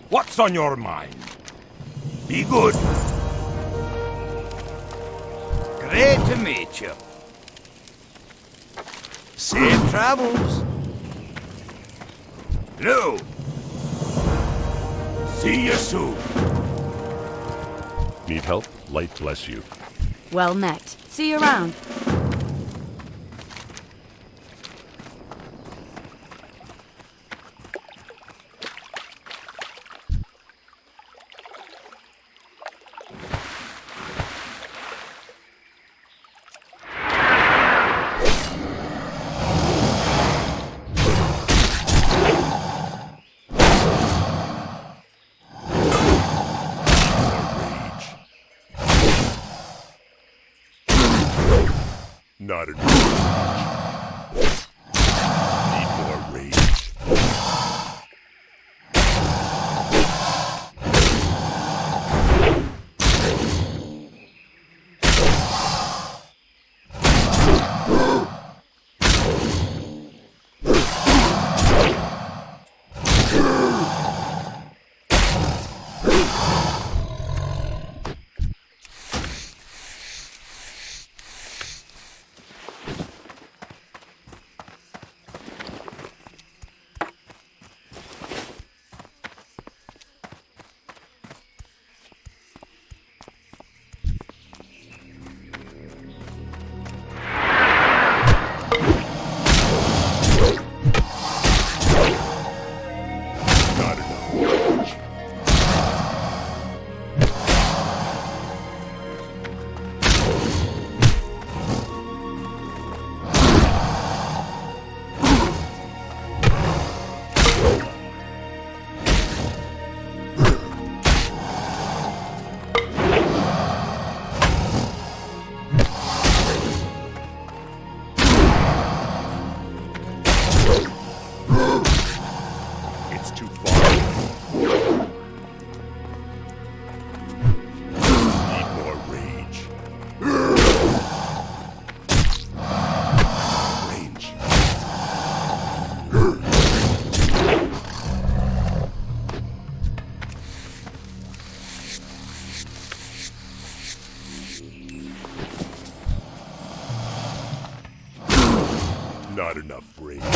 What's on your mind? Be good. Great to meet you. Safe travels. Hello. See you soon. Need help? Light bless you. Well met. See you around. Not enough rage. Need more rage. Not enough rage. It's too far. Need more rage. Range. Not enough rage. Need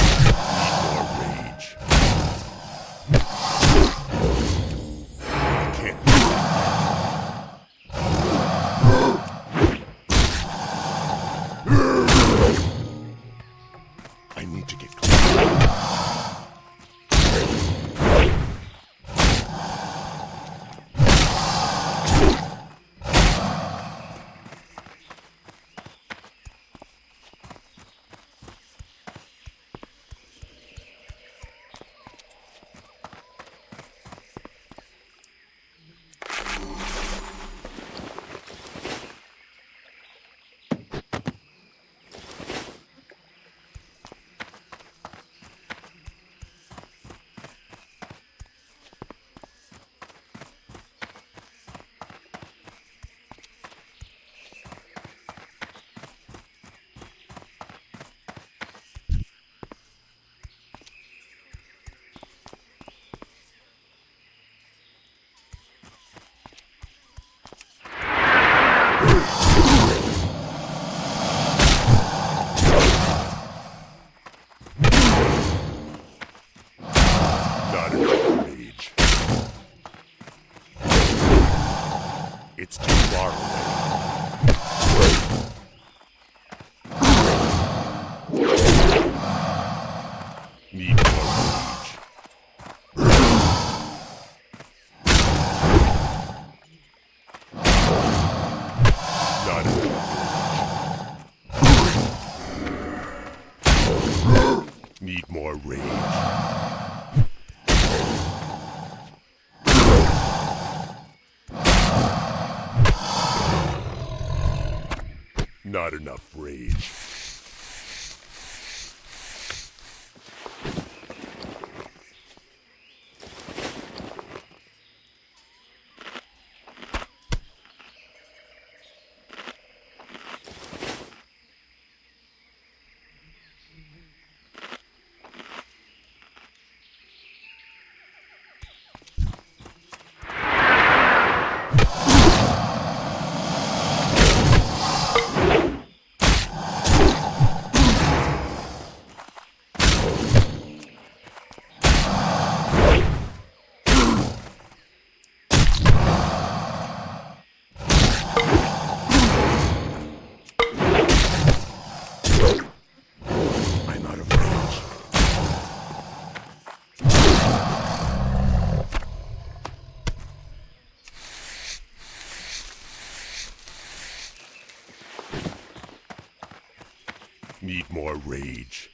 more rage. Can't do that. I need to get close. Not enough rage. It's too far away. Need more rage. Not enough rage. Need more rage. Not enough rage. need more rage.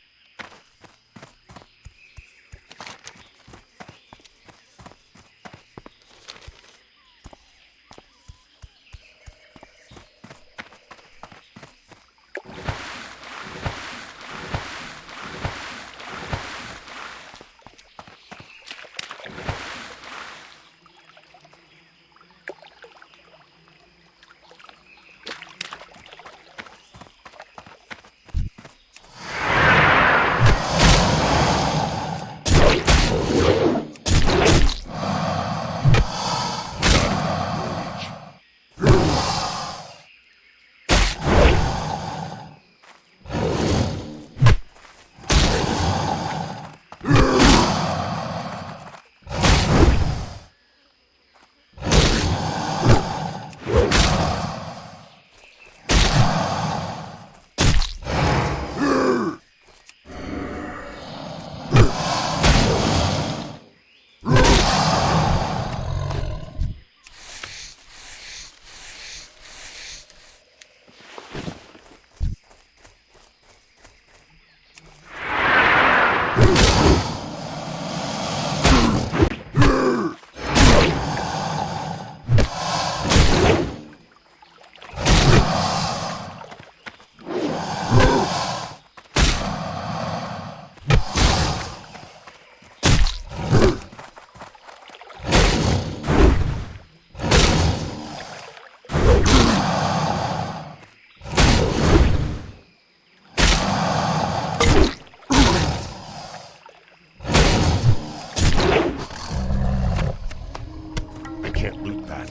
Can't loot that.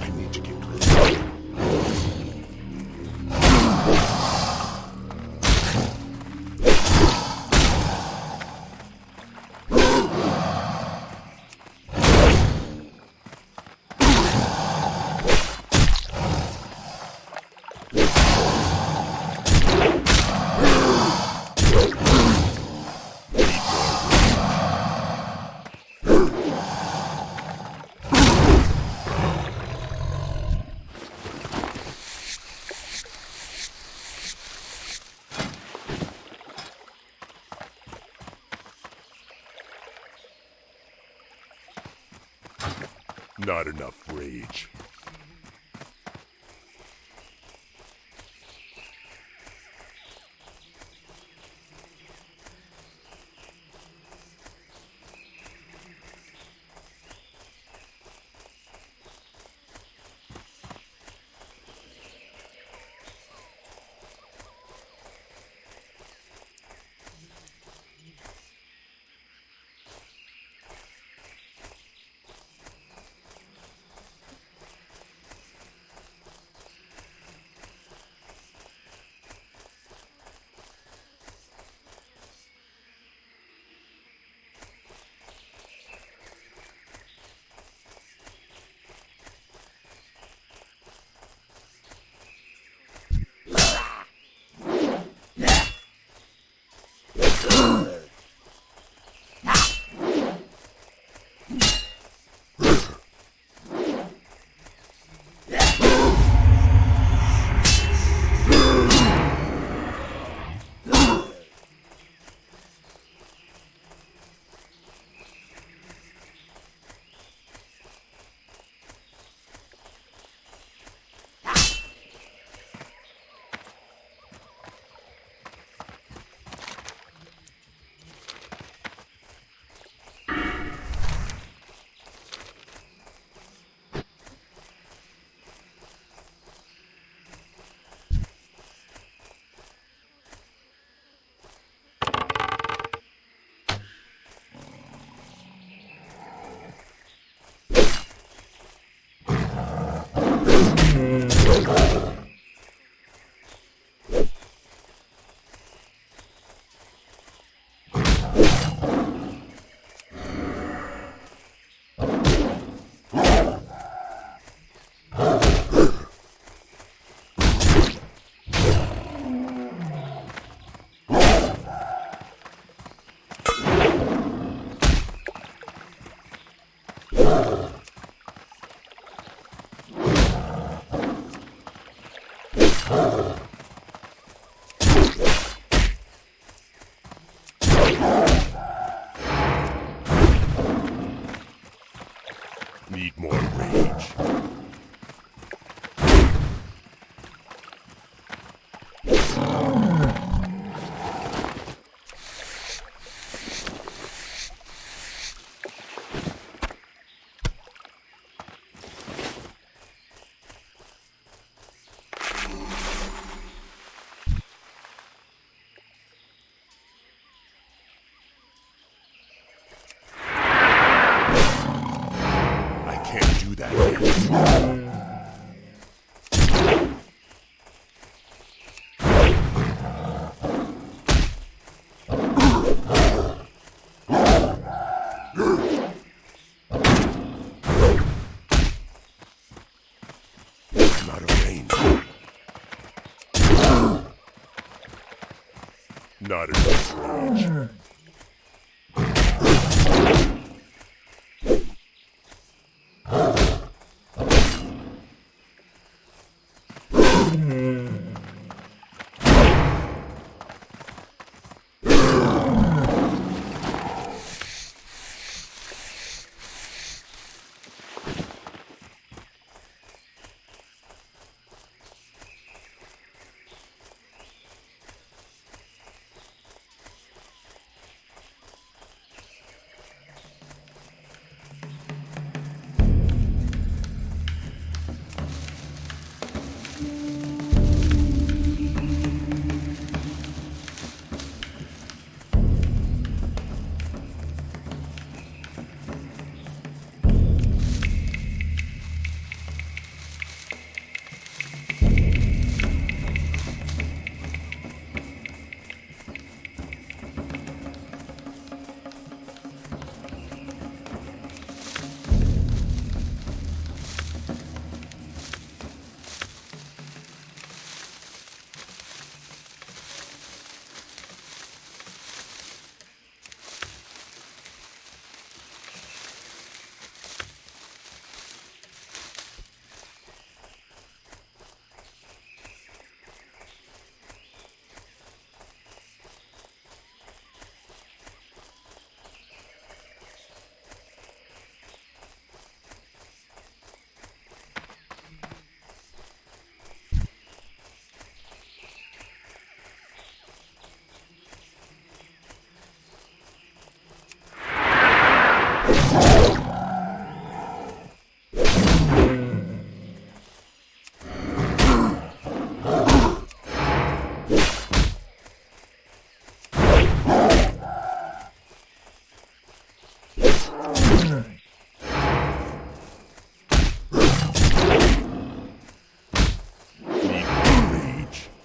I need to get closer. Not enough rage. Not enough rage.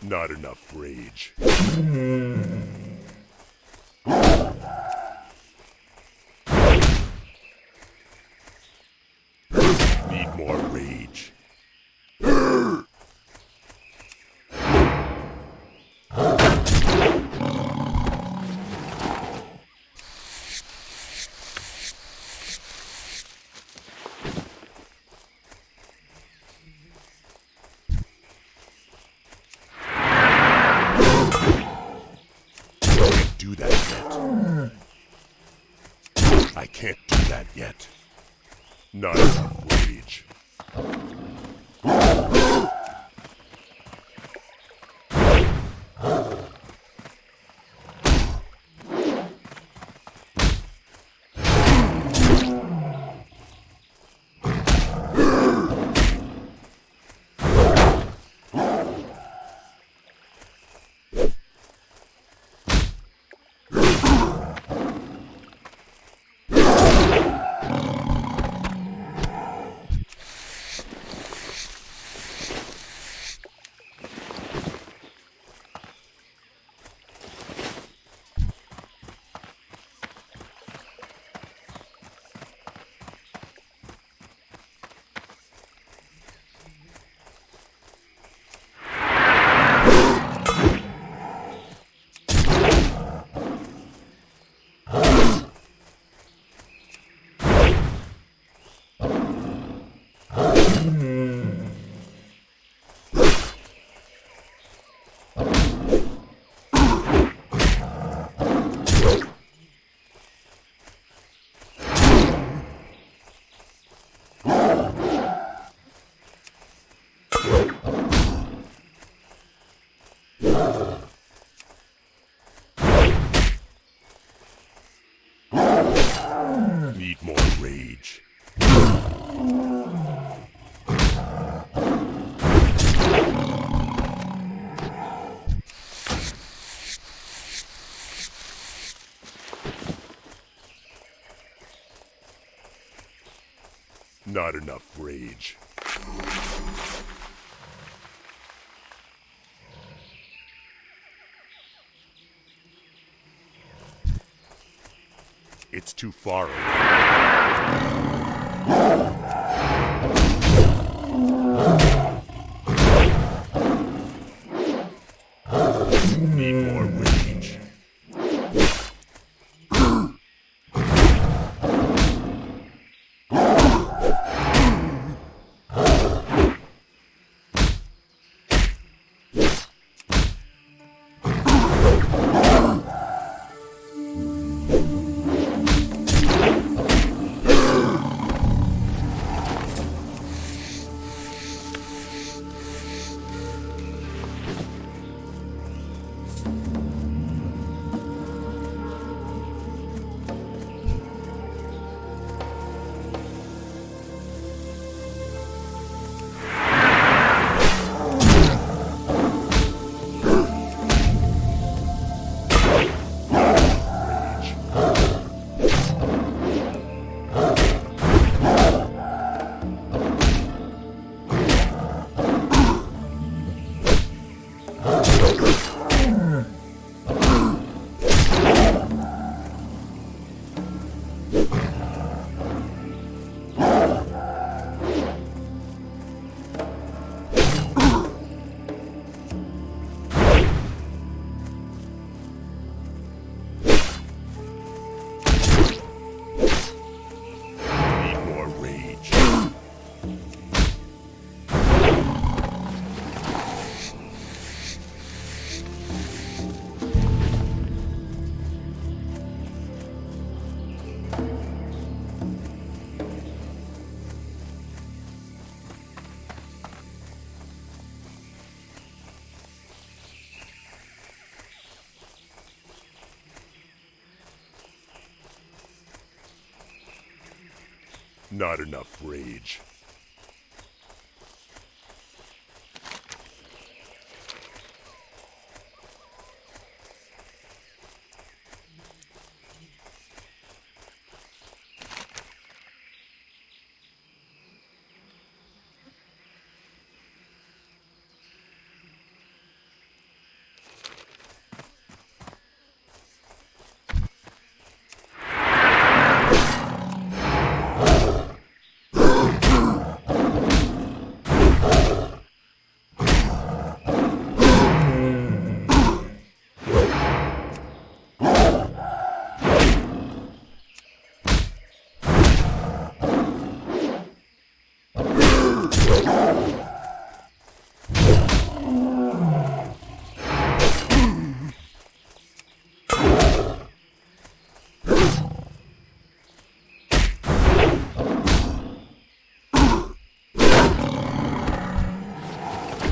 Not enough rage. Need more rage. Do that yet. I can't do that yet. Not enough rage. Need more rage. Not enough rage. It's too far away. Need more rage. Not enough rage.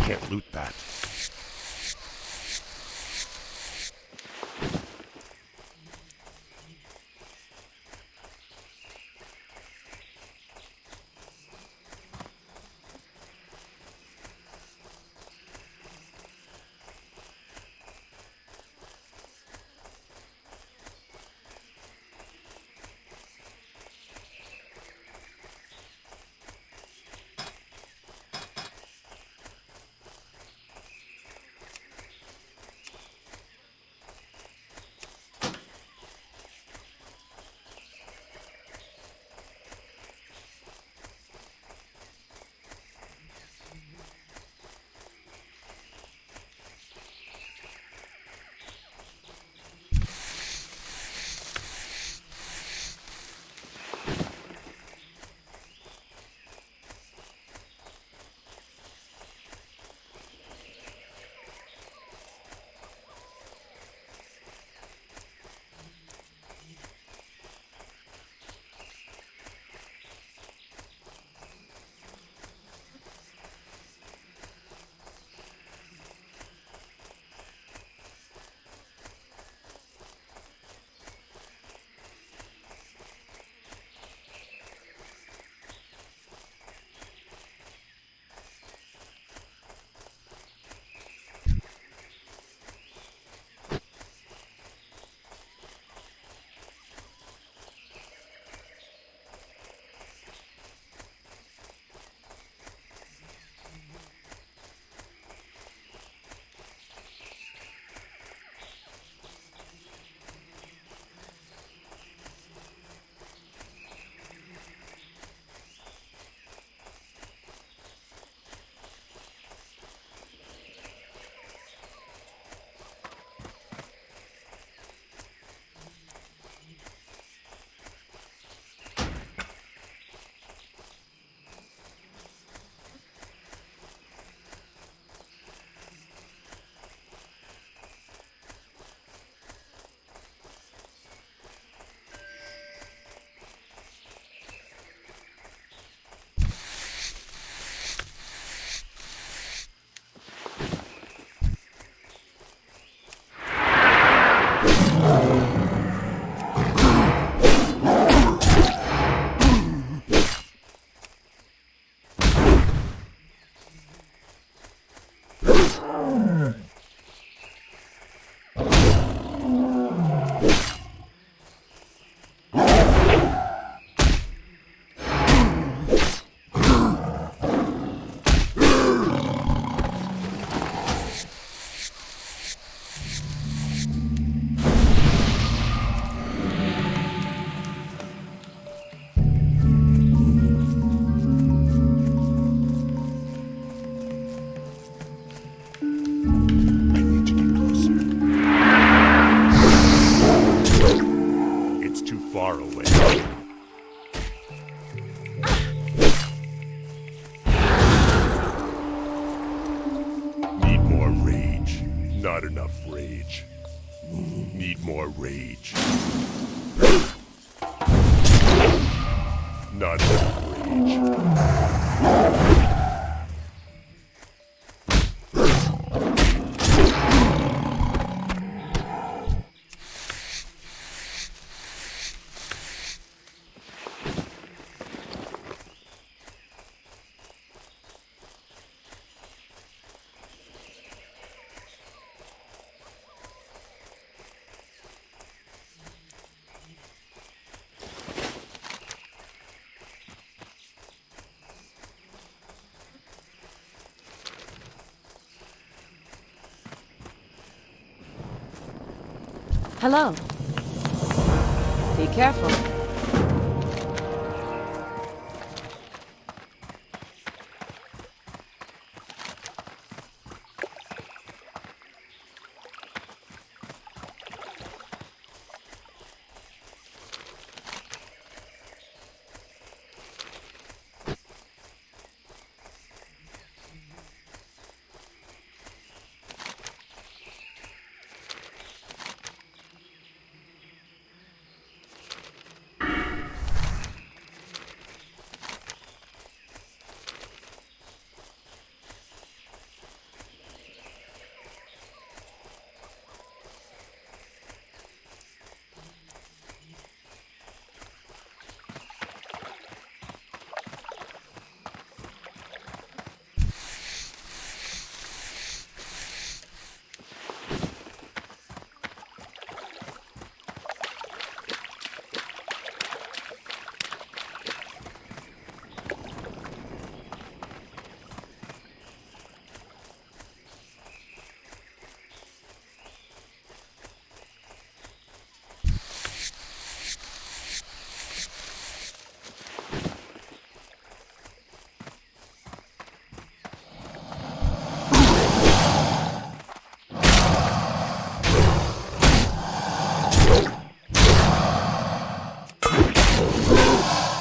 Can't loot that. Not enough rage. Need more rage. Not enough rage. Hello. Be careful.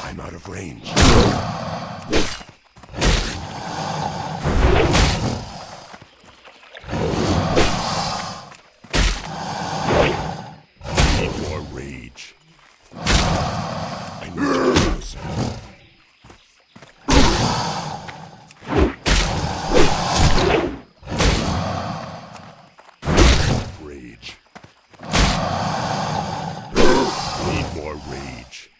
I'm out of range. Need more rage. I need to close. Rage. Need more rage.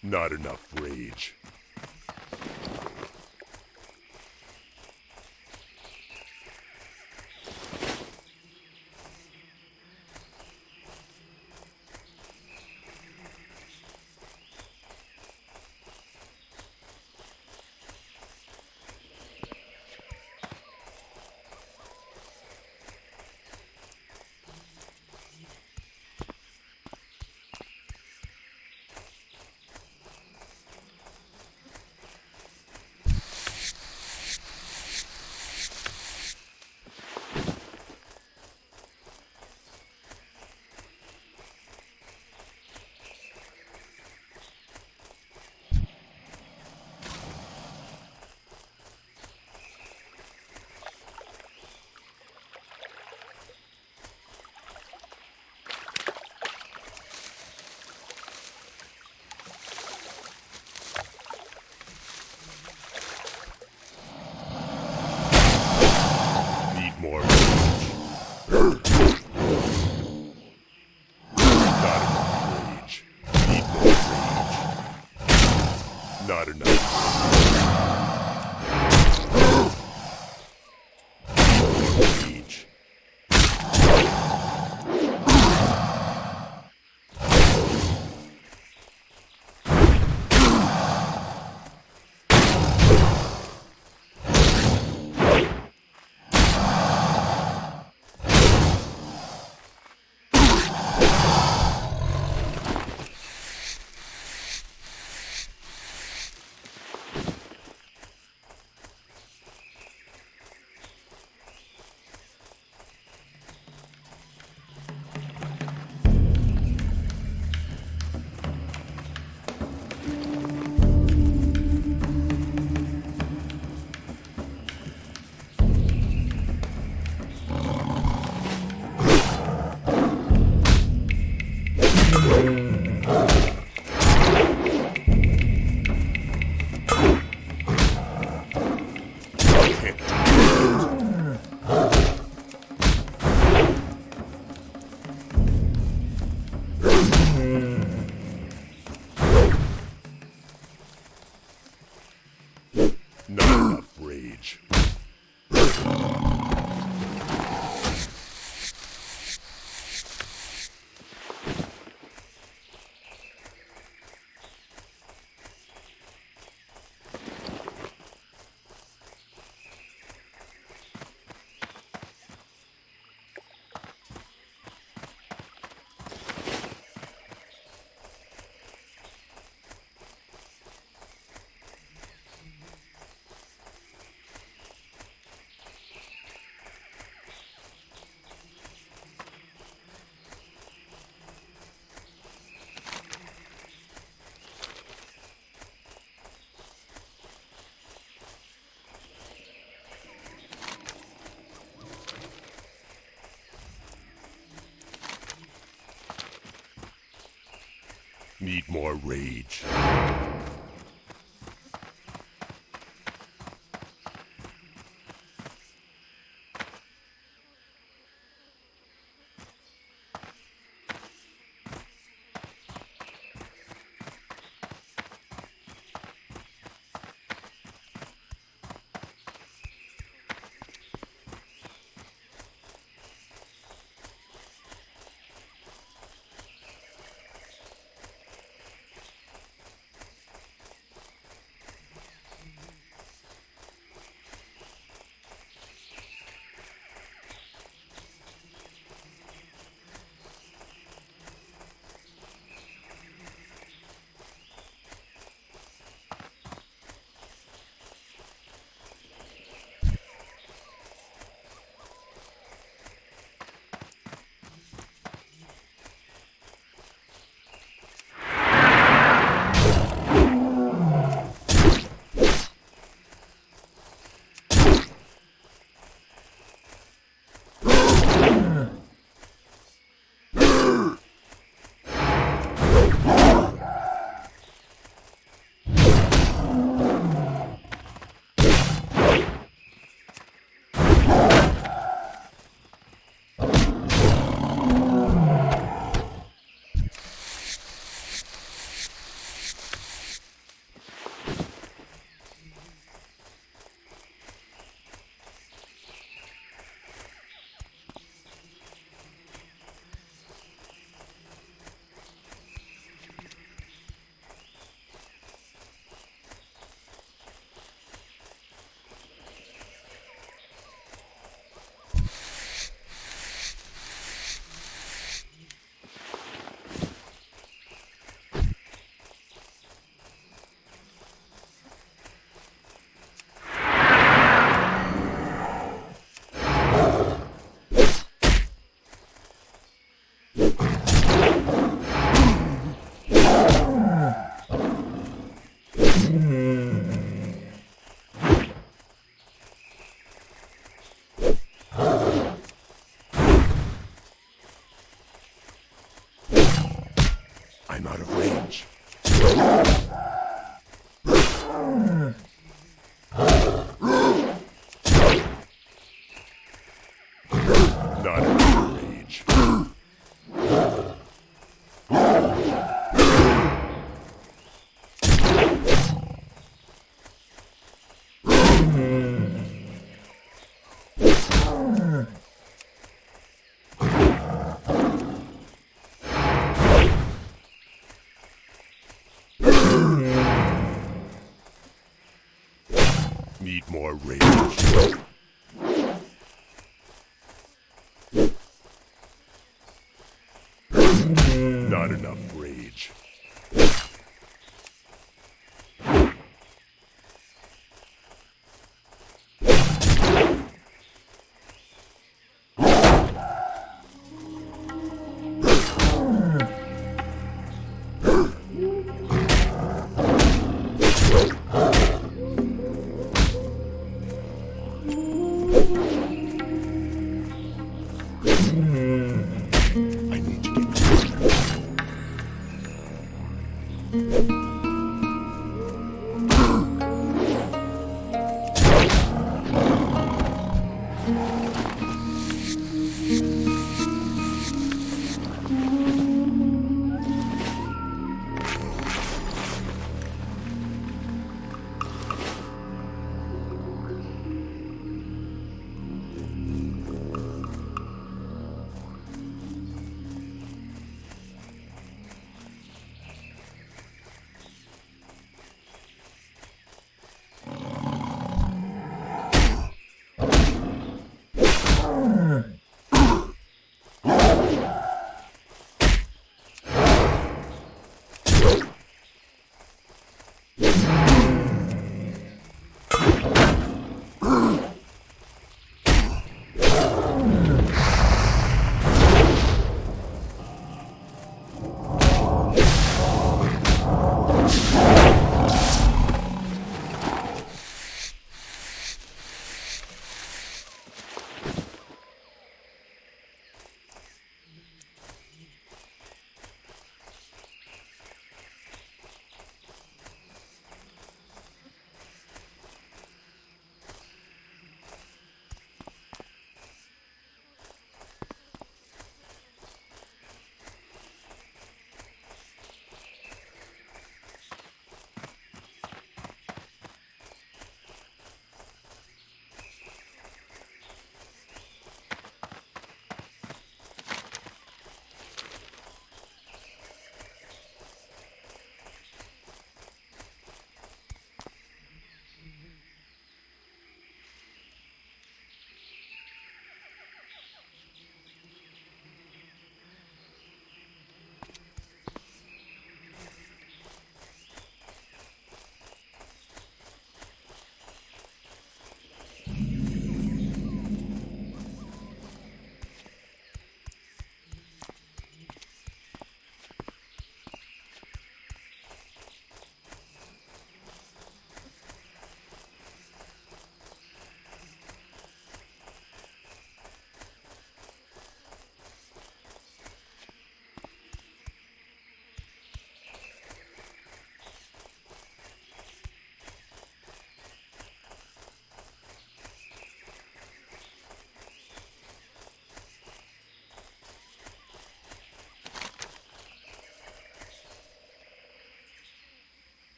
Not enough rage. Need more rage. I'm out of range. Not enough rage. Need more rage. Not enough rage. I need to get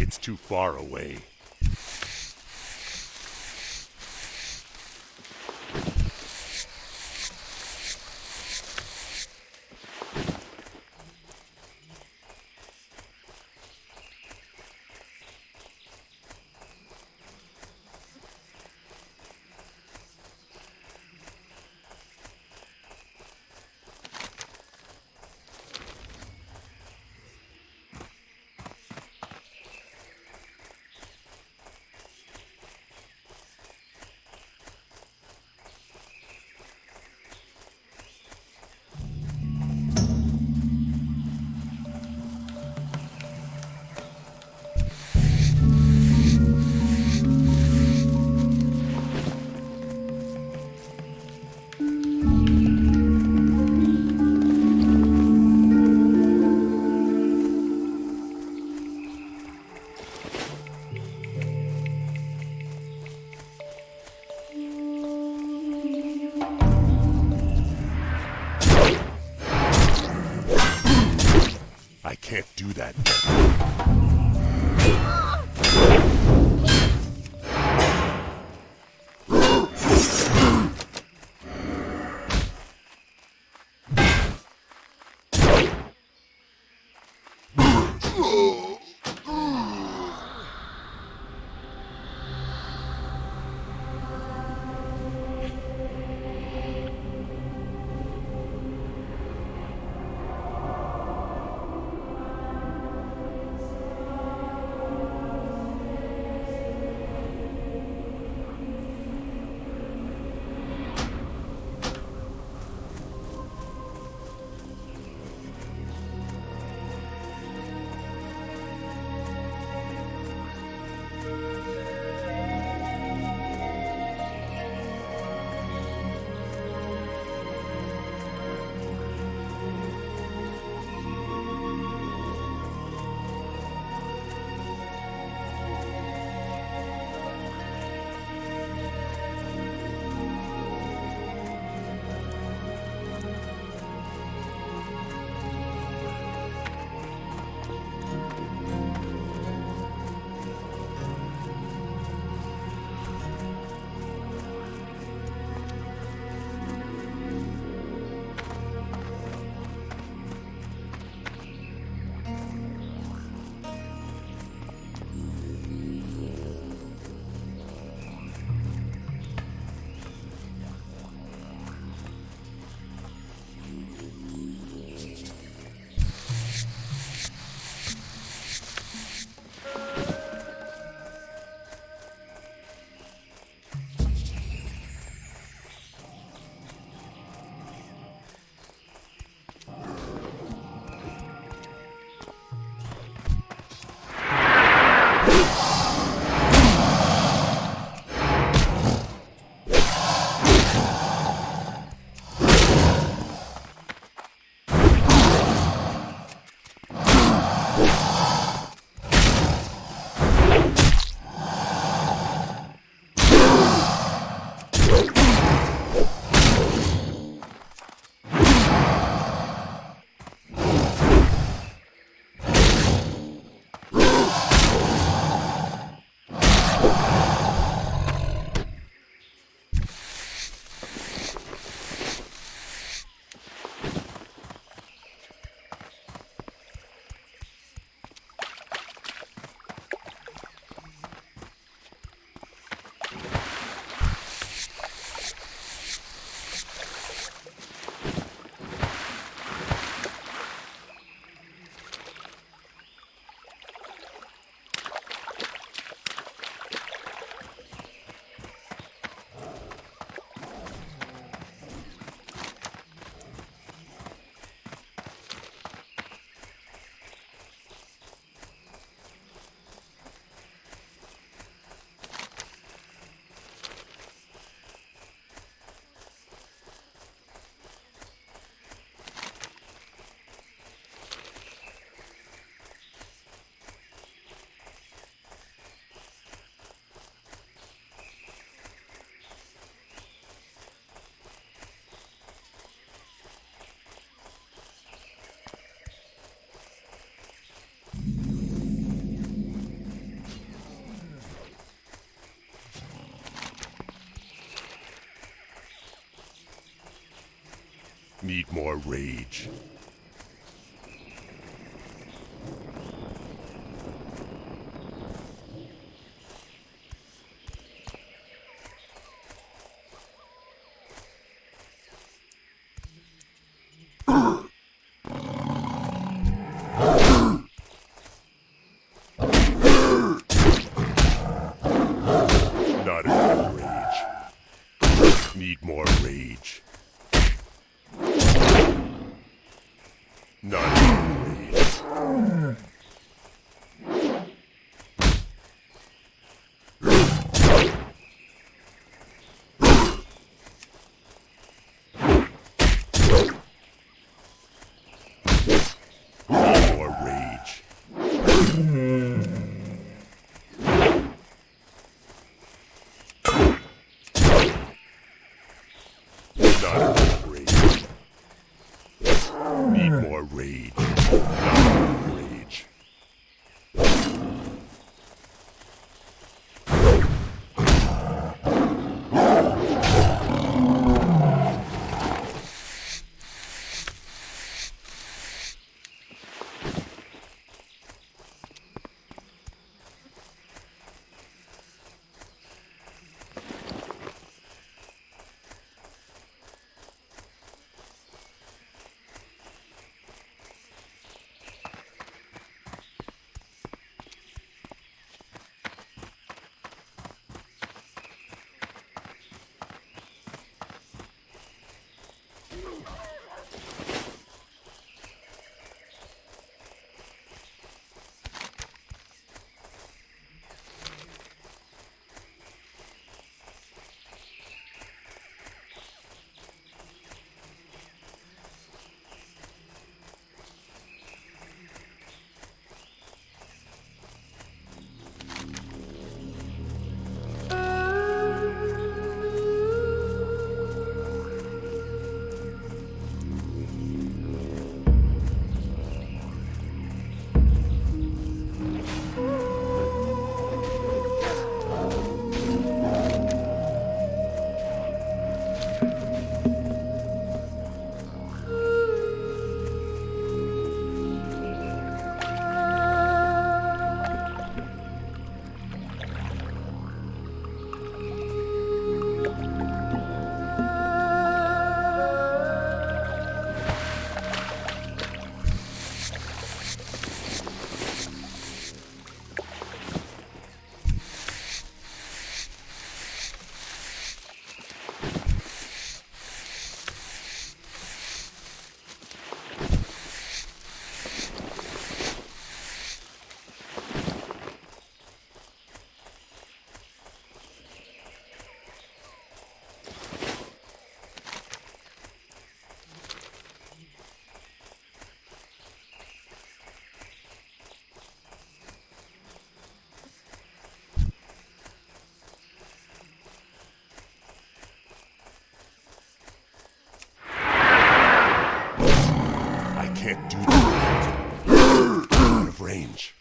It's too far away. I can't do that yet. rage. Not enough rage. Need more rage. Not enough rage. Need more rage. Not enough rage. Need more rage. Not enough rage. Can't do that. Out of range.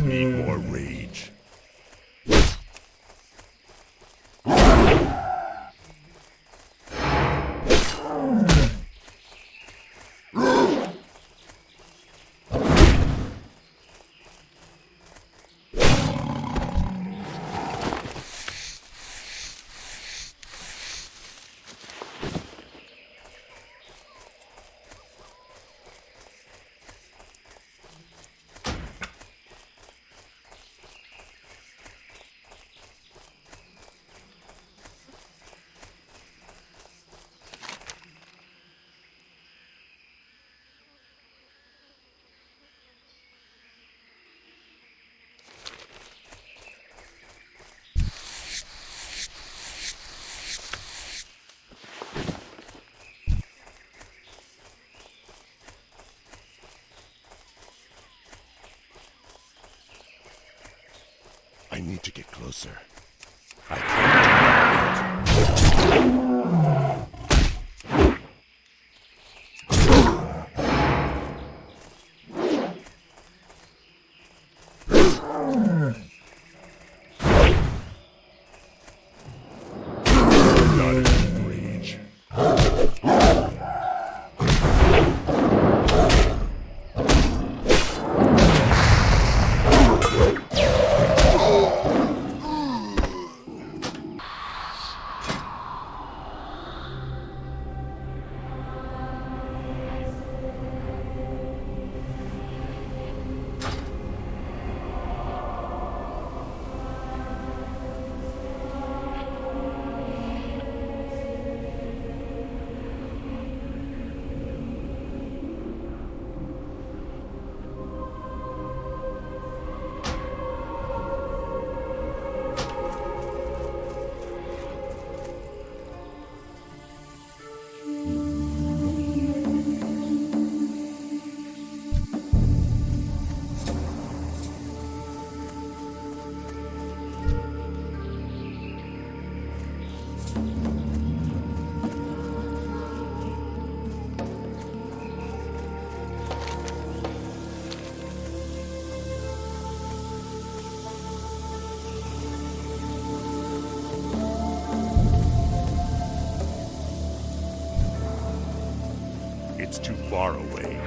Need more rage. I need to get closer. I can't do that yet. Not enough rage. It's too far away.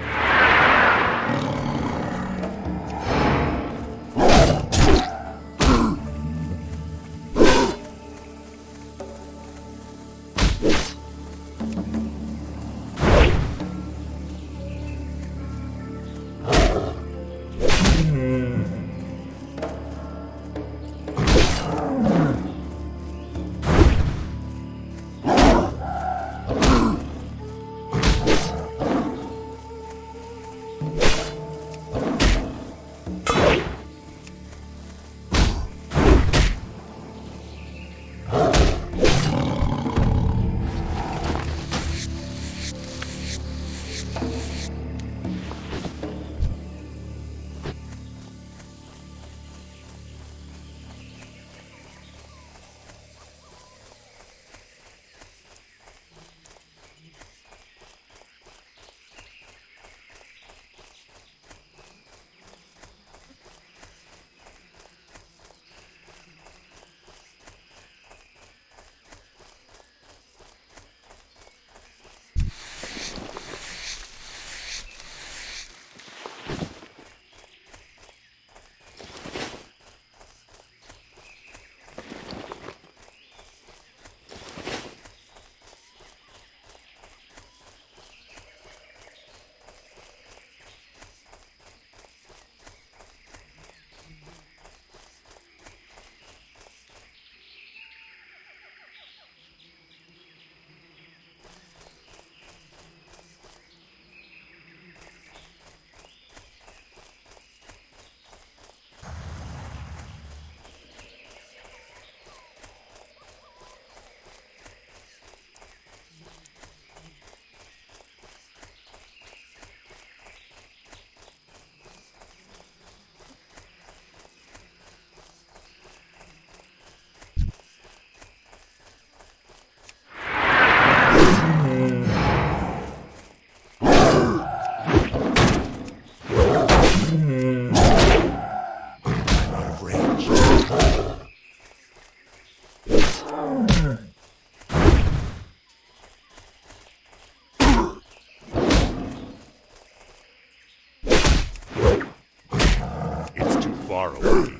Far away.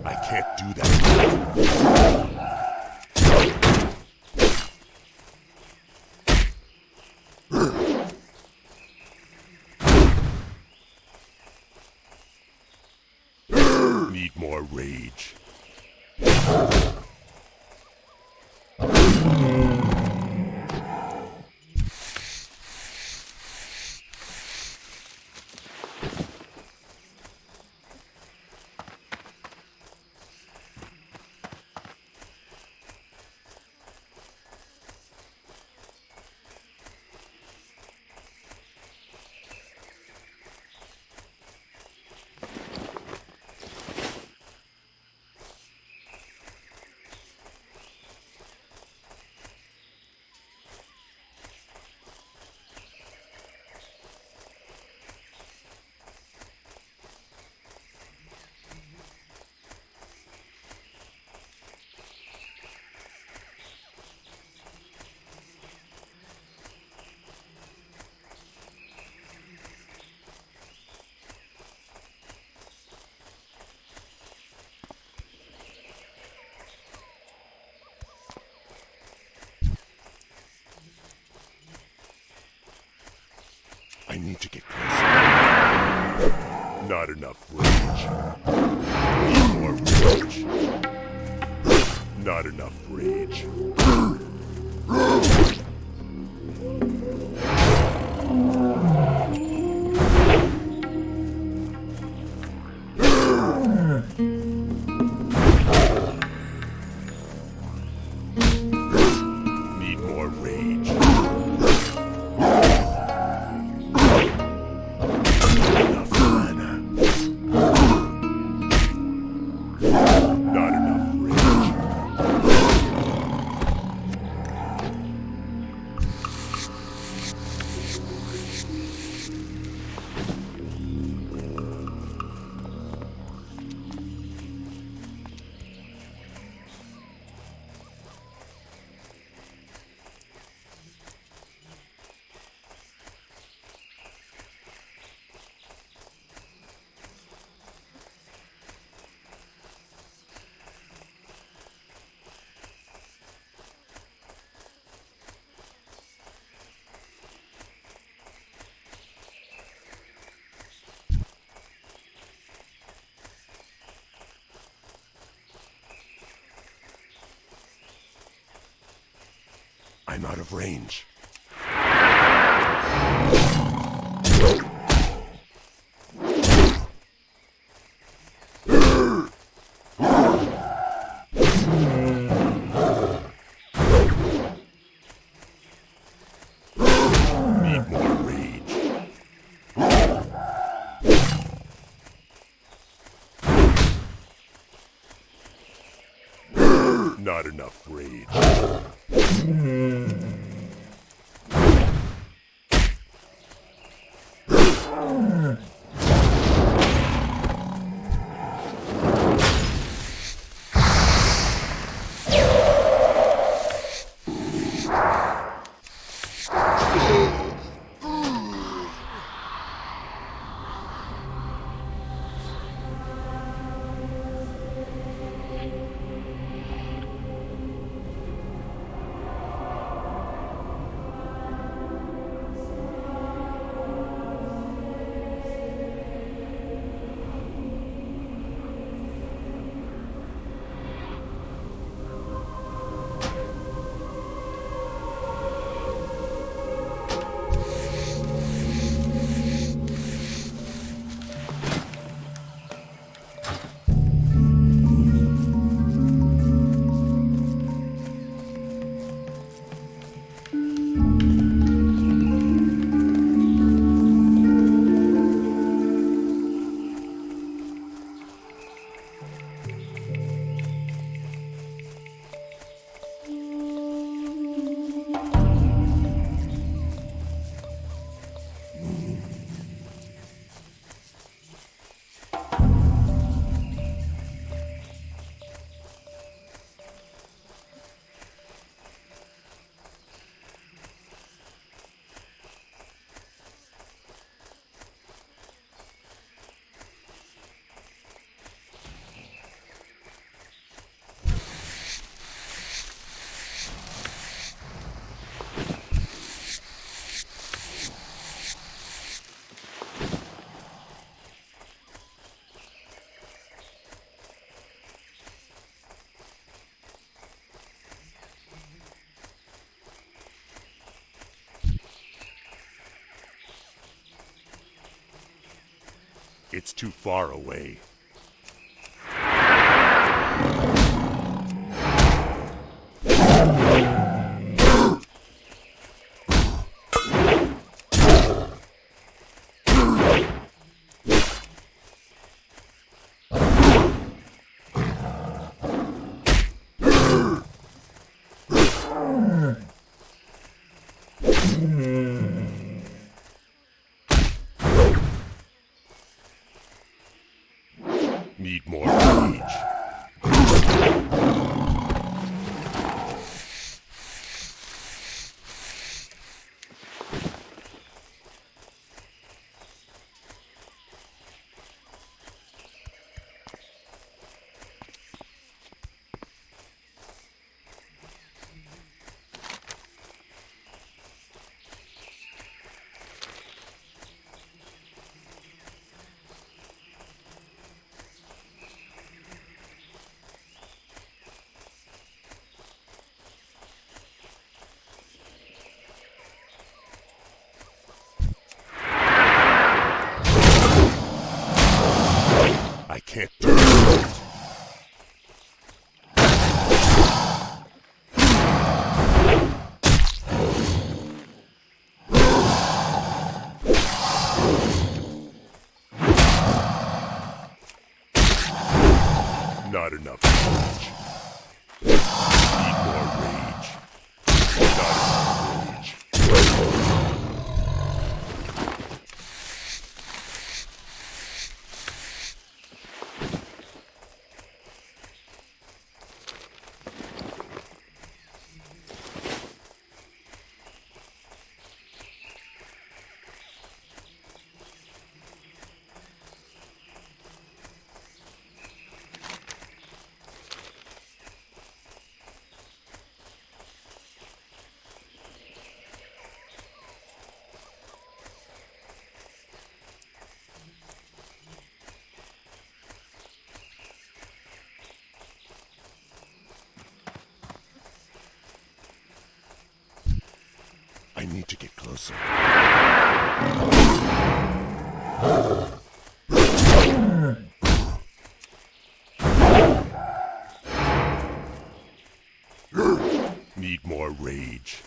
I can't do that. Need more rage. enough rage. Need more rage. Not enough rage. Need more rage. Enough mana. Not enough rage. I'm out of range. Need more rage. Not enough rage. It's too far away. Need more rage. Not enough rage. Need more rage. Not enough rage. I need to get closer. Need more rage.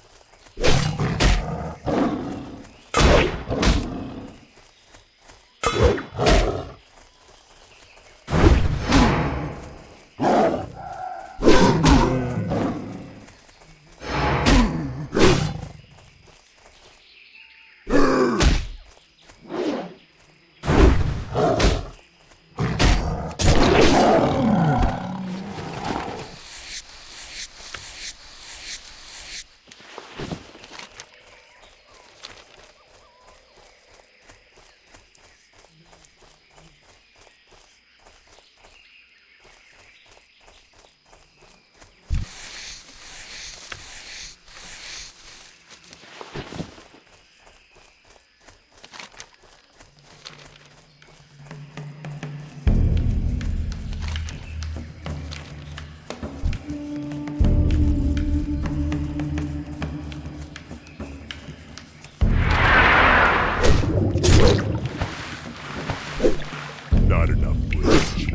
Not enough rage.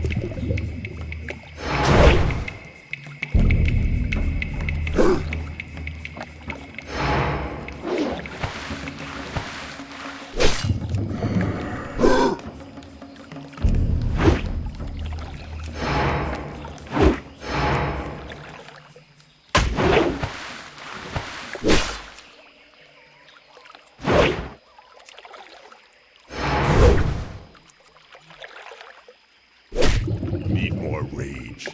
Need more rage.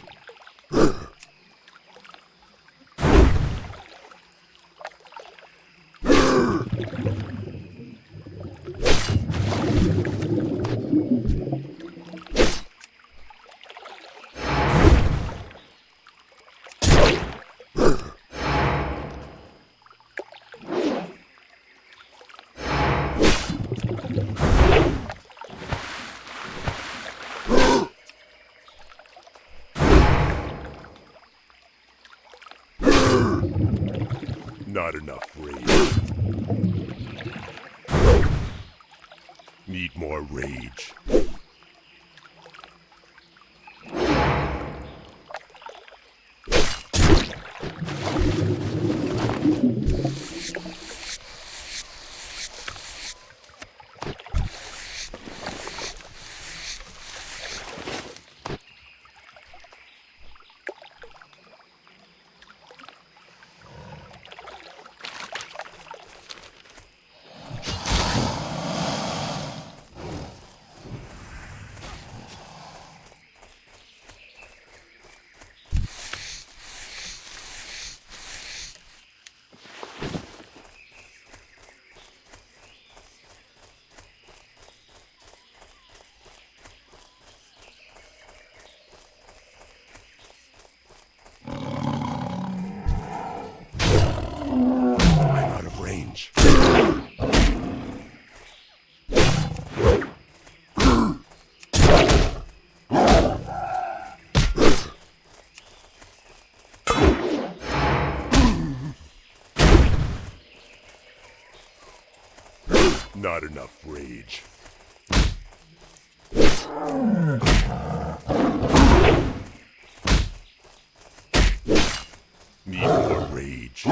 Not enough rage. Need more rage. I'm out of range. Not enough rage. Need more rage.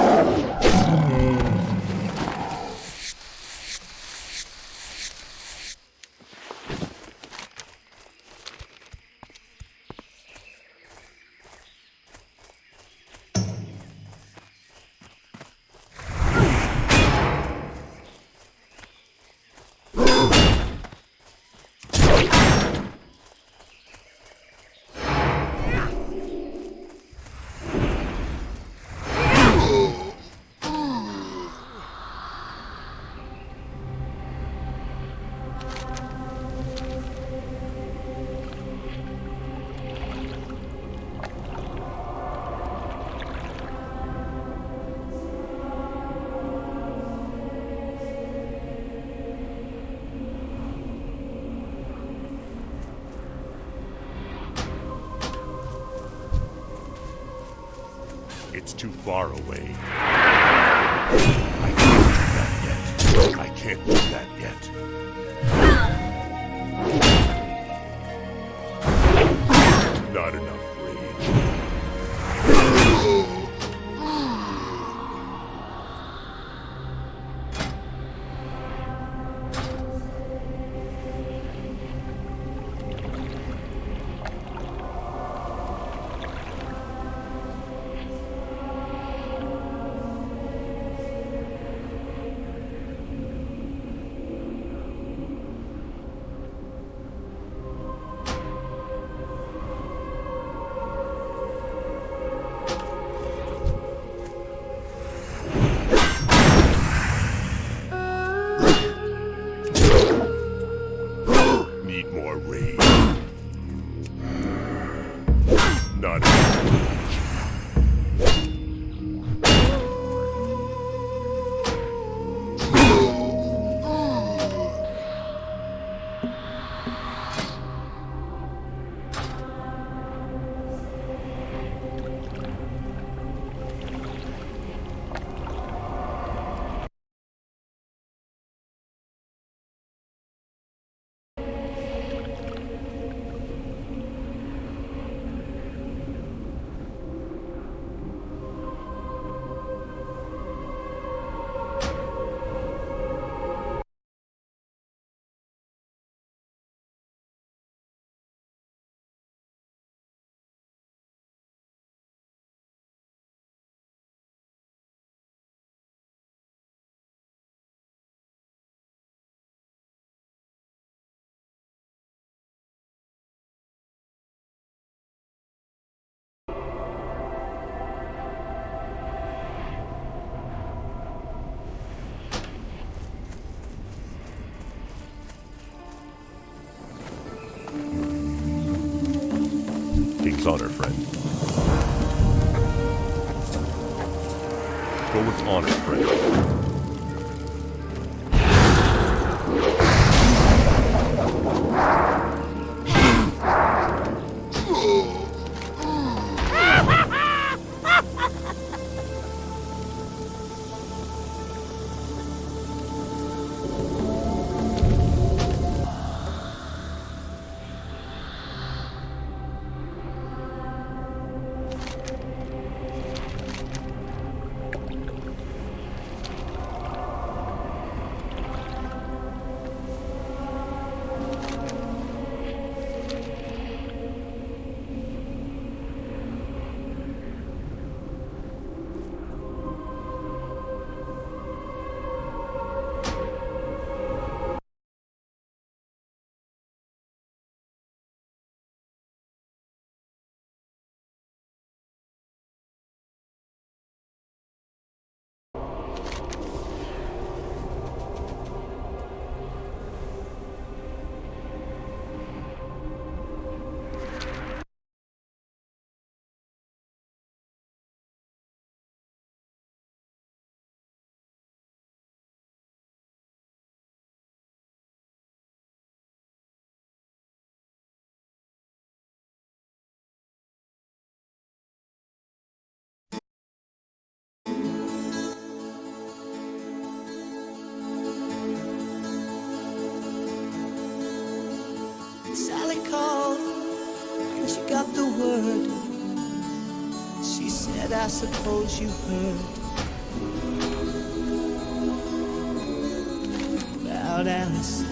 It's too far away. I can't do that yet. I can't do that yet. Not enough rage. Need more rage. Not enough rage. King's honor, friend. Go with honor, friend. Sally called and she got the word. She said, I suppose you heard about Alice.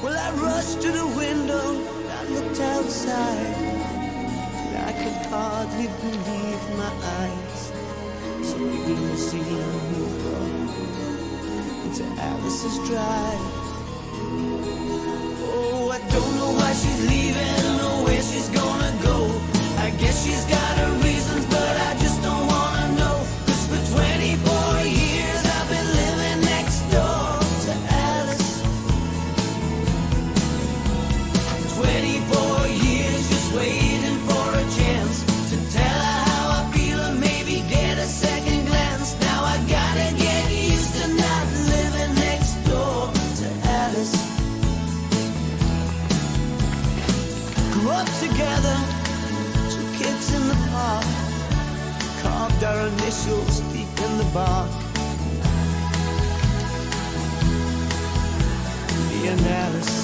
Well, I rushed to the window, I looked outside, and I could hardly believe my eyes. So the limousine moved on into Alice's drive. Oh, I don't know why she's leaving or where she's gonna go. I guess she's got her reasons, but I just don't wanna know. 'Cause for 24 years I've been living next door to Alice. 24 years just waiting for a chance to tell her how I feel and maybe get a second glance. Now I gotta get used to not living next door to Alice. Grew up together, 2 kids in the heart, carved our initials deep in the bark. Me and Alice.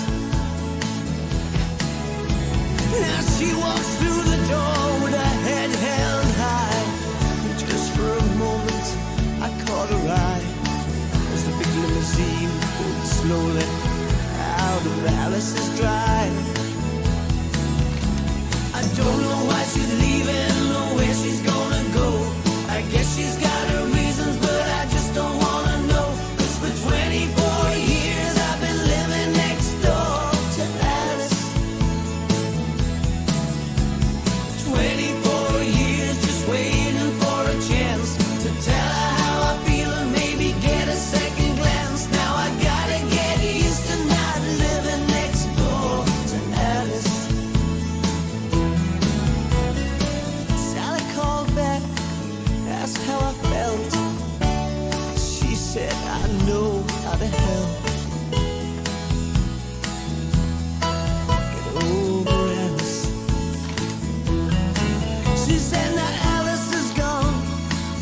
Now she walks through the door with her head held high. And just for a moment, I caught her eye as the big limousine pulled slowly out of Alice's drive. I don't know why she's leaving or where she's gonna go. I guess she's got her reasons, but I just don't wanna know. 'Cause for 24 years I've been living next door to Alice. 24 years just waiting for a chance to tell her how I feel and maybe get a second glance. Now I gotta get used to not living next door to Alice. Sally called back, asked how I felt. She said, I know how to help. Get over Alice. She said, now Alice is gone,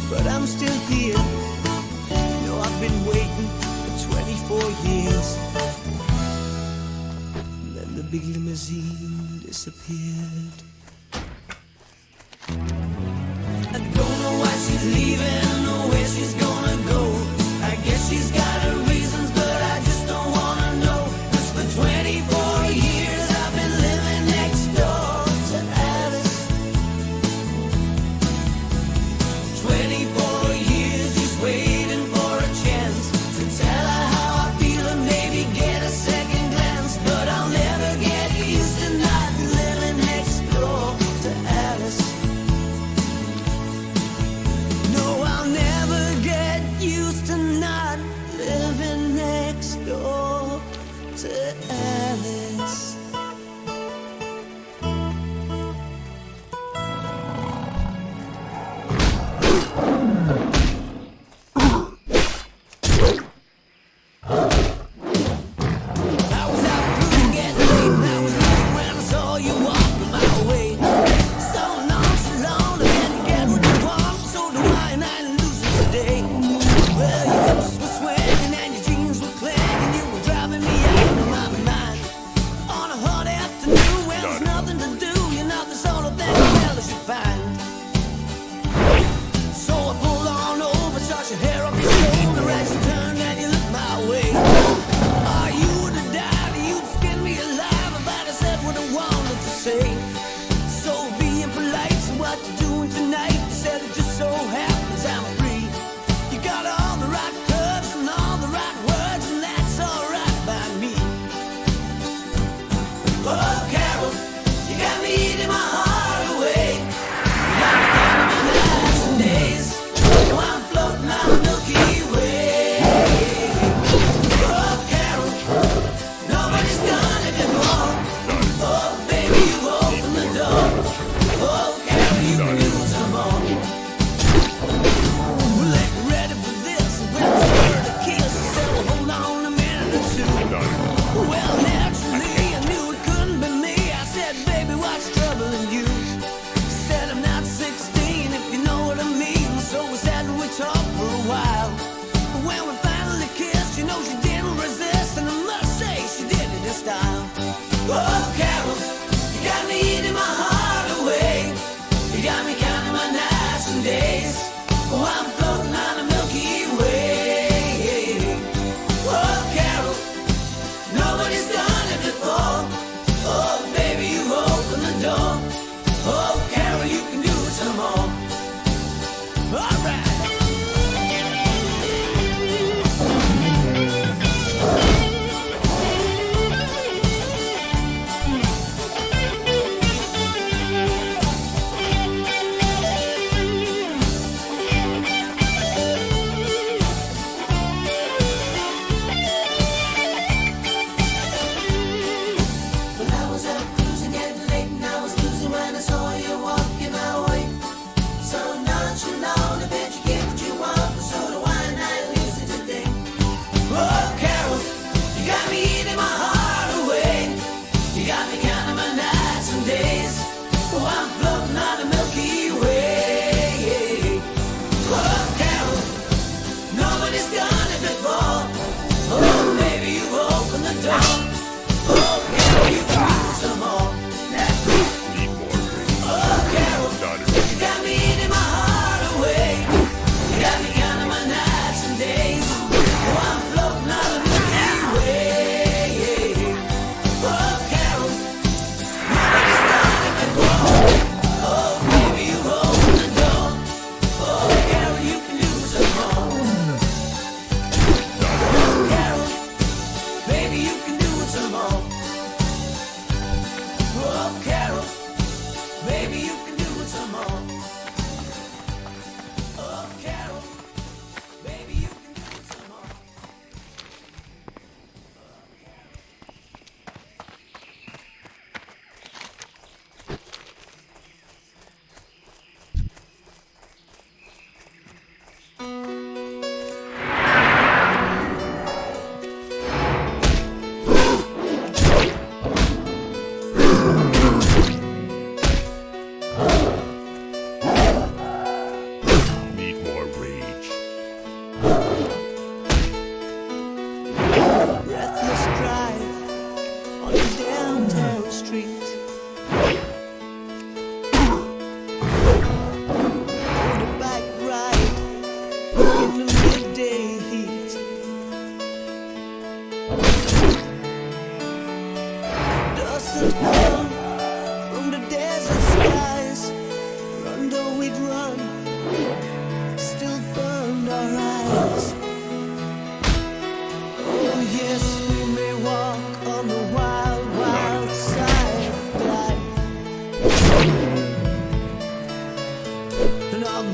but I'm still here. You know, I've been waiting for 24 years. And then the big limousine disappeared. I don't know why she's leaving or where she's gonna go. I guess she's got her reasons, but I just don't wanna know. 'Cause for 24 years I've been living next door to Alice. 24 years just waiting for a chance to tell her how I feel and maybe get a second glance. But I'll never get used to not living next door to Alice. No, I'll never get used to not living next door to Alice. I was out cruising, getting late, and I was late when I saw you walking my way. So nonchalant, and then you get what you want, so do I, and I ain't losing today. Well, your hips were swinging and your jeans were clanging, you were driving me out of my mind. On a hot afternoon when there's nothing to do, you're not the sort of thing fellas you find. So I pulled on over, shot your hair off your shoulder as you turned and you looked my way. Oh, you would have died, you'd skin me alive if I'd have said what I wanted to say. So being polite, so what you doing tonight? You said it just so happens I'm free. You got all the right curves and all the right words, and that's alright by me. Oh, Carol, you got me eating my heart away. You got me counting my nights and days. So I'm floating on the Milky Way. Oh, Carol, nobody's done it before. Oh, baby, you opened the door. Oh, Carol, you can use some more.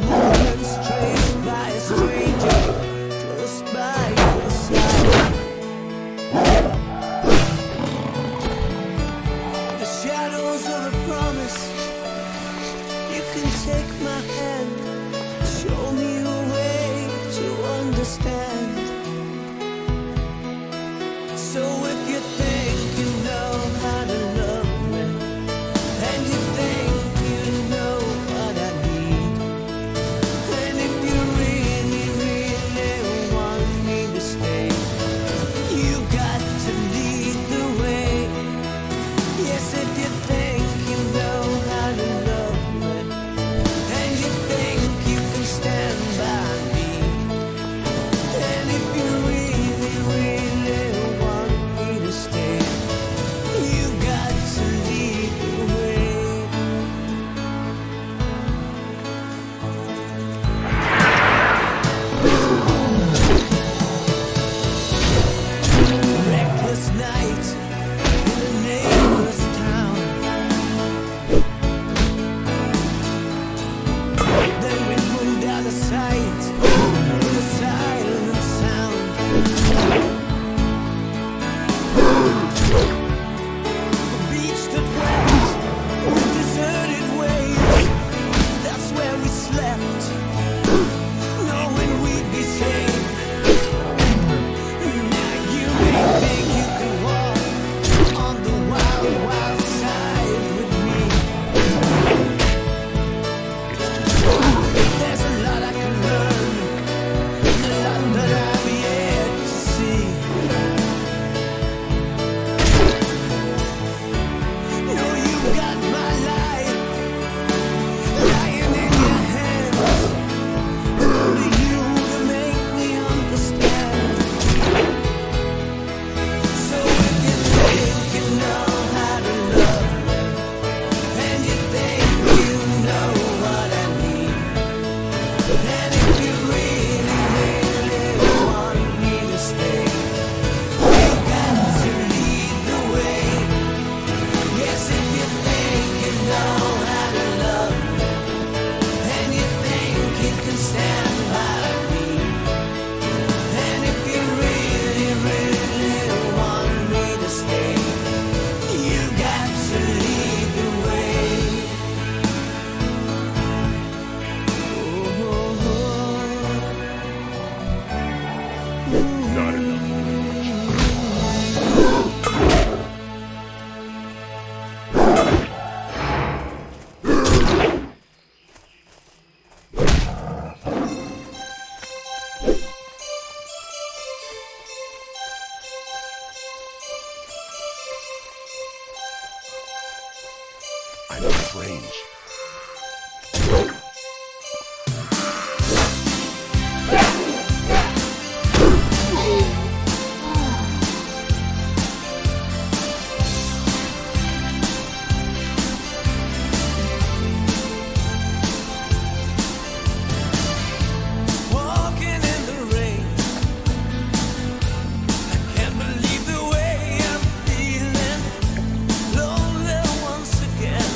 movements traced by a stranger close by your side. The shadows of a promise. You can take my hand, show me a way to understand. So if you think you know how to love me, and you think you know what I need, and if you really, really want me to stay, you got to lead the way. Yes, if you think you know how to love me, and you think you can stand by me, and if you really, really want me to stay, you got to lead the way. Reckless night in a nameless town. Then we moved out of sight with a silent sound. A beach that wept with deserted waves. That's where we slept, knowing we'd be safe. Now you may think you can walk on the wild, wild side with me. There's a lot I can learn, a lot that I've yet to see. No, you've got my life lying in your hands. Only you to make me understand. So if you think you know how to love me, and you think you know what I need, and if you really, really want me to stay, you got to lead the way. Yes, if you think you know how to love me, and you think you can stand by me, and if you really, really want me to stay, you got to lead the way. Not enough. I'm out of range. Walking in the rain, I can't believe the way I'm feeling. Lonely once again.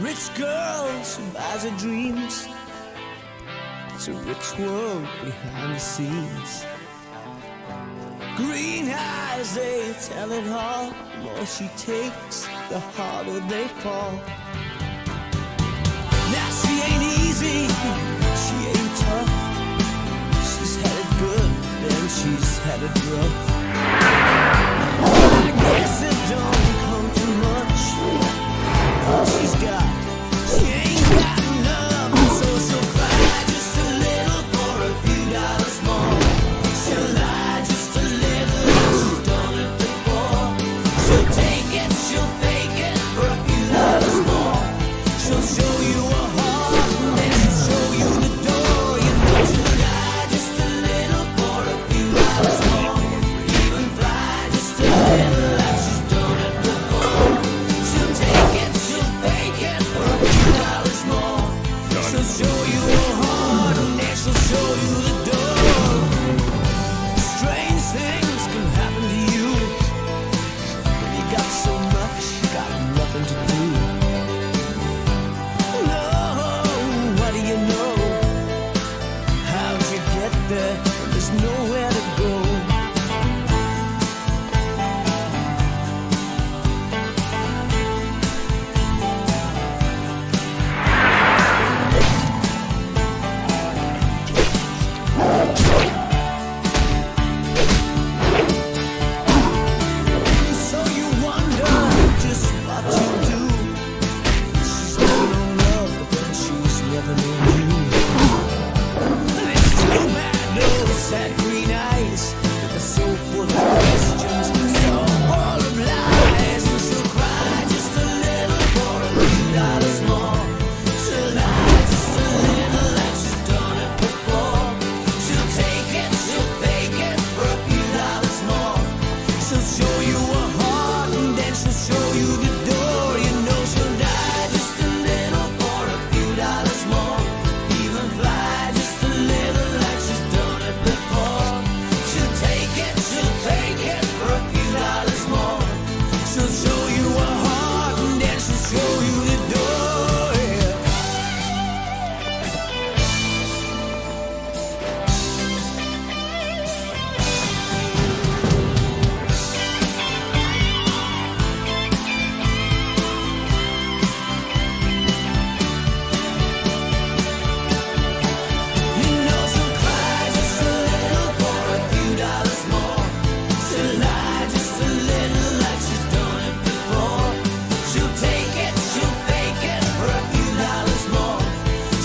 Rich girls who buys her dreams. It's a rich world behind the scenes. Green eyes, they tell it all. The more she takes, the harder they fall. Now she ain't easy, she ain't tough. She's had it good, then she's had it rough. I guess it don't come too much. She's got, she ain't got enough. So she'll cry just a little for a few dollars more. She'll lie just a little, she's done it before. She'll take it, she'll fake it for a few dollars more. She'll show you a heart and then she'll show you the door. You know she'll lie just a little for a few dollars more. Even fly just a little like she's done it before. She'll take it, she'll fake it for a few dollars more. She'll show you a heart and then she'll show you the door. Strange things can happen to you when you got so much, you got nothing to do. No, what do you know? How'd you get there when there's nowhere to go? So you wonder just what you do. She's never known love, but then she's never known you. And it's too bad those sad green eyes are so full of questions, so full of lies. And she'll cry just a little for a few dollars more. She'll lie just a little like she's done it before. She'll take it, she'll fake it for a few dollars more. She'll show you a heart and then she'll show you the door. You know she'll die just a little for a few dollars more. Even fly just a little like she's done it before. She'll take it, she'll fake it for a few dollars more. She'll show you a heart and then she'll show you the door. Yeah. You know she'll cry just a little for a few dollars more. She'll lie just a little like she's done it before. She'll take it, she'll fake it for a few dollars more.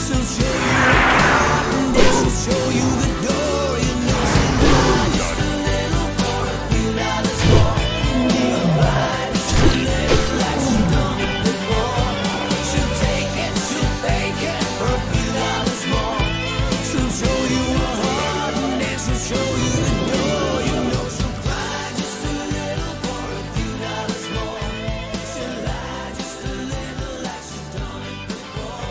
She'll show you a heart and then she'll show you the door. You know she'll lie just a little for a few dollars more. Even fly just a little like she's done it before. She'll take it, she'll fake it for a few dollars more. She'll show you a heart and then she'll show you the door. You know she'll cry just a little for a few dollars more. She'll lie just a little like she's done it before.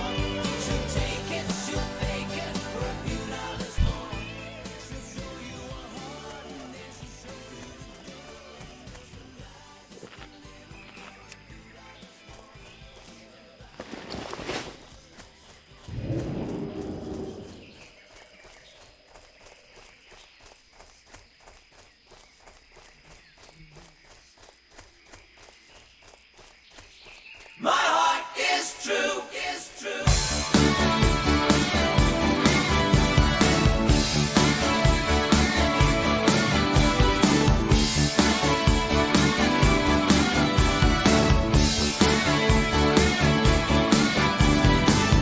She'll take it, she'll fake it for a few dollars more. She'll show you a heart and then she'll show you the door. My heart is true, is true.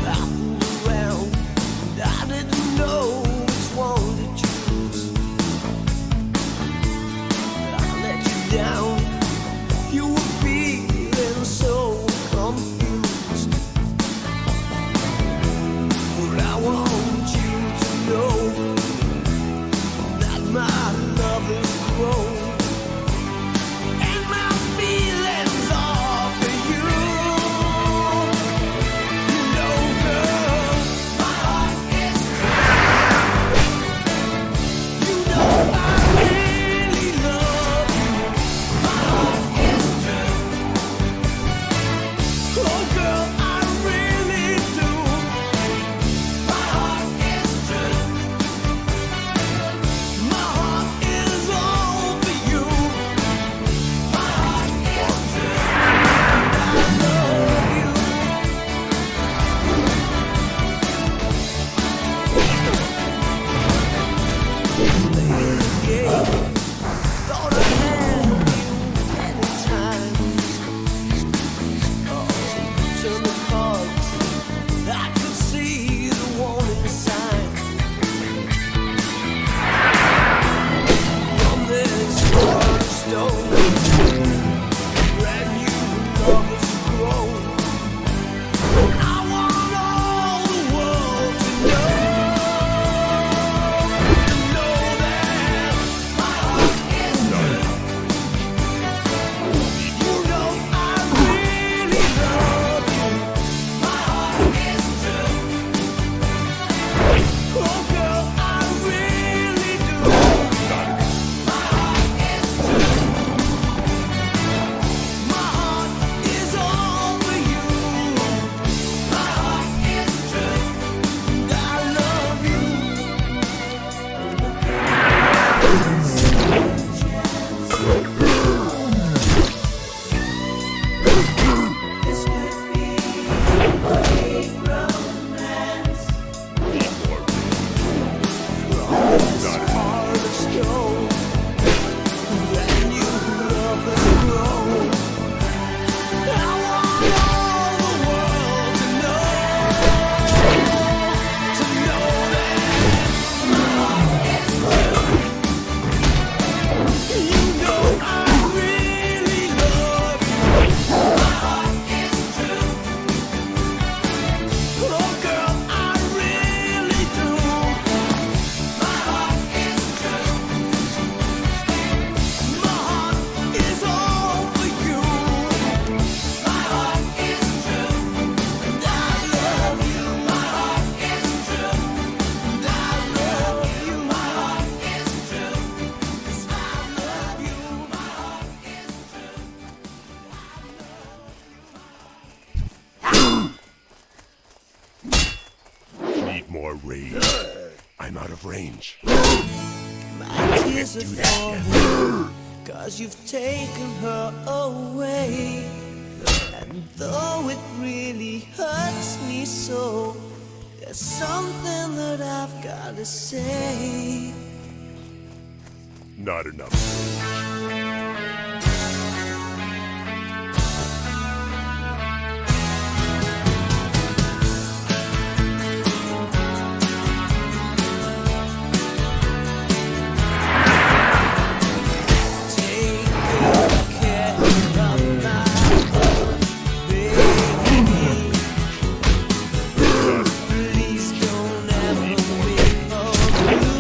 I fooled around and I didn't know which one to choose. I let you down. You were feeling so confused. But I want you to know that my love is grown. And my feelings are for you. You know, girl, my heart is true. You know I really love you. My heart is true. brand new lovers grow. I want all the world to know that my heart is true. You know I really love you. My heart is true. Oh girl, I really do. My heart is true. My heart is all for you. My heart is true. And I love you. This could be a great romance. Heart of stone, brand new lovers grow. I want all the world to know that my heart is true. You know I really love you. My heart is true. Oh girl, I really do. My heart is true. My heart is all for you. My heart is true. And I love you. My heart is true. And I love you. My heart is true. 'Cause I love you. My heart is Need more rage. I'm out of range. My tears are falling, 'cause you've taken her away. And though it really hurts me so, there's something that I've gotta say. Not enough. Take good care of my baby. Please don't ever think of you.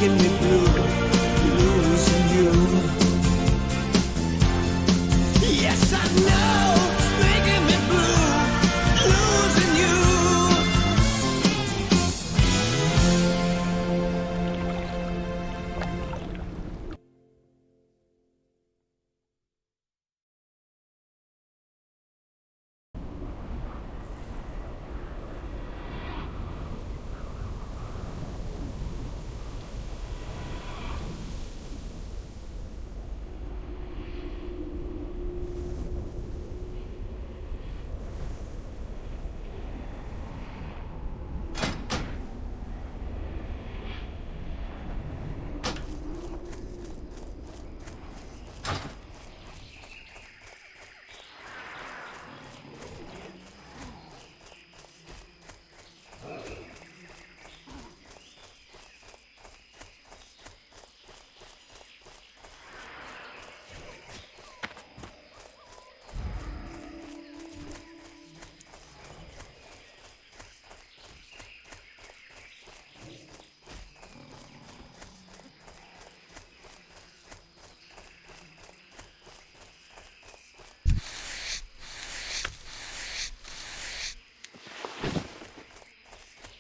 making me blue, losing you. Yes, I know it's making me blue, losing you.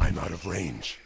I'm out of range.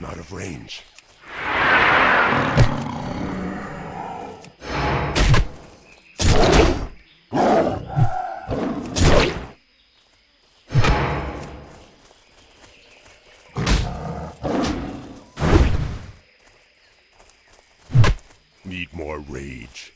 I'm out of range. Need more rage.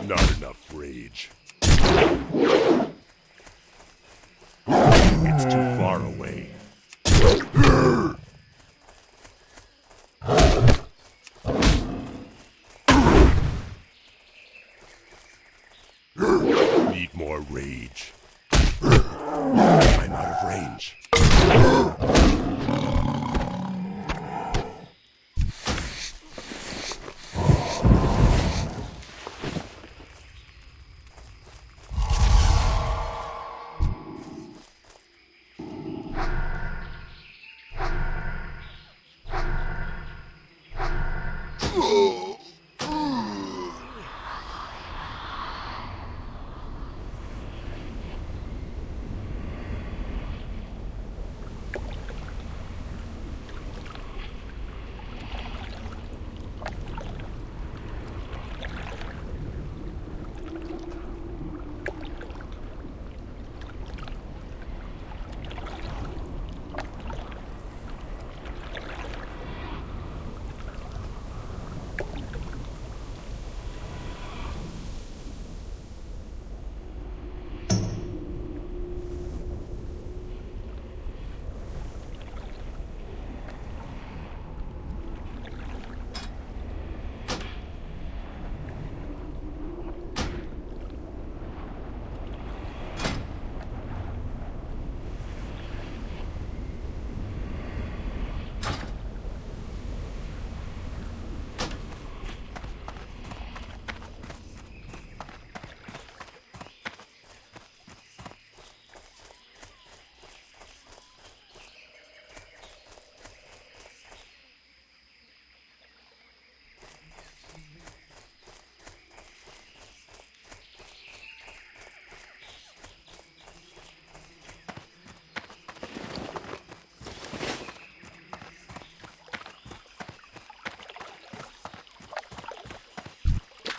Not enough rage. It's too far away. Need more rage. I'm out of range.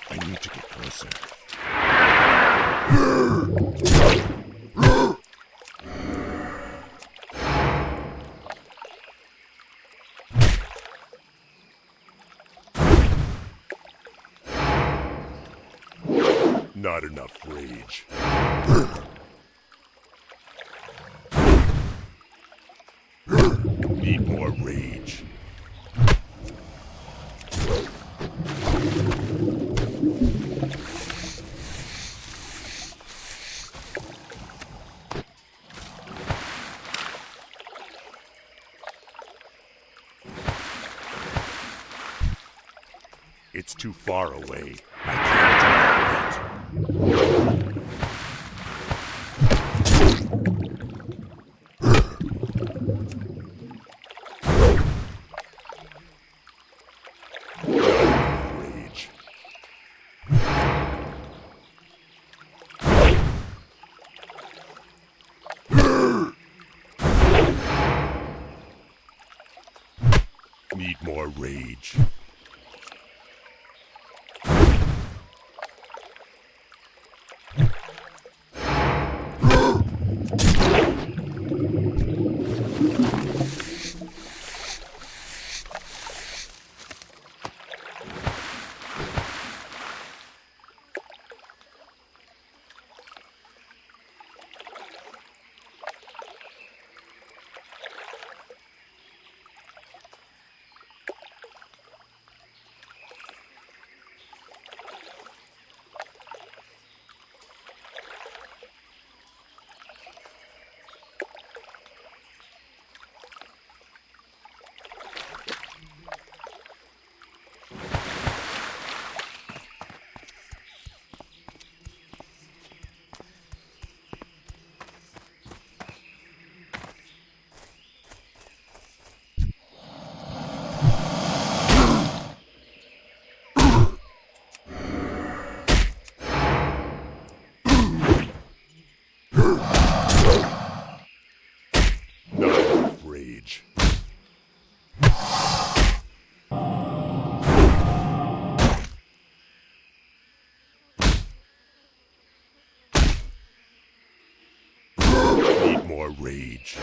I need to get closer. Not enough rage. Need more rage. It's too far away. I can't do that yet. Rage. Need more rage. more rage.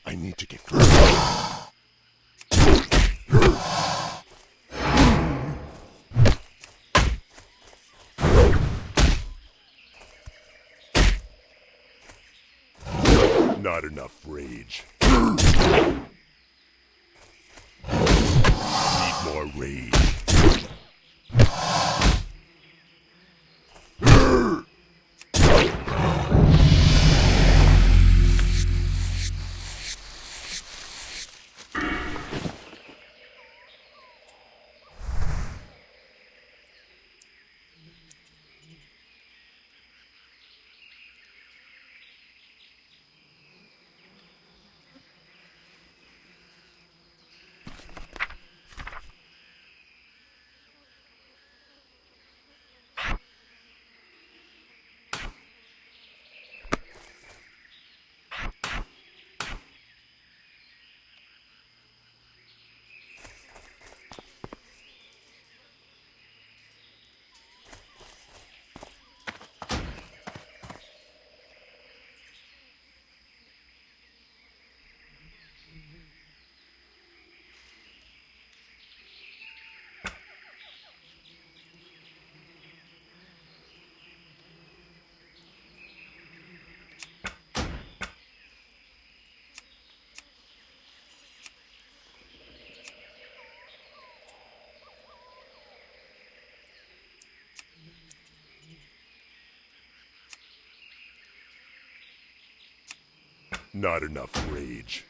I need to get closer. Not enough rage. Need more rage. Not enough rage.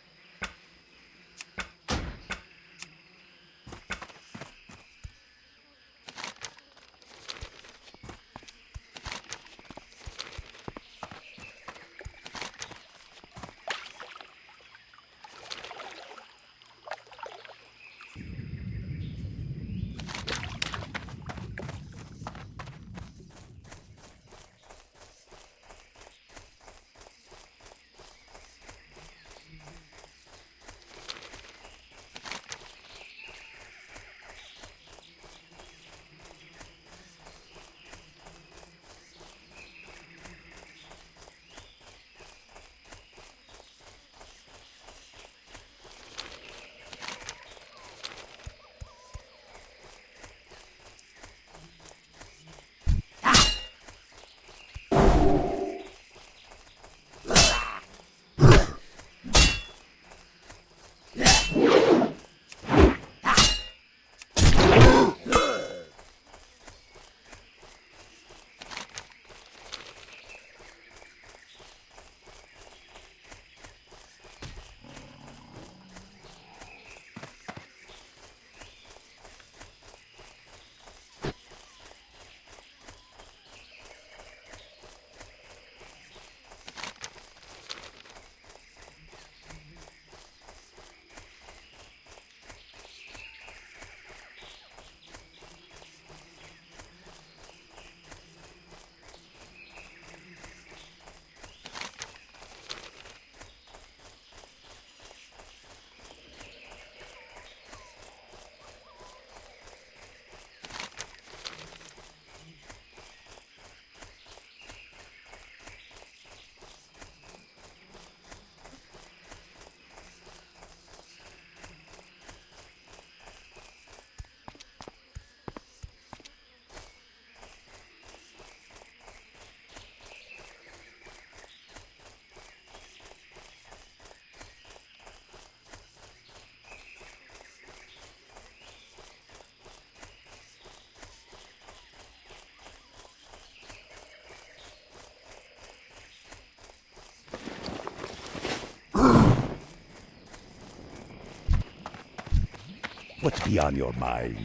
What's beyond your mind?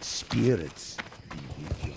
Spirits be with you.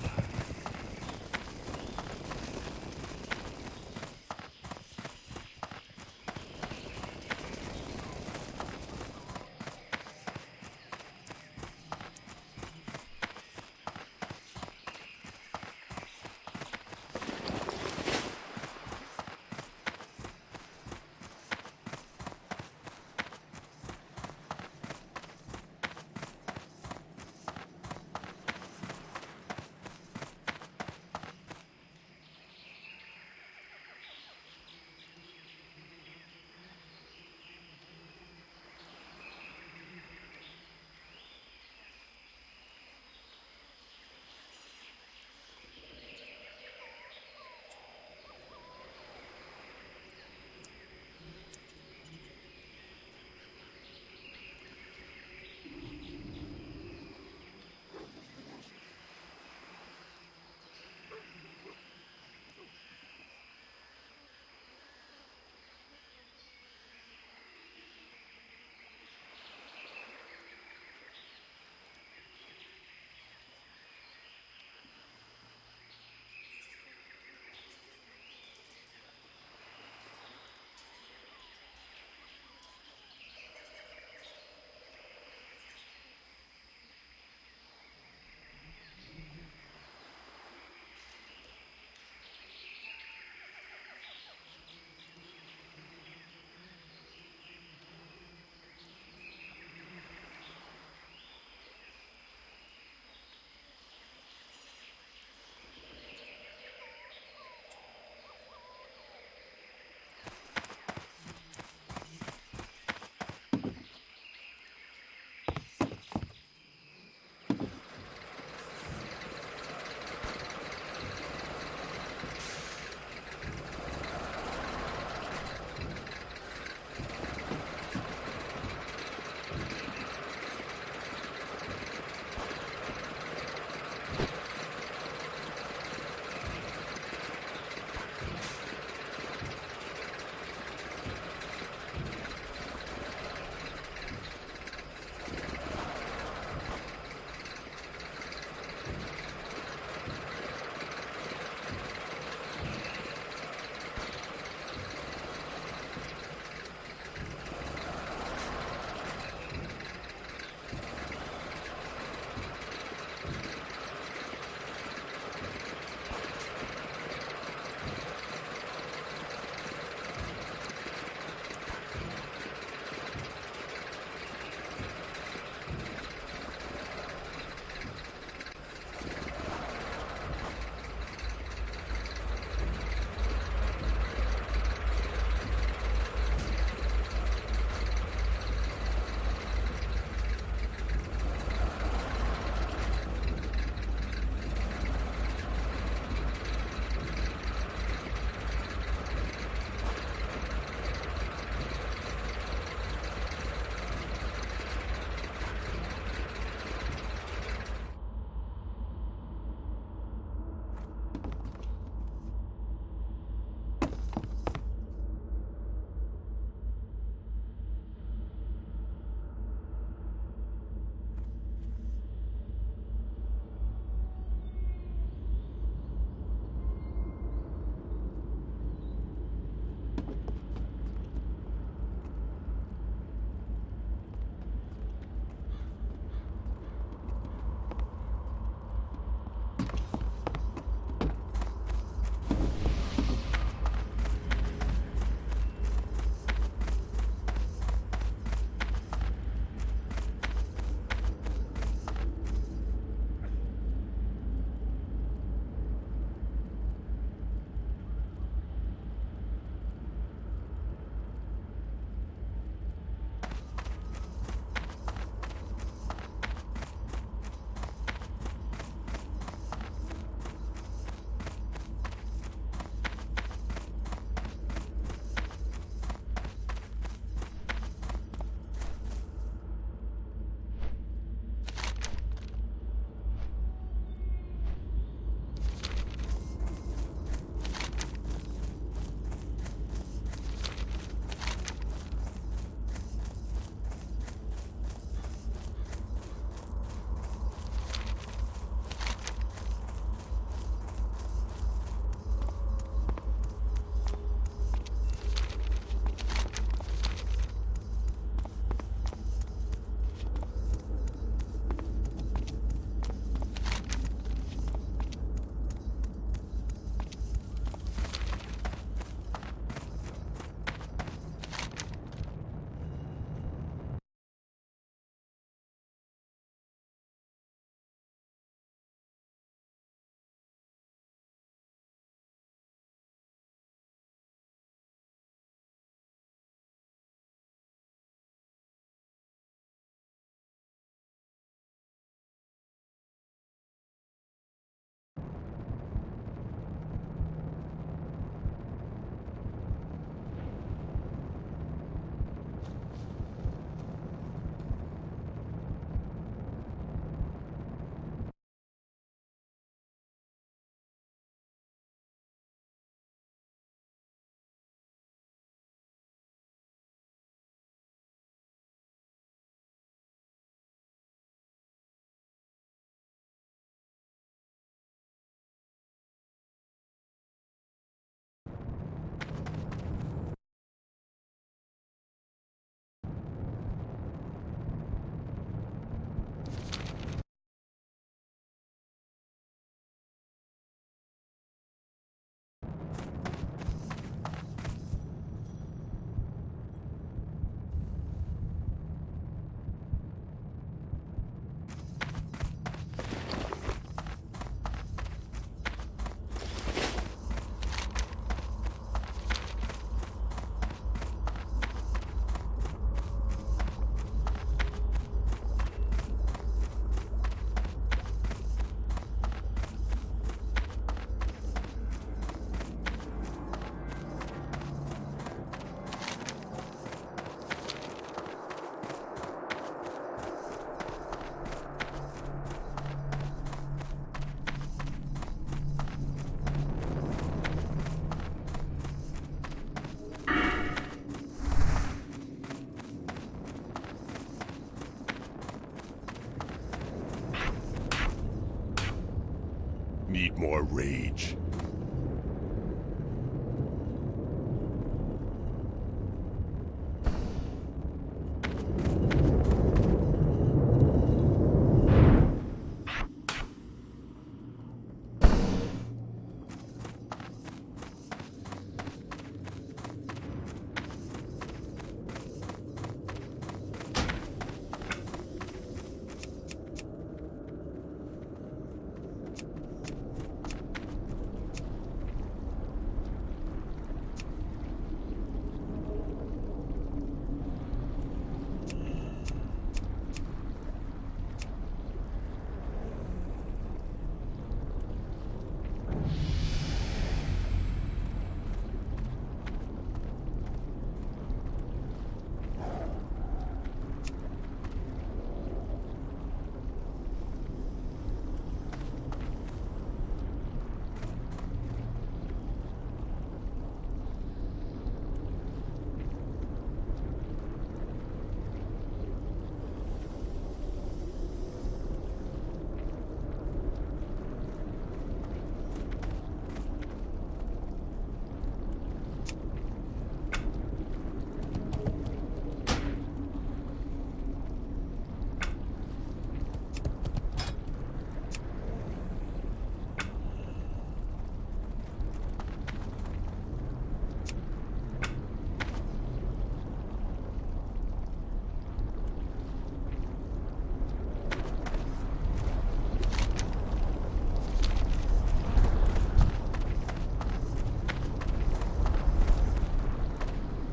need more rage.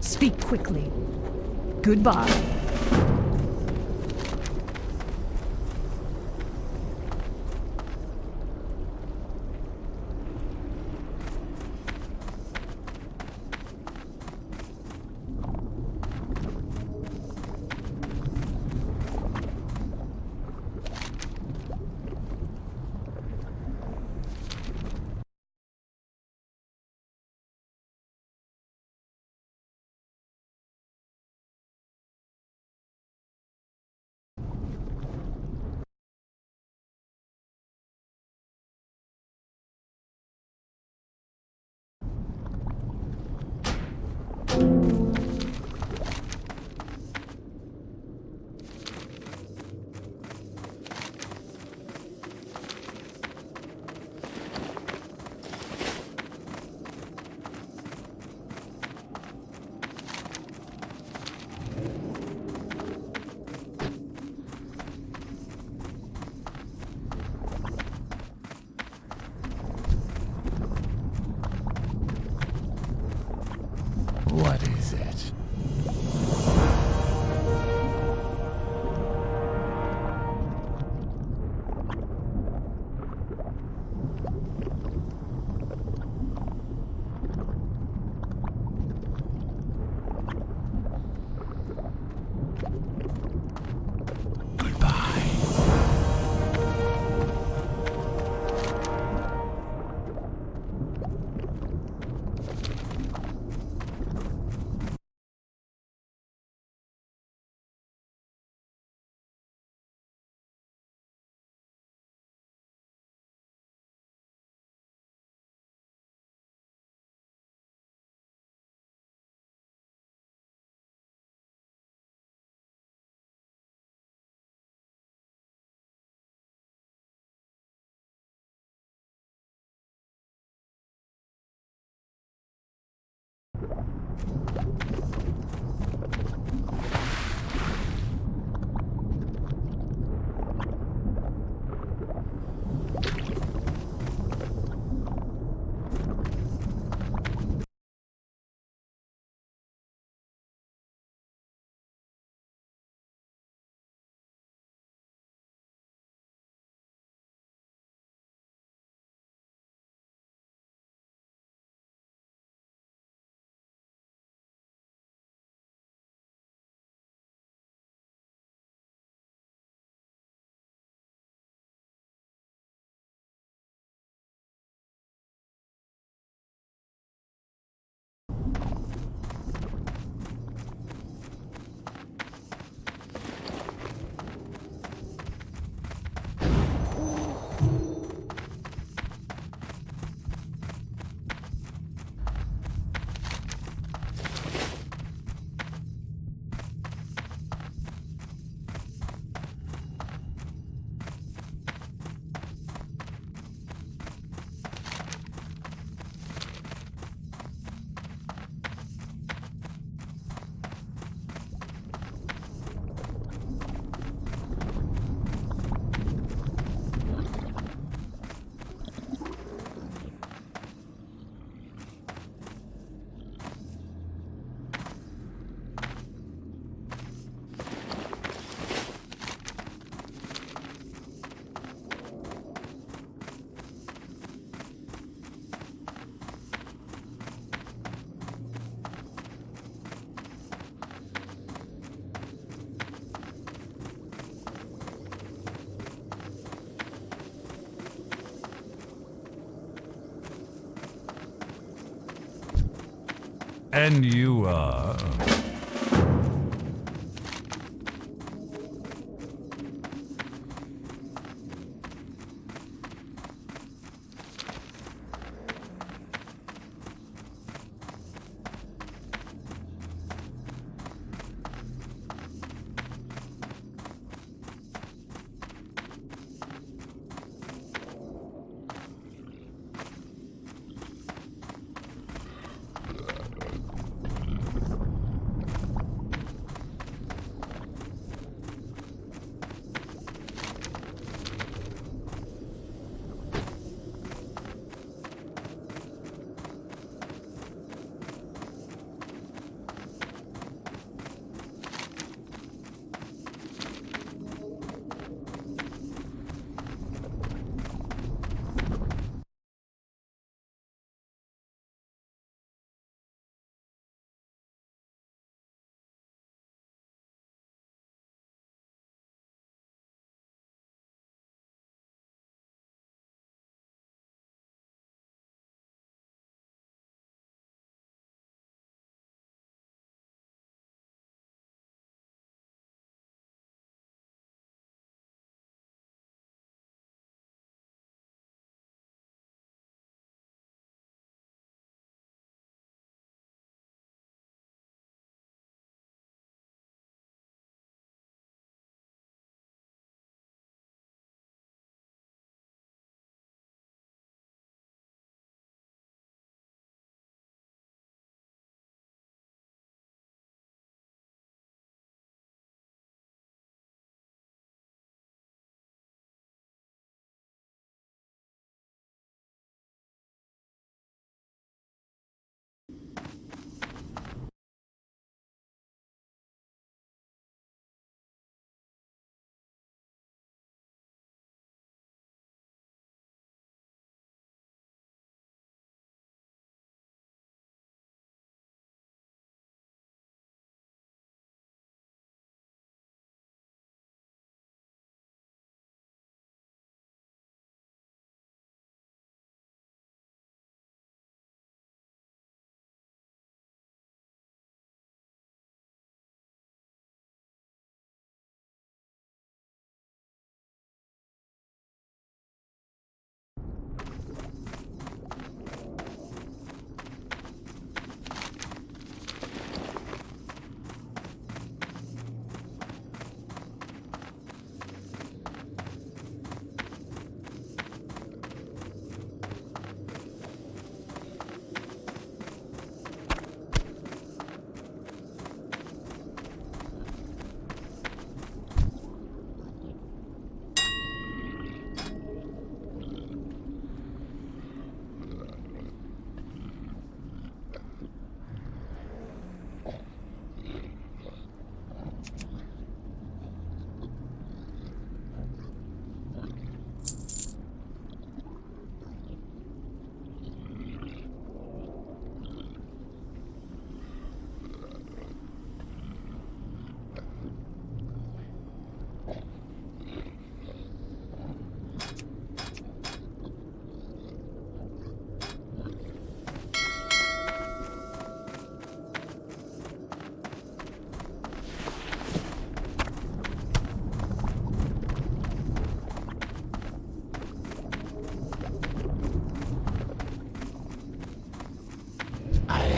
Speak quickly. Goodbye. What is it? And you are?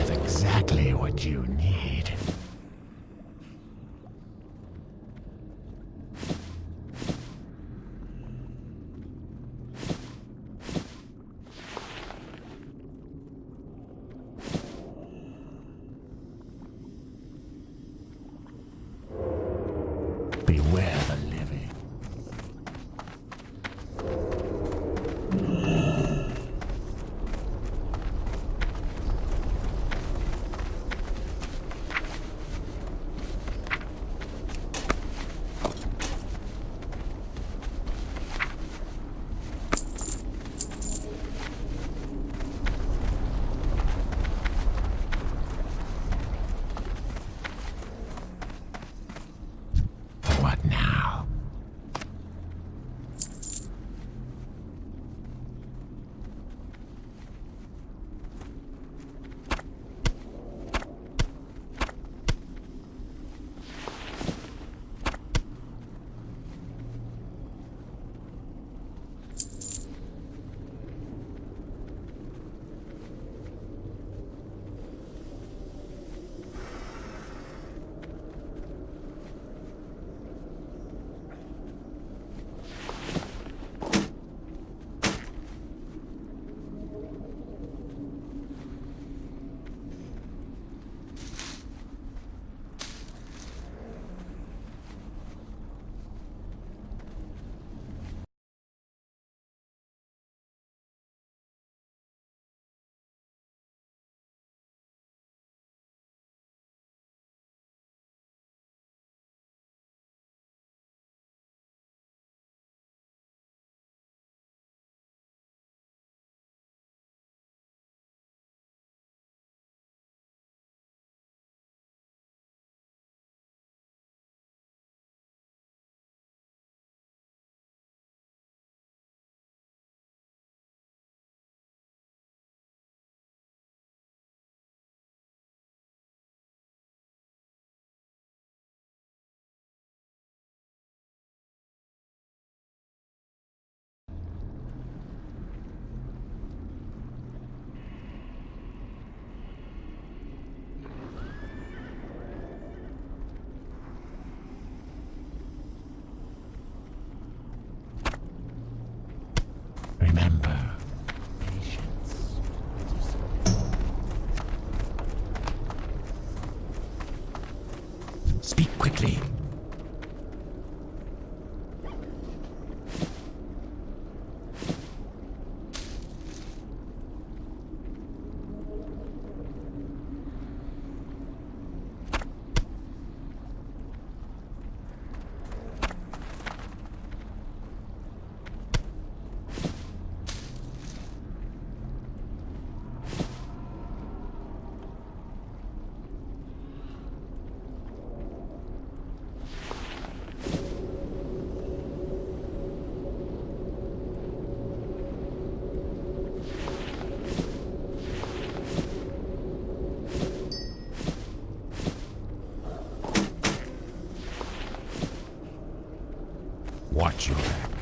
Exactly what you need. Beware the living. What now? Quickly. Watch your back.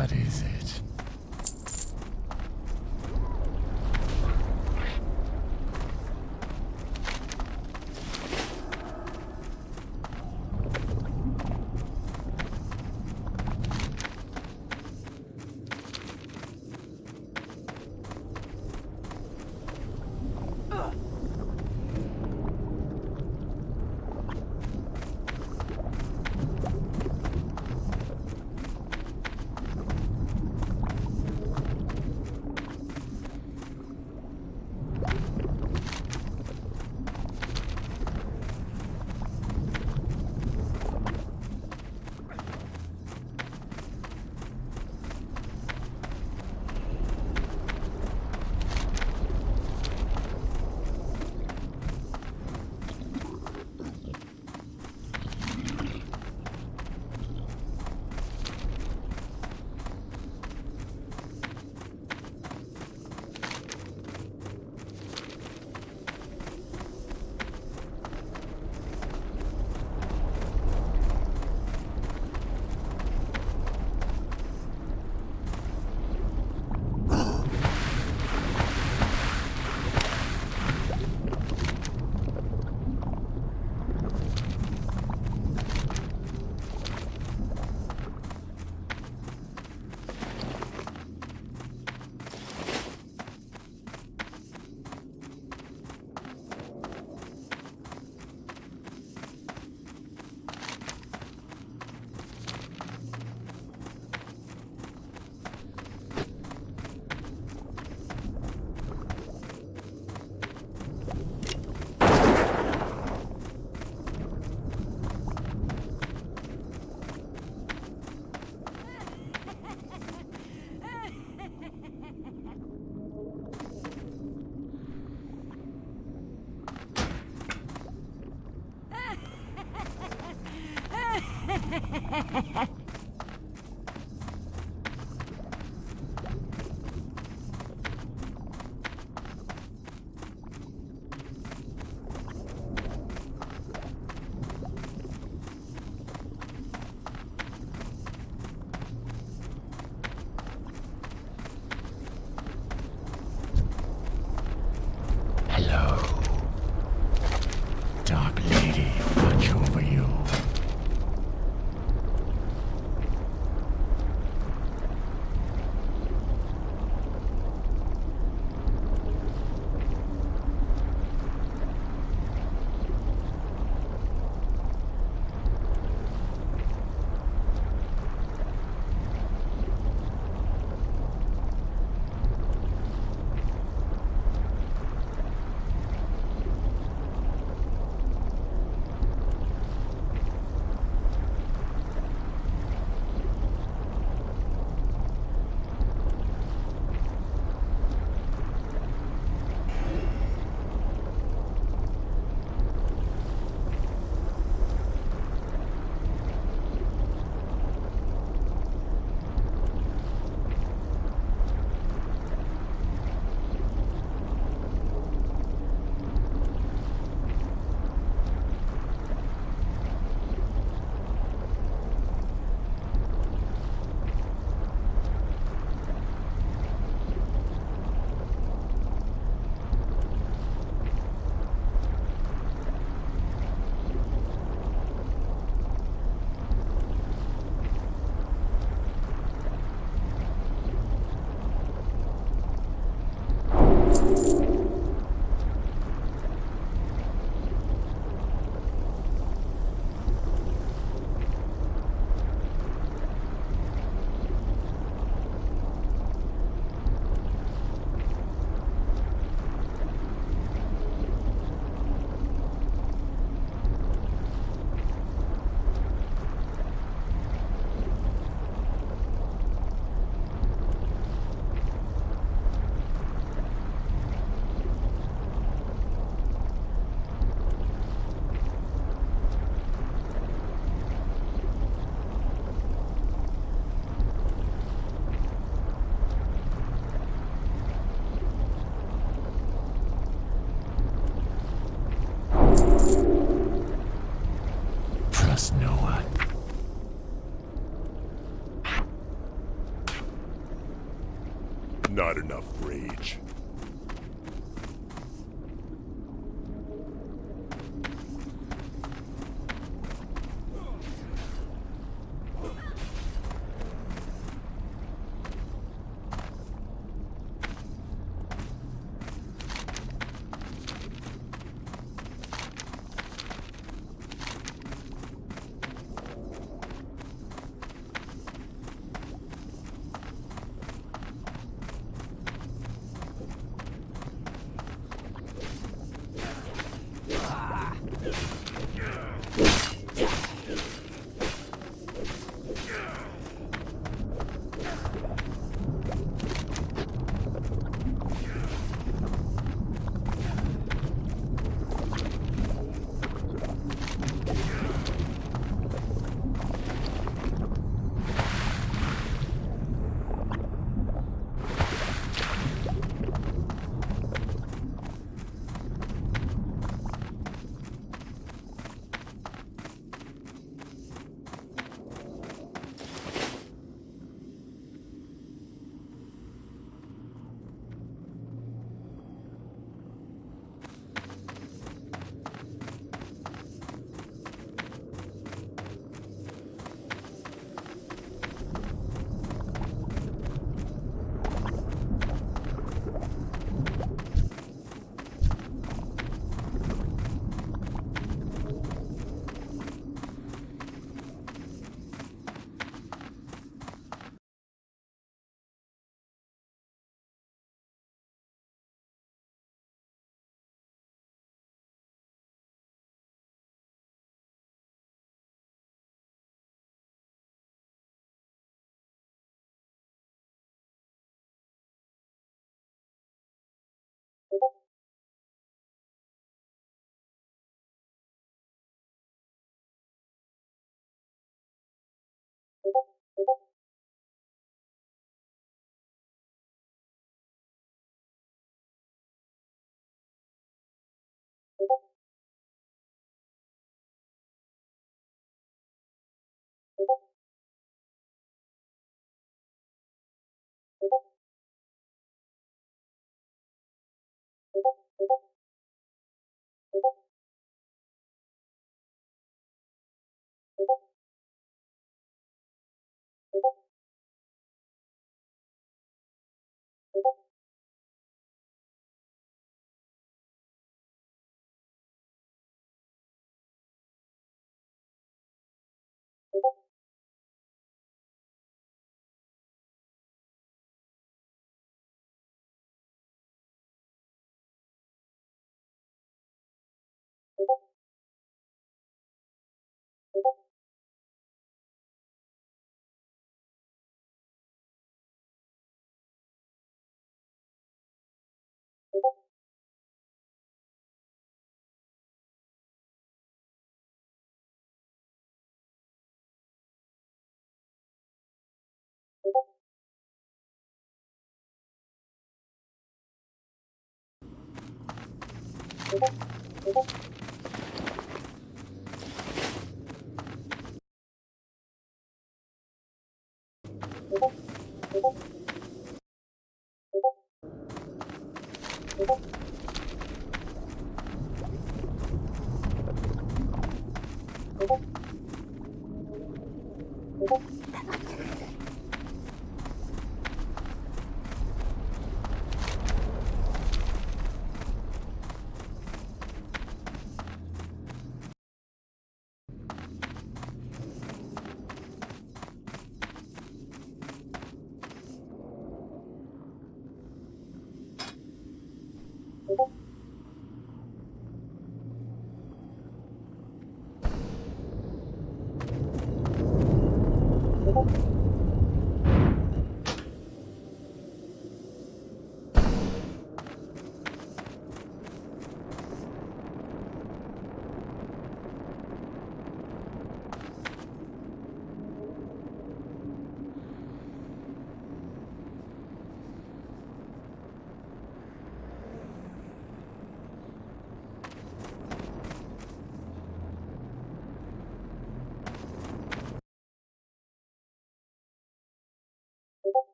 What is it? Not enough rage.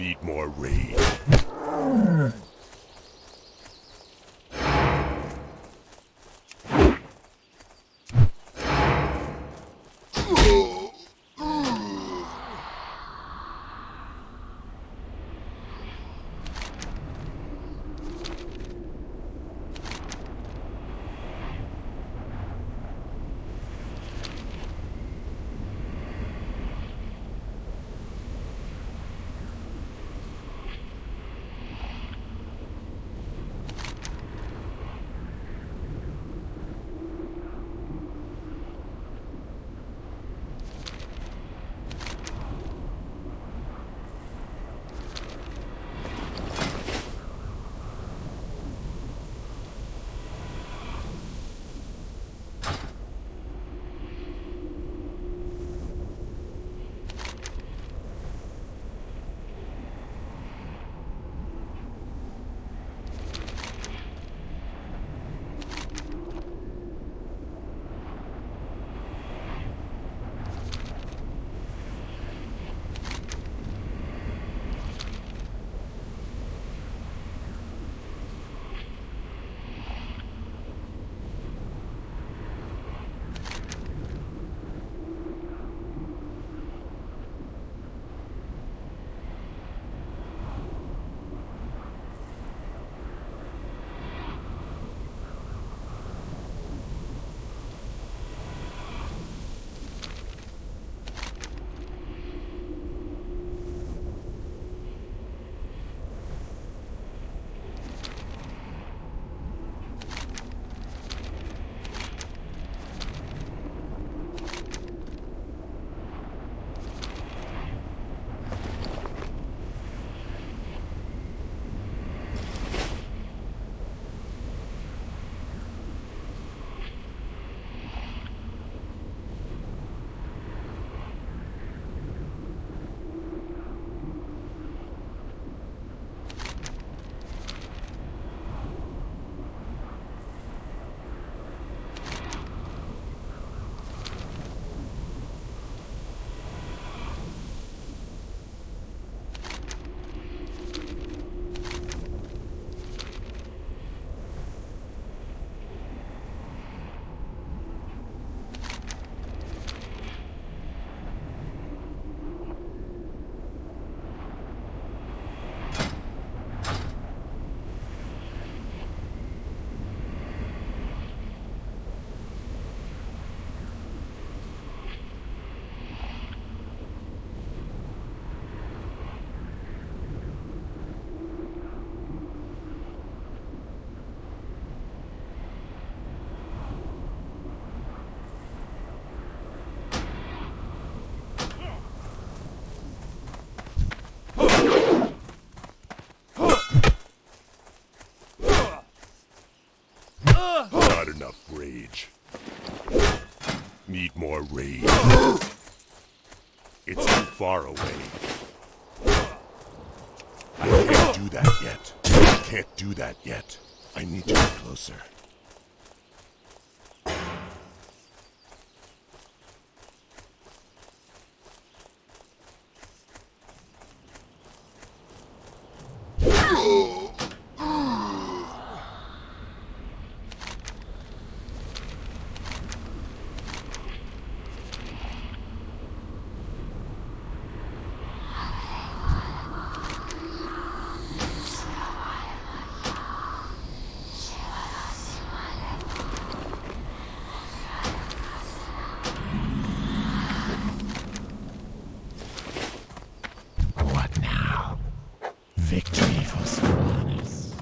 Need more rage. Not enough rage. Need more rage. It's too far away. I can't do that yet. I can't do that yet. I need to get closer. What now? Victory for Sylvanas.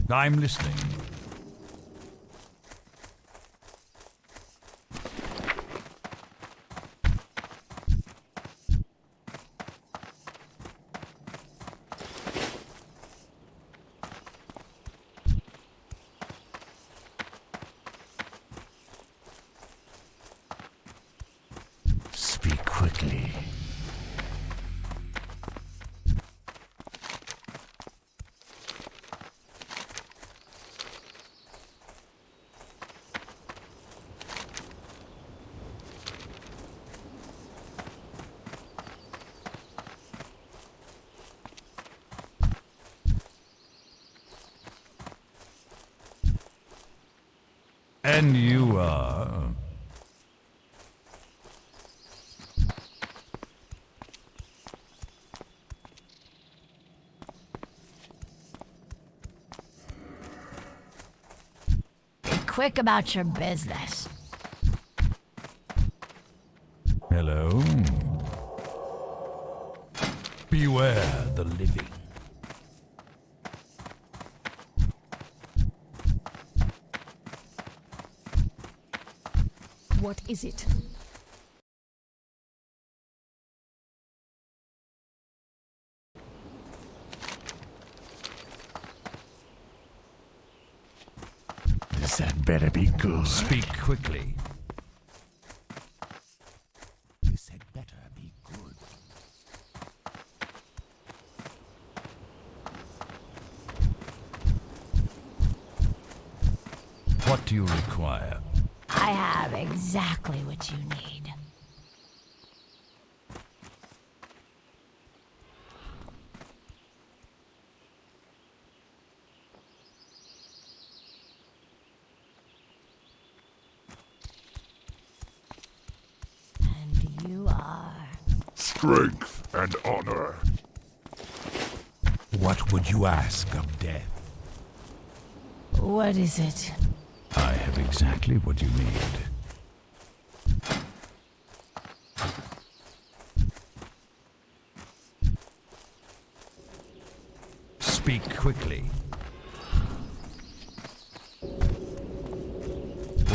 I'm listening. And you are? Be quick about your business. Hello? Beware the living. What is it? This had better be good. Speak quickly. This had better be good. What do you require? I have exactly what you need. And you are... Strength and honor. What would you ask of death? What is it? I have exactly what you need. Speak quickly.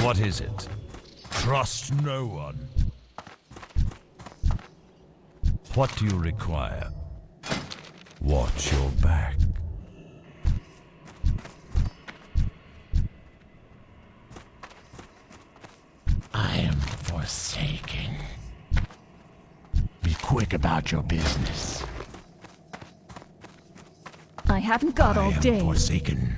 What is it? Trust no one. What do you require? Watch your back. I am forsaken. Be quick about your business. I haven't got all I am day. forsaken.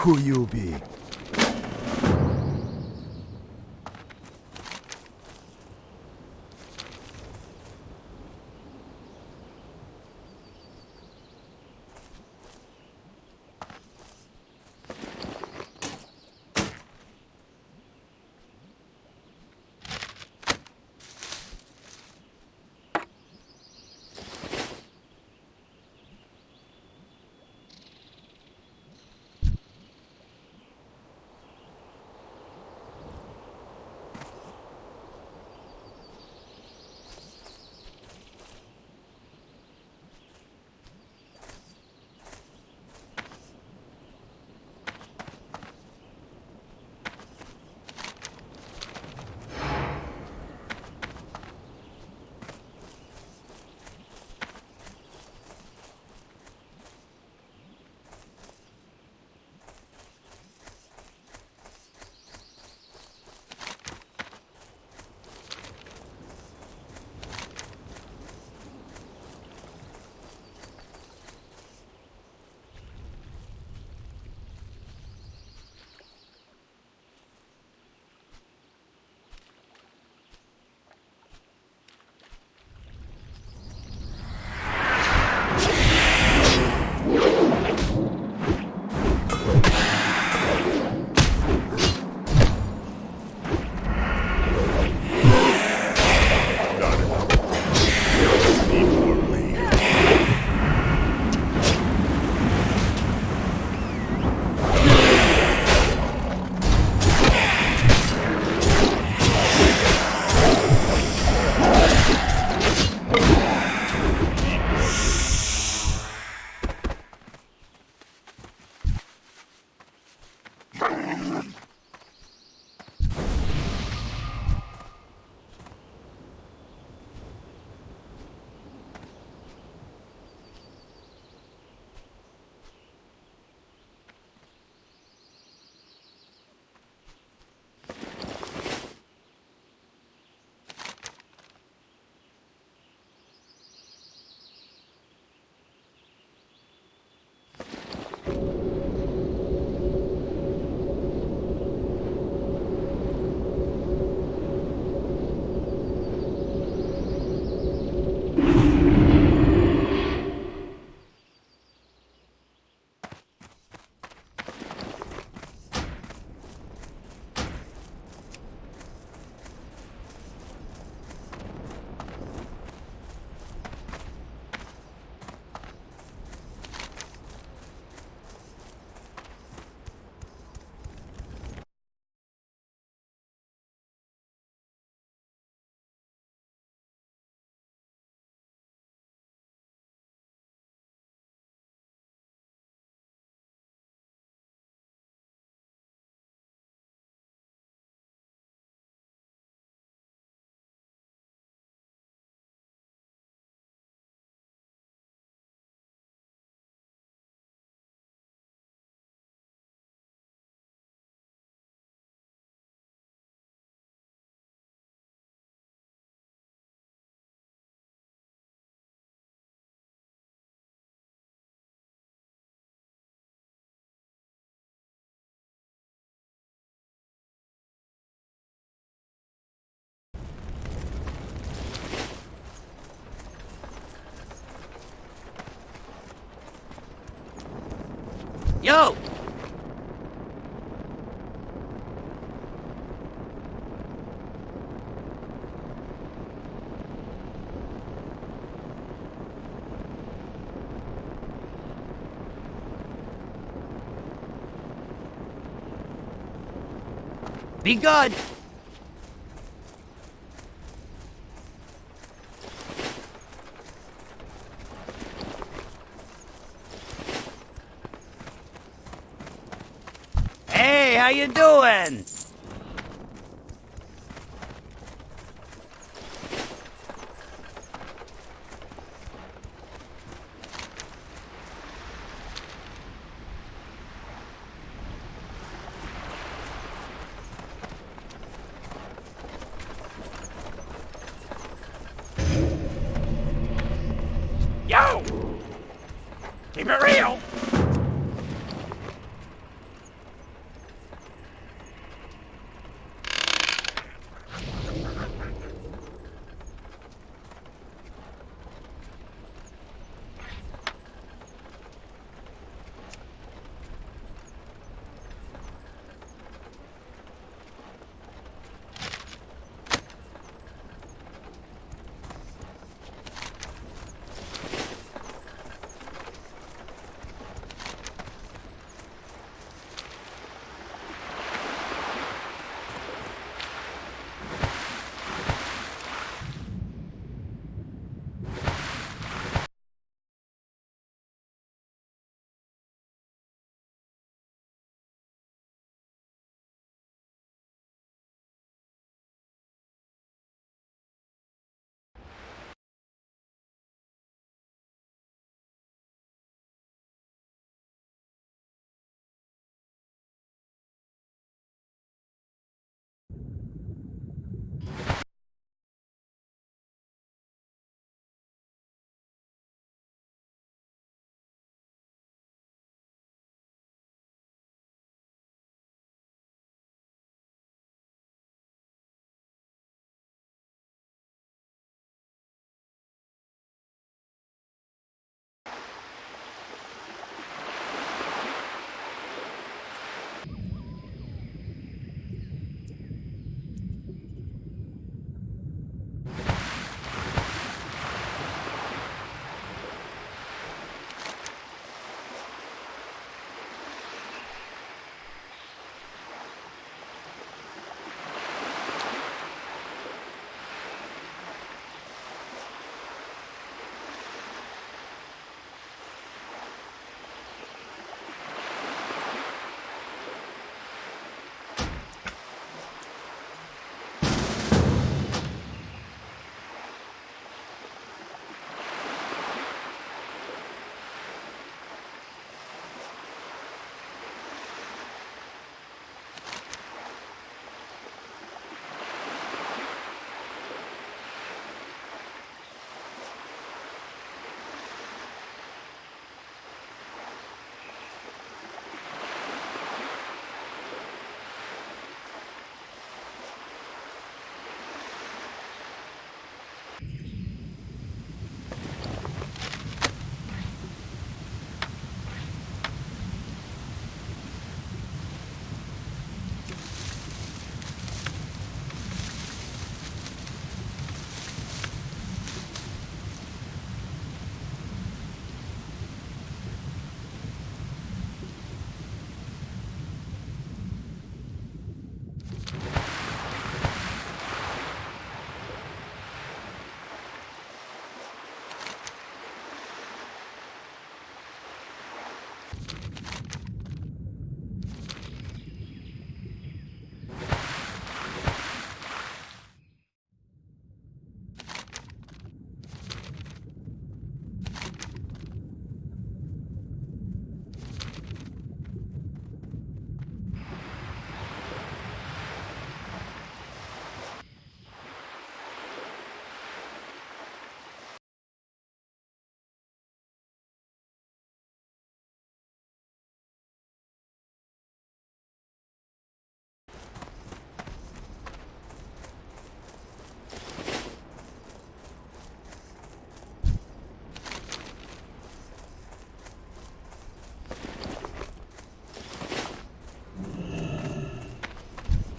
who you be. Yo! Be good! Hey, how you doing? Yo! Keep it real!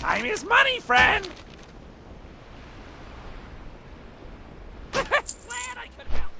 Time is money, friend! Glad I could help.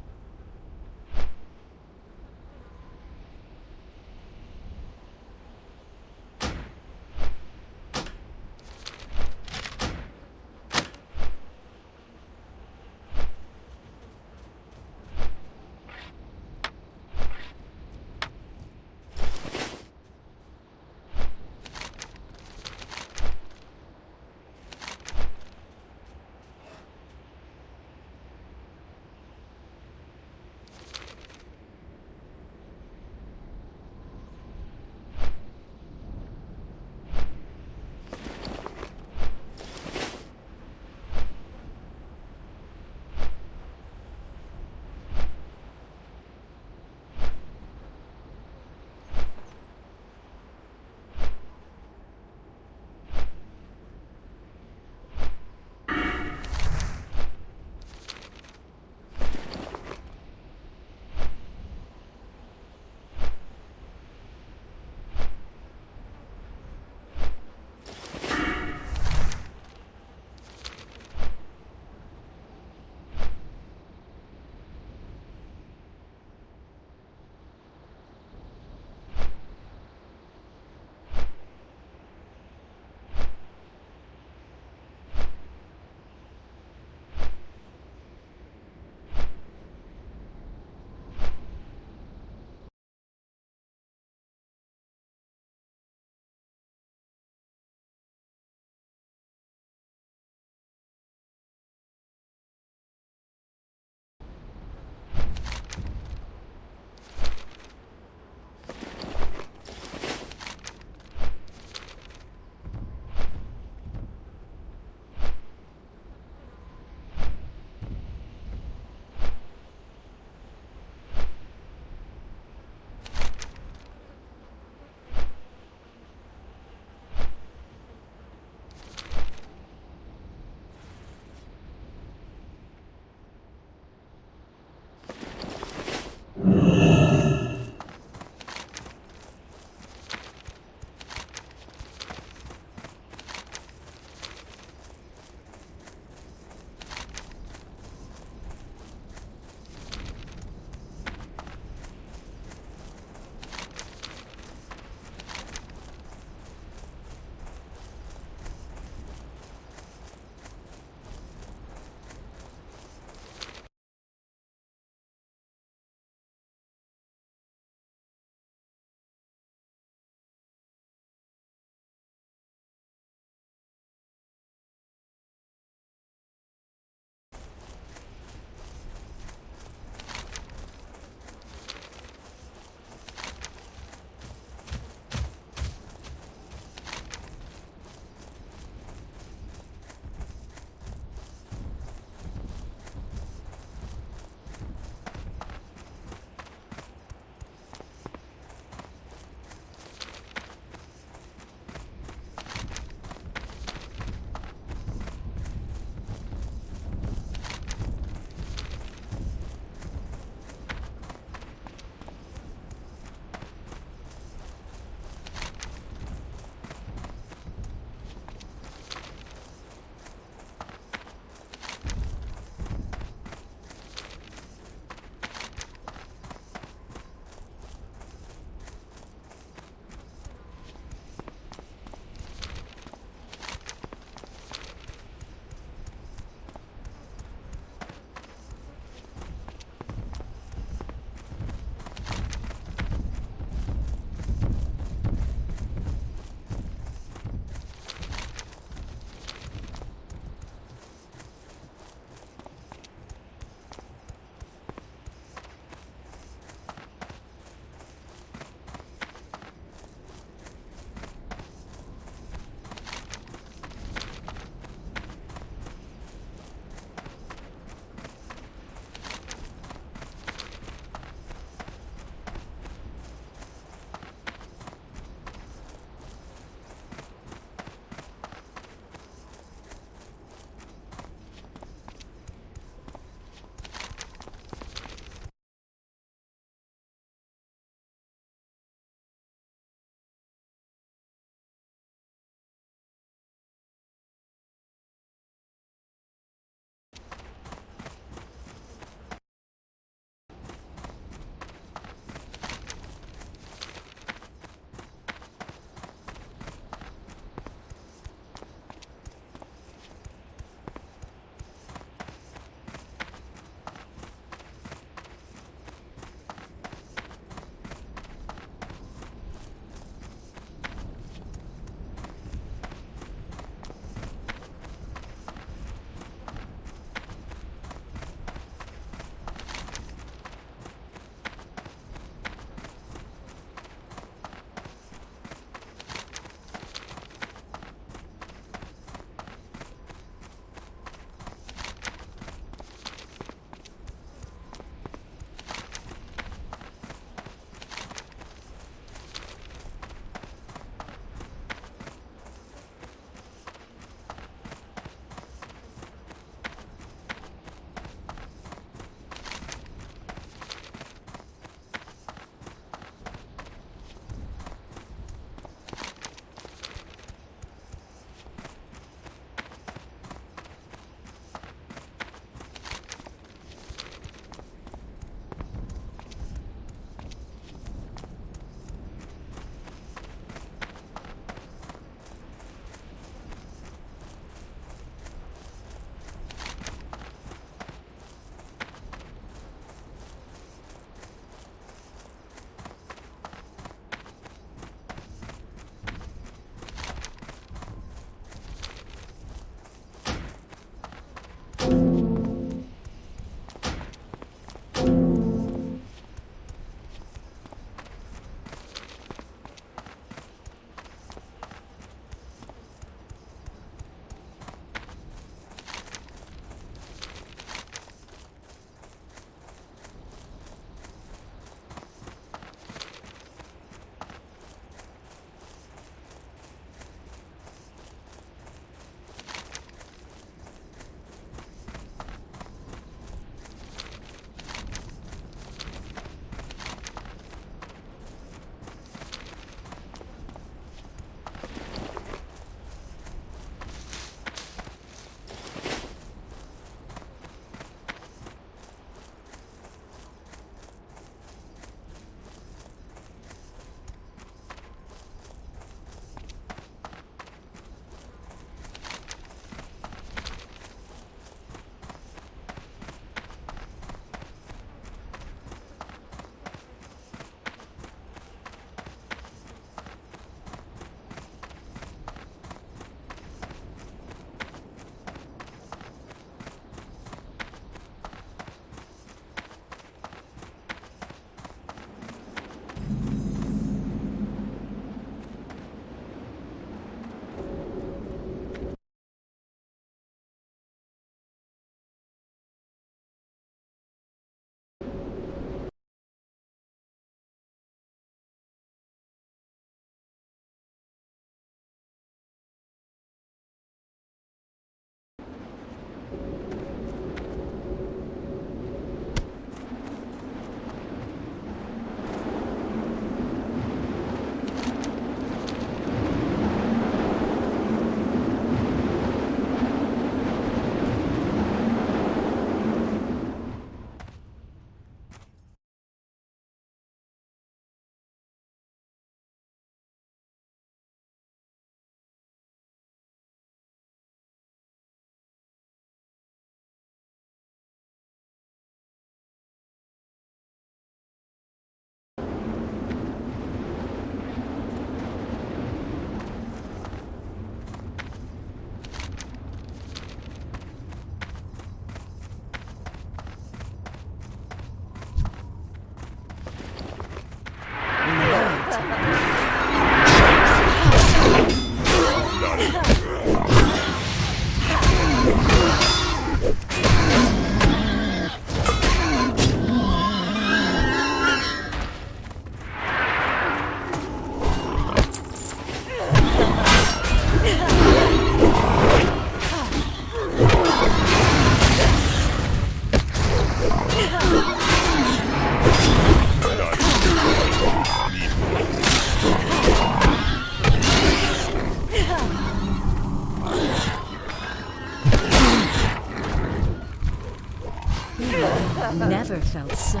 Never felt so.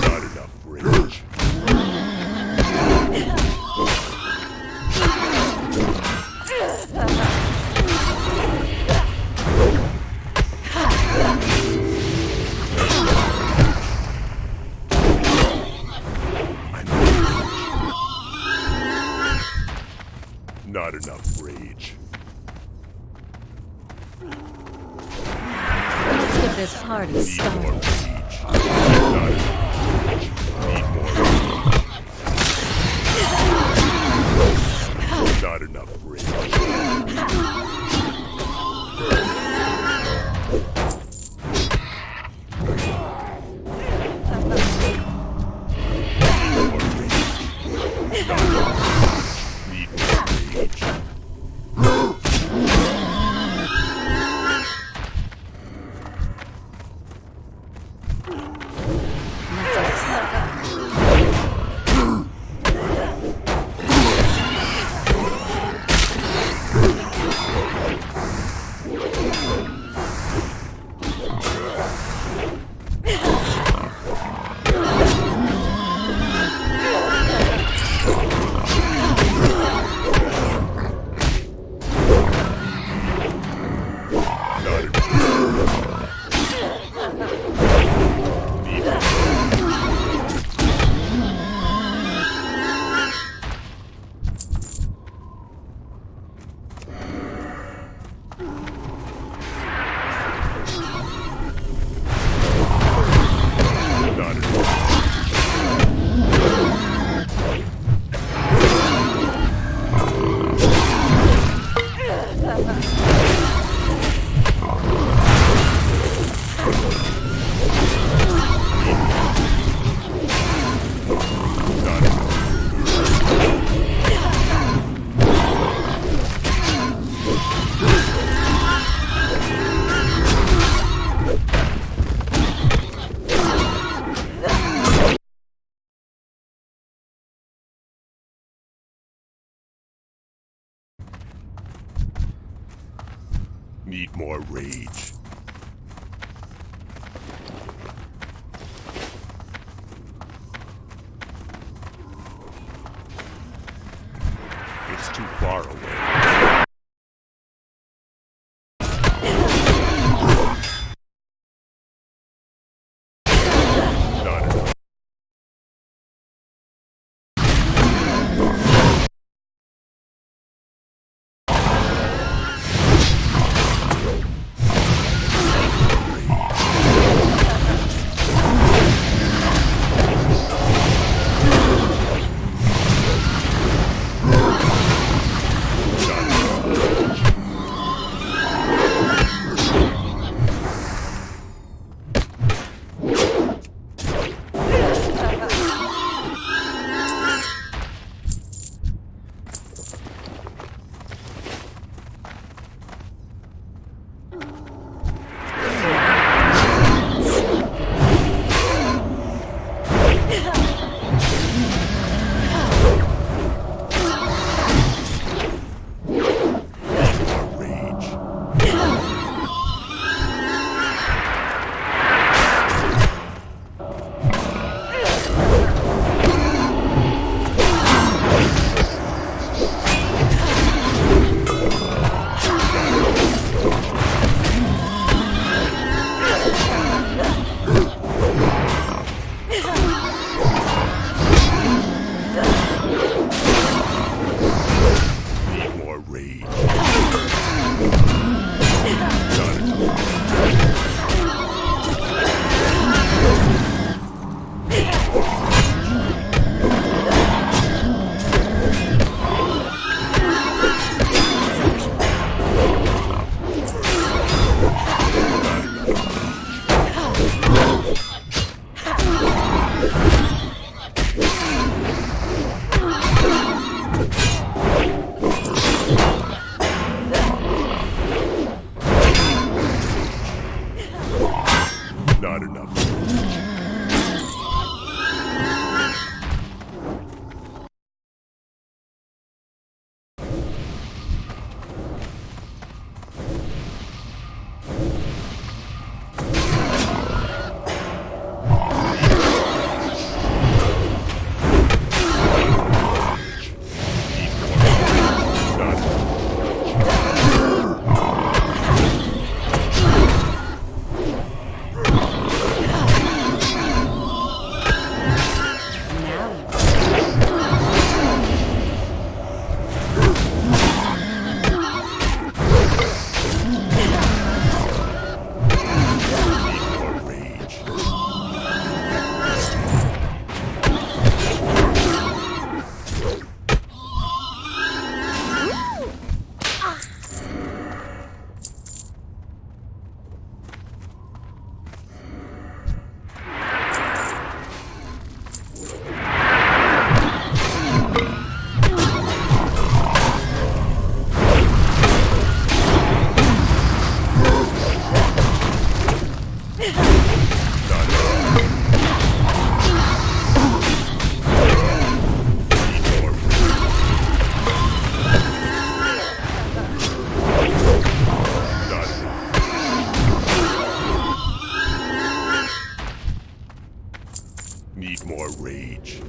Not enough rage. Not enough rage. Let's get this party Need started. more rage. Not enough rage. Need more rage. Not enough rage. Need more rage. Not enough. Need more. Not enough. Not enough. Need more rage. It's too far away. Not enough. Not enough. more rage.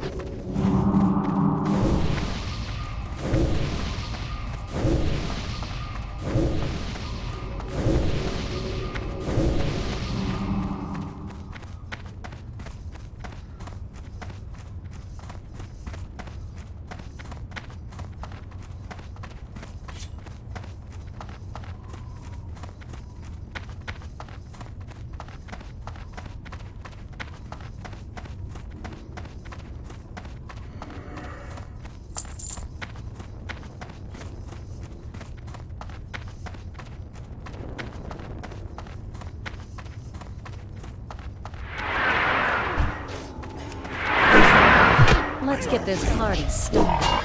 Let's get this party started.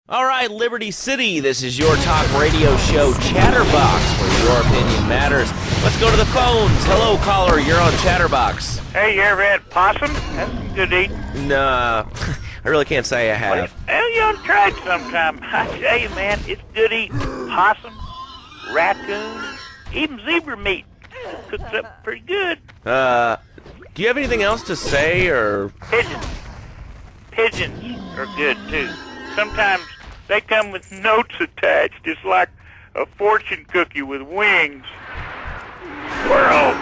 All right, Liberty City, this is your talk radio show, Chatterbox, where your opinion matters. Let's go to the phones. Hello, caller, you're on Chatterbox. Hey, you ever had possum? That's some good eating. Nah, I really can't say I have. Well, you ought to try it sometime. I tell you, man, it's good eating. Possum, raccoon, even zebra meat. Cooks up pretty good. Do you have anything else to say, or...? Pigeons. Pigeons are good, too. Sometimes they come with notes attached, just like a fortune cookie with wings. Squirrels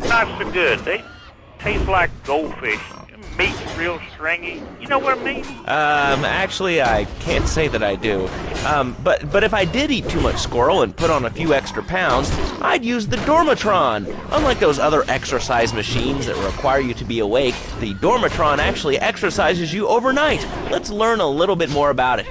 not so good. They taste like goldfish. Meat's real stringy. You know what I mean? Actually, I can't say that I do. But if I did eat too much squirrel and put on a few extra pounds, I'd use the Dormatron. Unlike those other exercise machines that require you to be awake, the Dormatron actually exercises you overnight. Let's learn a little bit more about it.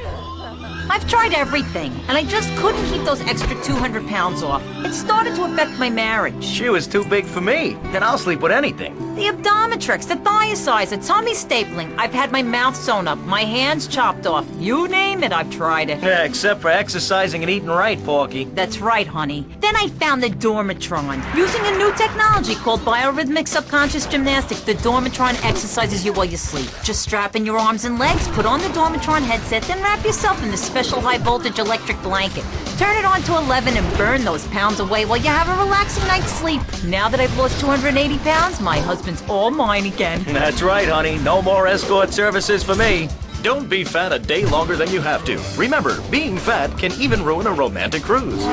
I've tried everything, and I just couldn't keep those extra 200 pounds off. It started to affect my marriage. She was too big for me. Then I'll sleep with anything. The Abdometrix, the thiazides, the tummy stapling. I've had my mouth sewn up, my hands chopped off. You name it, I've tried it. Yeah, except for exercising and eating right, Porky. That's right, honey. Then I found the Dormatron. Using a new technology called biorhythmic subconscious gymnastics, the Dormatron exercises you while you sleep. Just strap in your arms and legs, put on the Dormatron headset, then wrap yourself in the special high-voltage electric blanket. Turn it on to 11 and burn those pounds away while you have a relaxing night's sleep. Now that I've lost 280 pounds, my husband's all mine again. That's right, honey. No more escort services for me. Don't be fat a day longer than you have to. Remember, being fat can even ruin a romantic cruise.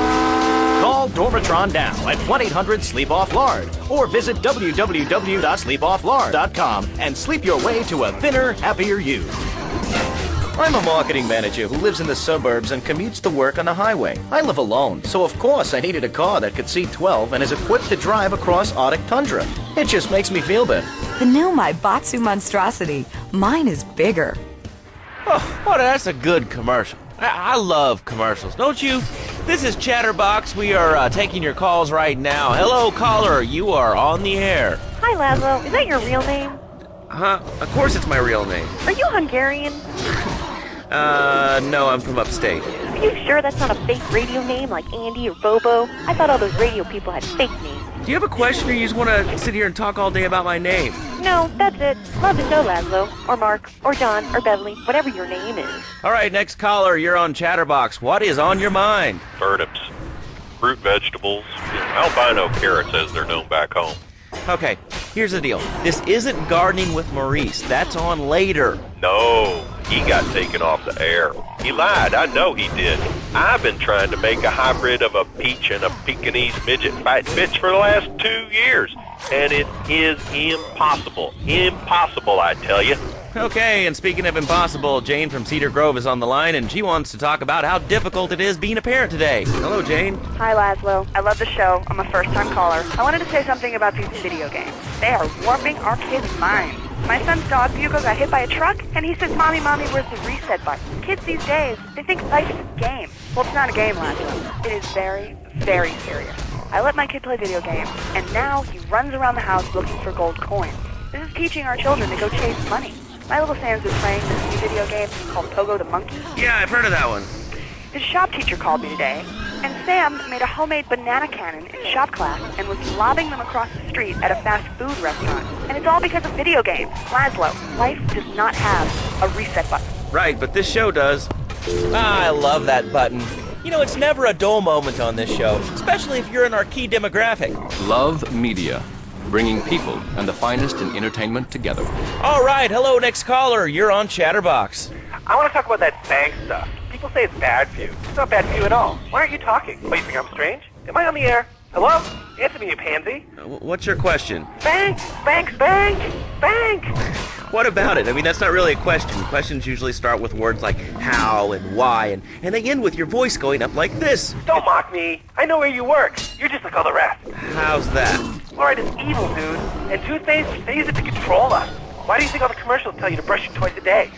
Call Dormatron now at 1-800-SLEEP-OFF-LARD or visit www.sleepofflard.com and sleep your way to a thinner, happier you. I'm a marketing manager who lives in the suburbs and commutes to work on the highway. I live alone, so of course I needed a car that could seat 12 and is equipped to drive across Arctic tundra. It just makes me feel better. The new Maibatsu monstrosity. Mine is bigger. Oh, that's a good commercial. I love commercials, don't you? This is Chatterbox. We are taking your calls right now. Hello, caller. You are on the air. Hi, Laszlo. Is that your real name? Huh? Of course it's my real name. Are you Hungarian? No, I'm from upstate. Are you sure that's not a fake radio name like Andy or Bobo? I thought all those radio people had fake names. Do you have a question or you just want to sit here and talk all day about my name? No, that's it. Love to know, Laszlo. Or Mark. Or John. Or Beverly. Whatever your name is. All right, next caller. You're on Chatterbox. What is on your mind? Turnips, fruit vegetables, albino carrots as they're known back home. Okay, here's the deal. This isn't Gardening with Maurice. That's on later. No, he got taken off the air. He lied, I know he did. I've been trying to make a hybrid of a peach and a Pekingese midget fight bitch for the last 2 years. And it is impossible. Impossible, I tell you. Okay, and speaking of impossible, Jane from Cedar Grove is on the line, and she wants to talk about how difficult it is being a parent today. Hello, Jane. Hi, Laszlo. I love the show. I'm a first-time caller. I wanted to say something about these video games. They are warping our kids' minds. My son's dog, Bugle, got hit by a truck, and he says, Mommy, where's the reset button? Kids these days, they think life is a game. Well, it's not a game, Laszlo. It is very, very serious. I let my kid play video games, and now he runs around the house looking for gold coins. This is teaching our children to go chase money. My little Sam's been playing this new video game called Pogo the Monkey. Yeah, I've heard of that one. His shop teacher called me today, and Sam made a homemade banana cannon in shop class and was lobbing them across the street at a fast food restaurant. And it's all because of video games. Laszlo, life does not have a reset button. Right, but this show does. I love that button. You know, it's never a dull moment on this show, especially if you're in our key demographic. Love Media, bringing people and the finest in entertainment together. All right, hello, next caller. You're on Chatterbox. I want to talk about that bank stuff. People say it's bad for you. It's not bad for you at all. Why aren't you talking? Oh, you think I'm strange? Am I on the air? Hello? Answer me, you pansy. What's your question? Bank! Bank! Bank! Bank! What about it? I mean, that's not really a question. Questions usually start with words like how and why, and they end with your voice going up like this. Don't mock me. I know where you work. You're just like all the rest. How's that? Fluoride is evil, dude. And toothpaste, they use it to control us. Why do you think all the commercials tell you to brush it twice a day?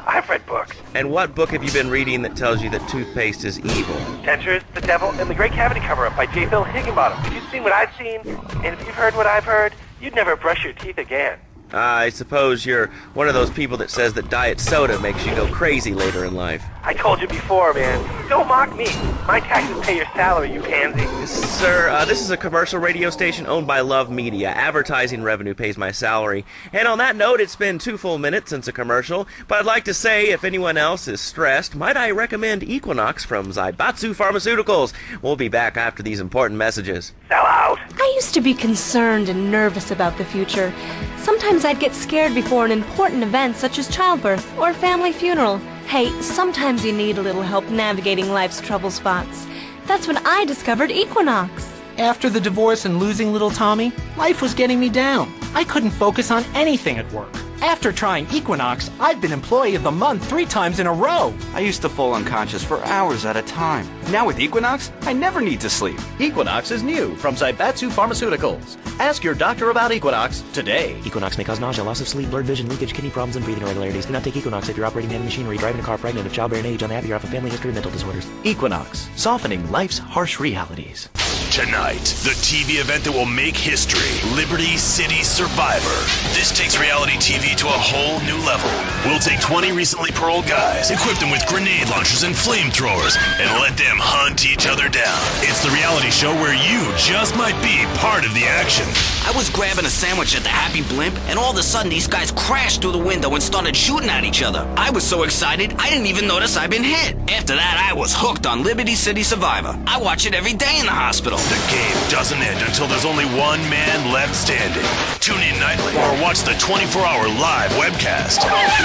I've read books. And what book have you been reading that tells you that toothpaste is evil? Dentures, the Devil, and the Great Cavity Cover-Up by J. Phil Higginbottom. If you've seen what I've seen, and if you've heard what I've heard, you'd never brush your teeth again. I suppose you're one of those people that says that diet soda makes you go crazy later in life. I told you before, man. Don't mock me. My taxes pay your salary, you pansy. Sir, this is a commercial radio station owned by Love Media. Advertising revenue pays my salary. And on that note, it's been 2 full minutes since a commercial. But I'd like to say, if anyone else is stressed, might I recommend Equinox from Zaibatsu Pharmaceuticals. We'll be back after these important messages. Sell out! I used to be concerned and nervous about the future. Sometimes I'd get scared before an important event such as childbirth or a family funeral. Hey, sometimes you need a little help navigating life's trouble spots. That's when I discovered Equinox. After the divorce and losing little Tommy, life was getting me down. I couldn't focus on anything at work. After trying Equinox, I've been Employee of the Month 3 times in a row. I used to fall unconscious for hours at a time. Now with Equinox, I never need to sleep. Equinox is new from Zaibatsu Pharmaceuticals. Ask your doctor about Equinox today. Equinox may cause nausea, loss of sleep, blurred vision, leakage, kidney problems, and breathing irregularities. Do not take Equinox if you're operating heavy machinery, driving a car, pregnant, of childbearing age, unhappy, or have a family history of mental disorders. Equinox, softening life's harsh realities. Tonight, the TV event that will make history, Liberty City Survivor. This takes reality TV to a whole new level. We'll take 20 recently paroled guys, equip them with grenade launchers and flamethrowers, and let them hunt each other down. It's the reality show where you just might be part of the action. I was grabbing a sandwich at the Happy Blimp, and all of a sudden these guys crashed through the window and started shooting at each other. I was so excited, I didn't even notice I'd been hit. After that, I was hooked on Liberty City Survivor. I watch it every day in the hospital. The game doesn't end until there's only one man left standing. Tune in nightly or watch the 24-hour live webcast.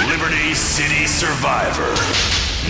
Liberty City Survivor.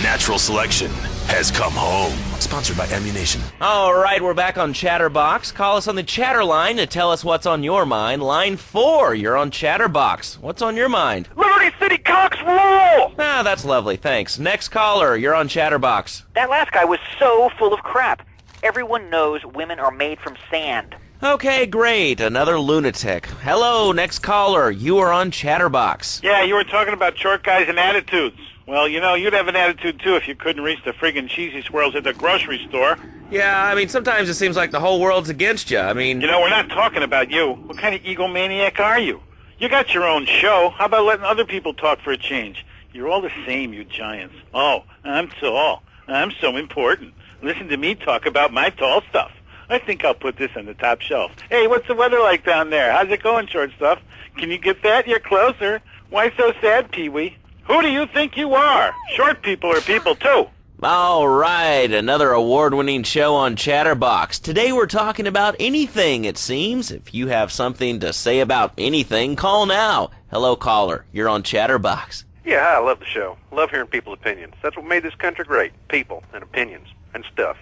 Natural selection has come home. Sponsored by Ammunition. All right, we're back on Chatterbox. Call us on the chatter line to tell us what's on your mind. Line 4, you're on Chatterbox. What's on your mind? Liberty City cocks rule! Ah, that's lovely, thanks. Next caller, you're on Chatterbox. That last guy was so full of crap. Everyone knows women are made from sand. Okay, great. Another lunatic. Hello, next caller. You are on Chatterbox. Yeah, you were talking about short guys and attitudes. Well, you know, you'd have an attitude, too, if you couldn't reach the friggin' cheesy swirls at the grocery store. Yeah, I mean, sometimes it seems like the whole world's against you. I mean... You know, we're not talking about you. What kind of egomaniac are you? You got your own show. How about letting other people talk for a change? You're all the same, you giants. Oh, I'm tall. I'm so important. Listen to me talk about my tall stuff. I think I'll put this on the top shelf. Hey, what's the weather like down there? How's it going, short stuff? Can you get that? You're closer. Why so sad, Pee-wee? Who do you think you are? Short people are people, too. All right, another award-winning show on Chatterbox. Today we're talking about anything, it seems. If you have something to say about anything, call now. Hello, caller. You're on Chatterbox. Yeah, I love the show. Love hearing people's opinions. That's what made this country great. People and opinions and stuff.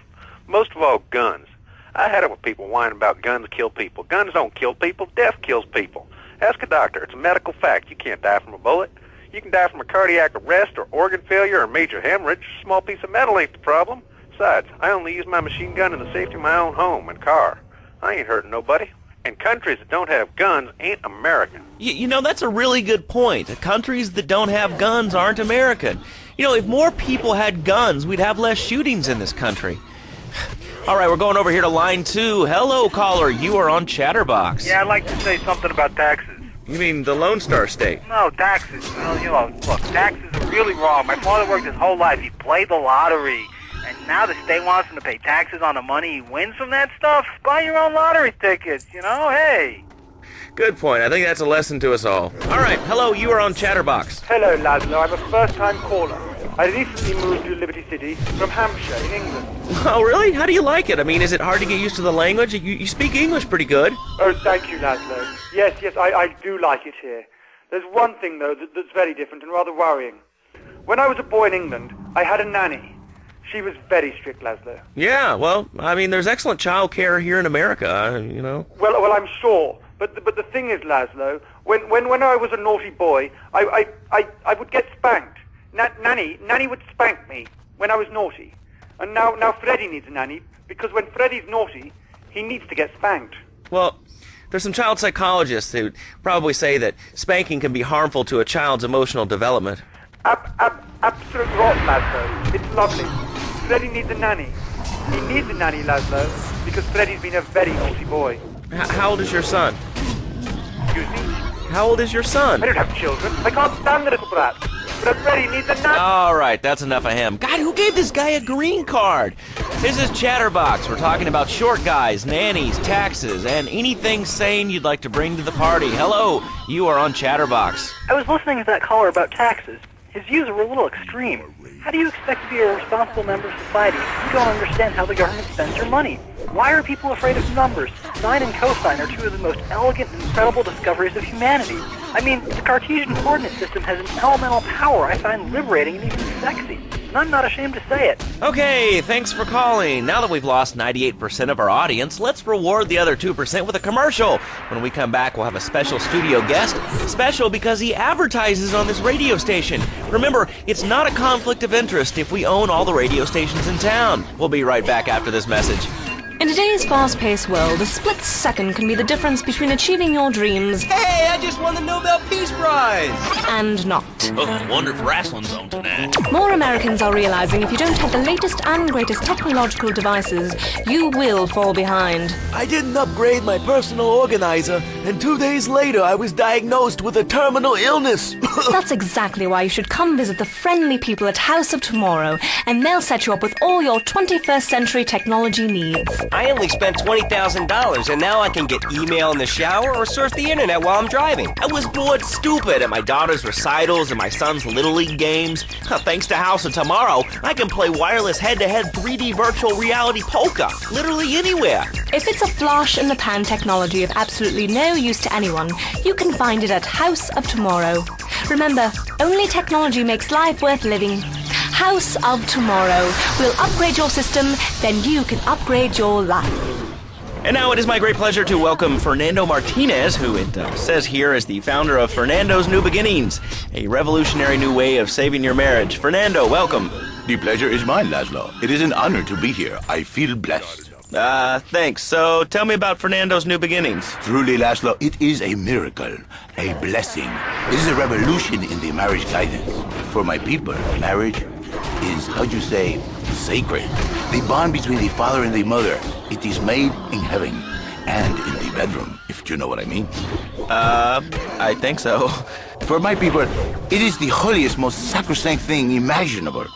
Most of all, guns. I had it with people whining about guns kill people. Guns don't kill people. Death kills people. Ask a doctor. It's a medical fact. You can't die from a bullet. You can die from a cardiac arrest or organ failure or major hemorrhage. A small piece of metal ain't the problem. Besides, I only use my machine gun in the safety of my own home and car. I ain't hurting nobody. And countries that don't have guns ain't American. You know, that's a really good point. Countries that don't have guns aren't American. You know, if more people had guns, we'd have less shootings in this country. All right, we're going over here to line 2. Hello, caller. You are on Chatterbox. Yeah, I'd like to say something about taxes. You mean the Lone Star State? No, taxes. Well, you know, look, taxes are really wrong. My father worked his whole life. He played the lottery. And now the state wants him to pay taxes on the money he wins from that stuff? Buy your own lottery tickets, you know? Hey. Good point. I think that's a lesson to us all. All right, hello, you are on Chatterbox. Hello, Laszlo. I'm a first-time caller. I recently moved to Liberty City from Hampshire in England. Oh, really? How do you like it? I mean, is it hard to get used to the language? You speak English pretty good. Oh, thank you, Laszlo. Yes, I do like it here. There's one thing, though, that's very different and rather worrying. When I was a boy in England, I had a nanny. She was very strict, Laszlo. Yeah, well, I mean, there's excellent child care here in America, you know. Well, I'm sure. But the thing is, Laszlo, when I was a naughty boy, I would get spanked. Nanny would spank me when I was naughty. And now Freddy needs a nanny, because when Freddy's naughty, he needs to get spanked. Well, there's some child psychologists who probably say that spanking can be harmful to a child's emotional development. Absolute rot, Laszlo. It's lovely. Freddy needs a nanny. He needs a nanny, Laszlo, because Freddy's been a very naughty boy. How old is your son? Excuse me? How old is your son? I don't have children. I can't stand the little brat. But Freddy needs a nanny. All right, that's enough of him. God, who gave this guy a green card? This is Chatterbox. We're talking about short guys, nannies, taxes, and anything sane you'd like to bring to the party. Hello, you are on Chatterbox. I was listening to that caller about taxes. His views were a little extreme. How do you expect to be a responsible member of society if you don't understand how the government spends your money? Why are people afraid of numbers? Sine and cosine are two of the most elegant and incredible discoveries of humanity. I mean, the Cartesian coordinate system has an elemental power I find liberating and even sexy. And I'm not ashamed to say it. Okay, thanks for calling. Now that we've lost 98% of our audience, let's reward the other 2% with a commercial. When we come back, we'll have a special studio guest. Special because he advertises on this radio station. Remember, it's not a conflict of interest if we own all the radio stations in town. We'll be right back after this message. In today's fast-paced world, a split second can be the difference between achieving your dreams Hey, I just won the Nobel Peace Prize! and not. Oh, I wonder if wrestling's on tonight. More Americans are realizing if you don't have the latest and greatest technological devices, you will fall behind. I didn't upgrade my personal organizer, and 2 days later I was diagnosed with a terminal illness. That's exactly why you should come visit the friendly people at House of Tomorrow, and they'll set you up with all your 21st century technology needs. I only spent $20,000, and now I can get email in the shower or surf the internet while I'm driving. I was bored stupid at my daughter's recitals and my son's Little League games. Thanks to House of Tomorrow, I can play wireless head-to-head 3D virtual reality poker, literally anywhere. If it's a flash-in-the-pan technology of absolutely no use to anyone, you can find it at House of Tomorrow. Remember, only technology makes life worth living. House of Tomorrow. We'll upgrade your system, then you can upgrade your life. And now it is my great pleasure to welcome Fernando Martinez, who it says here is the founder of Fernando's New Beginnings, a revolutionary new way of saving your marriage. Fernando, welcome. The pleasure is mine, Laszlo. It is an honor to be here. I feel blessed. Thanks. So tell me about Fernando's New Beginnings. Truly, Laszlo, it is a miracle, a blessing. It is a revolution in the marriage guidance. For my people, marriage is, how'd you say, sacred. The bond between the father and the mother. It is made in heaven and in the bedroom, if you know what I mean. I think so. For my people, it is the holiest, most sacrosanct thing imaginable,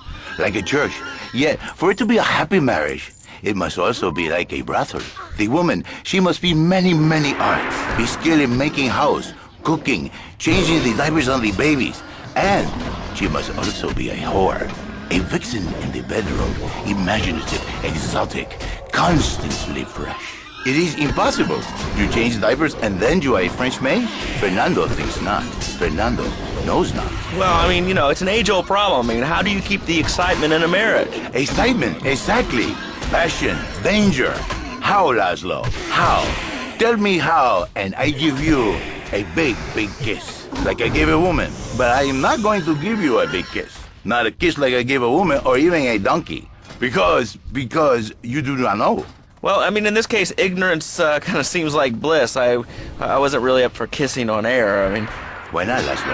like a church. Yet, for it to be a happy marriage, it must also be like a brothel. The woman, she must be many, many arts. Be skilled in making house, cooking, changing the diapers on the babies. And she must also be a whore. A vixen in the bedroom, imaginative, exotic, constantly fresh. It is impossible. You change diapers and then you are a French maid? Fernando thinks not. Fernando knows not. Well, I mean, it's an age-old problem. I mean, how do you keep the excitement in a marriage? Excitement, exactly. Passion, danger. How, Laszlo? How? Tell me how, and I give you a big, big kiss. Like I gave a woman. But I am not going to give you a big kiss. Not a kiss like I gave a woman or even a donkey. Because you do not know. Well, I mean, in this case, ignorance kind of seems like bliss. I wasn't really up for kissing on air. I mean... Why not, Laszlo?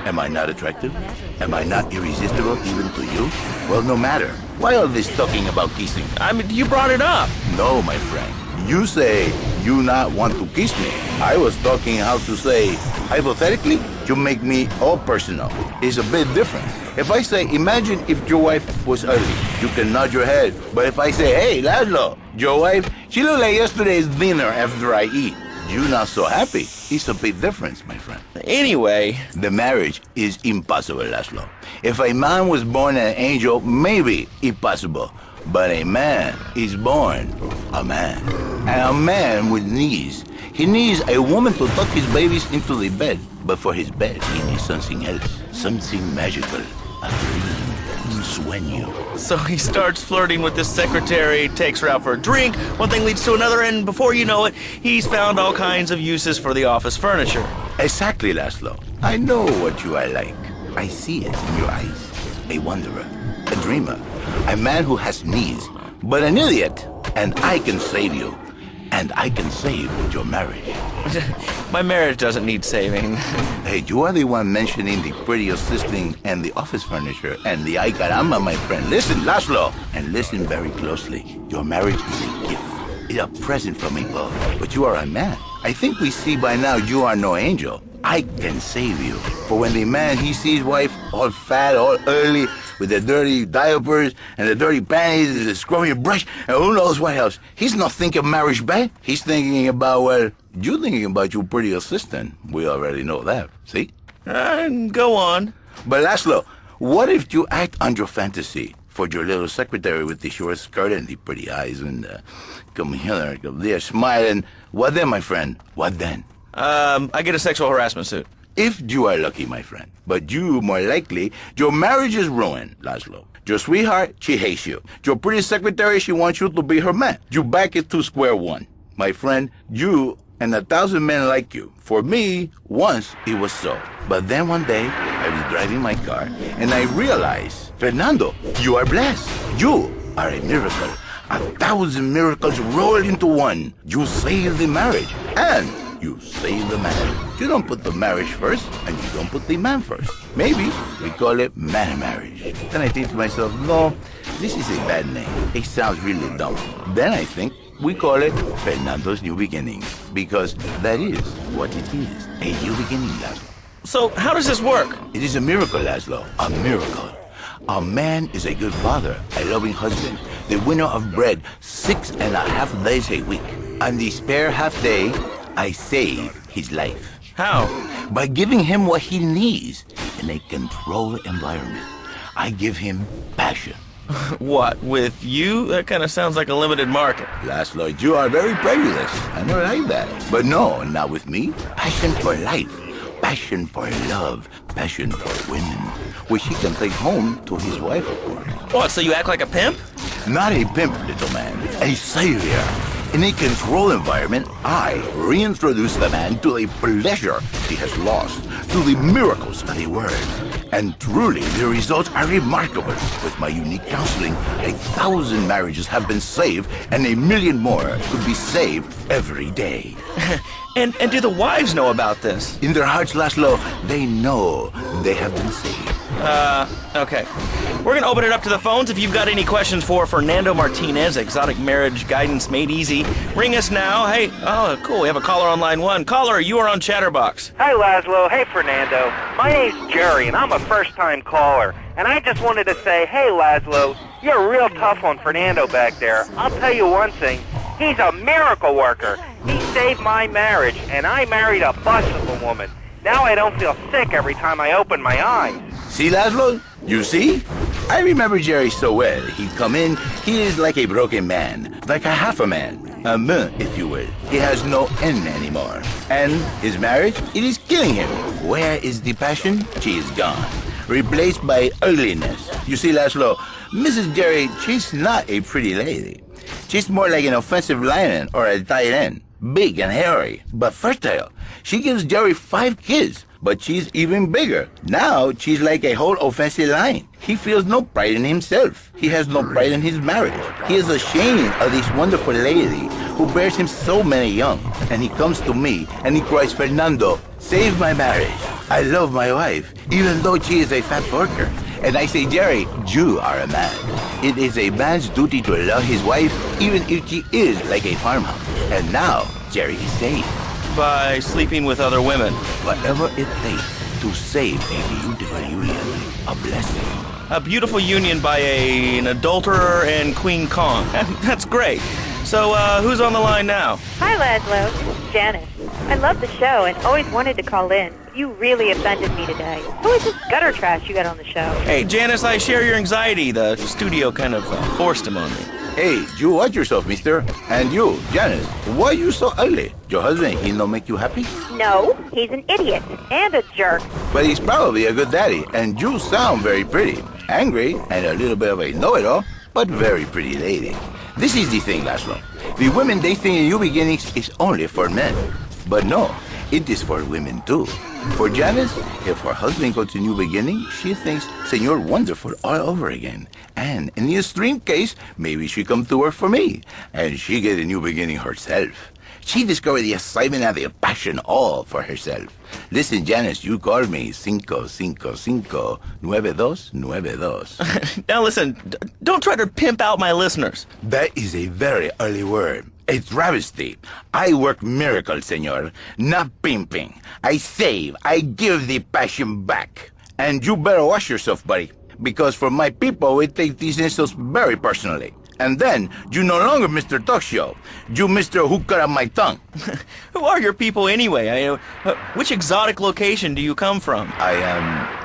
Am I not attractive? Am I not irresistible even to you? Well, no matter. Why all this talking about kissing? I mean, you brought it up. No, my friend. You say you not want to kiss me. I was talking how to say, hypothetically, you make me all personal. It's a bit different. If I say, imagine if your wife was ugly, you can nod your head. But if I say, hey, Laszlo, your wife, she looked like yesterday's dinner after I eat. You not so happy. It's a big difference, my friend. Anyway, the marriage is impossible, Laszlo. If a man was born an angel, maybe impossible. But a man is born a man. And a man with knees. He needs a woman to tuck his babies into the bed. But for his bed, he needs something else. Something magical. A dream. Sueño. So he starts flirting with his secretary, takes her out for a drink, one thing leads to another, and before you know it, he's found all kinds of uses for the office furniture. Exactly, Laszlo. I know what you are like. I see it in your eyes. A wanderer, a dreamer, a man who has needs, but an idiot. And I can save you. And I can save your marriage. My marriage doesn't need saving. Hey, you are the one mentioning the pretty assisting and the office furniture and the ay caramba, my friend. Listen, Laszlo, and listen very closely. Your marriage is a gift. It's a present from above. But you are a man. I think we see by now you are no angel. I can save you. For when the man, he sees wife all fat, all early, with the dirty diapers and the dirty panties and the scrubby brush and who knows what else. He's not thinking marriage back. He's thinking about, well, you're thinking about your pretty assistant. We already know that. See? Go on. But Laszlo, what if you act on your fantasy for your little secretary with the short skirt and the pretty eyes and come here, come there, smiling? What then, my friend? What then? I get a sexual harassment suit. If you are lucky, my friend. But you, more likely, your marriage is ruined, Laszlo. Your sweetheart, she hates you. Your pretty secretary, she wants you to be her man. You back it to square one. My friend, you and 1,000 men like you. For me, once it was so. But then one day, I was driving my car, and I realized, Fernando, you are blessed. You are a miracle. 1,000 miracles rolled into one. You save the marriage, and you save the man. You don't put the marriage first, and you don't put the man first. Maybe we call it man marriage. Then I think to myself, no, this is a bad name. It sounds really dumb. Then I think we call it Fernando's New Beginning, because that is what it is, a new beginning, Laszlo. So how does this work? It is a miracle, Laszlo, a miracle. A man is a good father, a loving husband, the winner of bread 6.5 days a week. And the spare half day, I save his life. How? By giving him what he needs in a controlled environment. I give him passion. What, with you? That kind of sounds like a limited market. Laszlo, you are very prejudiced. I don't like that. But no, not with me. Passion for life. Passion for love. Passion for women. Which he can take home to his wife, of course. What, so you act like a pimp? Not a pimp, little man. A savior. In a controlled environment, I reintroduce the man to the pleasure he has lost, to the miracles of the word. And truly, the results are remarkable. With my unique counseling, 1,000 marriages have been saved, and 1 million more could be saved every day. And do the wives know about this? In their hearts, Laszlo, they know they have been saved. Okay. We're gonna open it up to the phones. If you've got any questions for Fernando Martinez, Exotic Marriage Guidance Made Easy, ring us now. Hey, oh, cool, we have a caller on line 1. Caller, you are on Chatterbox. Hi, Laszlo. Hey, Fernando. My name's Jerry, and I'm a first-time caller. And I just wanted to say, hey, Laszlo, you're real tough on Fernando back there. I'll tell you one thing. He's a miracle worker. He saved my marriage, and I married a bust of a woman. Now I don't feel sick every time I open my eyes. See, Laszlo? You see? I remember Jerry so well. He'd come in, he is like a broken man, like a half a man. A me, if you will. He has no N anymore. And his marriage, it is killing him. Where is the passion? She is gone. Replaced by ugliness. You see, Laszlo, Mrs. Jerry, she's not a pretty lady. She's more like an offensive lineman or a tight end. Big and hairy, but fertile. She gives Jerry 5 kids, but she's even bigger. Now, she's like a whole offensive line. He feels no pride in himself. He has no pride in his marriage. He is ashamed of this wonderful lady who bears him so many young. And he comes to me and he cries, Fernando, save my marriage. I love my wife, even though she is a fat worker. And I say, Jerry, you are a man. It is a man's duty to love his wife, even if she is like a farmhouse. And now, Jerry is saved. By sleeping with other women. Whatever it takes to save a beautiful union, a blessing. A beautiful union by an adulterer and Queen Kong. That's great. So, who's on the line now? Hi, Laszlo. This is Janice. I love the show and always wanted to call in. You really offended me today. Who is this gutter trash you got on the show? Hey, Janice, I share your anxiety. The studio kind of forced him on me. Hey, you watch yourself, mister. And you, Janice, why are you so ugly? Your husband, he don't make you happy? No, he's an idiot and a jerk. But he's probably a good daddy, and you sound very pretty. Angry, and a little bit of a know-it-all, but very pretty lady. This is the thing, Laszlo. The women they think in New Beginnings is only for men. But no, it is for women too. For Janice, if her husband goes to New Beginning, she thinks Senor Wonderful all over again. And in the extreme case, maybe she come to work for me, and she get a New Beginning herself. She discovered the excitement and the passion all for herself. Listen, Janice, you called me 555 9292. Now listen, don't try to pimp out my listeners. That is a very early word. A travesty. I work miracles, senor, not pimping. I save, I give the passion back. And you better watch yourself, buddy, because for my people, we take these insults very personally. And then, you no longer Mr. Talk Show. You Mr. Who Cut Out My Tongue. Who are your people anyway? Which exotic location do you come from? I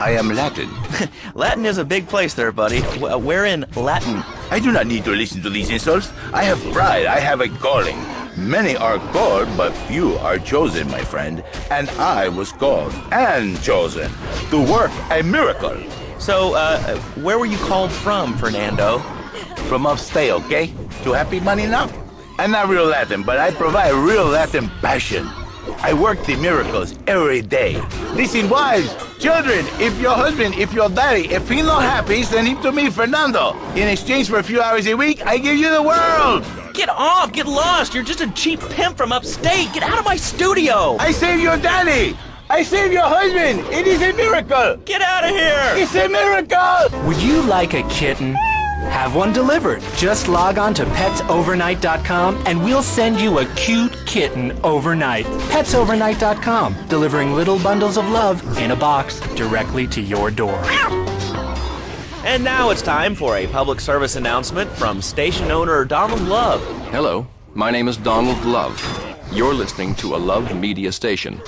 am Latin. Latin is a big place there, buddy. Where in Latin? I do not need to listen to these insults. I have pride. I have a calling. Many are called, but few are chosen, my friend. And I was called and chosen to work a miracle. So, where were you called from, Fernando? From upstate, okay? To happy money now? I'm not real Latin, but I provide real Latin passion. I work the miracles every day. Listen, wives, children, if your daddy, if he's not happy, send him to me, Fernando. In exchange for a few hours a week, I give you the world. Get off! Get lost! You're just a cheap pimp from upstate! Get out of my studio! I saved your daddy! I saved your husband! It is a miracle! Get out of here! It's a miracle! Would you like a kitten? Have one delivered. Just log on to petsovernight.com and we'll send you a cute kitten overnight. Petsovernight.com, delivering little bundles of love in a box directly to your door. And now it's time for a public service announcement from station owner Donald Love. Hello, my name is Donald Love. You're listening to a Love Media station.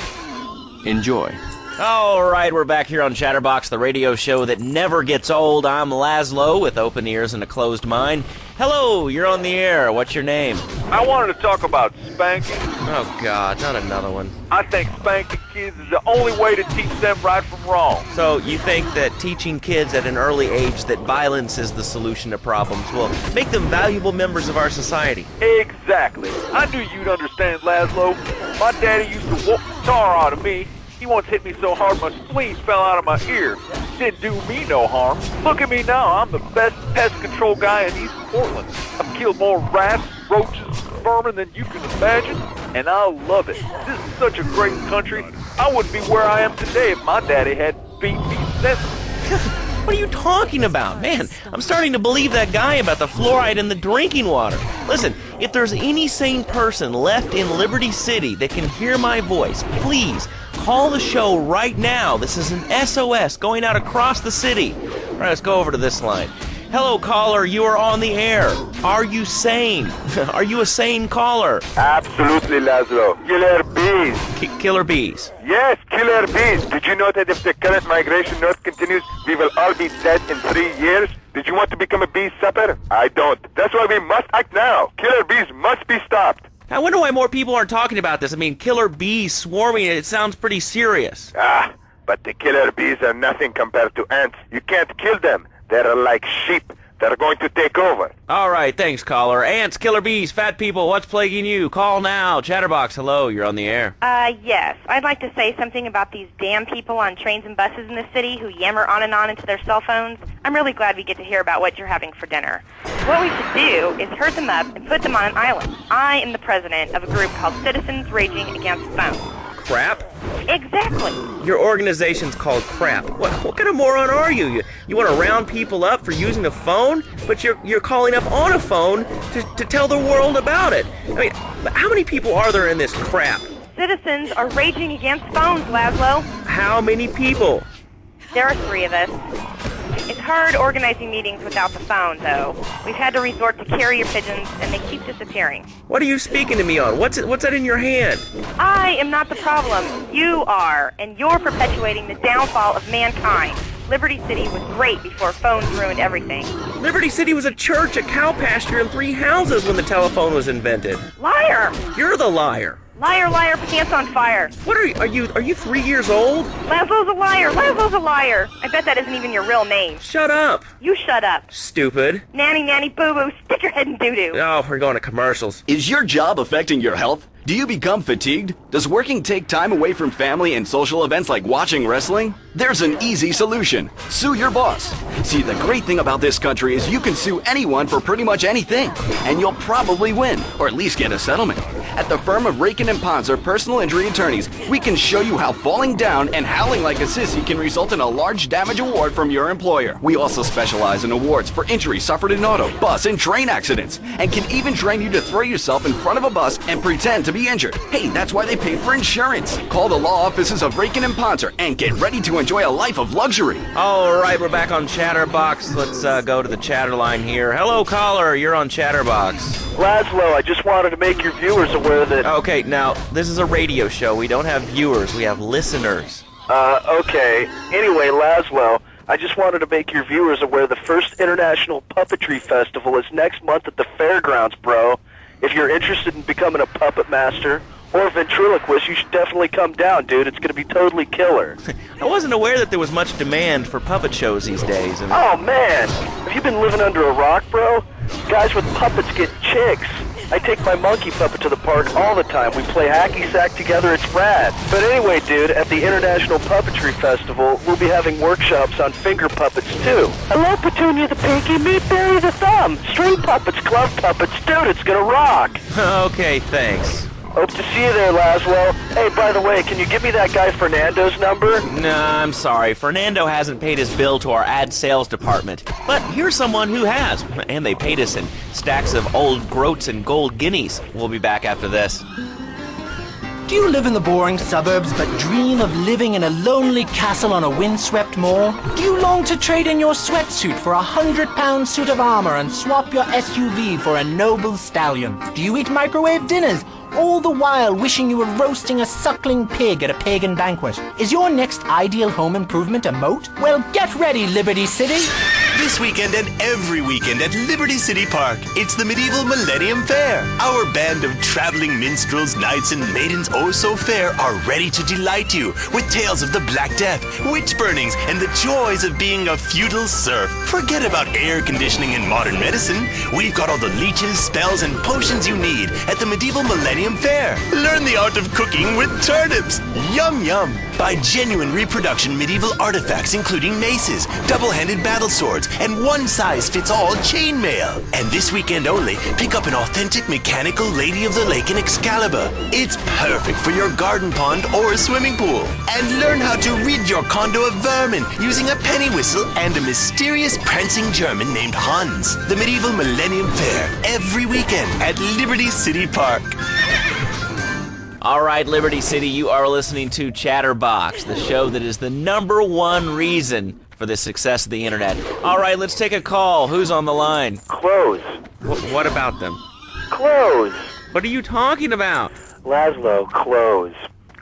Enjoy. All right, we're back here on Chatterbox, the radio show that never gets old. I'm Laszlo with open ears and a closed mind. Hello, you're on the air. What's your name? I wanted to talk about spanking. Oh, God, not another one. I think spanking kids is the only way to teach them right from wrong. So you think that teaching kids at an early age that violence is the solution to problems will make them valuable members of our society? Exactly. I knew you'd understand, Laszlo. My daddy used to whoop the tar out of me. He once hit me so hard my spleen fell out of my ear. Didn't do me no harm. Look at me now. I'm the best pest control guy in East Portland. I've killed more rats, roaches, vermin than you can imagine, and I love it. This is such a great country. I wouldn't be where I am today if my daddy had beat me senseless. What are you talking about? Man, I'm starting to believe that guy about the fluoride in the drinking water. Listen, if there's any sane person left in Liberty City that can hear my voice, please call the show right now. This is an SOS going out across the city. All right, let's go over to this line. Hello, caller. You are on the air. Are you sane? Are you a sane caller? Absolutely, Laszlo. Killer bees. Killer bees. Yes, killer bees. Did you know that if the current migration north continues, we will all be dead in 3 years? Did you want to become a bee supper? I don't. That's why we must act now. Killer bees must be stopped. I wonder why more people aren't talking about this. I mean, killer bees swarming, it sounds pretty serious. But the killer bees are nothing compared to ants. You can't kill them. They're like sheep. They're going to take over. All right, thanks, caller. Ants, killer bees, fat people, what's plaguing you? Call now. Chatterbox, hello, you're on the air. Yes. I'd like to say something about these damn people on trains and buses in the city who yammer on and on into their cell phones. I'm really glad we get to hear about what you're having for dinner. What we should do is herd them up and put them on an island. I am the president of a group called Citizens Raging Against Phones. Crap? Exactly. Your organization's called Crap. What kind of moron are you? You want to round people up for using a phone, but you're calling up on a phone to tell the world about it. I mean, how many people are there in this crap? Citizens are raging against phones, Laszlo. How many people? There are 3 of us. It's hard organizing meetings without the phone, though. We've had to resort to carrier pigeons, and they keep disappearing. What are you speaking to me on? What's that in your hand? I am not the problem. You are, and you're perpetuating the downfall of mankind. Liberty City was great before phones ruined everything. Liberty City was a church, a cow pasture, and 3 houses when the telephone was invented. Liar! You're the liar. Liar, liar, pants on fire. What are you 3 years old? Laszlo's a liar. Laszlo's a liar. I bet that isn't even your real name. Shut up. You shut up. Stupid. Nanny, nanny, boo-boo, stick your head in doo-doo. Oh, we're going to commercials. Is your job affecting your health? Do you become fatigued? Does working take time away from family and social events like watching wrestling? There's an easy solution. Sue your boss. See, the great thing about this country is you can sue anyone for pretty much anything, and you'll probably win, or at least get a settlement. At the firm of Rakin & Ponzer Personal Injury Attorneys, we can show you how falling down and howling like a sissy can result in a large damage award from your employer. We also specialize in awards for injuries suffered in auto, bus, and train accidents, and can even train you to throw yourself in front of a bus and pretend to be injured. Hey, that's why they pay for insurance. Call the law offices of Rakin & Ponzer and get ready to enjoy a life of luxury. All right, we're back on Chatterbox. Let's go to the chatter line here. Hello, caller. You're on Chatterbox. Laszlo, I just wanted to make your viewers aware that... Okay, now, this is a radio show. We don't have viewers. We have listeners. Okay. Anyway, Laszlo, I just wanted to make your viewers aware the first International Puppetry Festival is next month at the fairgrounds, bro. If you're interested in becoming a puppet master or a ventriloquist, you should definitely come down, dude. It's going to be totally killer. I wasn't aware that there was much demand for puppet shows these days. Oh, man. Have you been living under a rock, bro? Guys with puppets get chicks. I take my monkey puppet to the park all the time. We play hacky sack together. It's rad. But anyway, dude, at the International Puppetry Festival, we'll be having workshops on finger puppets, too. I love Petunia the Pinky, Meat Barry the Thumb, string puppets, glove puppets. Dude, it's gonna rock. Okay, thanks. Hope to see you there, Laszlo. Hey, by the way, can you give me that guy Fernando's number? Nah, I'm sorry. Fernando hasn't paid his bill to our ad sales department. But here's someone who has. And they paid us in stacks of old groats and gold guineas. We'll be back after this. Do you live in the boring suburbs but dream of living in a lonely castle on a windswept moor? Do you long to trade in your sweatsuit for a 100-pound suit of armor and swap your SUV for a noble stallion? Do you eat microwave dinners, all the while wishing you were roasting a suckling pig at a pagan banquet? Is your next ideal home improvement a moat? Well, get ready, Liberty City! This weekend and every weekend at Liberty City Park, it's the Medieval Millennium Fair. Our band of traveling minstrels, knights, and maidens oh so fair are ready to delight you with tales of the Black Death, witch burnings, and the joys of being a feudal serf. Forget about air conditioning and modern medicine. We've got all the leeches, spells, and potions you need at the Medieval Millennium Fair. Learn the art of cooking with turnips. Yum yum. Buy genuine reproduction medieval artifacts including maces, double-handed battle swords, and one-size-fits-all chainmail. And this weekend only, pick up an authentic mechanical Lady of the Lake in Excalibur. It's perfect for your garden pond or a swimming pool. And learn how to rid your condo of vermin using a penny whistle and a mysterious prancing German named Hans. The Medieval Millennium Fair, every weekend at Liberty City Park. All right, Liberty City, you are listening to Chatterbox, the show that is the #1 reason for the success of the internet. All right, let's take a call. Who's on the line? Clothes. What about them? Clothes. What are you talking about? Laszlo, clothes.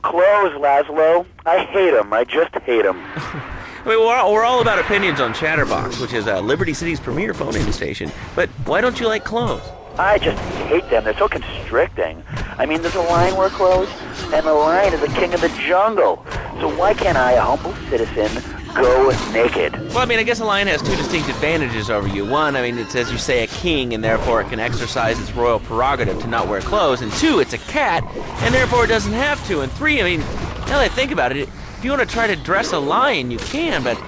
Clothes, Laszlo. I hate them. I just hate them. I mean, we're all about opinions on Chatterbox, which is Liberty City's premier phone-in station. But why don't you like clothes? I just hate them. They're so constricting. I mean, there's a lion wear clothes, and the lion is the king of the jungle. So why can't I, a humble citizen, go naked? Well, I mean, I guess a lion has two distinct advantages over you. One, I mean, it's, as you say, a king, and therefore it can exercise its royal prerogative to not wear clothes. And two, it's a cat, and therefore it doesn't have to. And three, I mean, now that I think about it, if you want to try to dress a lion, you can, but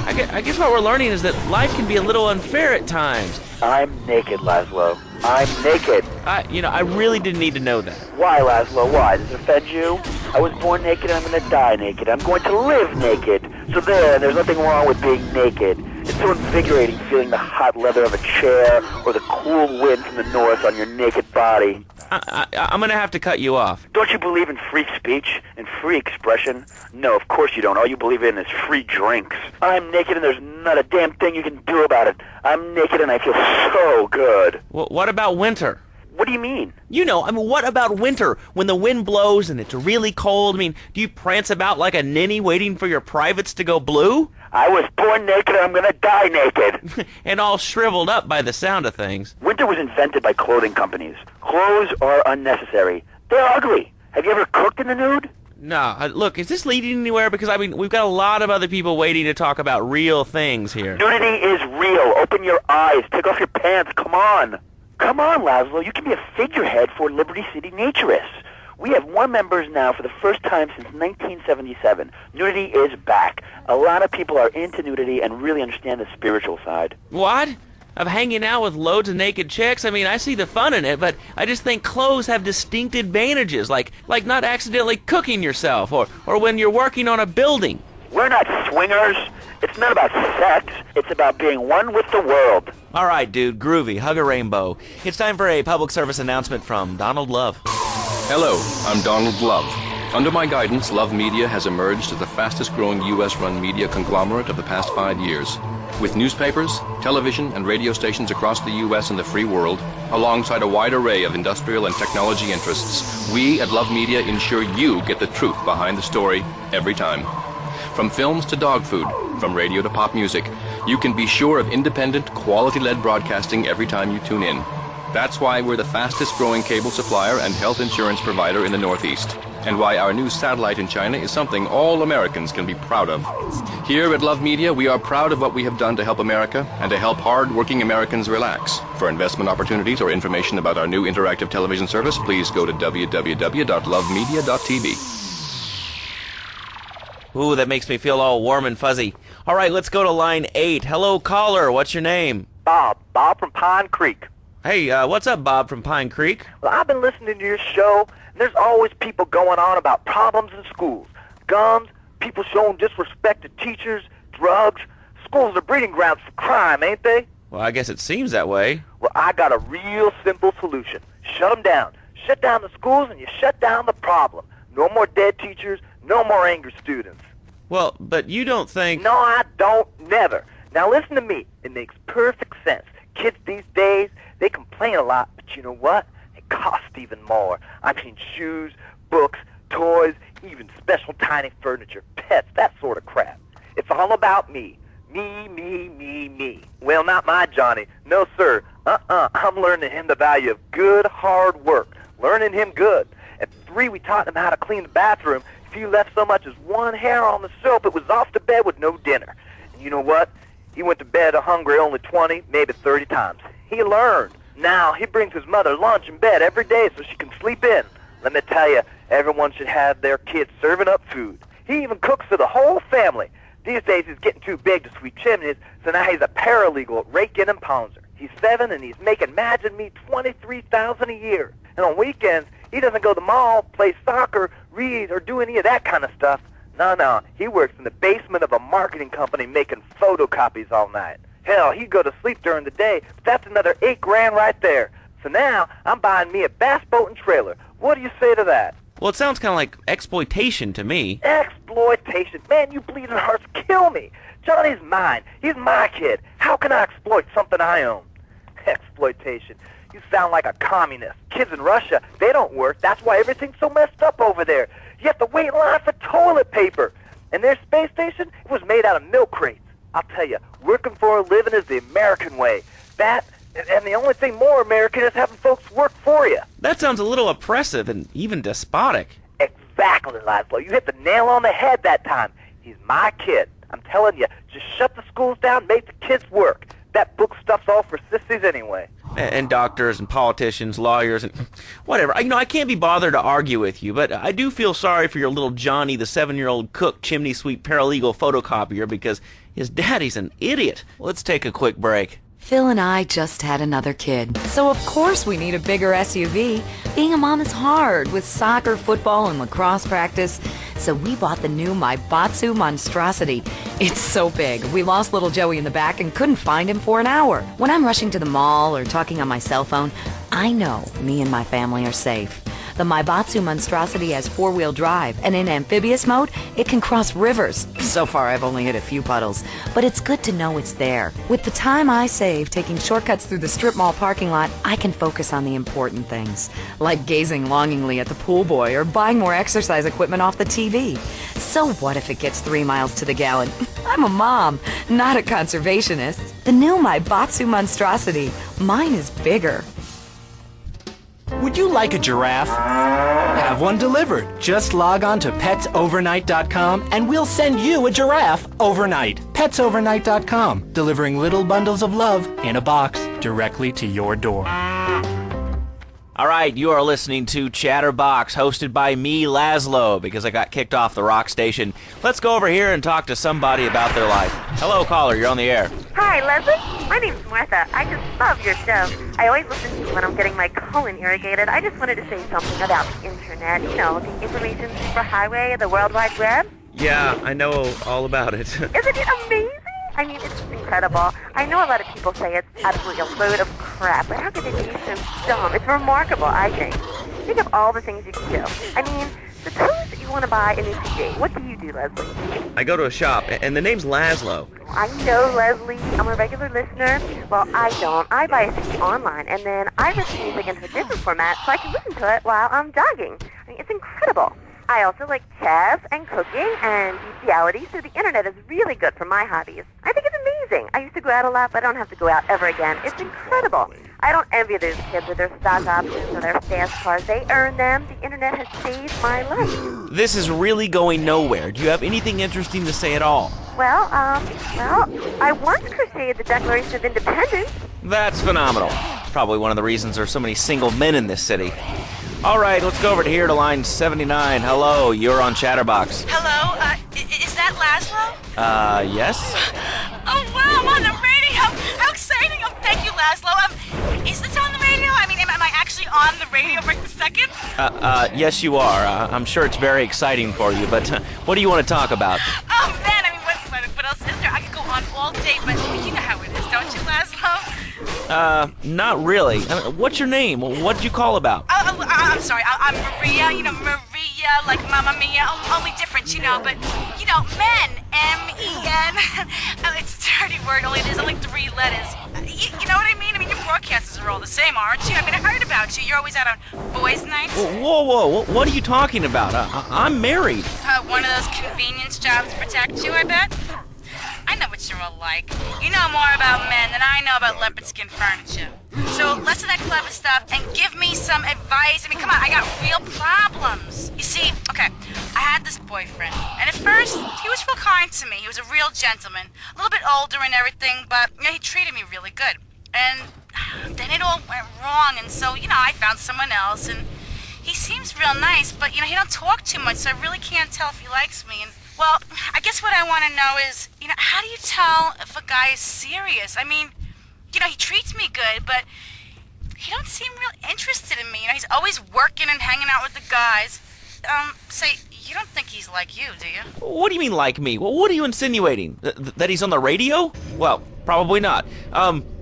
I guess what we're learning is that life can be a little unfair at times. I'm naked, Laszlo. I'm naked. I really didn't need to know that. Why, Laszlo? Why? Does it offend you? I was born naked and I'm going to die naked. I'm going to live naked. So there's nothing wrong with being naked. It's so invigorating feeling the hot leather of a chair or the cool wind from the north on your naked body. I'm going to have to cut you off. Don't you believe in free speech and free expression? No, of course you don't. All you believe in is free drinks. I'm naked and there's not a damn thing you can do about it. I'm naked and I feel so good. Well, what about winter? What do you mean? You know, I mean, what about winter? When the wind blows and it's really cold, I mean, do you prance about like a ninny waiting for your privates to go blue? I was born naked and I'm gonna die naked. And all shriveled up by the sound of things. Winter was invented by clothing companies. Clothes are unnecessary. They're ugly. Have you ever cooked in the nude? No, look, is this leading anywhere? Because, I mean, we've got a lot of other people waiting to talk about real things here. Nudity is real. Open your eyes. Take off your pants. Come on. Come on, Laszlo. You can be a figurehead for Liberty City Naturists. We have more members now for the first time since 1977. Nudity is back. A lot of people are into nudity and really understand the spiritual side. What? Of hanging out with loads of naked chicks? I mean, I see the fun in it, but I just think clothes have distinct advantages, like not accidentally cooking yourself, or when you're working on a building. We're not swingers. It's not about sex. It's about being one with the world. All right, dude, groovy. Hug a rainbow. It's time for a public service announcement from Donald Love. Hello, I'm Donald Love. Under my guidance, Love Media has emerged as the fastest-growing U.S.-run media conglomerate of the past 5 years. With newspapers, television, and radio stations across the U.S. and the free world, alongside a wide array of industrial and technology interests, we at Love Media ensure you get the truth behind the story every time. From films to dog food, from radio to pop music, you can be sure of independent, quality-led broadcasting every time you tune in. That's why we're the fastest-growing cable supplier and health insurance provider in the Northeast. and why our new satellite in China is something all Americans can be proud of. Here at Love Media, we are proud of what we have done to help America and to help hard-working Americans relax. For investment opportunities or information about our new interactive television service, please go to www.lovemedia.tv. Ooh, that makes me feel all warm and fuzzy. All right, let's go to line 8. Hello, caller. What's your name? Bob from Pine Creek. Hey, what's up, Bob from Pine Creek? Well, I've been listening to your show, and there's always people going on about problems in schools. Guns, people showing disrespect to teachers, drugs. Schools are breeding grounds for crime, ain't they? Well, I guess it seems that way. Well, I got a real simple solution. Shut them down. Shut down the schools, and you shut down the problem. No more dead teachers, no more angry students. Well, but you don't think... No, I don't. Never. Now listen to me. It makes perfect sense. Kids these days, they complain a lot, but you know what? It costs even more. I mean shoes, books, toys, even special tiny furniture, pets, that sort of crap. It's all about me. Me. Well, not my Johnny. No, sir. I'm learning him the value of good, hard work. Learning him good. At 3, we taught him how to clean the bathroom. If he left so much as one hair on the soap, it was off to bed with no dinner. And you know what? He went to bed hungry only 20, maybe 30 times. He learned. Now, he brings his mother lunch in bed every day so she can sleep in. Let me tell you, everyone should have their kids serving up food. He even cooks for the whole family. These days, he's getting too big to sweep chimneys, so now he's a paralegal at Rake-In and Pouncer. He's 7, and he's making, imagine me, $23,000 a year. And on weekends, he doesn't go to the mall, play soccer, read, or do any of that kind of stuff. No. He works in the basement of a marketing company making photocopies all night. Hell, he'd go to sleep during the day, but that's another $8,000 right there. So now, I'm buying me a bass boat and trailer. What do you say to that? Well, it sounds kind of like exploitation to me. Exploitation? Man, you bleeding hearts kill me. Johnny's mine. He's my kid. How can I exploit something I own? Exploitation. You sound like a communist. Kids in Russia, they don't work. That's why everything's so messed up over there. You have to wait in line for toilet paper. And their space station, it was made out of milk crates. I'll tell you, working for a living is the American way. That, and the only thing more American is having folks work for you. That sounds a little oppressive and even despotic. Exactly, Laszlo. You hit the nail on the head that time. He's my kid. I'm telling you, just shut the schools down, make the kids work. That book stuff's all for sissies anyway. And doctors and politicians, lawyers, and whatever. I can't be bothered to argue with you, but I do feel sorry for your little Johnny, the 7-year-old cook, chimney sweep, paralegal photocopier, because his daddy's an idiot. Let's take a quick break. Phil and I just had another kid, so of course we need a bigger SUV. Being a mom is hard with soccer, football, and lacrosse practice, so we bought the new Maibatsu Monstrosity. It's so big, we lost little Joey in the back and couldn't find him for an hour. When I'm rushing to the mall or talking on my cell phone, I know me and my family are safe. The Maibatsu Monstrosity has 4-wheel drive, and in amphibious mode, it can cross rivers. So far, I've only hit a few puddles, but it's good to know it's there. With the time I save taking shortcuts through the strip mall parking lot, I can focus on the important things, like gazing longingly at the pool boy or buying more exercise equipment off the TV. So what if it gets 3 miles to the gallon? I'm a mom, not a conservationist. The new Maibatsu Monstrosity. Mine is bigger. Would you like a giraffe? Have one delivered. Just log on to petsovernight.com and we'll send you a giraffe overnight. Petsovernight.com, delivering little bundles of love in a box directly to your door. All right, you are listening to Chatterbox, hosted by me, Laszlo, because I got kicked off the rock station. Let's go over here and talk to somebody about their life. Hello, caller, you're on the air. Hi, Leslie. My name's Martha. I just love your show. I always listen to you when I'm getting my colon irrigated. I just wanted to say something about the internet. You know, the information superhighway, the World Wide Web. Yeah, I know all about it. Isn't it amazing? I mean, it's incredible. I know a lot of people say it's absolutely a load of crap, but how could they be so dumb? It's remarkable, I think. Think of all the things you can do. I mean, suppose that you want to buy a new TV. What do you do, Leslie? I go to a shop, and the name's Laszlo. I know, Leslie. I'm a regular listener. Well, I don't. I buy a CD online, and then I listen to music in a different format so I can listen to it while I'm jogging. I mean, it's incredible. I also like chess and cooking and bestiality, so the internet is really good for my hobbies. I think it's amazing. I used to go out a lot, but I don't have to go out ever again. It's incredible. I don't envy those kids with their stock options or their fast cars. They earn them. The internet has saved my life. This is really going nowhere. Do you have anything interesting to say at all? Well, I once crocheted the Declaration of Independence. That's phenomenal. Probably one of the reasons there's so many single men in this city. All right, let's go over to here to line 79. Hello, you're on Chatterbox. Hello, is that Laszlo? Yes? Oh, wow, I'm on the radio. How exciting. Oh, thank you, Laszlo. Is this on the radio? I mean, am I actually on the radio right this second? Yes, you are. I'm sure it's very exciting for you, but what do you want to talk about? Oh, man, I mean, what else is there? I could go on all day, but you know how it is, don't you, Laszlo? Not really. What's your name? What did you call about? I'm sorry, I'm Maria, Maria, like Mamma Mia, only different, but, men, M-E-N, it's a dirty word, there's only 3 letters. You know what I mean? I mean, your broadcasters are all the same, aren't you? I mean, I heard about you. You're always out on boys' nights. Whoa, what are you talking about? I'm married. One of those convenience jobs to protect you, I bet? I know what you're all like. You know more about men than I know about leopard skin furniture. So less of that clever stuff and give me some advice. I mean, come on, I got real problems. You see, okay, I had this boyfriend, and at first, he was real kind to me. He was a real gentleman, a little bit older and everything, but he treated me really good. And then it all went wrong, and so, I found someone else, and he seems real nice, but, he don't talk too much, so I really can't tell if he likes me. And well, I guess what I want to know is, how do you tell if a guy is serious? I mean, he treats me good, but he don't seem real interested in me. He's always working and hanging out with the guys. Say, you don't think he's like you, do you? What do you mean like me? What are you insinuating? That he's on the radio? Well, probably not.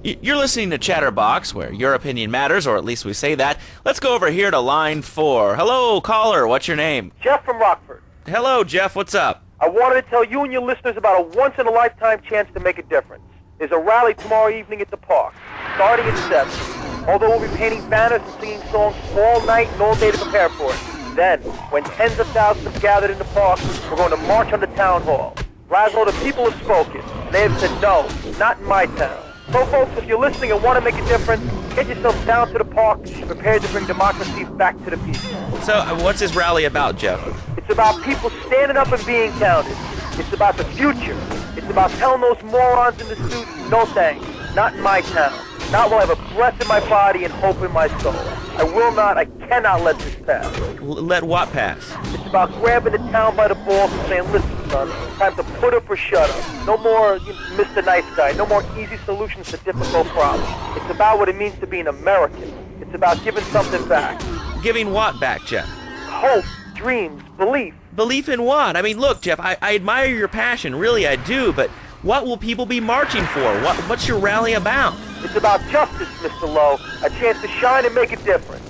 You're listening to Chatterbox, where your opinion matters, or at least we say that. Let's go over here to line 4. Hello, caller, what's your name? Jeff from Rockford. Hello, Jeff, what's up? I wanted to tell you and your listeners about a once-in-a-lifetime chance to make a difference. There's a rally tomorrow evening at the park, starting at 7. Although we'll be painting banners and singing songs all night and all day to prepare for it. Then, when tens of thousands have gathered in the park, we're going to march on the town hall. Laszlo, the people have spoken, and they have said no, not in my town. So, folks, if you're listening and want to make a difference, get yourselves down to the park and prepare to bring democracy back to the people. So, what's this rally about, Jeff? It's about people standing up and being counted. It's about the future. It's about telling those morons in the suits, no thanks, not in my town. Not while I have a breath in my body and hope in my soul. I cannot let this pass. Let what pass? It's about grabbing the town by the balls and saying, listen, son, time to put up or shut up. No more Mr. Nice Guy. No more easy solutions to difficult problems. It's about what it means to be an American. It's about giving something back. Giving what back, Jeff? Hope, dreams, belief. Belief in what? I mean, look, Jeff, I admire your passion. Really, I do, but what will people be marching for? What's your rally about? It's about justice, Mr. Lowe. A chance to shine and make a difference.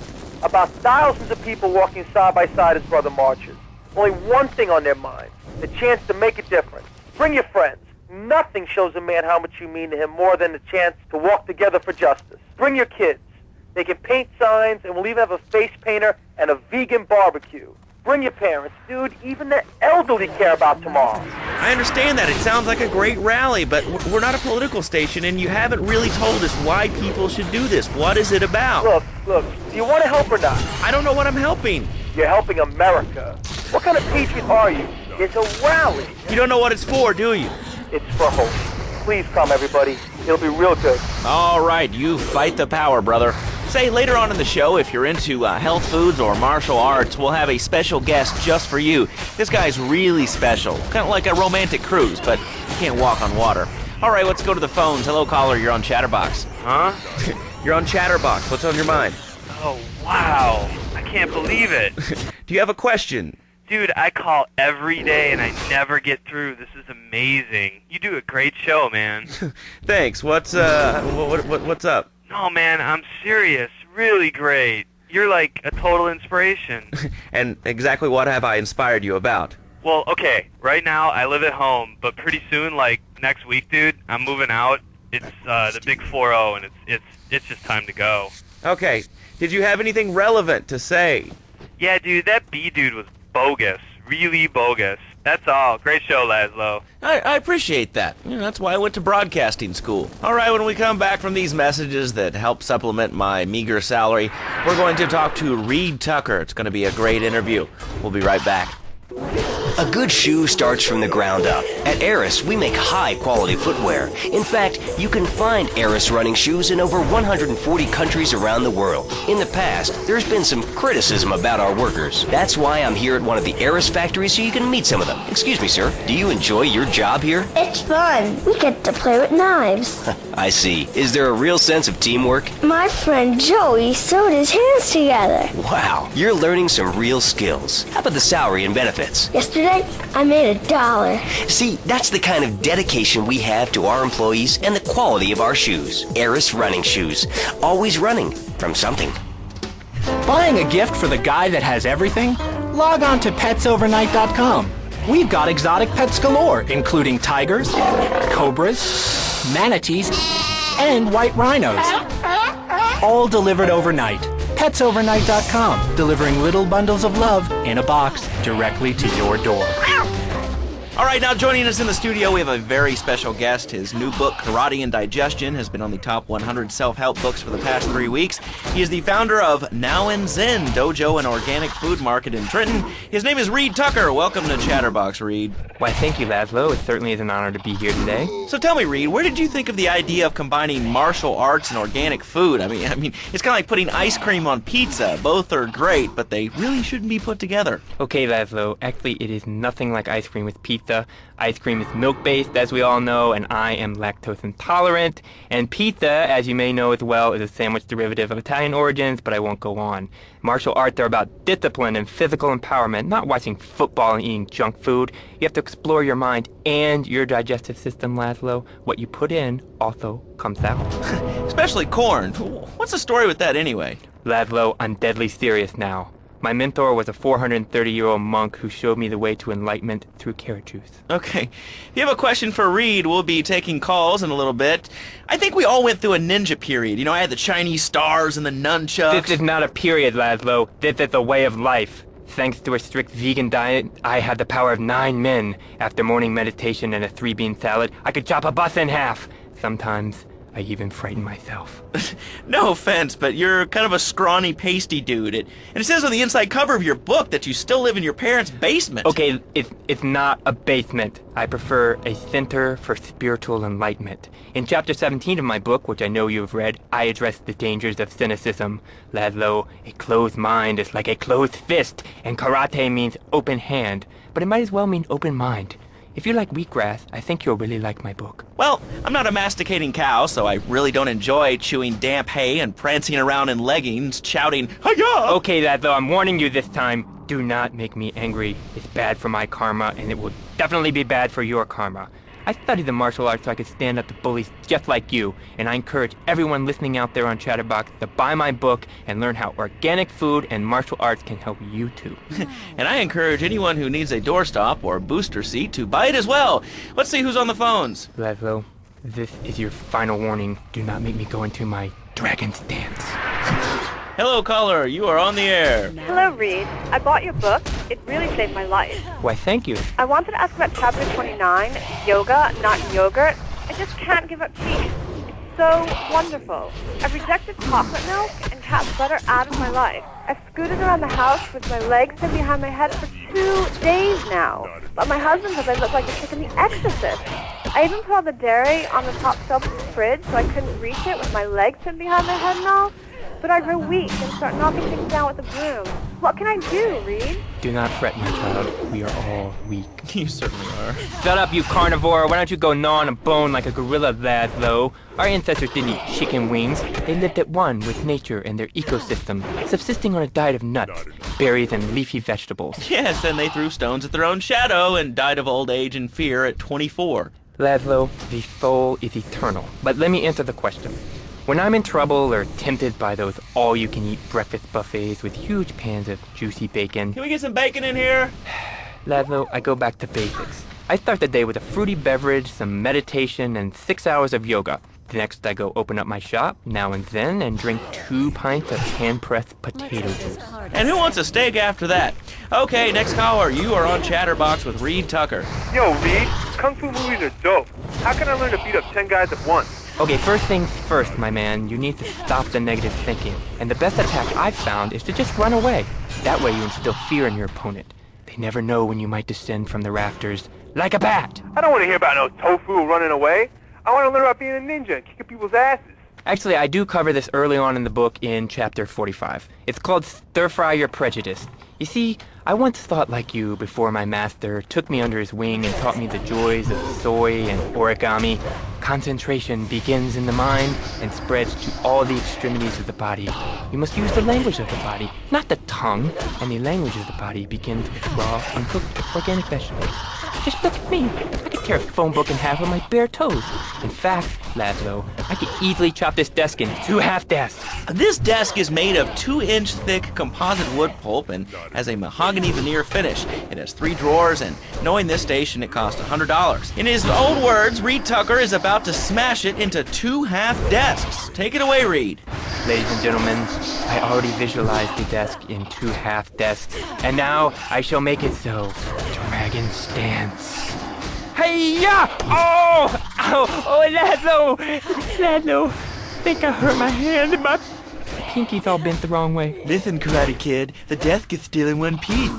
About thousands of people walking side by side as brother marchers. Only one thing on their minds. The chance to make a difference. Bring your friends. Nothing shows a man how much you mean to him more than the chance to walk together for justice. Bring your kids. They can paint signs, and we'll even have a face painter and a vegan barbecue. Bring your parents, dude. Even the elderly care about tomorrow. I understand that. It sounds like a great rally, but we're not a political station, and you haven't really told us why people should do this. What is it about? Look, do you want to help or not? I don't know what I'm helping. You're helping America. What kind of patriot are you? It's a rally. You don't know what it's for, do you? It's for hope. Please come, everybody. It'll be real good. All right, you fight the power, brother. Say, later on in the show, if you're into health foods or martial arts, we'll have a special guest just for you. This guy's really special. Kind of like a romantic cruise, but you can't walk on water. All right, let's go to the phones. Hello, caller. You're on Chatterbox. Huh? You're on Chatterbox. What's on your mind? Oh, wow. I can't believe it. Do you have a question? Dude, I call every day and I never get through. This is amazing. You do a great show, man. Thanks. What's up? No, man, I'm serious. Really great. You're like a total inspiration. And exactly what have I inspired you about? Well, okay, right now I live at home, but pretty soon, like next week, dude, I'm moving out. It's the big 4-0, and it's just time to go. Okay. Did you have anything relevant to say? Yeah, dude, that B dude was bogus. really bogus. That's all. Great show, Laszlo. I appreciate that. That's why I went to broadcasting school. All right, when we come back from these messages that help supplement my meager salary, we're going to talk to Reed Tucker. It's going to be a great interview. We'll be right back. A good shoe starts from the ground up. At Eris, we make high-quality footwear. In fact, you can find Eris running shoes in over 140 countries around the world. In the past, there's been some criticism about our workers. That's why I'm here at one of the Eris factories so you can meet some of them. Excuse me, sir. Do you enjoy your job here? It's fun. We get to play with knives. I see. Is there a real sense of teamwork? My friend Joey sewed his hands together. Wow, you're learning some real skills. How about the salary and benefits? Yesterday, I made $1. See, that's the kind of dedication we have to our employees and the quality of our shoes. Eris running shoes. Always running from something. Buying a gift for the guy that has everything? Log on to petsovernight.com. We've got exotic pets galore, including tigers, cobras, manatees, and white rhinos. All delivered overnight. PetsOvernight.com, delivering little bundles of love in a box directly to your door. All right, now joining us in the studio, we have a very special guest. His new book, Karate and Digestion, has been on the top 100 self-help books for the past 3 weeks. He is the founder of Now and Zen Dojo and Organic Food Market in Trenton. His name is Reed Tucker. Welcome to Chatterbox, Reed. Why, thank you, Laszlo. It certainly is an honor to be here today. So tell me, Reed, where did you think of the idea of combining martial arts and organic food? I mean, it's kind of like putting ice cream on pizza. Both are great, but they really shouldn't be put together. Okay, Laszlo. Actually, it is nothing like ice cream with pizza. Ice cream is milk-based, as we all know, and I am lactose intolerant. And pizza, as you may know as well, is a sandwich derivative of Italian origins, but I won't go on. Martial arts are about discipline and physical empowerment, not watching football and eating junk food. You have to explore your mind and your digestive system, Laszlo. What you put in also comes out. Especially corn. What's the story with that anyway? Laszlo, I'm deadly serious now. My mentor was a 430-year-old monk who showed me the way to enlightenment through carrot juice. Okay. If you have a question for Reed, we'll be taking calls in a little bit. I think we all went through a ninja period. I had the Chinese stars and the nunchucks. This is not a period, Laszlo. This is a way of life. Thanks to a strict vegan diet, I had the power of 9 men. After morning meditation and a 3-bean salad, I could chop a bus in half. Sometimes I even frighten myself. No offense, but you're kind of a scrawny, pasty dude. And it says on the inside cover of your book that you still live in your parents' basement. Okay, it's not a basement. I prefer a center for spiritual enlightenment. In chapter 17 of my book, which I know you've read, I address the dangers of cynicism. Laszlo, a closed mind is like a closed fist, and karate means open hand, but it might as well mean open mind. If you like wheatgrass, I think you'll really like my book. Well, I'm not a masticating cow, so I really don't enjoy chewing damp hay and prancing around in leggings, shouting, "Hi-ya!" Okay, Laszlo, I'm warning you this time. Do not make me angry. It's bad for my karma, and it will definitely be bad for your karma. I studied the martial arts so I could stand up to bullies just like you, and I encourage everyone listening out there on Chatterbox to buy my book and learn how organic food and martial arts can help you too. And I encourage anyone who needs a doorstop or booster seat to buy it as well. Let's see who's on the phones. Laszlo, this is your final warning. Do not make me go into my dragon's dance. Hello, caller. You are on the air. Hello, Reed. I bought your book. It really saved my life. Why, thank you. I wanted to ask about chapter 29, yoga, not yogurt. I just can't give up tea. It's so wonderful. I've rejected chocolate milk and cat butter out of my life. I've scooted around the house with my legs pinned behind my head for 2 days now. But my husband says I look like the chick in The Exorcist. I even put all the dairy on the top shelf of the fridge so I couldn't reach it with my legs pinned behind my head and all. But I grow weak and start knocking things down with a broom. What can I do, Reed? Do not fret, my child. We are all weak. You certainly are. Shut up, you carnivore. Why don't you go gnaw on a bone like a gorilla, Laszlo? Our ancestors didn't eat chicken wings. They lived at one with nature and their ecosystem, subsisting on a diet of nuts, berries, and leafy vegetables. Yes, and they threw stones at their own shadow and died of old age and fear at 24. Laszlo, the soul is eternal. But let me answer the question. When I'm in trouble or tempted by those all-you-can-eat breakfast buffets with huge pans of juicy bacon... Can we get some bacon in here? Laszlo, I go back to basics. I start the day with a fruity beverage, some meditation, and 6 hours of yoga. Next, I go open up my shop now and then and drink 2 pints of hand-pressed potato juice. And who wants a steak after that? Okay, next caller, you are on Chatterbox with Reed Tucker. Yo, Reed, Kung Fu movies are dope. How can I learn to beat up 10 guys at once? Okay, first things first, my man. You need to stop the negative thinking. And the best attack I've found is to just run away. That way you instill fear in your opponent. They never know when you might descend from the rafters like a bat. I don't want to hear about no tofu running away. I want to learn about being a ninja and kicking people's asses. Actually, I do cover this early on in the book in chapter 45. It's called Stir Fry Your Prejudice. You see, I once thought like you before my master took me under his wing and taught me the joys of soy and origami. Concentration begins in the mind and spreads to all the extremities of the body. You must use the language of the body, not the tongue, and the language of the body begins with raw, uncooked, organic vegetables. Just look at me. I could tear a phone book in half with my bare toes. In fact, Laszlo, I could easily chop this desk in 2 half desks. This desk is made of 2-inch thick composite wood pulp and has a mahogany veneer finish. It has 3 drawers, and knowing this station, it cost $100. In his own words, Reed Tucker is about to smash it into 2 half desks. Take it away, Reed. Ladies and gentlemen, I already visualized the desk in 2 half desks, and now I shall make it so. Dragon stance. Hey-ya! Oh! Ow! Oh, Laszlo! Laszlo! I think I hurt my hand and my pinky's all bent the wrong way. Listen, Karate Kid, the desk is still in one piece.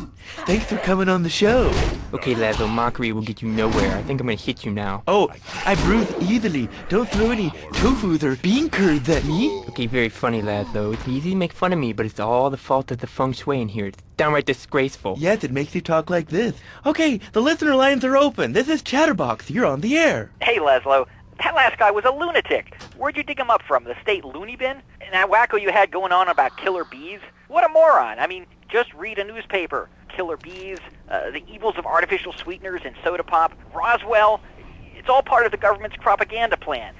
Thanks for coming on the show. Okay, Laszlo, mockery will get you nowhere. I think I'm gonna hit you now. Oh, I bruise easily. Don't throw any tofus or bean curds at me. Okay, very funny, Laszlo. It's easy to make fun of me, but it's all the fault of the feng shui in here. It's downright disgraceful. Yes, it makes you talk like this. Okay, the listener lines are open. This is Chatterbox. You're on the air. Hey, Laszlo. That last guy was a lunatic. Where'd you dig him up from? The state loony bin? And that wacko you had going on about killer bees? What a moron. I mean, just read a newspaper. Killer bees, the evils of artificial sweeteners in soda pop, Roswell. It's all part of the government's propaganda plan.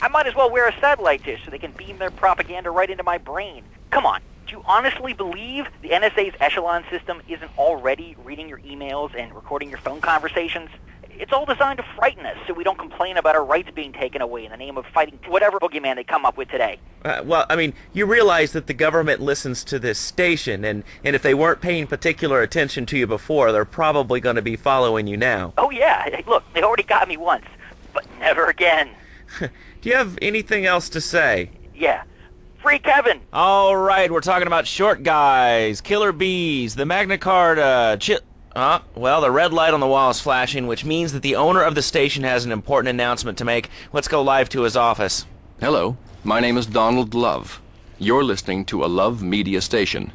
I might as well wear a satellite dish so they can beam their propaganda right into my brain. Come on. Do you honestly believe the NSA's echelon system isn't already reading your emails and recording your phone conversations? It's all designed to frighten us so we don't complain about our rights being taken away in the name of fighting whatever boogeyman they come up with today. Well, I mean, you realize that the government listens to this station, and if they weren't paying particular attention to you before, they're probably going to be following you now. Oh, yeah. Hey, look, they already got me once, but never again. Do you have anything else to say? Yeah. Free Kevin! All right, we're talking about short guys, killer bees, the Magna Carta, well, the red light on the wall is flashing, which means that the owner of the station has an important announcement to make. Let's go live to his office. Hello, my name is Donald Love. You're listening to a Love Media station.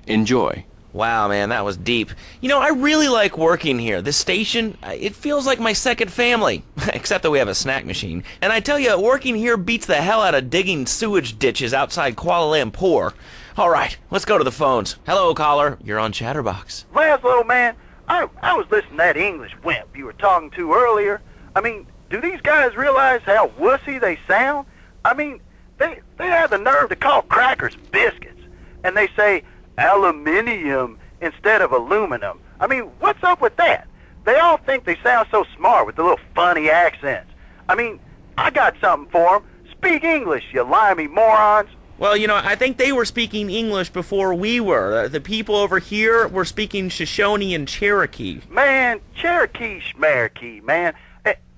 Enjoy. Wow, man, that was deep. You know, I really like working here. This station, it feels like my second family. Except that we have a snack machine. And I tell you, working here beats the hell out of digging sewage ditches outside Kuala Lumpur. All right, let's go to the phones. Hello, caller. You're on Chatterbox. Laszlo, man, I was listening to that English wimp you were talking to earlier. I mean, do these guys realize how wussy they sound? I mean, they have the nerve to call crackers biscuits, and they say aluminium instead of aluminum. I mean, what's up with that? They all think they sound so smart with the little funny accents. I mean, I got something for them. Speak English, you limey morons. Well, you know, I think they were speaking English before we were. The people over here were speaking Shoshone and Cherokee. Man, Cherokee schmarokee, man.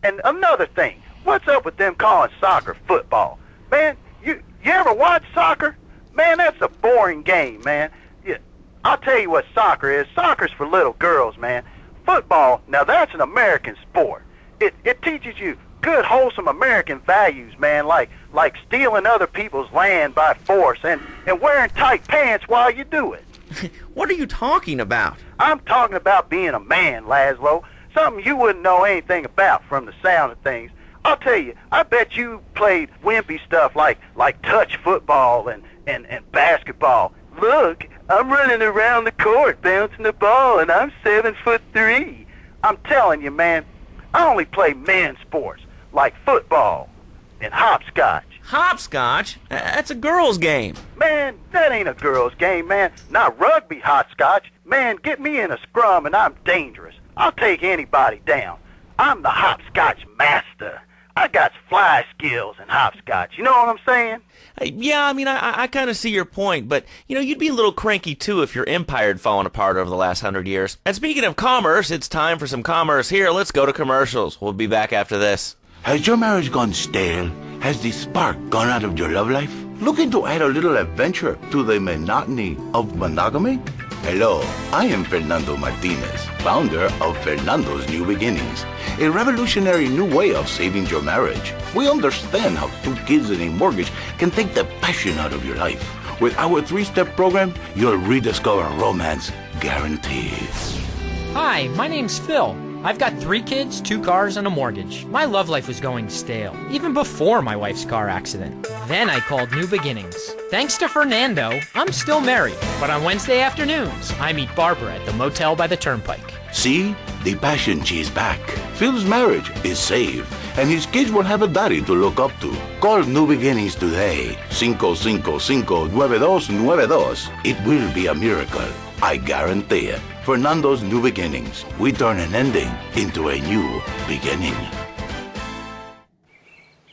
And another thing, what's up with them calling soccer football? Man, you ever watch soccer? Man, that's a boring game, man. I'll tell you what soccer is. Soccer's for little girls, man. Football, now that's an American sport. It teaches you good, wholesome American values, man, like stealing other people's land by force and wearing tight pants while you do it. What are you talking about? I'm talking about being a man, Laszlo. Something you wouldn't know anything about from the sound of things. I'll tell you, I bet you played wimpy stuff like touch football and basketball. Look, I'm running around the court bouncing the ball, and I'm 7'3". I'm telling you, man, I only play men's sports like football and hopscotch. Hopscotch? That's a girl's game. Man, that ain't a girl's game, man. Not rugby hopscotch. Man, get me in a scrum and I'm dangerous. I'll take anybody down. I'm the hopscotch master. I got fly skills and hopscotch. You know what I'm saying? Yeah, I mean, I kind of see your point, but, you know, you'd be a little cranky, too, if your empire had fallen apart over the last 100 years. And speaking of commerce, it's time for some commerce here. Let's go to commercials. We'll be back after this. Has your marriage gone stale? Has the spark gone out of your love life? Looking to add a little adventure to the monotony of monogamy? Hello, I am Fernando Martinez, founder of Fernando's New Beginnings, a revolutionary new way of saving your marriage. We understand how 2 kids and a mortgage can take the passion out of your life. With our 3-step program, you'll rediscover romance guaranteed. Hi, my name's Phil. I've got 3 kids, 2 cars, and a mortgage. My love life was going stale, even before my wife's car accident. Then I called New Beginnings. Thanks to Fernando, I'm still married, but on Wednesday afternoons, I meet Barbara at the motel by the turnpike. See? The passion she's back. Phil's marriage is saved, and his kids will have a daddy to look up to. Call New Beginnings today. 555-9292. It will be a miracle. I guarantee it. Fernando's New Beginnings. We turn an ending into a new beginning.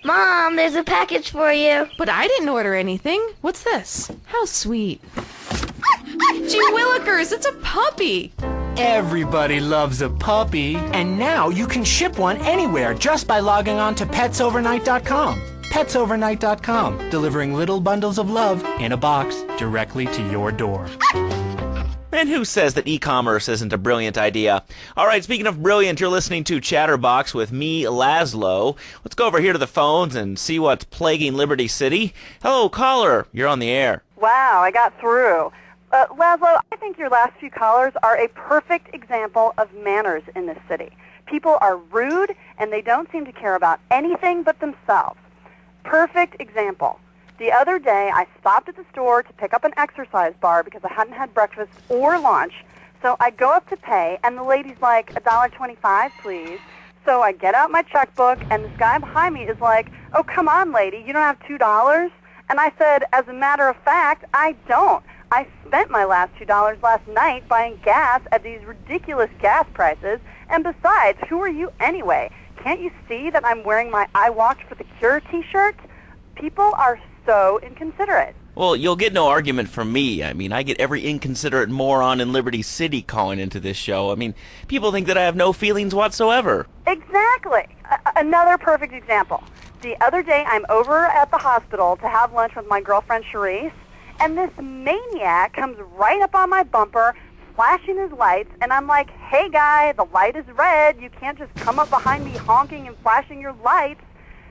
Mom, there's a package for you. But I didn't order anything. What's this? How sweet. Gee willikers, it's a puppy. Everybody loves a puppy. And now you can ship one anywhere just by logging on to petsovernight.com. Petsovernight.com, delivering little bundles of love in a box directly to your door. And who says that e-commerce isn't a brilliant idea? All right, speaking of brilliant, you're listening to Chatterbox with me, Laszlo. Let's go over here to the phones and see what's plaguing Liberty City. Hello, caller. You're on the air. Wow, I got through. Laszlo, I think your last few callers are a perfect example of manners in this city. People are rude, and they don't seem to care about anything but themselves. Perfect example. The other day, I stopped at the store to pick up an exercise bar because I hadn't had breakfast or lunch. So I go up to pay, and the lady's like, $1.25, please. So I get out my checkbook, and this guy behind me is like, oh, come on, lady, you don't have $2? And I said, as a matter of fact, I don't. I spent my last $2 last night buying gas at these ridiculous gas prices. And besides, who are you anyway? Can't you see that I'm wearing my I Walked for the Cure t-shirt? People are so inconsiderate. Well, you'll get no argument from me. I mean, I get every inconsiderate moron in Liberty City calling into this show. I mean, people think that I have no feelings whatsoever. Exactly. Another perfect example. The other day, I'm over at the hospital to have lunch with my girlfriend, Charisse, and this maniac comes right up on my bumper, flashing his lights, and I'm like, hey, guy, the light is red. You can't just come up behind me honking and flashing your lights.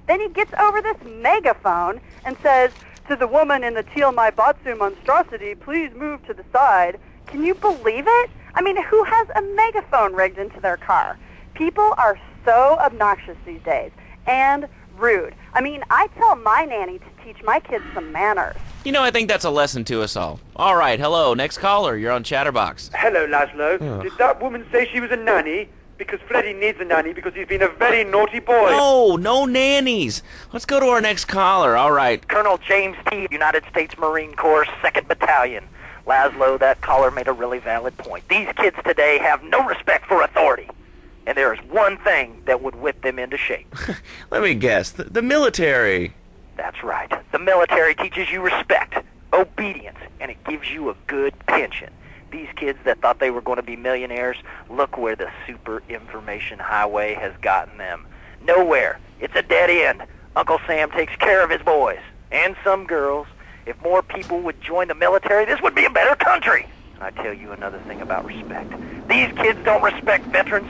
Then he gets over this megaphone and says, to the woman in the teal my batsu monstrosity, please move to the side. Can you believe it? I mean, who has a megaphone rigged into their car? People are so obnoxious these days and rude. I mean, I tell my nanny to teach my kids some manners. You know, I think that's a lesson to us all. All right, hello, next caller, you're on Chatterbox. Hello, Laszlo. Did that woman say she was a nanny? Because Freddie needs a nanny because he's been a very naughty boy. No nannies. Let's go to our next caller. All right. Colonel James T., United States Marine Corps, 2nd Battalion. Laszlo, that caller made a really valid point. These kids today have no respect for authority. And there is one thing that would whip them into shape. Let me guess. The military. That's right. The military teaches you respect, obedience, and it gives you a good pension. These kids that thought they were going to be millionaires, look where the super information highway has gotten them. Nowhere. It's a dead end. Uncle Sam takes care of his boys. And some girls. If more people would join the military, this would be a better country. And I tell you another thing about respect. These kids don't respect veterans.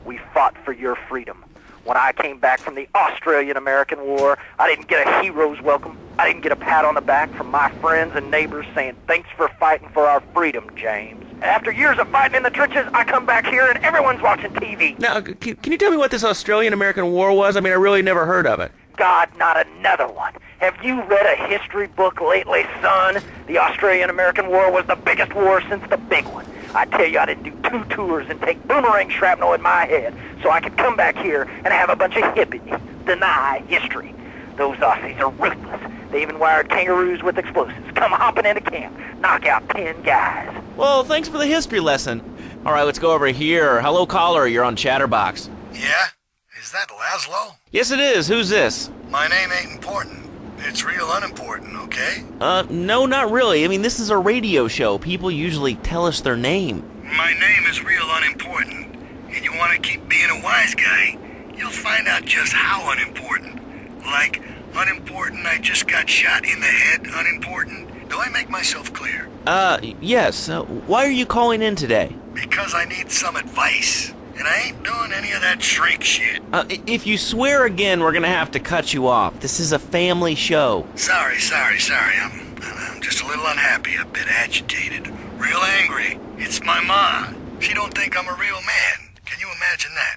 We fought for your freedom. When I came back from the Australian-American War, I didn't get a hero's welcome. I didn't get a pat on the back from my friends and neighbors saying, thanks for fighting for our freedom, James. After years of fighting in the trenches, I come back here and everyone's watching TV. Now, can you tell me what this Australian-American War was? I mean, I really never heard of it. God, not another one. Have you read a history book lately, son? The Australian-American War was the biggest war since the big one. I tell you, I didn't do 2 tours and take boomerang shrapnel in my head so I could come back here and have a bunch of hippies deny history. Those Aussies are ruthless. They even wired kangaroos with explosives. Come hopping into camp, knock out 10 guys. Well, thanks for the history lesson. All right, let's go over here. Hello, caller. You're on Chatterbox. Yeah? Is that Laszlo? Yes, it is. Who's this? My name ain't important. It's real unimportant, okay? No, not really. I mean, this is a radio show. People usually tell us their name. My name is real unimportant. And you want to keep being a wise guy, you'll find out just how unimportant. Like, unimportant, I just got shot in the head, unimportant. Do I make myself clear? Yes. Why are you calling in today? Because I need some advice. And I ain't doing any of that shrink shit. If you swear again, we're gonna have to cut you off. This is a family show. Sorry. I'm just a little unhappy, a bit agitated, real angry. It's my ma. She don't think I'm a real man. Can you imagine that?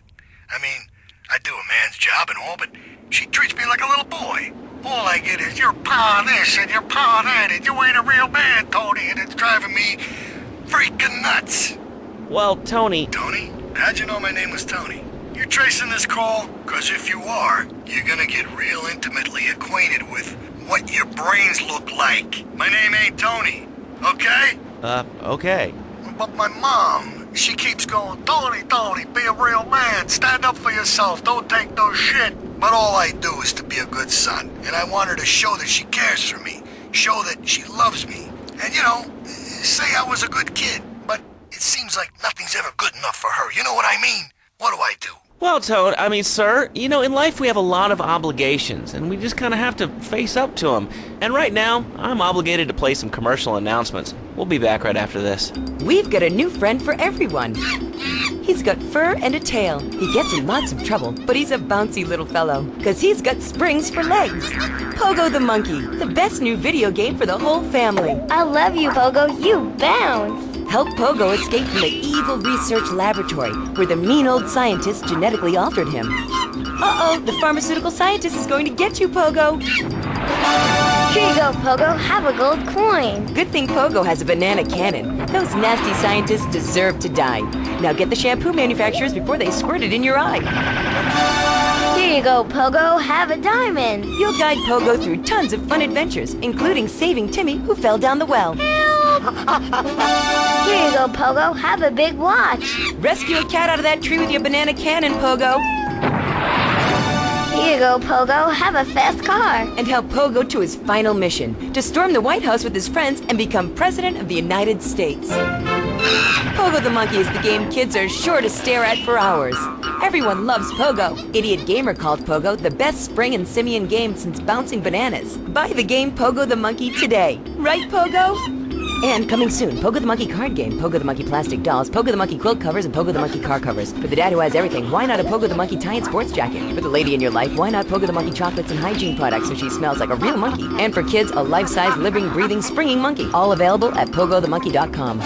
I mean, I do a man's job and all, but she treats me like a little boy. All I get is, your pa this and your pa that, and you ain't a real man, Tony, and it's driving me freaking nuts. Well, Tony... Tony? How'd you know my name was Tony? You tracing this call? 'Cause if you are, you're gonna get real intimately acquainted with what your brains look like. My name ain't Tony, okay? Okay. But my mom, she keeps going, Tony, be a real man. Stand up for yourself. Don't take no shit. But all I do is to be a good son. And I want her to show that she cares for me. Show that she loves me. And, say I was a good kid. But it seems like nothing's ever good enough for her. You know what I mean? What do I do? Well, Toad, sir, in life we have a lot of obligations, and we just kind of have to face up to them. And right now, I'm obligated to play some commercial announcements. We'll be back right after this. We've got a new friend for everyone. He's got fur and a tail. He gets in lots of trouble, but he's a bouncy little fellow, 'cause he's got springs for legs. Pogo the Monkey, the best new video game for the whole family. I love you, Pogo. You bounce. Help Pogo escape from the evil research laboratory where the mean old scientist genetically altered him. Uh-oh, the pharmaceutical scientist is going to get you, Pogo. Here you go, Pogo. Have a gold coin. Good thing Pogo has a banana cannon. Those nasty scientists deserve to die. Now get the shampoo manufacturers before they squirt it in your eye. Here you go, Pogo. Have a diamond. You'll guide Pogo through tons of fun adventures, including saving Timmy, who fell down the well. Here you go, Pogo. Have a big watch. Rescue a cat out of that tree with your banana cannon, Pogo. Here you go, Pogo. Have a fast car. And help Pogo to his final mission, to storm the White House with his friends and become President of the United States. Pogo the Monkey is the game kids are sure to stare at for hours. Everyone loves Pogo. Idiot Gamer called Pogo the best spring and simian game since bouncing bananas. Buy the game Pogo the Monkey today. Right, Pogo? And coming soon, Pogo the Monkey card game, Pogo the Monkey plastic dolls, Pogo the Monkey quilt covers, and Pogo the Monkey car covers. For the dad who has everything, why not a Pogo the Monkey tie-in sports jacket? For the lady in your life, why not Pogo the Monkey chocolates and hygiene products so she smells like a real monkey? And for kids, a life-size, living, breathing, springing monkey. All available at pogothemonkey.com.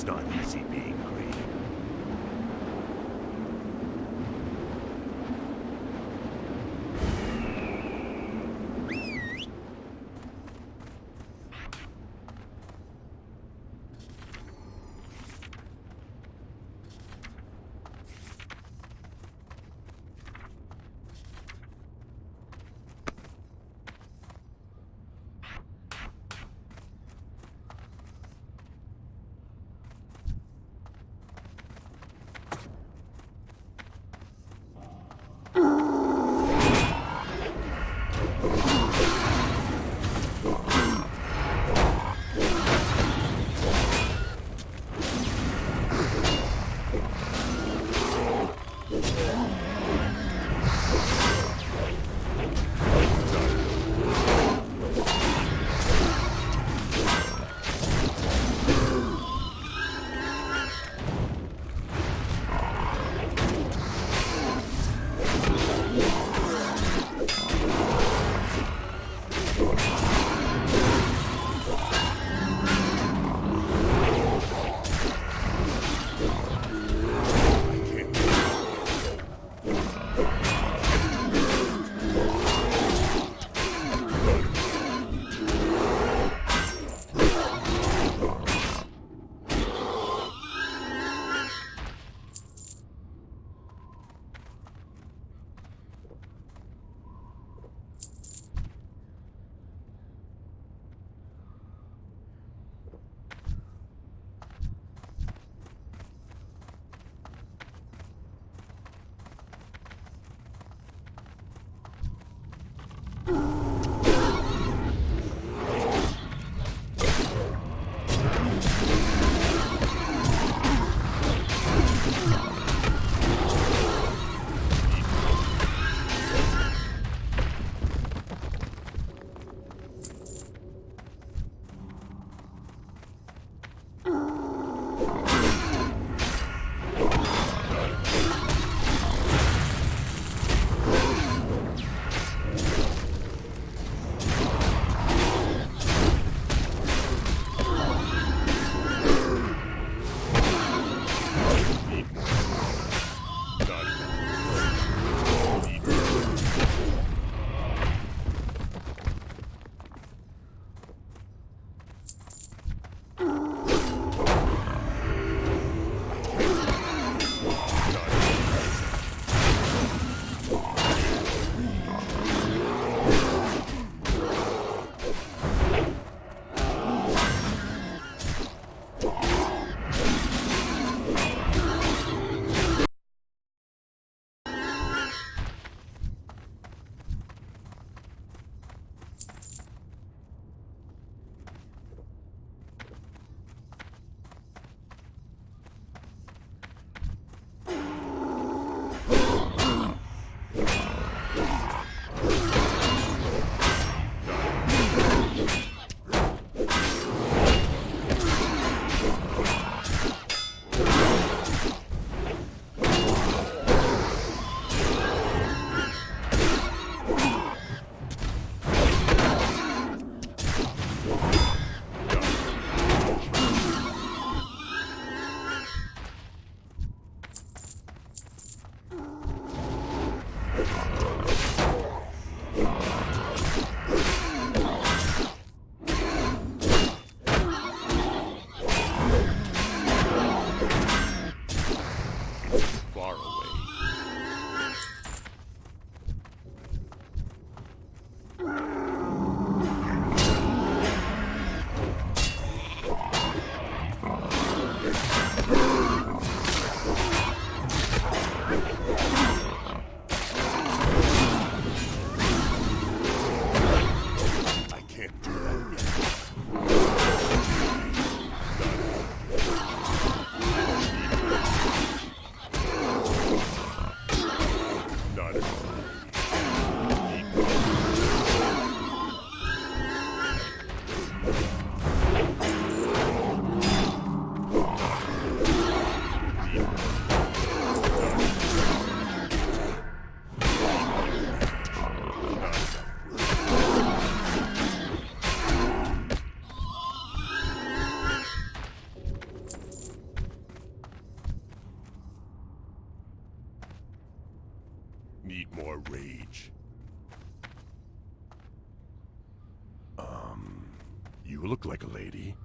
not easy being great. your rage. You look like a lady.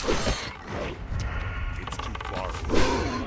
It's too far.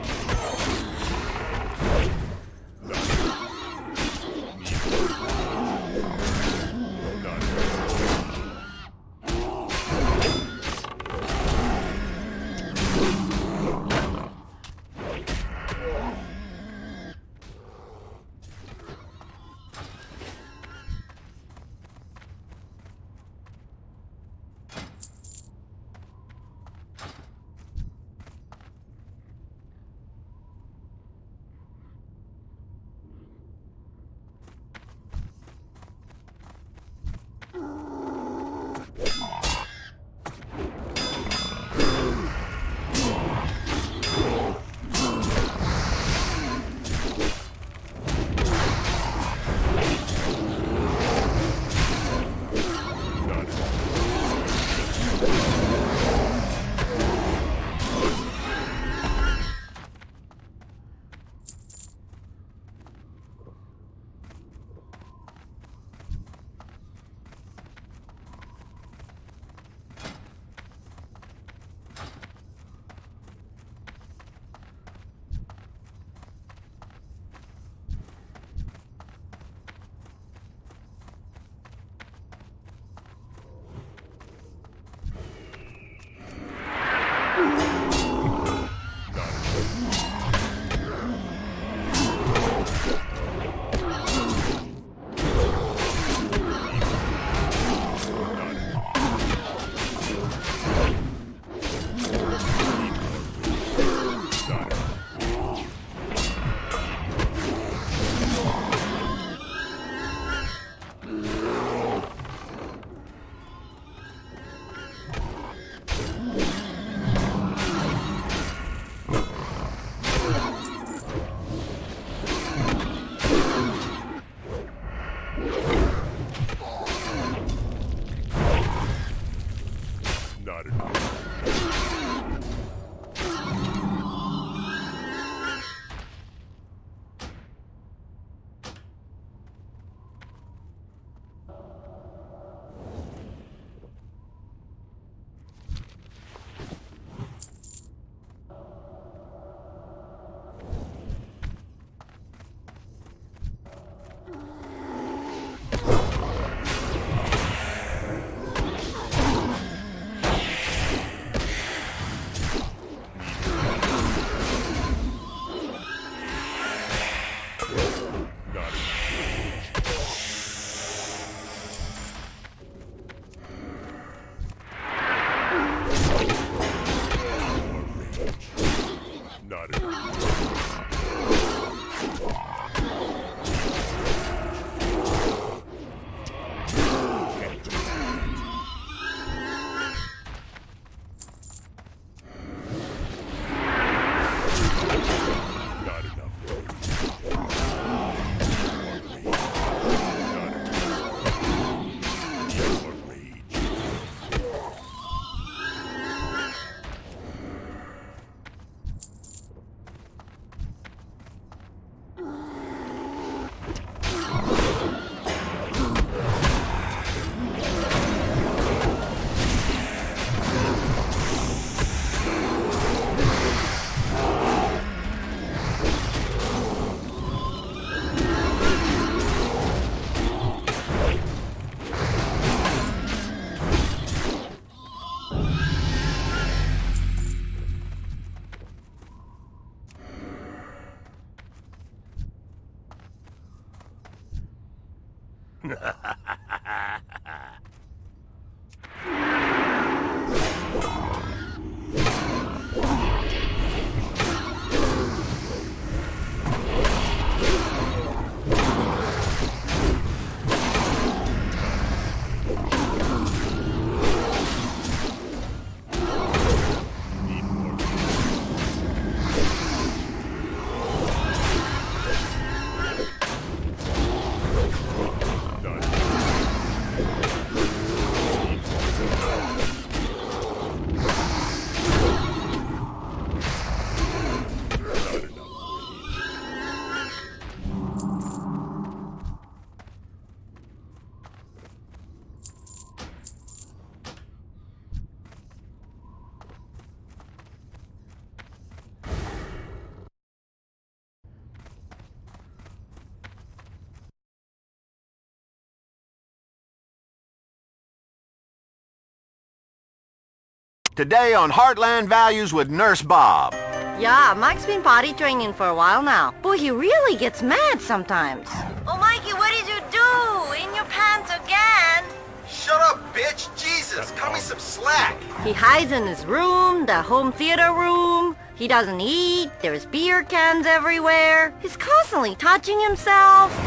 Today on Heartland Values with Nurse Bob. Yeah, Mike's been potty training for a while now. Boy, he really gets mad sometimes. Oh, Mikey, what did you do? In your pants again? Shut up, bitch! Jesus, cut me some slack! He hides in his room, the home theater room. He doesn't eat. There's beer cans everywhere. He's constantly touching himself.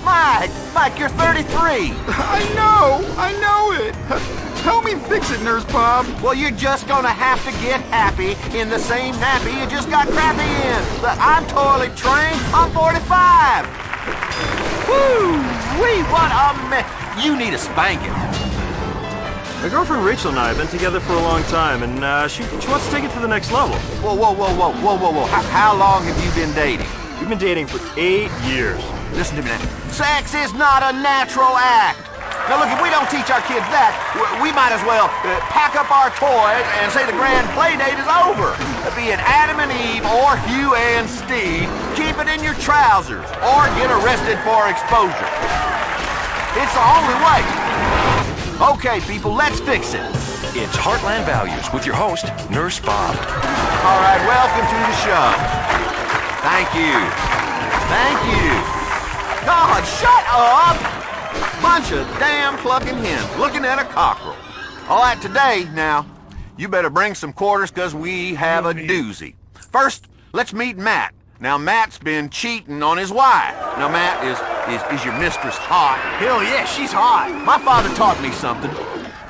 Mike, you're 33. I know it. Help me fix it, Nurse Bob. Well, you're just gonna have to get happy in the same nappy you just got crappy in. Look, I'm toilet trained. I'm 45. Woo-wee, what a mess. You need a spanking. My girlfriend Rachel and I have been together for a long time, and she wants to take it to the next level. Whoa. How long have you been dating? We've been dating for 8 years. Listen to me now. Sex is not a natural act. Now look, if we don't teach our kids that, we might as well pack up our toys and say the grand play date is over. Be it Adam and Eve or Hugh and Steve, keep it in your trousers or get arrested for exposure. It's the only way. Okay, people, let's fix it. It's Heartland Values with your host, Nurse Bob. All right, welcome to the show. Thank you. God, shut up! Bunch of damn clucking hens looking at a cockerel. All right, today, now, you better bring some quarters because we have a doozy. First, let's meet Matt. Now, Matt's been cheating on his wife. Now, Matt, is your mistress hot? Hell yeah, she's hot. My father taught me something.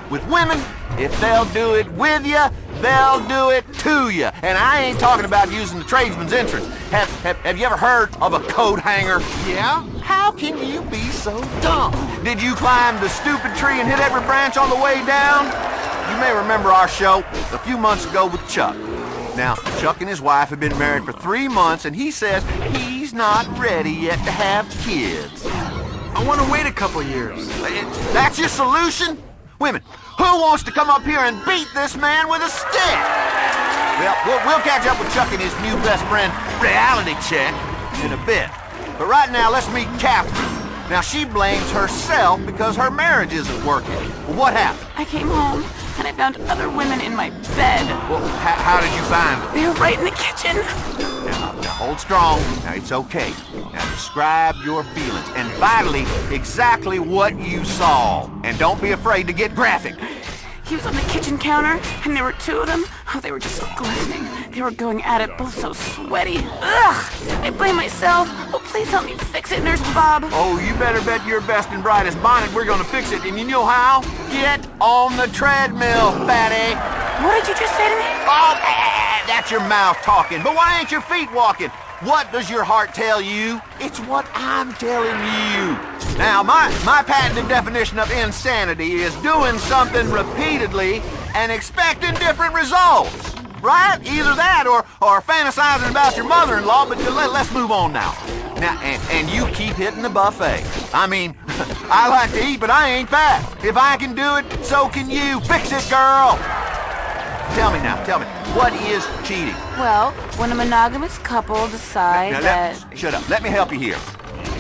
With women, if they'll do it with you, they'll do it to you. And I ain't talking about using the tradesman's entrance. Have you ever heard of a coat hanger? Yeah? How can you be so dumb? Did you climb the stupid tree and hit every branch on the way down? You may remember our show a few months ago with Chuck. Now, Chuck and his wife have been married for 3 months, and he says he's not ready yet to have kids. I want to wait a couple years. That's your solution? Women, who wants to come up here and beat this man with a stick? Well, we'll catch up with Chuck and his new best friend, reality check, in a bit. But right now, let's meet Catherine. Now, she blames herself because her marriage isn't working. Well, what happened? I came home, and I found other women in my bed. Well, how did you find them? They were right in the kitchen. Now, hold strong. Now, it's okay. Now, describe your feelings, and vitally, exactly what you saw. And don't be afraid to get graphic. He was on the kitchen counter, and there were 2 of them. Oh, they were just glistening. They were going at it, both so sweaty. Ugh! I blame myself. Oh, please help me fix it, Nurse Bob. Oh, you better bet your best and brightest bonnet we're gonna fix it. And you know how? Get on the treadmill, fatty. What did you just say to me? Oh, that's your mouth talking. But why ain't your feet walking? What does your heart tell you? It's what I'm telling you. Now, my patented definition of insanity is doing something repeatedly and expecting different results. Right? Either that or fantasizing about your mother-in-law, but let's move on now. Now, and you keep hitting the buffet. I mean, I like to eat, but I ain't fat. If I can do it, so can you. Fix it, girl. Tell me, what is cheating? Well, when a monogamous couple decide that... Shut up. Let me help you here.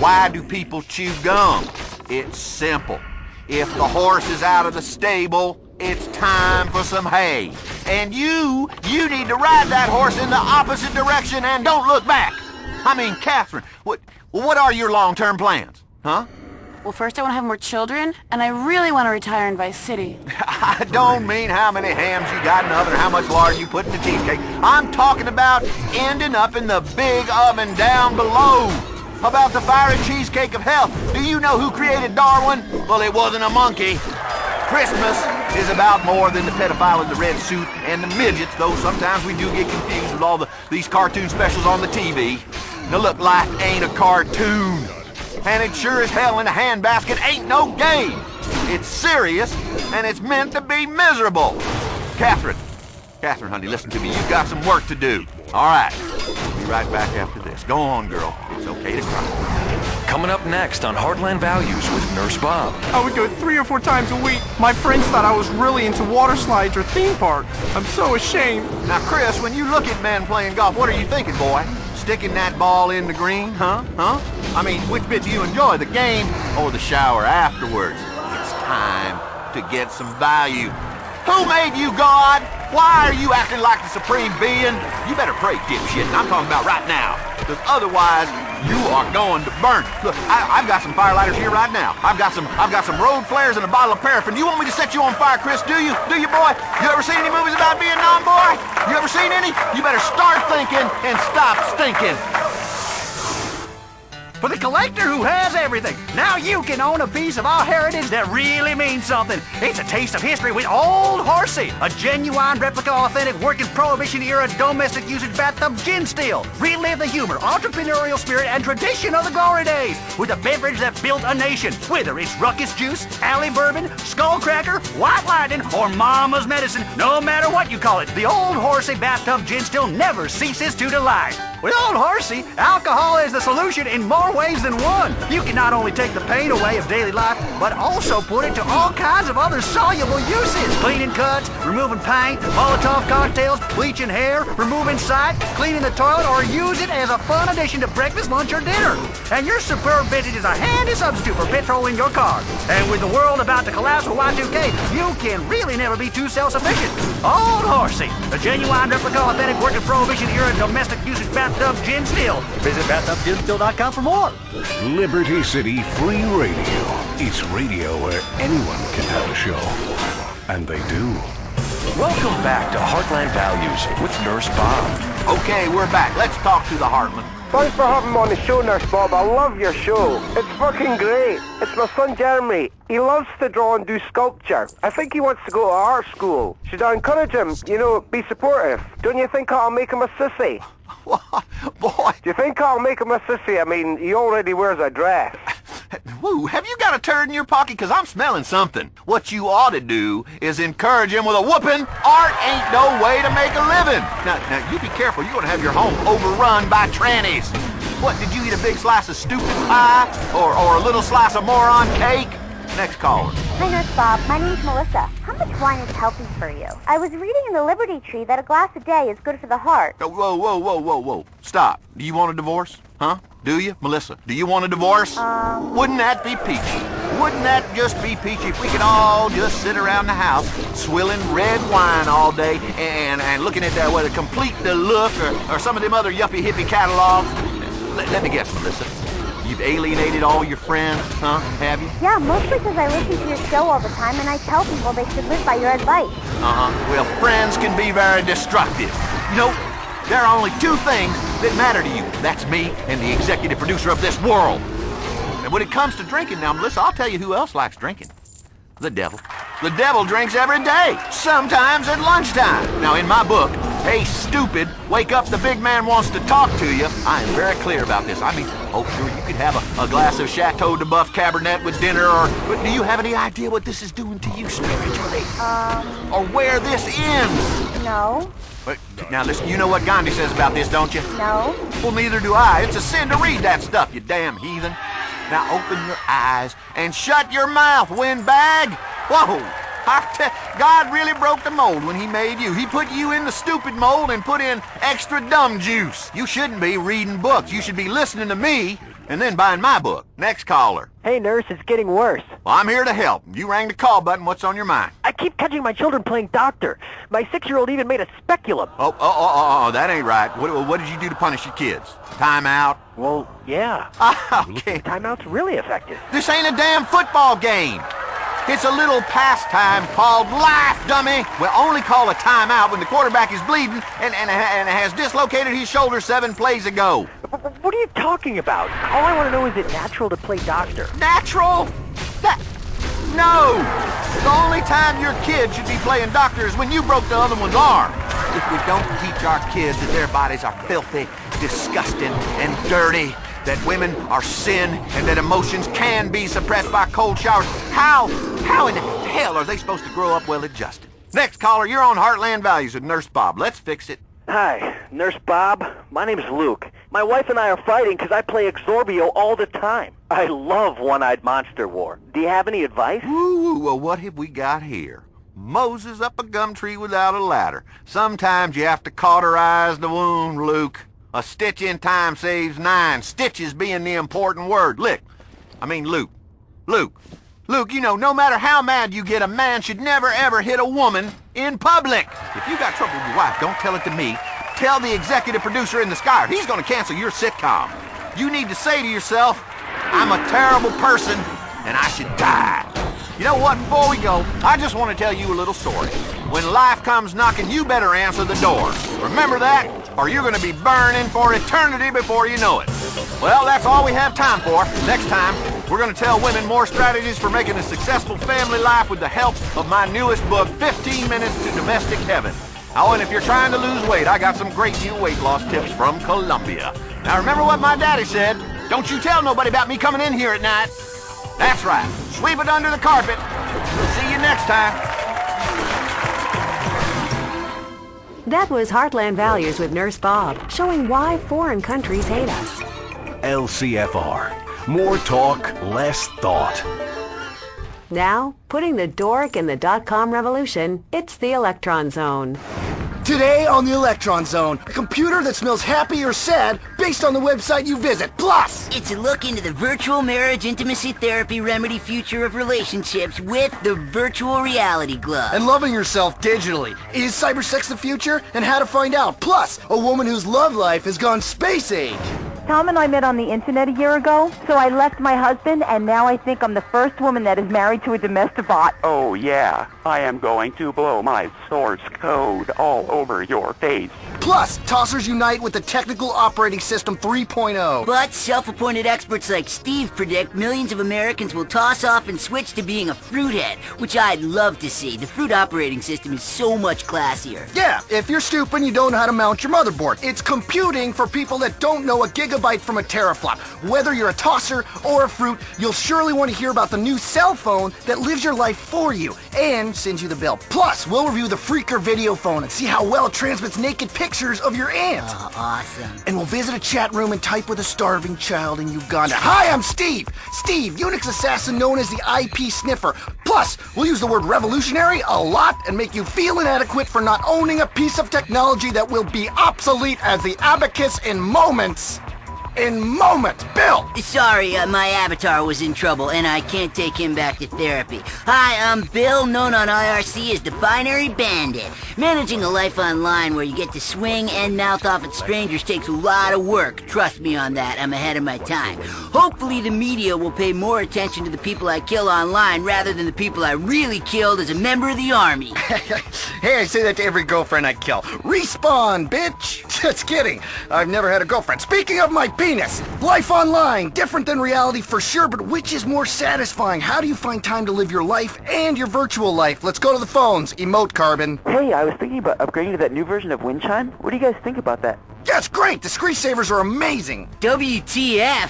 Why do people chew gum? It's simple. If the horse is out of the stable, it's time for some hay. And you need to ride that horse in the opposite direction and don't look back. I mean, Catherine, what are your long-term plans? Huh? Well, first I want to have more children, and I really want to retire in Vice City. I don't mean how many hams you got in the oven or how much lard you put in the cheesecake. I'm talking about ending up in the big oven down below. About the fiery cheesecake of hell. Do you know who created Darwin? Well, it wasn't a monkey. Christmas is about more than the pedophile in the red suit and the midgets, though sometimes we do get confused with all these cartoon specials on the TV. Now look, life ain't a cartoon. And it sure as hell in a handbasket ain't no game. It's serious, and it's meant to be miserable. Catherine, honey, listen to me. You've got some work to do. All right. We'll be right back after this. Go on, girl. It's okay to cry. Coming up next on Heartland Values with Nurse Bob. I would go 3 or 4 times a week. My friends thought I was really into water slides or theme parks. I'm so ashamed. Now, Chris, when you look at men playing golf, what are you thinking, boy? Sticking that ball in the green, huh? I mean, which bit do you enjoy, the game or the shower afterwards? It's time to get some value. Who made you God? Why are you acting like the supreme being? You better pray, dipshit, and I'm talking about right now. Because otherwise, you are going to burn. Look, I've got some fire lighters here right now. I've got some road flares and a bottle of paraffin. You want me to set you on fire, Chris? Do you? Do you, boy? You ever seen any movies about Vietnam, boy? You ever seen any? You better start thinking and stop stinking. For the collector who has everything, now you can own a piece of our heritage that really means something. It's a taste of history with Old Horsey, a genuine replica, authentic, working Prohibition-era domestic usage bathtub gin still. Relive the humor, entrepreneurial spirit, and tradition of the glory days with a beverage that built a nation. Whether it's Ruckus Juice, Alley Bourbon, Skullcracker, White Lightning, or Mama's Medicine, no matter what you call it, the Old Horsey bathtub gin still never ceases to delight. With Old Horsey, alcohol is the solution in more ways than one. You can not only take the pain away of daily life, but also put it to all kinds of other soluble uses. Cleaning cuts, removing paint, Molotov cocktails, bleaching hair, removing sight, cleaning the toilet, or use it as a fun addition to breakfast, lunch, or dinner. And your superb vintage is a handy substitute for petrol in your car. And with the world about to collapse with Y2K, you can really never be too self-sufficient. Old Horsey, a genuine replica, authentic, working Prohibition-era domestic usage bathtub gin still. Visit bathtubginstill.com for more. Liberty City Free Radio. It's radio where anyone can have a show. And they do. Welcome back to Heartland Values with Nurse Bob. Okay, we're back. Let's talk to the Heartland. Thanks for having me on the show, Nurse Bob. I love your show. It's fucking great. It's my son Jeremy. He loves to draw and do sculpture. I think he wants to go to art school. Should I encourage him? Be supportive. Don't you think I'll make him a sissy? Boy. Do you think I'll make him a sissy? I mean, he already wears a dress. Woo, have you got a turd in your pocket? Because I'm smelling something. What you ought to do is encourage him with a whooping. Art ain't no way to make a living. Now, you be careful. You're going to have your home overrun by trannies. What, did you eat a big slice of stupid pie? Or a little slice of moron cake? Next caller. Hi, Nurse Bob. My name's Melissa. How much wine is healthy for you? I was reading in the Liberty Tree that a glass a day is good for the heart. Whoa. Stop. Do you want a divorce? Huh? Do you? Melissa, do you want a divorce? Wouldn't that be peachy? Wouldn't that just be peachy if we could all just sit around the house swilling red wine all day and looking at that, whether Complete the Look or some of them other yuppie hippie catalogs? Let me guess, Melissa. You've alienated all your friends, huh? Have you? Yeah, mostly because I listen to your show all the time and I tell people they should live by your advice. Well, friends can be very destructive. There are only two things that matter to you. That's me and the executive producer of this world. And when it comes to drinking, now, Melissa, I'll tell you who else likes drinking. The devil. The devil drinks every day, sometimes at lunchtime. Now, in my book, Hey Stupid, Wake Up, the Big Man Wants to Talk to You, I am very clear about this. I mean, sure, you could have a glass of Chateau de Buff Cabernet with dinner, but do you have any idea what this is doing to you spiritually? Or where this ends? No. Now, listen, you know what Gandhi says about this, don't you? No. Well, neither do I. It's a sin to read that stuff, you damn heathen. Now open your eyes and shut your mouth, windbag. Whoa. God really broke the mold when he made you. He put you in the stupid mold and put in extra dumb juice. You shouldn't be reading books. You should be listening to me and then buying my book. Next caller. Hey, nurse, it's getting worse. Well, I'm here to help. You rang the call button. What's on your mind? I keep catching my children playing doctor. My 6-year-old even made a speculum. Oh, that ain't right. What did you do to punish your kids? Time out? Well, yeah. Okay. Timeout's really effective. This ain't a damn football game. It's a little pastime called life, dummy. We'll only call a timeout when the quarterback is bleeding and has dislocated his shoulder 7 plays ago. What are you talking about? All I want to know is it natural to play doctor? Natural? No! The only time your kid should be playing doctor is when you broke the other one's arm. If we don't teach our kids that their bodies are filthy, disgusting, and dirty, that women are sin, and that emotions can be suppressed by cold showers, how in hell are they supposed to grow up well-adjusted? Next caller, you're on Heartland Values with Nurse Bob. Let's fix it. Hi, Nurse Bob. My name's Luke. My wife and I are fighting because I play Exorbio all the time. I love One-Eyed Monster War. Do you have any advice? Well, what have we got here? Moses up a gum tree without a ladder. Sometimes you have to cauterize the wound, Luke. A stitch in time saves 9, stitches being the important word. Luke, no matter how mad you get, a man should never ever hit a woman in public. If you got trouble with your wife, don't tell it to me. Tell the executive producer in the sky, or he's gonna cancel your sitcom. You need to say to yourself, I'm a terrible person, and I should die. You know what, before we go, I just want to tell you a little story. When life comes knocking, you better answer the door. Remember that, or you're gonna be burning for eternity before you know it. Well, that's all we have time for. Next time, we're gonna tell women more strategies for making a successful family life with the help of my newest book, 15 Minutes to Domestic Heaven. Oh, and if you're trying to lose weight, I got some great new weight loss tips from Colombia. Now remember what my daddy said, don't you tell nobody about me coming in here at night. That's right, sweep it under the carpet. See you next time. That was Heartland Values with Nurse Bob, showing why foreign countries hate us. LCFR. More talk, less thought. Now, putting the dork in the .com revolution, it's the Electron Zone. Today on the Electron Zone, a computer that smells happy or sad based on the website you visit. Plus, it's a look into the virtual marriage intimacy therapy remedy future of relationships with the virtual reality glove. And loving yourself digitally. Is cybersex the future? And how to find out. Plus, a woman whose love life has gone space age. Tom and I met on the internet a year ago, so I left my husband, and now I think I'm the first woman that is married to a domestic bot. Oh yeah, I am going to blow my source code all over your face. Plus, tossers unite with the Technical Operating System 3.0. But self-appointed experts like Steve predict millions of Americans will toss off and switch to being a fruithead, which I'd love to see. The fruit operating system is so much classier. Yeah, if you're stupid and you don't know how to mount your motherboard. It's computing for people that don't know a gigabyte from a teraflop. Whether you're a tosser or a fruit, you'll surely want to hear about the new cell phone that lives your life for you and sends you the bill. Plus, we'll review the Freaker video phone and see how well it transmits naked pictures of your aunt. Oh, awesome. And we'll visit a chat room and type with a starving child in Uganda. Hi, I'm Steve. Steve, Unix assassin known as the IP sniffer. Plus, we'll use the word revolutionary a lot and make you feel inadequate for not owning a piece of technology that will be obsolete as the abacus in moments. Bill! Sorry, my avatar was in trouble, and I can't take him back to therapy. Hi, I'm Bill, known on IRC as the Binary Bandit. Managing a life online where you get to swing and mouth off at strangers takes a lot of work. Trust me on that, I'm ahead of my time. Hopefully the media will pay more attention to the people I kill online rather than the people I really killed as a member of the Army. Hey, I say that to every girlfriend I kill. Respawn, bitch! Just kidding. I've never had a girlfriend. Speaking of my penis, life online, different than reality for sure, but which is more satisfying? How do you find time to live your life and your virtual life? Let's go to the phones. Emote Carbon. Hey, I was thinking about upgrading to that new version of Wind Chime. What do you guys think about that? That's great! The screensavers are amazing! WTF!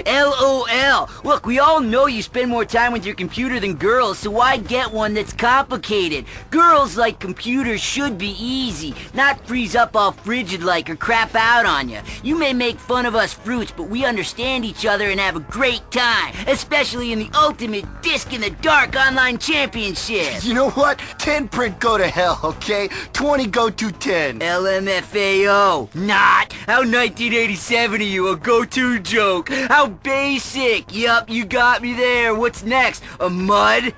LOL! Look, we all know you spend more time with your computer than girls, so why get one that's complicated? Girls like computers should be easy, not freeze up all frigid like or crap out on you. You may make fun of us fruits, but we understand each other and have a great time, especially in the ultimate disc-in-the-dark online championship. You know what? 10 print go to hell, okay? 20 go to 10. LMFAO. Not. How 1987 of you, a go-to joke. How basic. Yup, you got me there. What's next? A mud?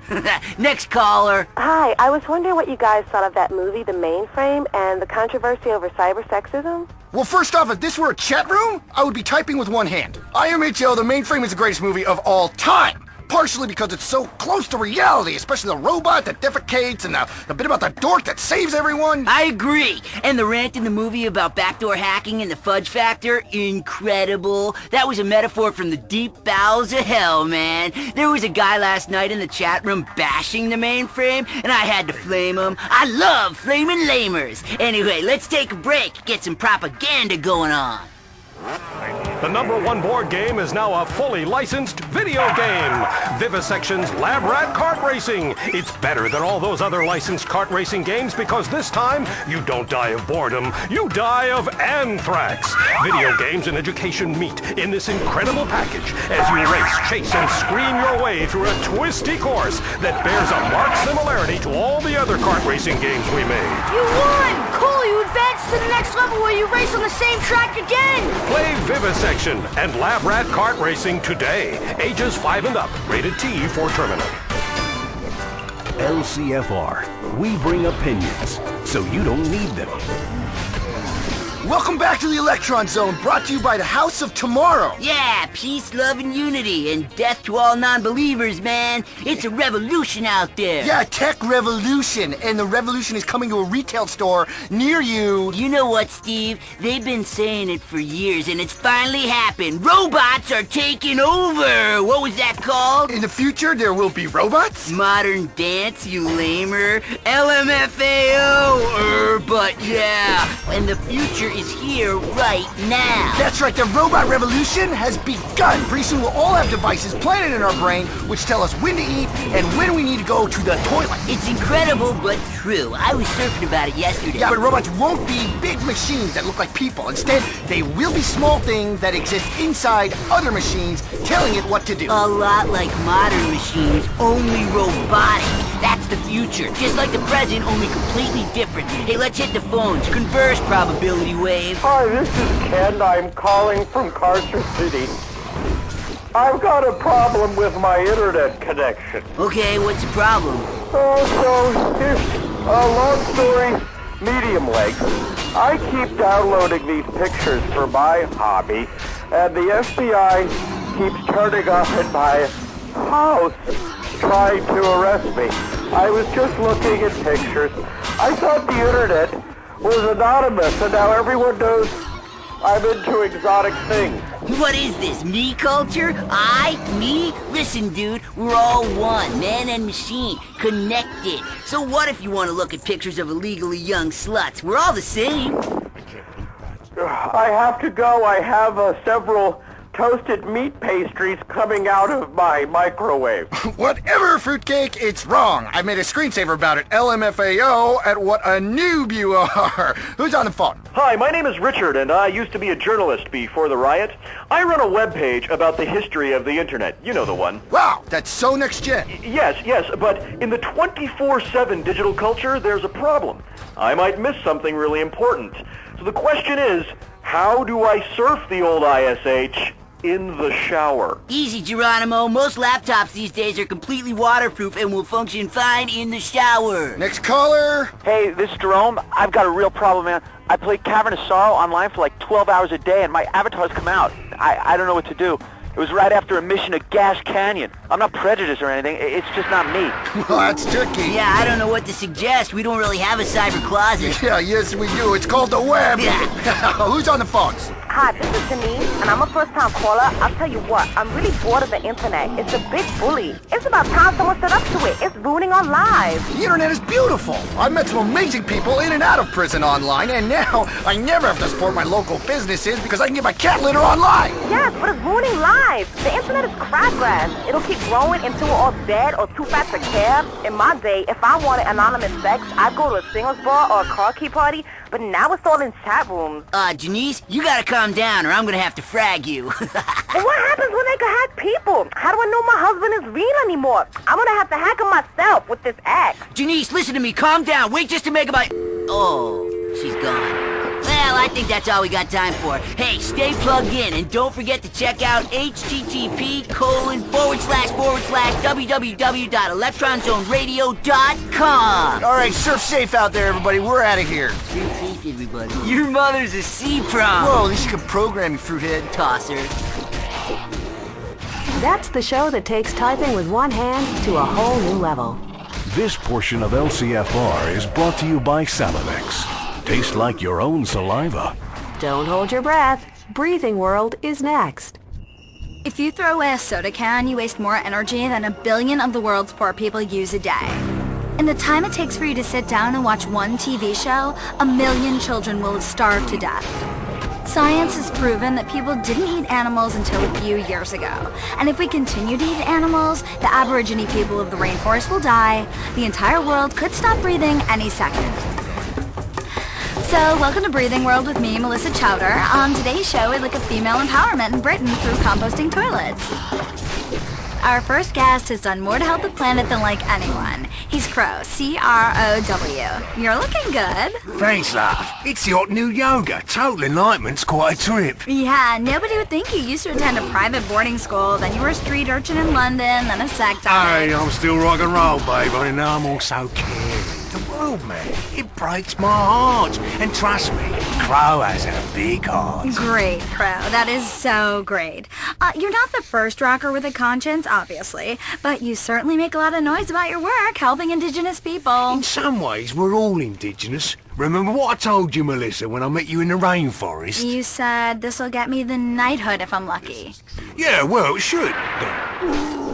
Next caller. Hi, I was wondering what you guys thought of that movie, The Mainframe, and the controversy over cybersexism. Well, first off, if this were a chat room, I would be typing with one hand. IMHO, The Mainframe is the greatest movie of all time. Partially because it's so close to reality, especially the robot that defecates and the bit about the dork that saves everyone. I agree. And the rant in the movie about backdoor hacking and the fudge factor, incredible. That was a metaphor from the deep bowels of hell, man. There was a guy last night in the chat room bashing the mainframe, and I had to flame him. I love flaming lamers. Anyway, let's take a break, get some propaganda going on. The #1 board game is now a fully licensed video game. Vivisection's Lab Rat Kart Racing. It's better than all those other licensed kart racing games because this time you don't die of boredom, you die of anthrax. Video games and education meet in this incredible package as you race, chase, and scream your way through a twisty course that bears a marked similarity to all the other kart racing games we made. You won! Cool, you advanced to the next level where you race on the same track again! Play Vivisection and Lab Rat Kart Racing today. Ages 5 and up. Rated T for Terminal. LCFR, we bring opinions, so you don't need them. Welcome back to the Electron Zone, brought to you by the House of Tomorrow. Yeah, peace, love, and unity, and death to all non-believers, man. It's a revolution out there. Yeah, tech revolution, and the revolution is coming to a retail store near you. You know what, Steve? They've been saying it for years, and it's finally happened. Robots are taking over. What was that called? In the future, there will be robots? Modern dance, you lamer. LMFAO, but yeah. And the future is here right now. That's right, the robot revolution has begun. Pretty soon we'll all have devices planted in our brain which tell us when to eat and when we need to go to the toilet. It's incredible, but true. I was surfing about it yesterday. Yeah, but robots won't be big machines that look like people. Instead, they will be small things that exist inside other machines telling it what to do. A lot like modern machines, only robotic. That's the future. Just like the present, only completely different. Hey, let's hit the phones. Converse, probability wave. Hi, this is Ken. I'm calling from Carcer City. I've got a problem with my internet connection. Okay, what's the problem? So here's a long story, medium length. I keep downloading these pictures for my hobby, and the FBI keeps turning up at my house trying to arrest me. I was just looking at pictures. I thought the internet was anonymous, and now everyone knows I'm into exotic things. What is this, me culture? Me? Listen, dude, we're all one, man and machine, connected. So what if you want to look at pictures of illegally young sluts? We're all the same. I have to go. I have several toasted meat pastries coming out of my microwave. Whatever, fruitcake, it's wrong. I made a screensaver about it. LMFAO at what a noob you are. Who's on the phone? Hi, my name is Richard, and I used to be a journalist before the riot. I run a webpage about the history of the internet. You know the one. Wow, that's so next gen. Yes, but in the 24/7 digital culture, there's a problem. I might miss something really important. So the question is, how do I surf the old ISH in the shower? Easy, Geronimo. Most laptops these days are completely waterproof and will function fine in the shower. Next caller. Hey, this is Jerome. I've got a real problem, man. I play Cavern of Sorrow online for like 12 hours a day, and my avatars come out. I don't know what to do. It was right after a mission at Gash Canyon. I'm not prejudiced or anything. It's just not me. Well, that's tricky. Yeah, I don't know what to suggest. We don't really have a cyber closet. Yeah, yes we do. It's called the web. Yeah. Who's on the phones? Hi, this is Denise, and I'm a first-time caller. I'll tell you what, I'm really bored of the internet. It's a big bully. It's about time someone stood up to it. It's ruining our lives. The internet is beautiful. I've met some amazing people in and out of prison online, and now I never have to support my local businesses because I can get my cat litter online. Yes, but it's ruining lives. The internet is crabgrass. It'll keep growing until we're all dead or too fat to care. In my day, if I wanted anonymous sex, I'd go to a singles bar or a car key party, but now it's all in chat rooms. Janice, you gotta calm down or I'm gonna have to frag you. Well, what happens when they can hack people? How do I know my husband is real anymore? I'm gonna have to hack him myself with this act. Janice, listen to me. Calm down. Wait just to make about... Oh, she's gone. Well, I think that's all we got time for. Hey, stay plugged in and don't forget to check out http://www.electronzoneradio.com. All right, surf safe out there, everybody. We're out of here. Surf safe, everybody. Your mother's a C-prom. Whoa, at least you can program, you fruithead. Tosser. That's the show that takes typing with one hand to a whole new level. This portion of LCFR is brought to you by Salivex. Taste like your own saliva. Don't hold your breath. Breathing World is next. If you throw away a soda can, you waste more energy than 1 billion of the world's poor people use a day. In the time it takes for you to sit down and watch one TV show, 1 million children will have starved to death. Science has proven that people didn't eat animals until a few years ago. And if we continue to eat animals, the Aborigine people of the rainforest will die. The entire world could stop breathing any second. So, welcome to Breathing World with me, Melissa Chowder. On today's show, we look at female empowerment in Britain through composting toilets. Our first guest has done more to help the planet than like anyone. He's Crow, C-R-O-W. You're looking good. Thanks, love. It's the hot new yoga. Total enlightenment's quite a trip. Yeah, nobody would think you used to attend a private boarding school, then you were a street urchin in London, then a sex addict. Hey, I'm still rock and roll, babe. I know I'm also caring. world, man. It breaks my heart. And trust me, Crow has a big heart. Great, Crow. That is so great. You're not the first rocker with a conscience, obviously, but you certainly make a lot of noise about your work helping indigenous people. In some ways, we're all indigenous. Remember what I told you, Melissa, when I met you in the rainforest? You said this'll get me the knighthood if I'm lucky. Yeah, well, it should.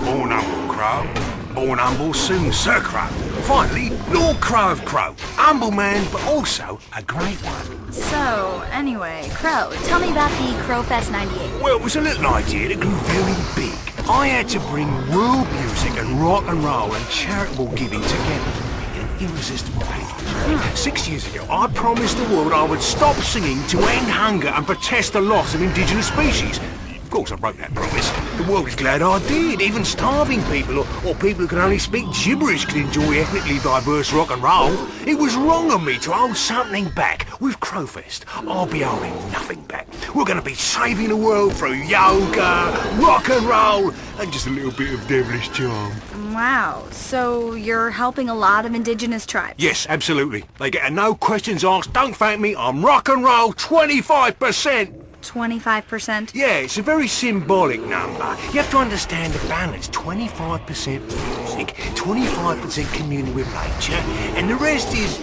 Born humble, Crow. Born humble, soon Sir Crow. Finally, Lord Crow of Crow. Humble man, but also a great one. So, anyway, Crow, tell me about the Crowfest 98. Well, it was a little idea that grew very big. I had to bring world music and rock and roll and charitable giving together in an irresistible package. 6 years ago, I promised the world I would stop singing to end hunger and protest the loss of indigenous species. Of course, I broke that promise. The world is glad I did. Even starving people or people who can only speak gibberish can enjoy ethnically diverse rock and roll. It was wrong of me to hold something back. With Crowfest, I'll be holding nothing back. We're going to be saving the world through yoga, rock and roll, and just a little bit of devilish charm. Wow, so you're helping a lot of indigenous tribes? Yes, absolutely. They get a no questions asked, don't thank me, I'm rock and roll 25%. 25%? Yeah, it's a very symbolic number. You have to understand the balance. 25% music, 25% communion with nature, and the rest is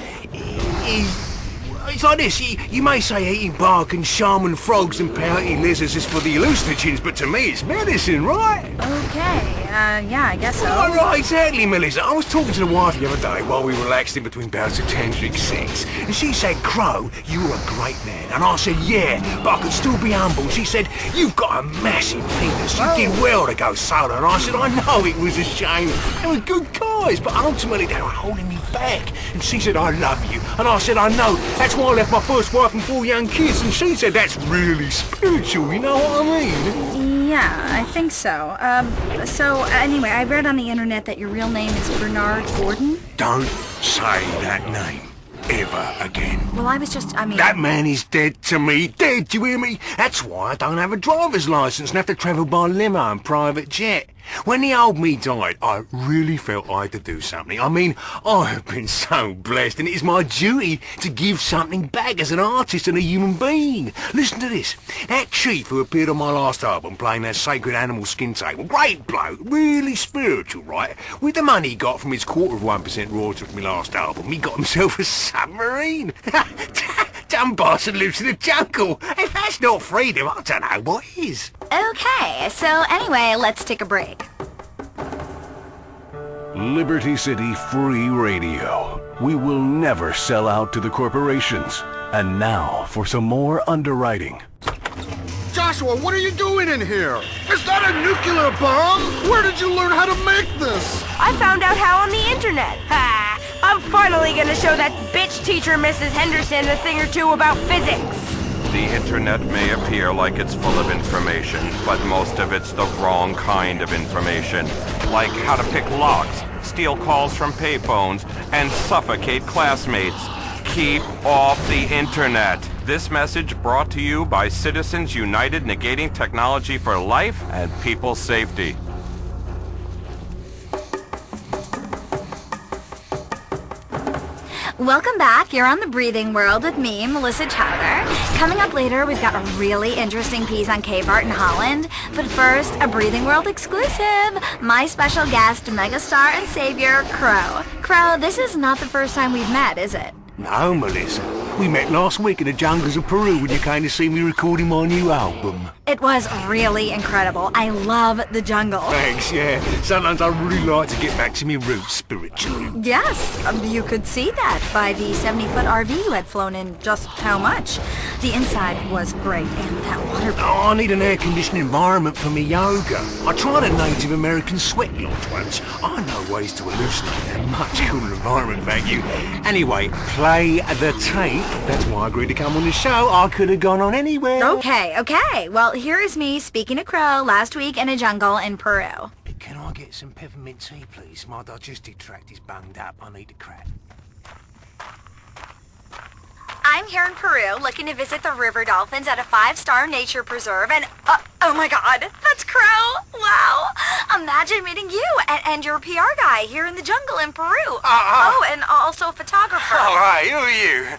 it's like this. You may say eating bark and shaman frogs and pouty lizards is for the hallucinogens, but to me it's medicine, right? Okay, yeah, I guess so. Right, exactly, Melissa. I was talking to the wife the other day while we relaxed in between bouts of tantric sex, and she said, Crow, you're a great man. And I said, yeah, but I could still be humble. She said, you've got a massive penis. You did well to go solo. And I said, I know it was a shame. They were good guys, but ultimately they were holding me back. And she said, I love you. And I said, I know. That's why I left my first wife and 4 young kids. And she said, that's really spiritual, you know what I mean? Yeah, I think so. So anyway, I read on the internet that your real name is Bernard Gordon. Don't say that name ever again. Well, I mean... That man is dead to me. Dead, do you hear me? That's why I don't have a driver's license and have to travel by limo and private jet. When the old me died, I really felt I had to do something. I mean, I have been so blessed, and it is my duty to give something back as an artist and a human being. Listen to this. That chief who appeared on my last album playing that sacred animal skin table, great bloke, really spiritual, right? With the money he got from his 1/4% royalty from my last album, he got himself a submarine. Dumb bastard lives in the jungle. If that's not freedom, I don't know what is. Okay, so anyway, let's take a break. Liberty City Free Radio. We will never sell out to the corporations. And now for some more underwriting. Joshua, what are you doing in here? Is that a nuclear bomb? Where did you learn how to make this? I found out how on the internet. Ha! I'm finally gonna show that bitch teacher Mrs. Henderson a thing or two about physics. The internet may appear like it's full of information, but most of it's the wrong kind of information. Like how to pick locks, steal calls from payphones, and suffocate classmates. Keep off the internet. This message brought to you by Citizens United, negating technology for life and people's safety. Welcome back. You're on The Breathing World with me, Melissa Chowder. Coming up later, we've got a really interesting piece on cave art in Holland. But first, a Breathing World exclusive. My special guest, megastar and savior, Crow. Crow, this is not the first time we've met, is it? No, Melissa. We met last week in the jungles of Peru when you came to see me recording my new album. It was really incredible. I love the jungle. Thanks, yeah. Sometimes I really like to get back to my roots spiritually. Yes, you could see that by the 70-foot RV you had flown in. Just how much. The inside was great, and that water... Oh, I need an air-conditioned environment for me yoga. I tried a Native American sweat lodge once. I know ways to hallucinate in a much cooler environment, thank you. Anyway, play the tape. That's why I agreed to come on the show. I could have gone on anywhere. Okay. Well, here is me speaking to Crow last week in a jungle in Peru. Can I get some peppermint tea, please? My digestive tract is bunged up. I need a crack. I'm here in Peru looking to visit the river dolphins at a 5-star nature preserve and... oh my god, that's Crow! Wow! Imagine meeting you and your PR guy here in the jungle in Peru. And also a photographer. All right, who are you?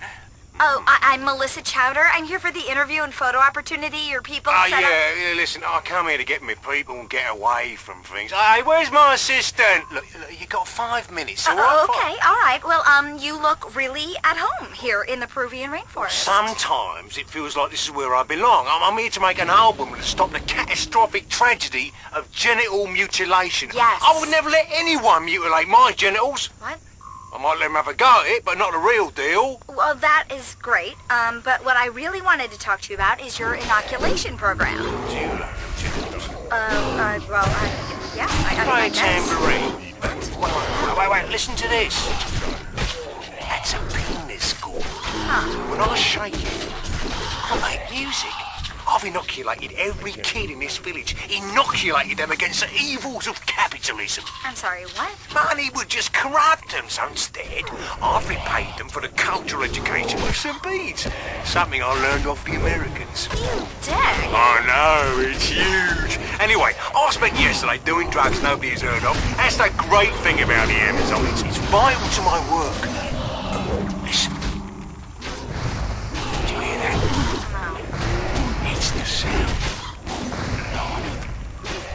Oh, I'm Melissa Chowder. I'm here for the interview and photo opportunity your people set up. Yeah, listen, I come here to get my people and get away from things. Hey, where's my assistant? Look, you got 5 minutes, all right? Okay, all right. Well, you look really at home here in the Peruvian rainforest. Sometimes it feels like this is where I belong. I'm here to make an album to stop the catastrophic tragedy of genital mutilation. Yes. I would never let anyone mutilate my genitals. What? I might let them have a go at it, but not the real deal. Well, that is great. But what I really wanted to talk to you about is your inoculation program. Yeah, I guess. Tambourine. Wait, listen to this. That's a penis cord. When I shake it, I make music. I've inoculated every kid in this village, inoculated them against the evils of capitalism. I'm sorry, what? Money would just corrupt them, so instead, I've repaid them for the cultural education with some beads. Something I learned off the Americans. You dick. I know, it's huge. Anyway, I spent yesterday doing drugs nobody has heard of. That's the great thing about the Amazon. It's vital to my work. Listen. Did you hear that? It's the sound.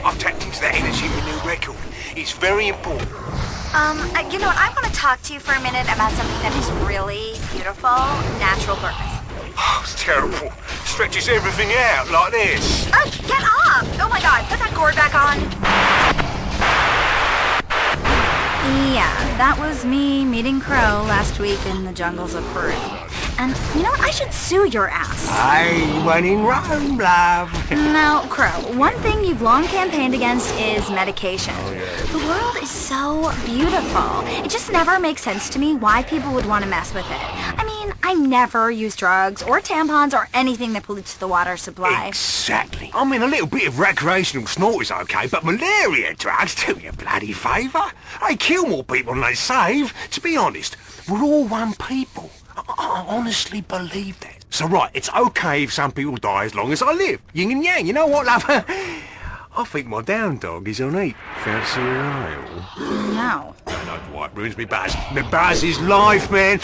I've tapped into that energy in the new record. It's very important. You know what? I want to talk to you for a minute about something that is really beautiful. Natural birth. Oh, it's terrible. Stretches everything out like this. Oh, get up! Oh my god, put that cord back on. Yeah, that was me meeting Crow last week in the jungles of Peru. And you know what? I should sue your ass. I went in Rome, love. Now, Crow, one thing you've long campaigned against is medication. The world is so beautiful. It just never makes sense to me why people would want to mess with it. I mean, I never use drugs or tampons or anything that pollutes the water supply. Exactly. I mean, a little bit of recreational snort is okay, but malaria drugs do you a bloody favour. They kill more people than they save. To be honest, we're all one people. I honestly believe that. So right, it's okay if some people die as long as I live. Yin and yang, you know what, love? I think my down dog is on 8. Fancy a ale? No. No, Dwight, ruins me buzz. My buzz is life, man.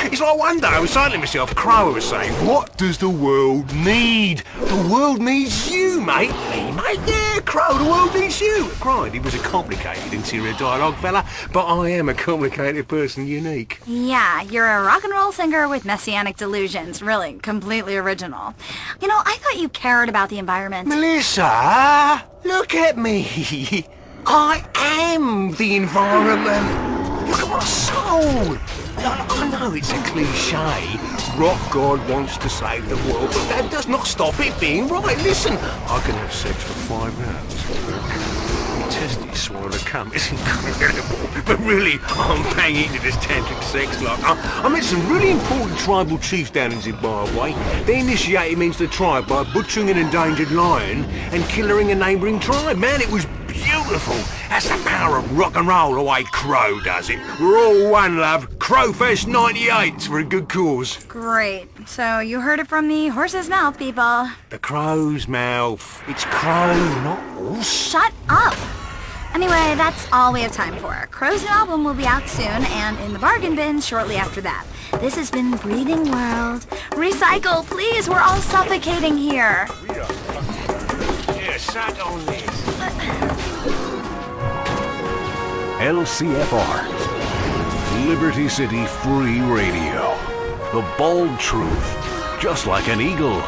It's like one day I was saying to myself, Crow was saying, what does the world need? The world needs you, mate. Me, mate? Yeah, Crow, the world needs you. Cried, he was a complicated interior dialogue fella, but I am a complicated person, unique. Yeah, you're a rock and roll singer with messianic delusions. Really, completely original. You know, I thought you cared about the environment. Melissa, look at me. I am the environment. Look at my soul. I know it's a cliche. Rock God wants to save the world, but that does not stop it being right. Listen, I can have sex for 5 hours. My testes swallow the cum. It's incredible. But really, I'm banging into this tantric sex life. I met some really important tribal chiefs down in Zimbabwe. They initiated me into the tribe by butchering an endangered lion and killing a neighbouring tribe. Man, it was beautiful. That's the power of rock and roll, the way Crow does it. We're all one, love. Crowfest 98's for a good cause. Great. So you heard it from the horse's mouth, people. The crow's mouth. It's Crow, not horse. Shut up. Anyway, that's all we have time for. Crow's new album will be out soon, and in the bargain bin shortly after that. This has been Breathing World. Recycle, please. We're all suffocating here. Yeah, sat on this. LCFR, Liberty City Free Radio. The bold truth, just like an eagle.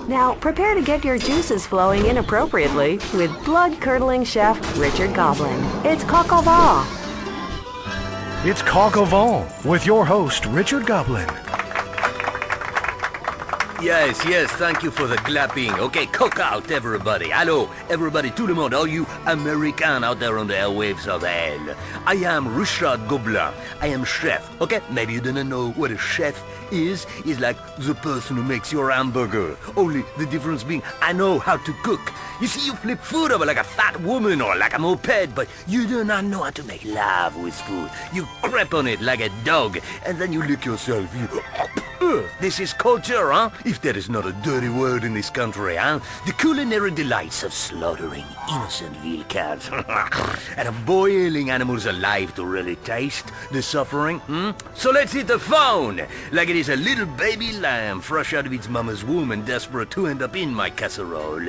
Now, prepare to get your juices flowing inappropriately with blood-curdling chef Richard Goblin. It's Coq au vin. It's Coq au vin with your host, Richard Goblin. Yes, thank you for the clapping. Okay, cook out, everybody. Hello, everybody, tout le monde, all you American out there on the airwaves of hell. I am Richard Goblin. I am chef, okay? Maybe you didn't know what a chef is. He's like the person who makes your hamburger. Only the difference being, I know how to cook. You see, you flip food over like a fat woman or like a moped, but you do not know how to make love with food. You crap on it like a dog, and then you lick yourself. This is culture, huh? if there is not a dirty word in this country, huh? The culinary delights of slaughtering innocent veal calves and of boiling animals alive to really taste the suffering, So let's hit the phone, like it is a little baby lamb fresh out of its mama's womb and desperate to end up in my casserole.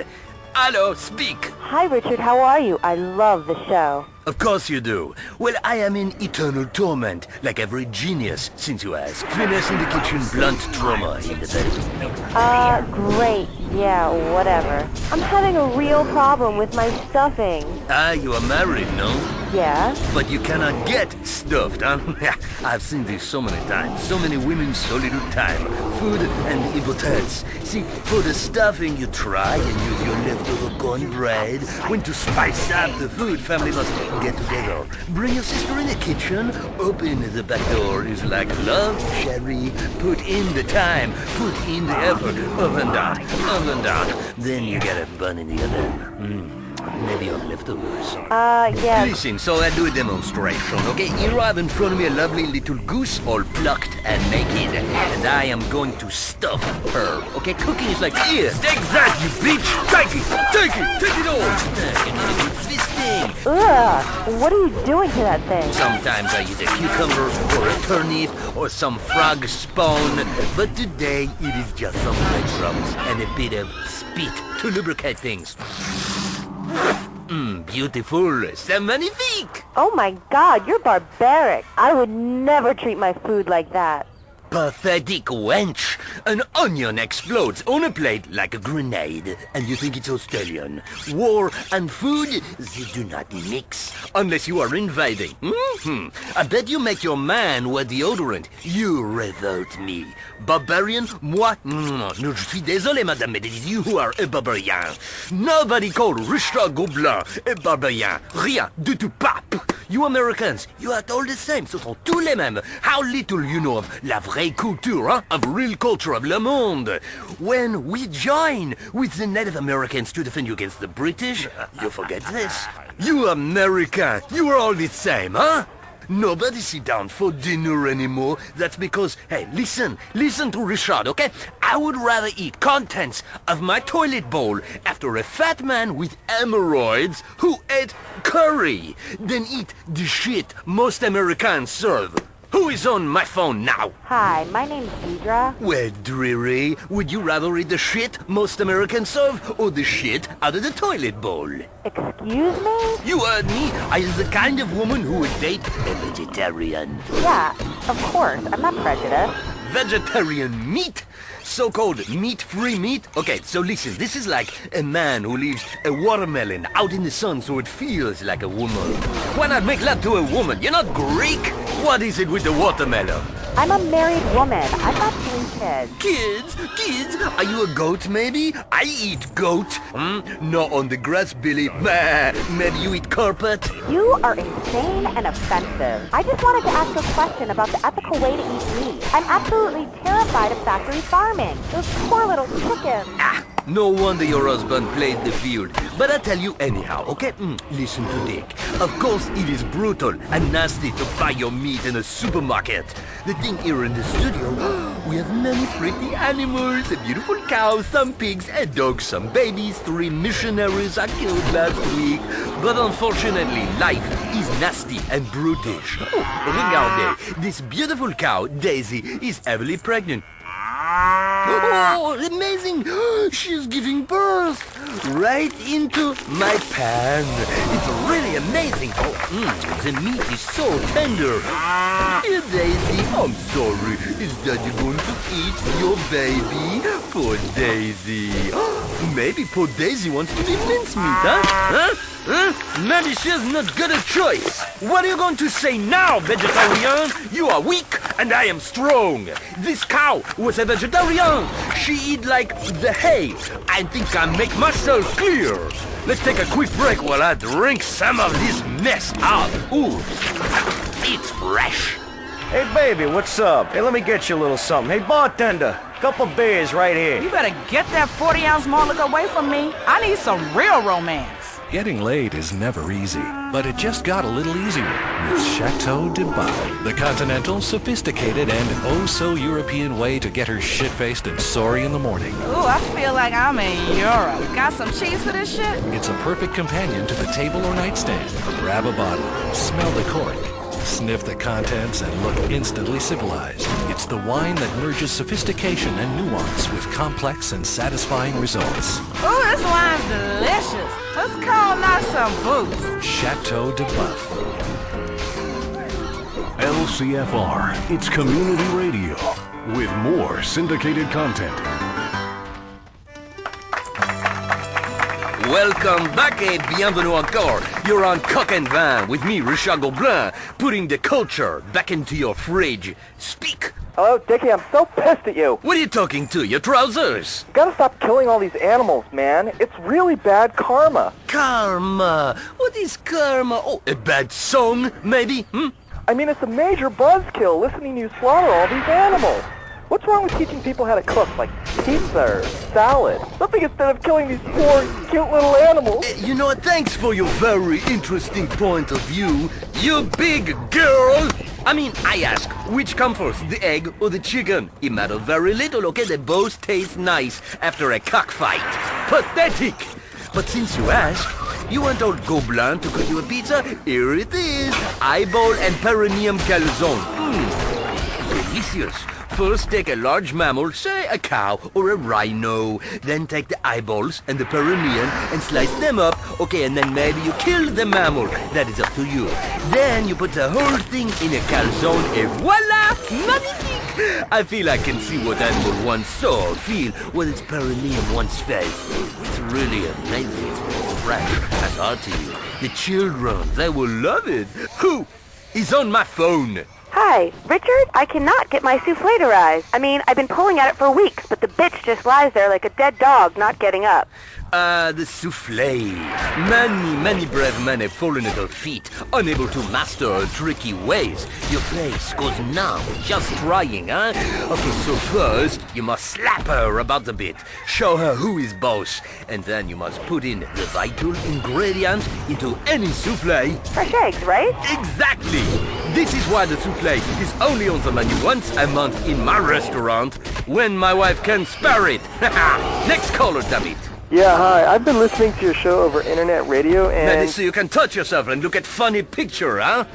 Hello, speak. Hi, Richard. How are you? I love the show. Of course you do. Well, I am in eternal torment, like every genius, since you ask. Finesse in the kitchen, blunt trauma in the bed. Great. Yeah, whatever. I'm having a real problem with my stuffing. Ah, you are married, no? Yeah? But you cannot get stuffed, huh? I've seen this so many times. So many women, so little time. Food and impotence. See, for the stuffing, you try and use your leftover cornbread. When to spice up the food, family must get together. Bring your sister in the kitchen. Open the back door is like love, Sherry. Put in the time. Put in the effort. Up and down. Up and down. Then you get a bun in the oven. Maybe on leftovers. Yeah. Listen, so I do a demonstration, okay? Here I have in front of me a lovely little goose, all plucked and naked. And I am going to stuff her, okay? Cooking is like, here, take that, you bitch! Take it all! Give me a good fisting. Ugh, what are you doing to that thing? Sometimes I use a cucumber, or a turnip, or some frog spawn. But today, it is just some breadcrumbs and a bit of spit to lubricate things. Beautiful. C'est magnifique. Oh my God, you're barbaric. I would never treat my food like that. Pathetic wench. An onion explodes on a plate like a grenade, and you think it's Australian. War and food, they do not mix, unless you are invading. I bet you make your man wear deodorant. You revolt me. Barbarian? Moi? Non, je suis désolé, madame, mais it is you who are a barbarian. Nobody called Richard Gobelin a barbarian. Rien du tout, pape. You Americans, you are all the same, ce sont tous les mêmes. How little you know of la vraie culture, huh? Of real culture of Le Monde. When we join with the Native Americans to defend you against the British, you forget this. You American, you are all the same, huh? Nobody sit down for dinner anymore. That's because, hey, listen to Richard, okay? I would rather eat contents of my toilet bowl after a fat man with hemorrhoids who ate curry than eat the shit most Americans serve. Who is on my phone now? Hi, my name's Deidre. Well, Dreary, would you rather eat the shit most Americans serve or the shit out of the toilet bowl? Excuse me? You heard me. I is the kind of woman who would date a vegetarian. Yeah, of course. I'm not prejudiced. Vegetarian meat? So-called meat-free meat? Okay, so listen, this is like a man who leaves a watermelon out in the sun so it feels like a woman. Why not make love to a woman? You're not Greek? What is it with the watermelon? I'm a married woman. I've got 3 kids. Kids? Are you a goat, maybe? I eat goat. Not on the grass, Billy. Maybe you eat carpet? You are insane and offensive. I just wanted to ask a question about the ethical way to eat meat. I'm absolutely terrified of factory farming. Those poor little chickens. No wonder your husband played the field. But I tell you anyhow, okay? Listen to Dick. Of course it is brutal and nasty to buy your meat in a supermarket. The thing here in the studio, we have many pretty animals. A beautiful cow, some pigs, a dog, some babies, 3 missionaries I killed last week. But unfortunately, life is nasty and brutish. Regardez, this beautiful cow, Daisy, is heavily pregnant. Oh, amazing! She's giving birth right into my pan. It's really amazing. The meat is so tender. Here, Daisy, I'm sorry. Is Daddy going to eat your baby? Poor Daisy. Maybe poor Daisy wants to be mincemeat, huh? Maybe she's not got a choice. What are you going to say now, vegetarian? You are weak and I am strong. This cow was a vegetarian. She eat like the hay. I think I make myself clear. Let's take a quick break while I drink some of this mess out. Ooh, it's fresh. Hey, baby, what's up? Hey, let me get you a little something. Hey, bartender, couple beers right here. You better get that 40-ounce Moloch away from me. I need some real romance. Getting laid is never easy, but it just got a little easier with Chateau de Buff, the continental, sophisticated, and oh-so-European way to get her shit-faced and sorry in the morning. Ooh, I feel like I'm in Europe. Got some cheese for this shit? It's a perfect companion to the table or nightstand. Grab a bottle, smell the cork, sniff the contents, and look instantly civilized. It's the wine that merges sophistication and nuance with complex and satisfying results. Ooh, this wine's delicious. Let's call out some boots. Chateau de Buff. LCFR, it's community radio with more syndicated content. Welcome back et bienvenue encore. You're on Coq and Vin with me, Richard Gobelin, putting the culture back into your fridge. Speak. Hello, Dickie, I'm so pissed at you. What are you talking to? Your trousers? You gotta stop killing all these animals, man. It's really bad karma. Karma? What is karma? Oh, a bad song, maybe? I mean, it's a major buzzkill listening to you slaughter all these animals. What's wrong with teaching people how to cook, like pizza or salad? Something instead of killing these poor, cute little animals. You know what? Thanks for your very interesting point of view, you big girl. I mean, I ask, which comes first, the egg or the chicken? It matters very little, okay? They both taste nice after a cockfight. Pathetic! But since you ask, you want old Gobelin to cook you a pizza? Here it is. Eyeball and perineum calzone. Delicious. First, take a large mammal, say a cow or a rhino. Then take the eyeballs and the perineum and slice them up. Okay, and then maybe you kill the mammal. That is up to you. Then you put the whole thing in a calzone and voila! Magnifique! I feel I can see what animal one saw feel when its perineum once fell. It's really amazing. It's fresh and hearty. The children, they will love it. Who is on my phone? Hi, Richard? I cannot get my souffle to rise. I mean, I've been pulling at it for weeks, but the bitch just lies there like a dead dog, not getting up. The souffle. Many brave men have fallen at her feet, unable to master her tricky ways. Your face goes numb, just trying, huh? Okay, so first, you must slap her about a bit, show her who is boss, and then you must put in the vital ingredient into any souffle. Fresh eggs, right? Exactly! This is why the souffle is only on the menu once a month in my restaurant, when my wife can spare it. Next caller, damn it. Yeah, hi. I've been listening to your show over internet radio and... That is so you can touch yourself and look at funny picture, huh?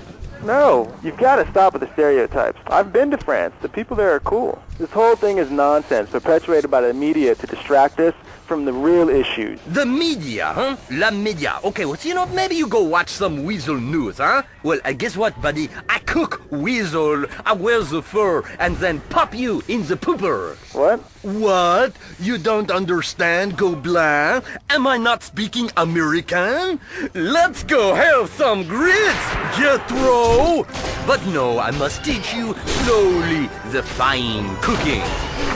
No, you've got to stop with the stereotypes. I've been to France. The people there are cool. This whole thing is nonsense, perpetuated by the media to distract us from the real issues. The media, huh? La media. Okay, well, you know, maybe you go watch some weasel news, huh? Well, guess what, buddy? I cook weasel, I wear the fur, and then pop you in the pooper. What? What? You don't understand, Gobelin? Am I not speaking American? Let's go have some grits, Jethro! But no, I must teach you slowly the fine cooking.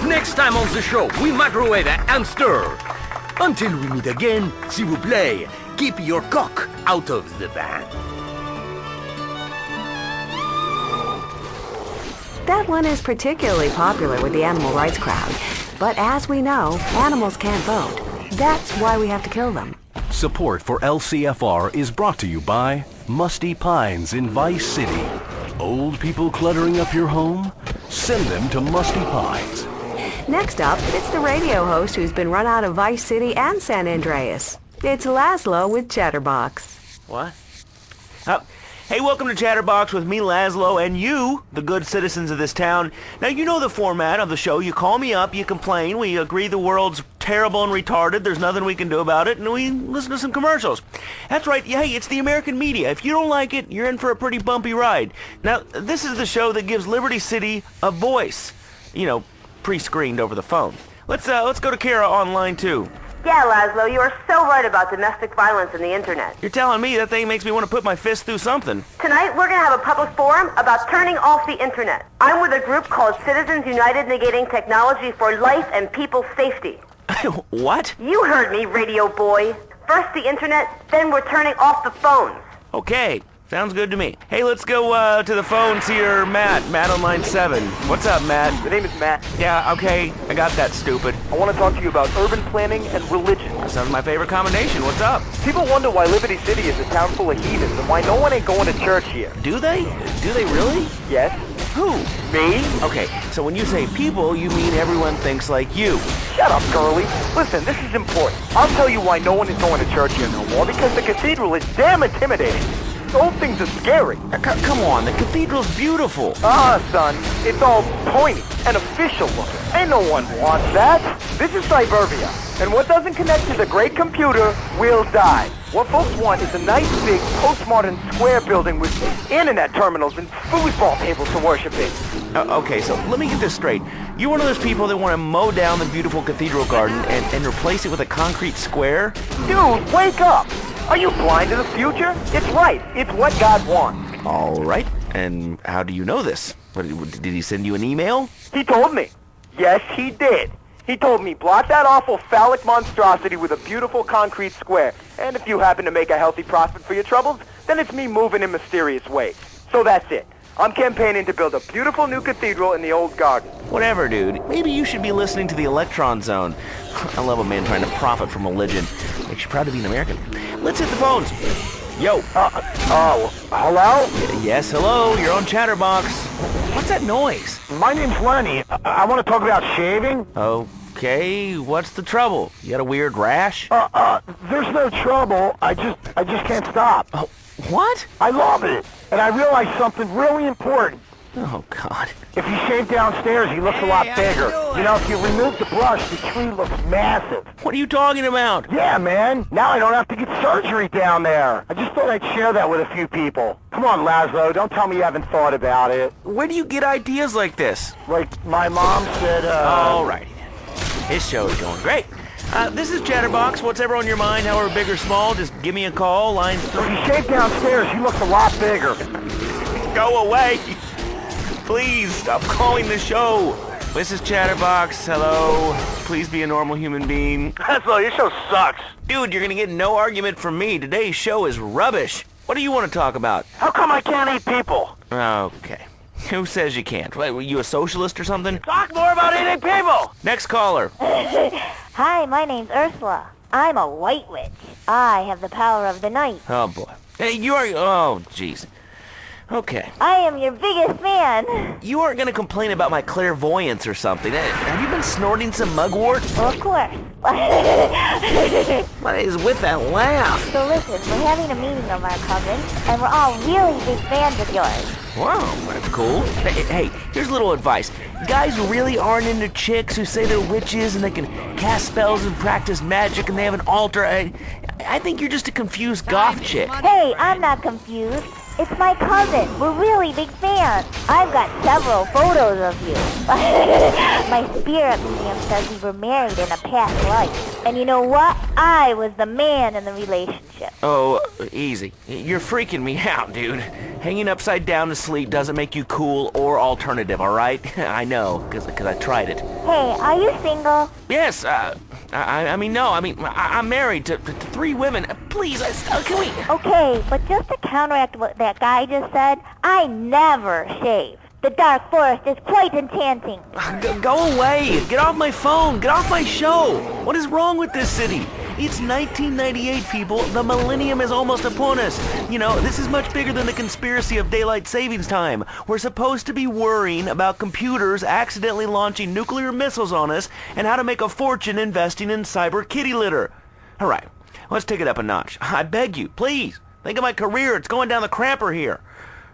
Next time on the show, we microwave a hamster. Until we meet again, s'il vous plaît, keep your cock out of the van. That one is particularly popular with the animal rights crowd. But as we know, animals can't vote. That's why we have to kill them. Support for LCFR is brought to you by Musty Pines in Vice City. Old people cluttering up your home? Send them to Musty Pines. Next up, it's the radio host who's been run out of Vice City and San Andreas. It's Laszlo with Chatterbox. What? Hey, welcome to Chatterbox with me, Laszlo, and you, the good citizens of this town. Now, you know the format of the show. You call me up, you complain, we agree the world's terrible and retarded, there's nothing we can do about it, and we listen to some commercials. That's right, hey, it's the American media. If you don't like it, you're in for a pretty bumpy ride. Now, this is the show that gives Liberty City a voice. You know, pre-screened over the phone. Let's go to Kara online, too. Yeah, Laszlo, you are so right about domestic violence and the internet. You're telling me that thing makes me want to put my fist through something. Tonight, we're going to have a public forum about turning off the internet. I'm with a group called Citizens United Negating Technology for Life and People's Safety. What? You heard me, radio boy. First the internet, then we're turning off the phones. Okay. Sounds good to me. Hey, let's go to the phone, see your Matt on line 7. What's up, Matt? The name is Matt. Yeah, okay, I got that, stupid. I want to talk to you about urban planning and religion. That sounds my favorite combination. What's up? People wonder why Liberty City is a town full of heathens and why no one ain't going to church here. Do they? Do they really? Yes. Who? Me? Okay, so when you say people, you mean everyone thinks like you. Shut up, girlie. Listen, this is important. I'll tell you why no one is going to church here no more, because the cathedral is damn intimidating. Those things are scary. Come on, the cathedral's beautiful. Son, it's all pointy and official looking. Ain't no one wants that. This is suburbia, and what doesn't connect to the great computer will die. What folks want is a nice big postmodern square building with internet terminals and foosball tables to worship in. Okay, so let me get this straight. You're one of those people that want to mow down the beautiful cathedral garden and replace it with a concrete square? Dude, wake up! Are you blind to the future? It's right. It's what God wants. All right. And how do you know this? Did he send you an email? He told me. Yes, he did. He told me, block that awful phallic monstrosity with a beautiful concrete square. And if you happen to make a healthy profit for your troubles, then it's me moving in mysterious ways. So that's it. I'm campaigning to build a beautiful new cathedral in the old garden. Whatever, dude. Maybe you should be listening to the Electron Zone. I love a man trying to profit from religion. Makes you proud to be an American. Let's hit the phones. Yo. Hello? Yes, hello. You're on Chatterbox. What's that noise? My name's Lenny. I want to talk about shaving. Okay, what's the trouble? You got a weird rash? There's no trouble. I just can't stop. Oh, what? I love it. And I realized something really important. Oh, God. If you shave downstairs, he looks a lot bigger. You know, if you remove the brush, the tree looks massive. What are you talking about? Yeah, man. Now I don't have to get surgery down there. I just thought I'd share that with a few people. Come on, Laszlo. Don't tell me you haven't thought about it. Where do you get ideas like this? Like, my mom said, All righty. His show is going great. This is Chatterbox. What's ever on your mind, however big or small, just give me a call. Line 3. If you shave downstairs, he looks a lot bigger. Go away. Please, stop calling the show. This is Chatterbox. Hello. Please be a normal human being. Laszlo, your show sucks. Dude, you're gonna get no argument from me. Today's show is rubbish. What do you want to talk about? How come I can't eat people? Okay. Who says you can't? Wait, were you a socialist or something? Talk more about eating people! Next caller. Hi, my name's Ursula. I'm a white witch. I have the power of the night. Oh, boy. Hey, you are... Oh, jeez. Okay. I am your biggest fan. You aren't going to complain about my clairvoyance or something. Have you been snorting some mugwort? Of course. What is with that laugh? So listen, we're having a meeting of our coven, and we're all really big fans of yours. Wow, that's cool. Hey, here's a little advice. Guys really aren't into chicks who say they're witches and they can cast spells and practice magic and they have an altar. I think you're just a confused goth chick. Hey, I'm not confused. It's my cousin. We're really big fans. I've got several photos of you. My spirit medium says we were married in a past life. And you know what? I was the man in the relationship. Oh, easy. You're freaking me out, dude. Hanging upside down to sleep doesn't make you cool or alternative, all right? I know, because I tried it. Hey, are you single? Yes, I'm married to 3 women. Please, can we... Okay, but just to counteract what that guy just said, I never shave. The dark forest is quite enchanting. Go away! Get off my phone! Get off my show! What is wrong with this city? It's 1998, people. The millennium is almost upon us. You know, this is much bigger than the conspiracy of daylight savings time. We're supposed to be worrying about computers accidentally launching nuclear missiles on us and how to make a fortune investing in cyber kitty litter. All right, let's take it up a notch. I beg you, please. Think of my career. It's going down the crapper here.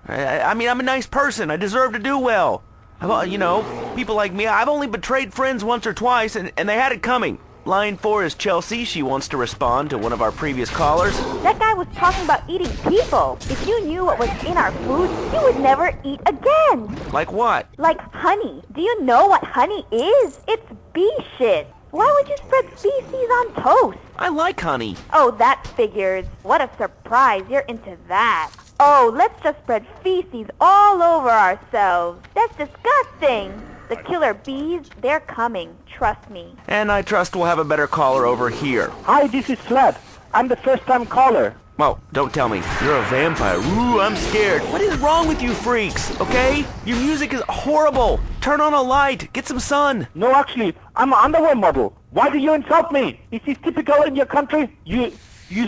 I mean, I'm a nice person. I deserve to do well. You know, people like me, I've only betrayed friends once or twice, and they had it coming. Line 4 is Chelsea. She wants to respond to one of our previous callers. That guy was talking about eating people. If you knew what was in our food, you would never eat again. Like what? Like honey. Do you know what honey is? It's bee shit. Why would you spread feces on toast? I like honey. Oh, that figures. What a surprise. You're into that. Oh, let's just spread feces all over ourselves. That's disgusting. The killer bees, they're coming. Trust me. And I trust we'll have a better caller over here. Hi, this is Slab. I'm the first-time caller. Oh, don't tell me. You're a vampire. Ooh, I'm scared. What is wrong with you freaks, okay? Your music is horrible. Turn on a light. Get some sun. No, actually, I'm an underwear model. Why do you insult me? Is this typical in your country? Your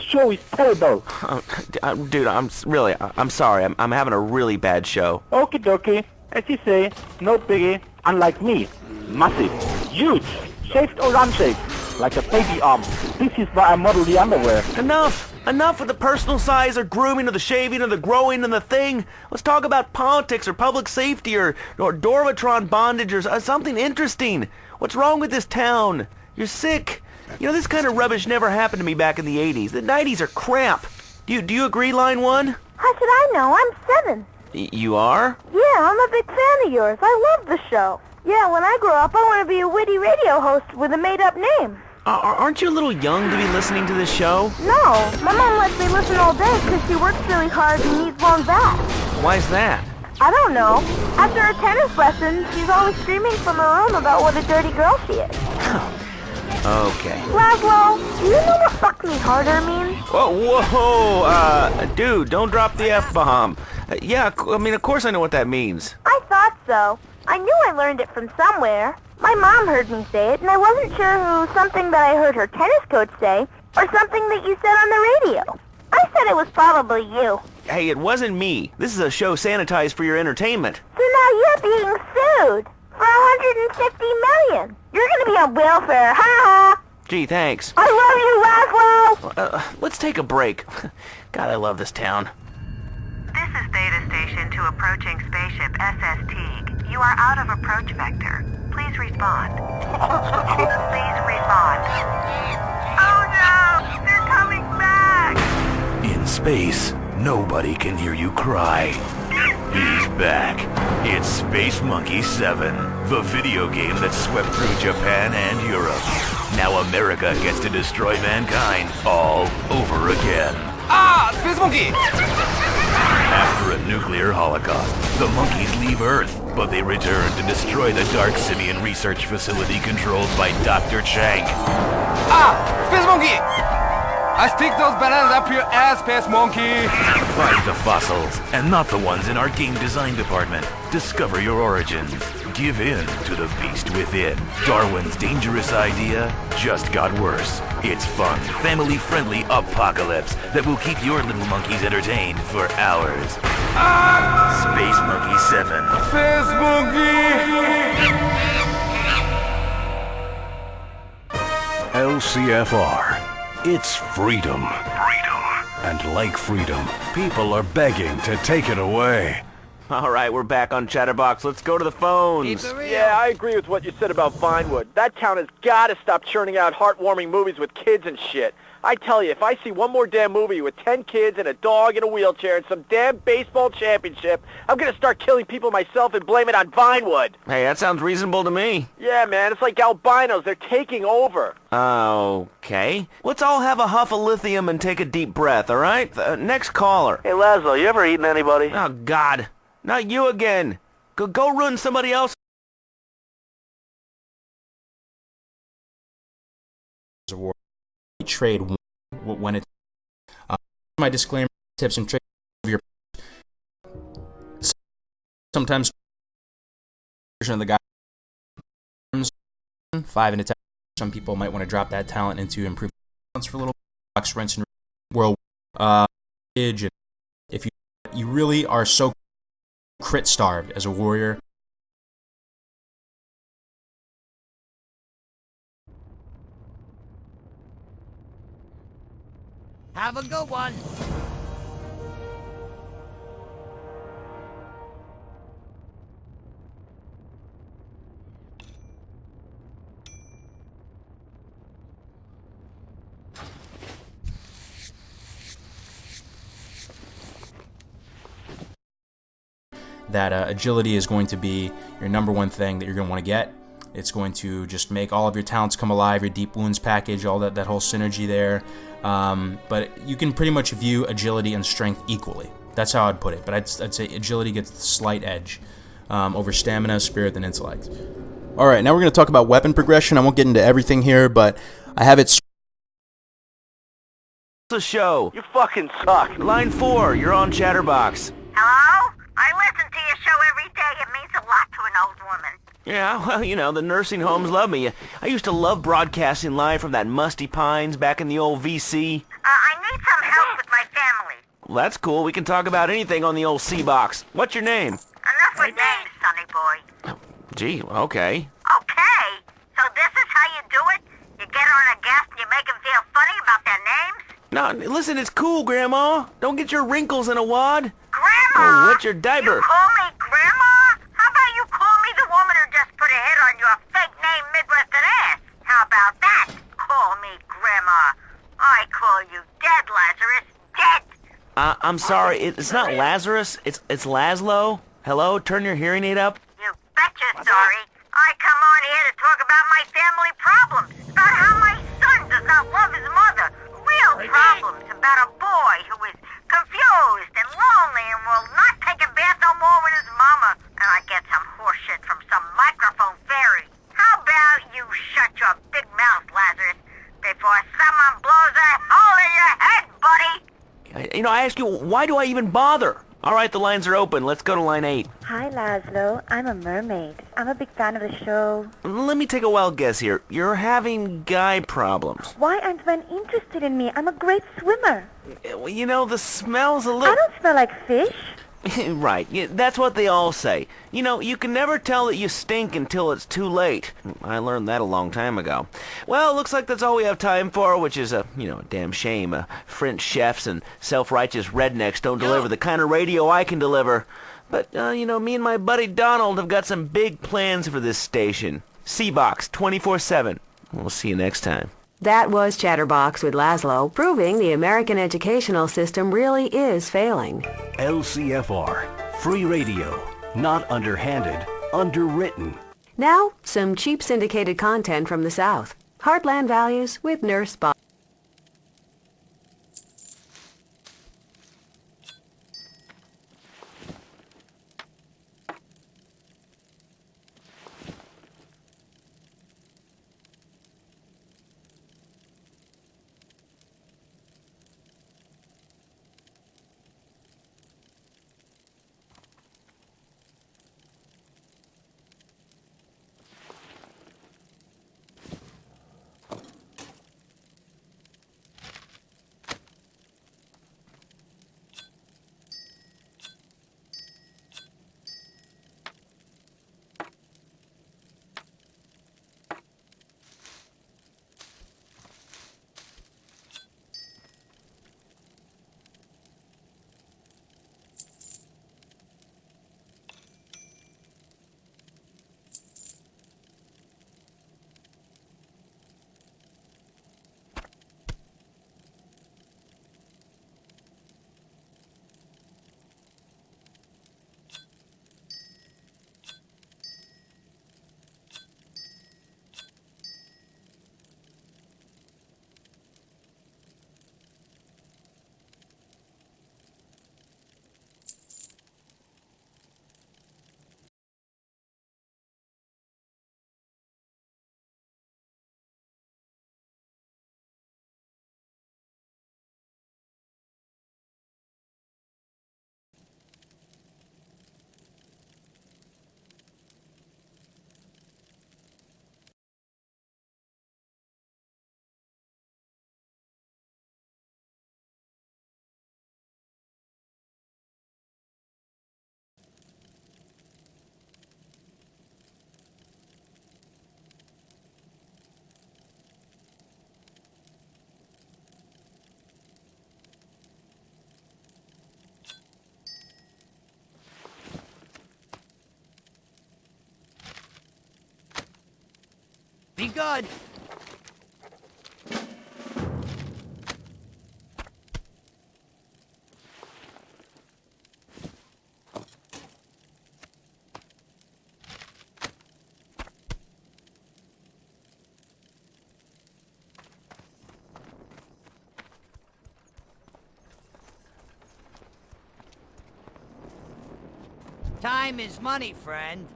show is terrible. Dude, I'm sorry. I'm having a really bad show. Okie dokie. As you say, no biggie. Unlike me. Massive. Huge. Shaved or unshaved. Like a baby arm. This is why I model the underwear. Enough! Enough with the personal size or grooming or the shaving or the growing and the thing. Let's talk about politics or public safety or Dorvatron bondage or something interesting. What's wrong with this town? You're sick. You know, this kind of rubbish never happened to me back in the 80s. The 90s are crap. Do you agree, Line 1? How should I know? I'm 7. You are? Yeah, I'm a big fan of yours. I love the show. Yeah, when I grow up, I want to be a witty radio host with a made-up name. Aren't you a little young to be listening to this show? No, my mom lets me listen all day because she works really hard and needs long back. Why's that? I don't know. After her tennis lesson, she's always screaming from her room about what a dirty girl she is. Okay. Laszlo, do you know what fuck me harder means? Whoa, dude, don't drop the F-bomb. Yeah, I mean, of course I know what that means. I thought so. I knew I learned it from somewhere. My mom heard me say it, and I wasn't sure who something that I heard her tennis coach say, or something that you said on the radio. I said it was probably you. Hey, it wasn't me. This is a show sanitized for your entertainment. So now you're being sued for $150 million. You're gonna be on welfare, ha ha! Gee, thanks. I love you, Laszlo! Let's take a break. God, I love this town. This is Data Station to approaching spaceship SS Teague. You are out of approach vector. Please respond. Please respond. Oh no! They're coming back! In space, nobody can hear you cry. He's back. It's Space Monkey 7, the video game that swept through Japan and Europe. Now America gets to destroy mankind all over again. Ah! Space Monkey! After a nuclear holocaust, the monkeys leave Earth, but they return to destroy the Dark Simian research facility controlled by Dr. Chang. Ah! Space Monkey! I stick those bananas up your ass, Space Monkey! Find the fossils, and not the ones in our game design department. Discover your origins. Give in to the beast within. Darwin's dangerous idea just got worse. It's fun, family-friendly apocalypse that will keep your little monkeys entertained for hours. Space Monkey 7. Space Monkey! LCFR. It's freedom. And like freedom, people are begging to take it away. All right, we're back on Chatterbox. Let's go to the phones. Yeah, I agree with what you said about Vinewood. That town has got to stop churning out heartwarming movies with kids and shit. I tell you, if I see one more damn movie with 10 kids and a dog in a wheelchair and some damn baseball championship, I'm going to start killing people myself and blame it on Vinewood. Hey, that sounds reasonable to me. Yeah, man, it's like albinos. They're taking over. Okay. Let's all have a huff of lithium and take a deep breath, all right? Next caller. Hey, Laszlo, you ever eaten anybody? Oh, God. Not you again. Go ruin somebody else. Trade when it's my disclaimer, tips and tricks of your sometimes version of the guy 5 and 10. Some people might want to drop that talent into improved talents for a little box rents and world and if you really are so crit starved as a warrior. Have a good one. That agility is going to be your number one thing that you're going to want to get. It's going to just make all of your talents come alive, your deep wounds package, all that whole synergy there. But you can pretty much view agility and strength equally. That's how I'd put it. But I'd say agility gets the slight edge over stamina, spirit, and intellect. Alright, now we're going to talk about weapon progression. I won't get into everything here, but I have it the show. You fucking suck. Line 4, you're on Chatterbox. Hello? I listen to your show every day. It means a lot to an old woman. Yeah, well, you know, the nursing homes love me. I used to love broadcasting live from that Musty Pines back in the old VC. I need some help with my family. Well, that's cool. We can talk about anything on the old C-Box. What's your name? Enough with names, sonny boy. Gee, okay. Okay? So this is how you do it? You get on a guest and you make them feel funny about their names? No, listen, it's cool, Grandma. Don't get your wrinkles in a wad. Grandma? Or wet your diaper. You call me Grandma? How about you call me the woman who just put a hit on your fake name Midwestern ass? How about that? Call me Grandma. I call you dead, Lazarus. Dead. I'm sorry, it's not Lazarus, it's Laszlo. Hello, turn your hearing aid up. You betcha, sorry. I come on here to talk about my family problems. About how my son does not love his mother. Real problems about a boy who is confused and lonely and will not take a bath no more with his mama. And I get some horseshit from some microphone fairy. How about you shut your big mouth, Lazarus, before someone blows a hole in your head, buddy? You know, I ask you, why do I even bother? All right, the lines are open. Let's go to line 8. Hi, Laszlo. I'm a mermaid. I'm a big fan of the show. Let me take a wild guess here. You're having guy problems. Why aren't men interested in me? I'm a great swimmer. Well, you know, the smell's a little... I don't smell like fish. Right, yeah, that's what they all say. You know, you can never tell that you stink until it's too late. I learned that a long time ago. Well, looks like that's all we have time for, which is a damn shame. French chefs and self-righteous rednecks don't deliver the kind of radio I can deliver. But, me and my buddy Donald have got some big plans for this station. C-Box, 24/7. We'll see you next time. That was Chatterbox with Laszlo, proving the American educational system really is failing. LCFR, free radio, not underhanded, underwritten. Now, some cheap syndicated content from the South. Heartland Values with Nurse Bob. Be good. Time is money, friend.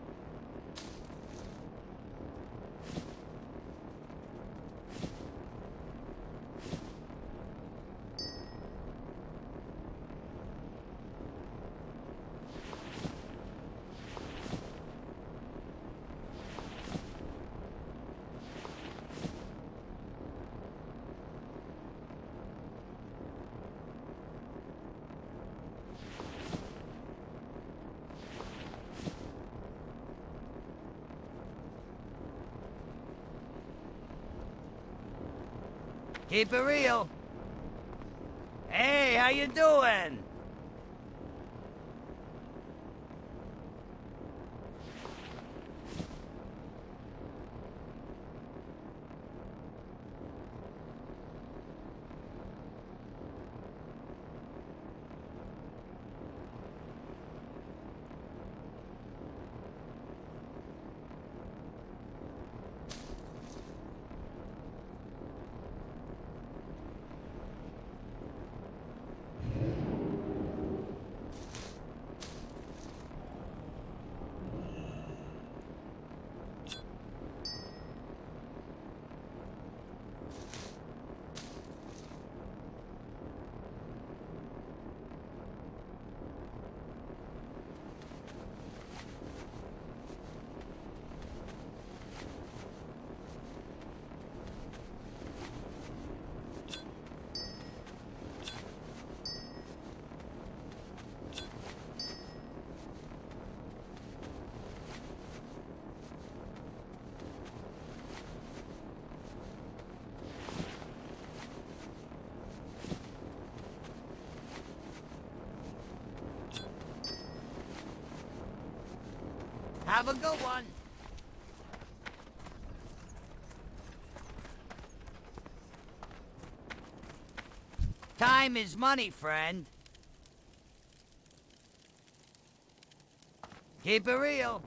Keep it real. Hey, how you doing? Have a good one. Time is money, friend. Keep it real.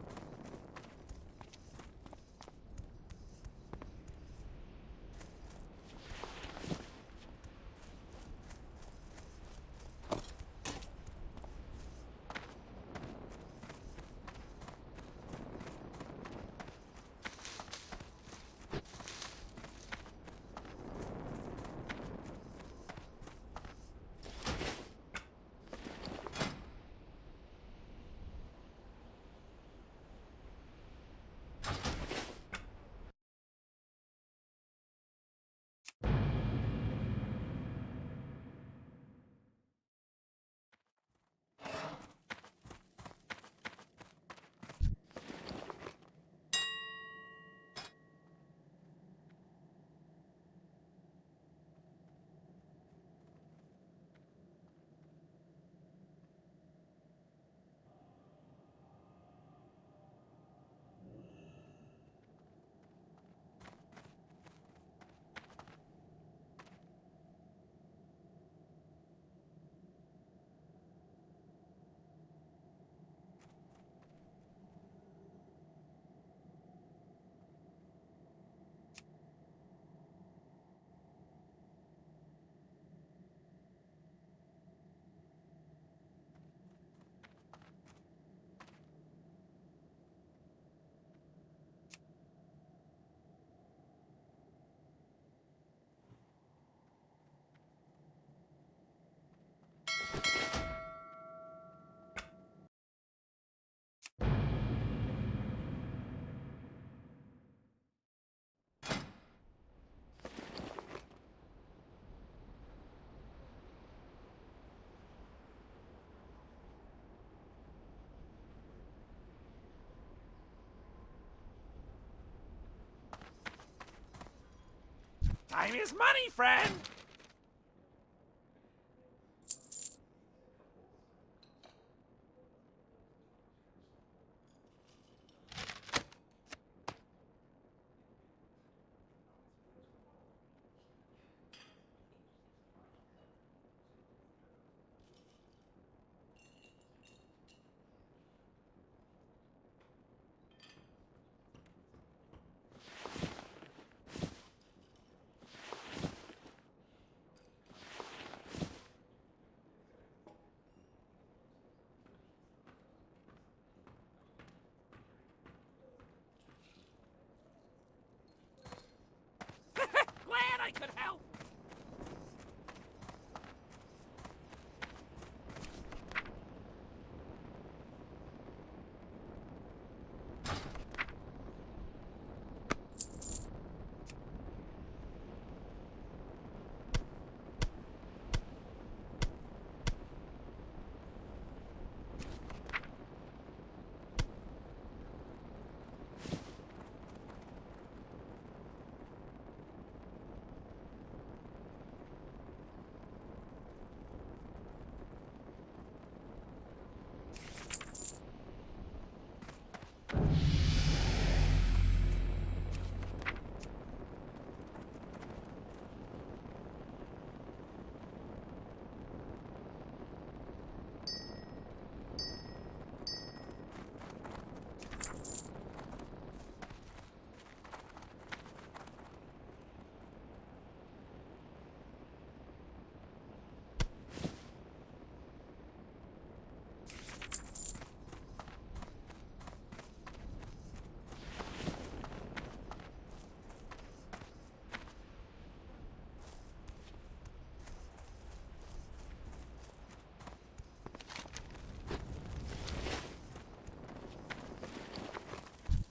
Time is money, friend!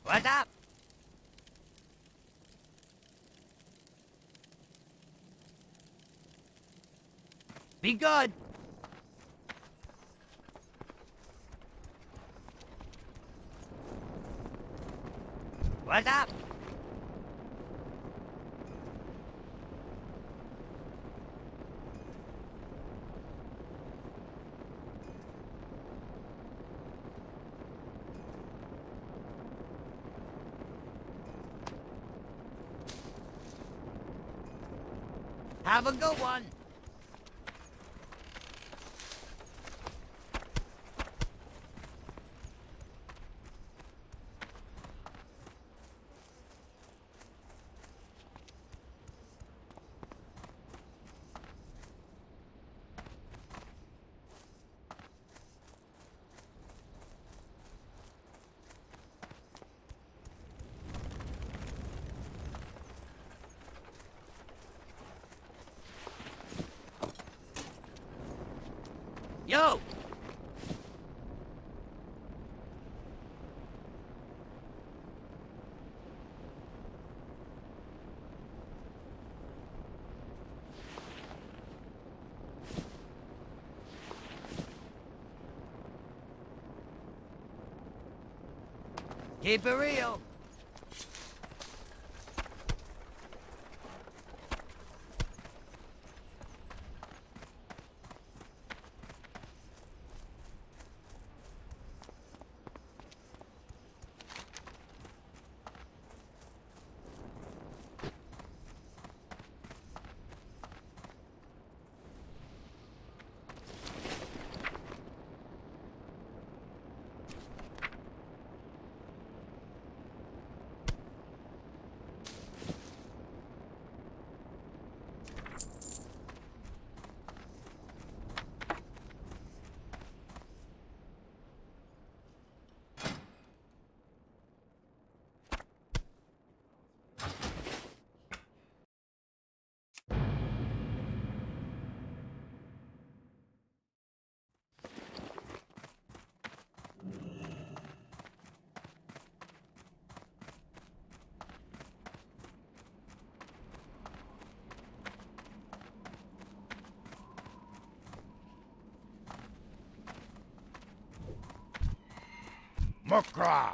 What's up? Be good. What's up? Have a good one. Yo! Keep it real. Mukra!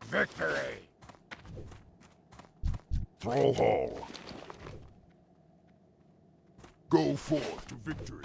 Victory! Throw hall. Go forth to victory.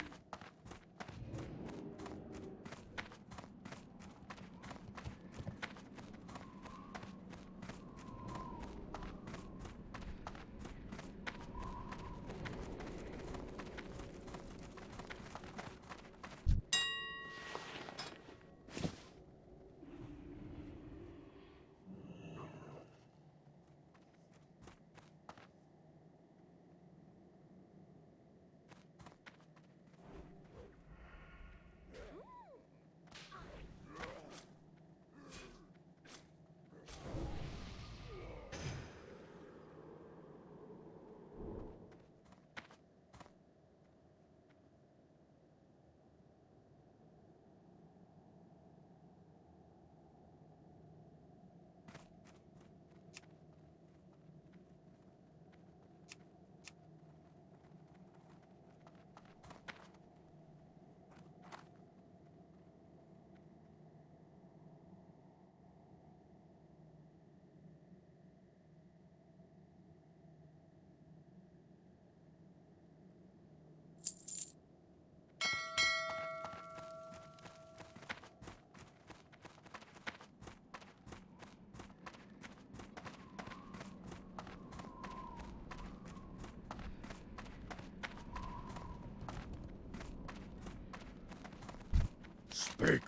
Speak.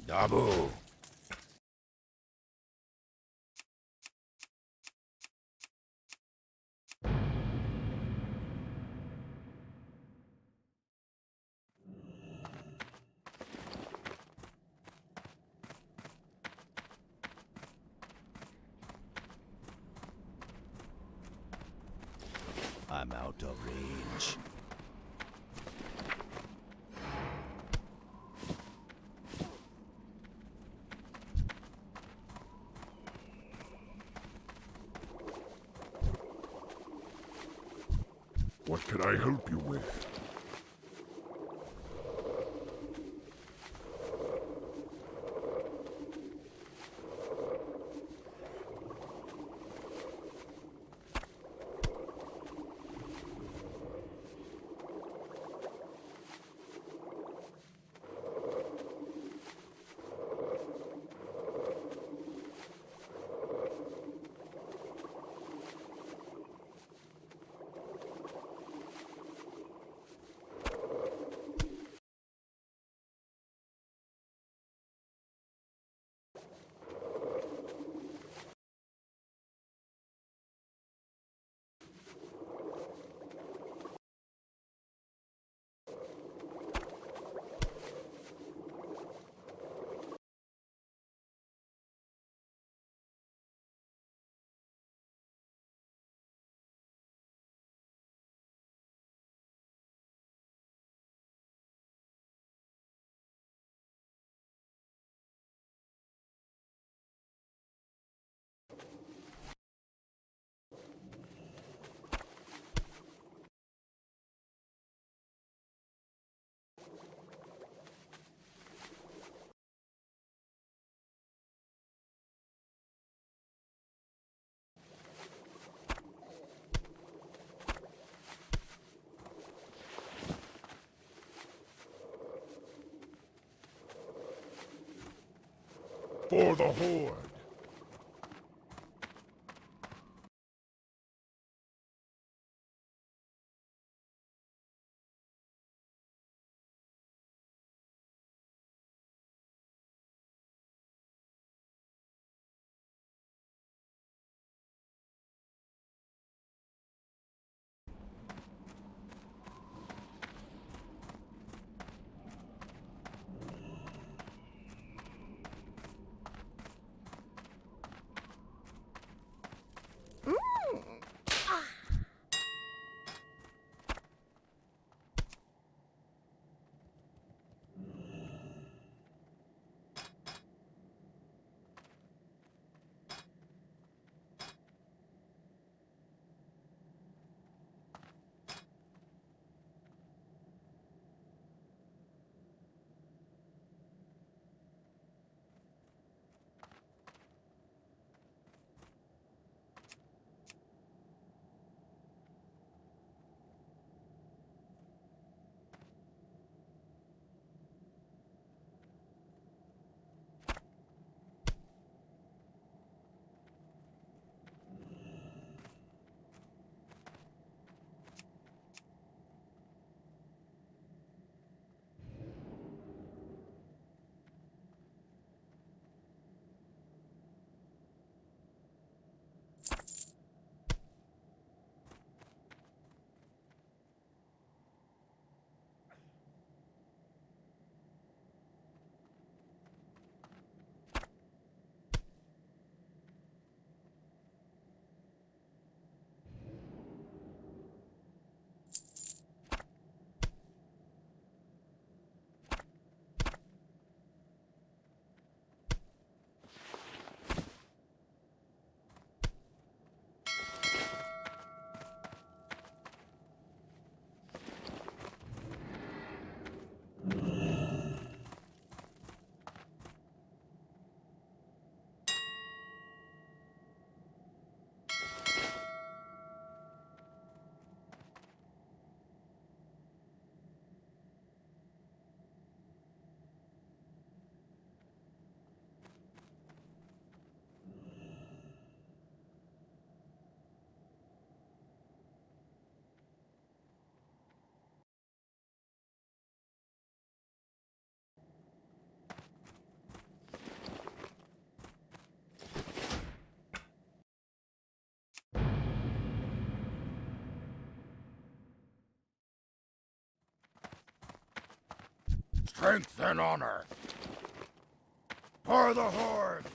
Dabu. I'm out of range. What can I help you with? For the Horde! Strength and honor! For the Horde!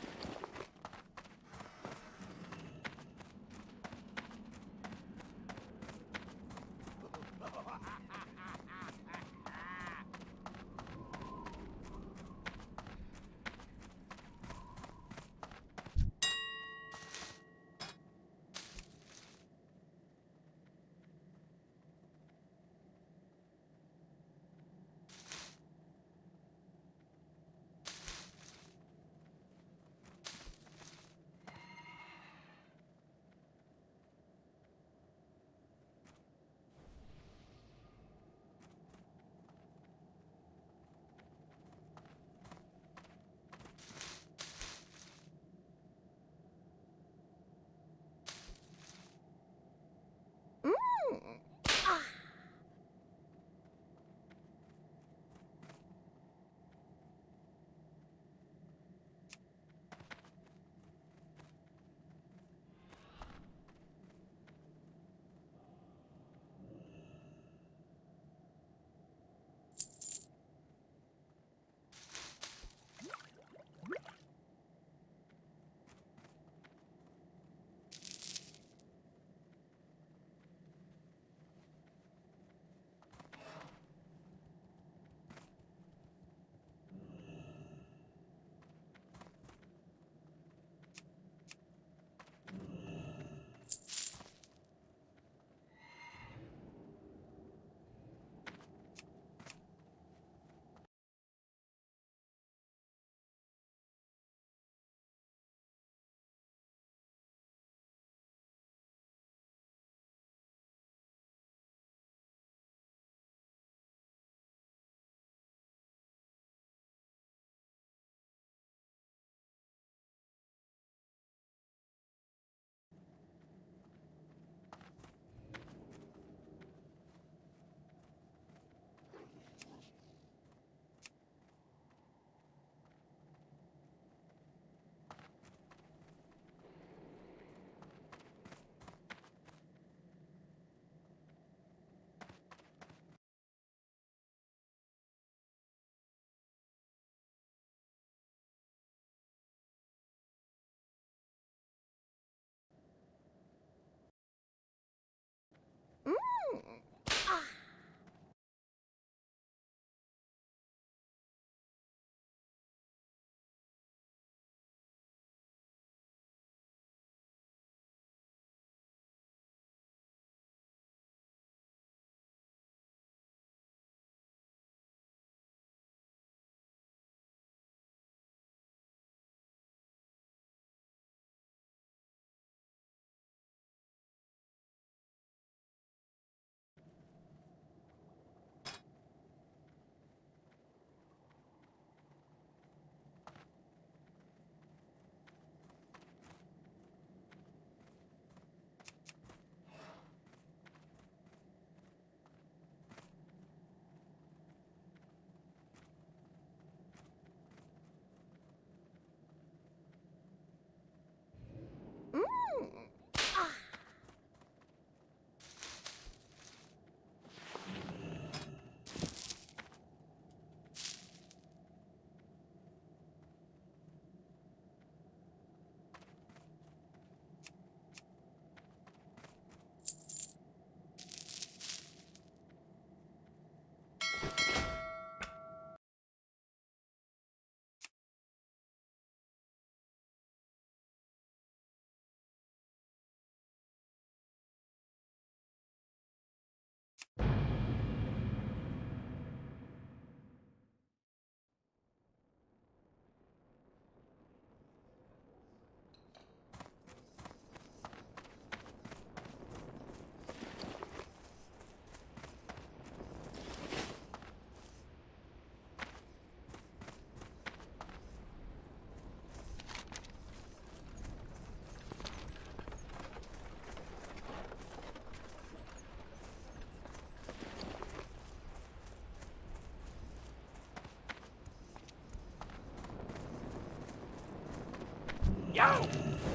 WoW!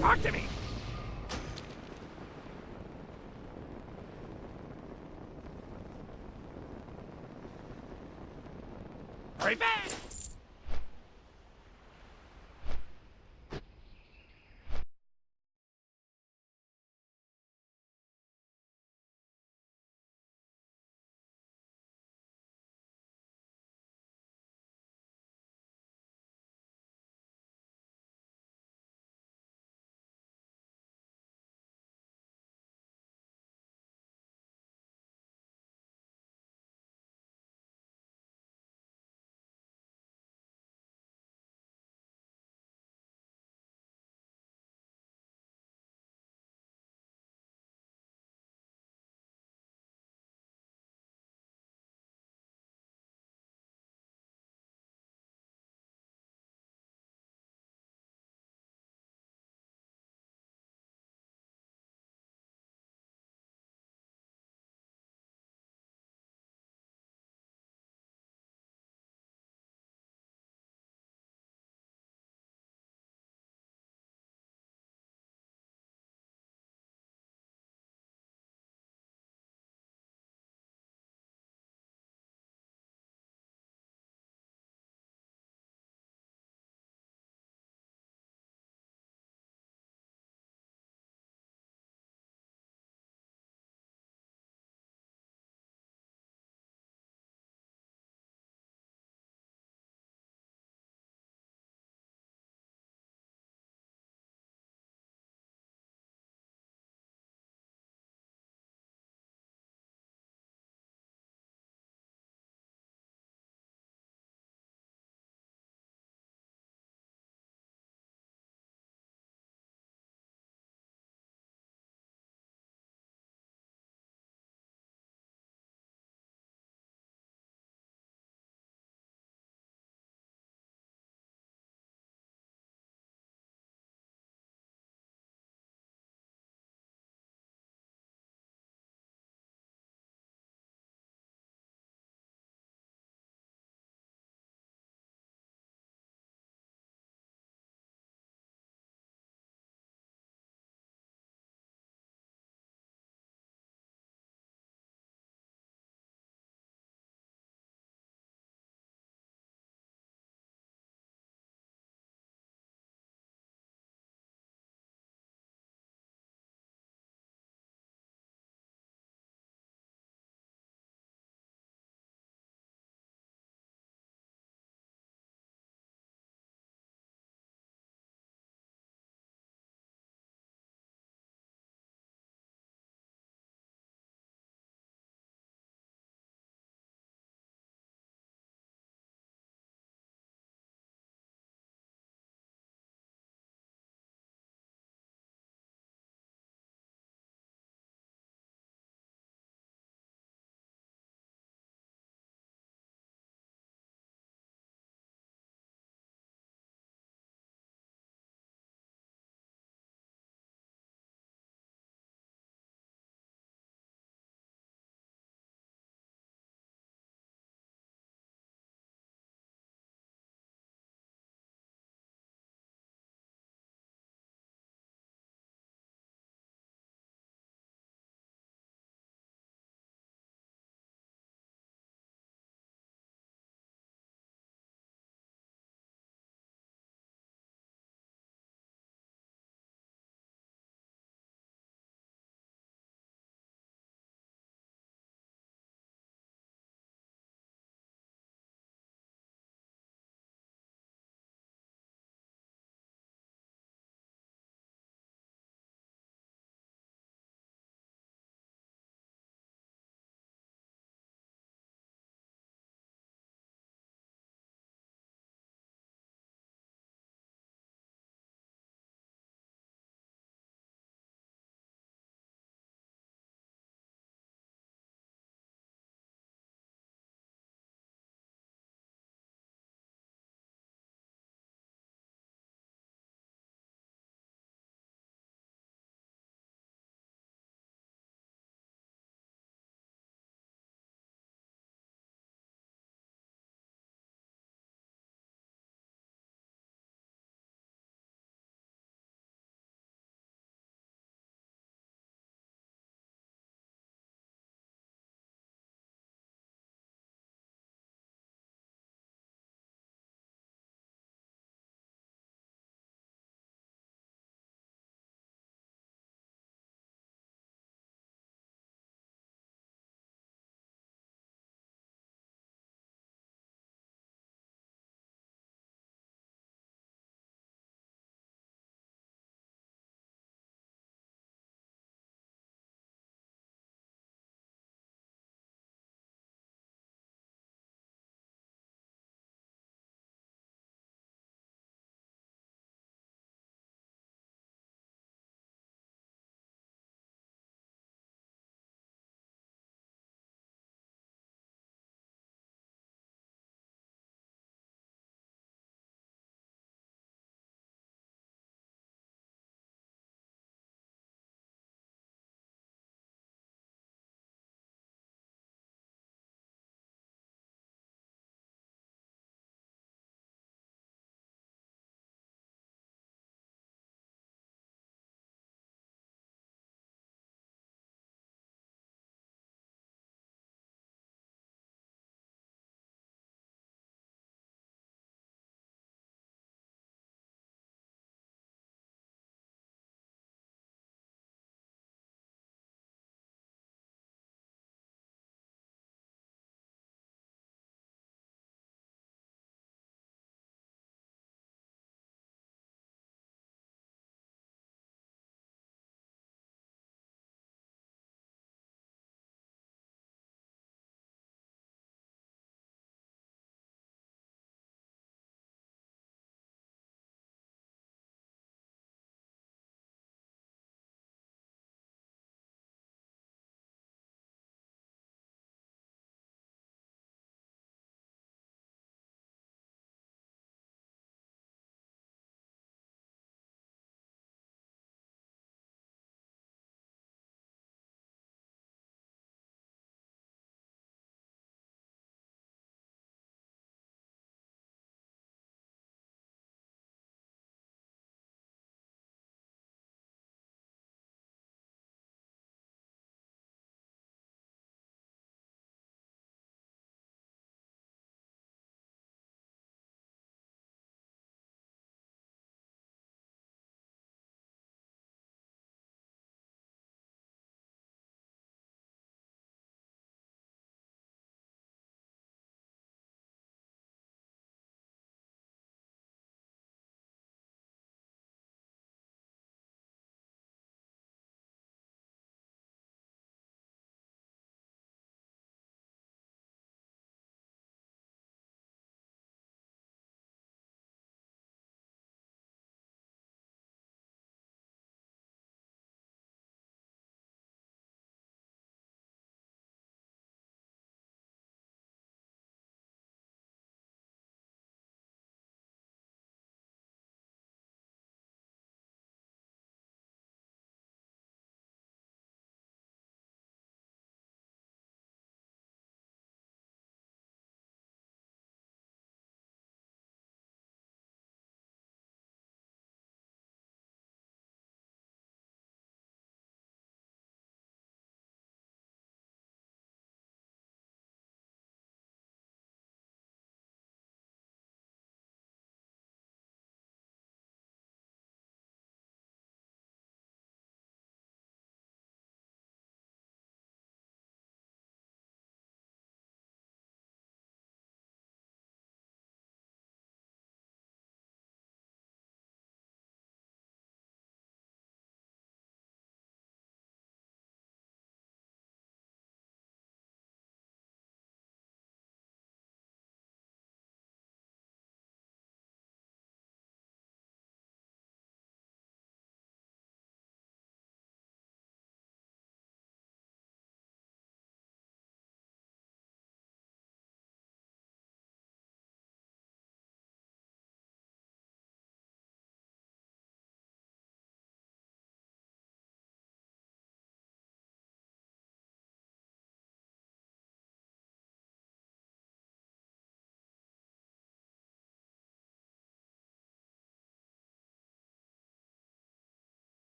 Talk to me! Revenge!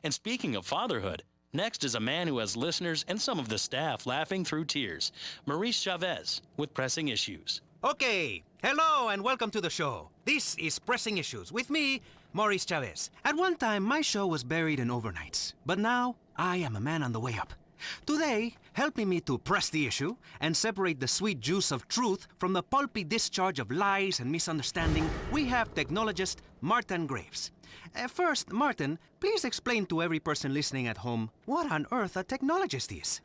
And speaking of fatherhood, next is a man who has listeners and some of the staff laughing through tears. Maurice Chavez with Pressing Issues. Okay, hello and welcome to the show. This is Pressing Issues with me, Maurice Chavez. At one time, my show was buried in overnights, but now I am a man on the way up. Today, helping me to press the issue and separate the sweet juice of truth from the pulpy discharge of lies and misunderstanding, we have technologist Martin Graves. First, Martin, please explain to every person listening at home what on earth a technologist is.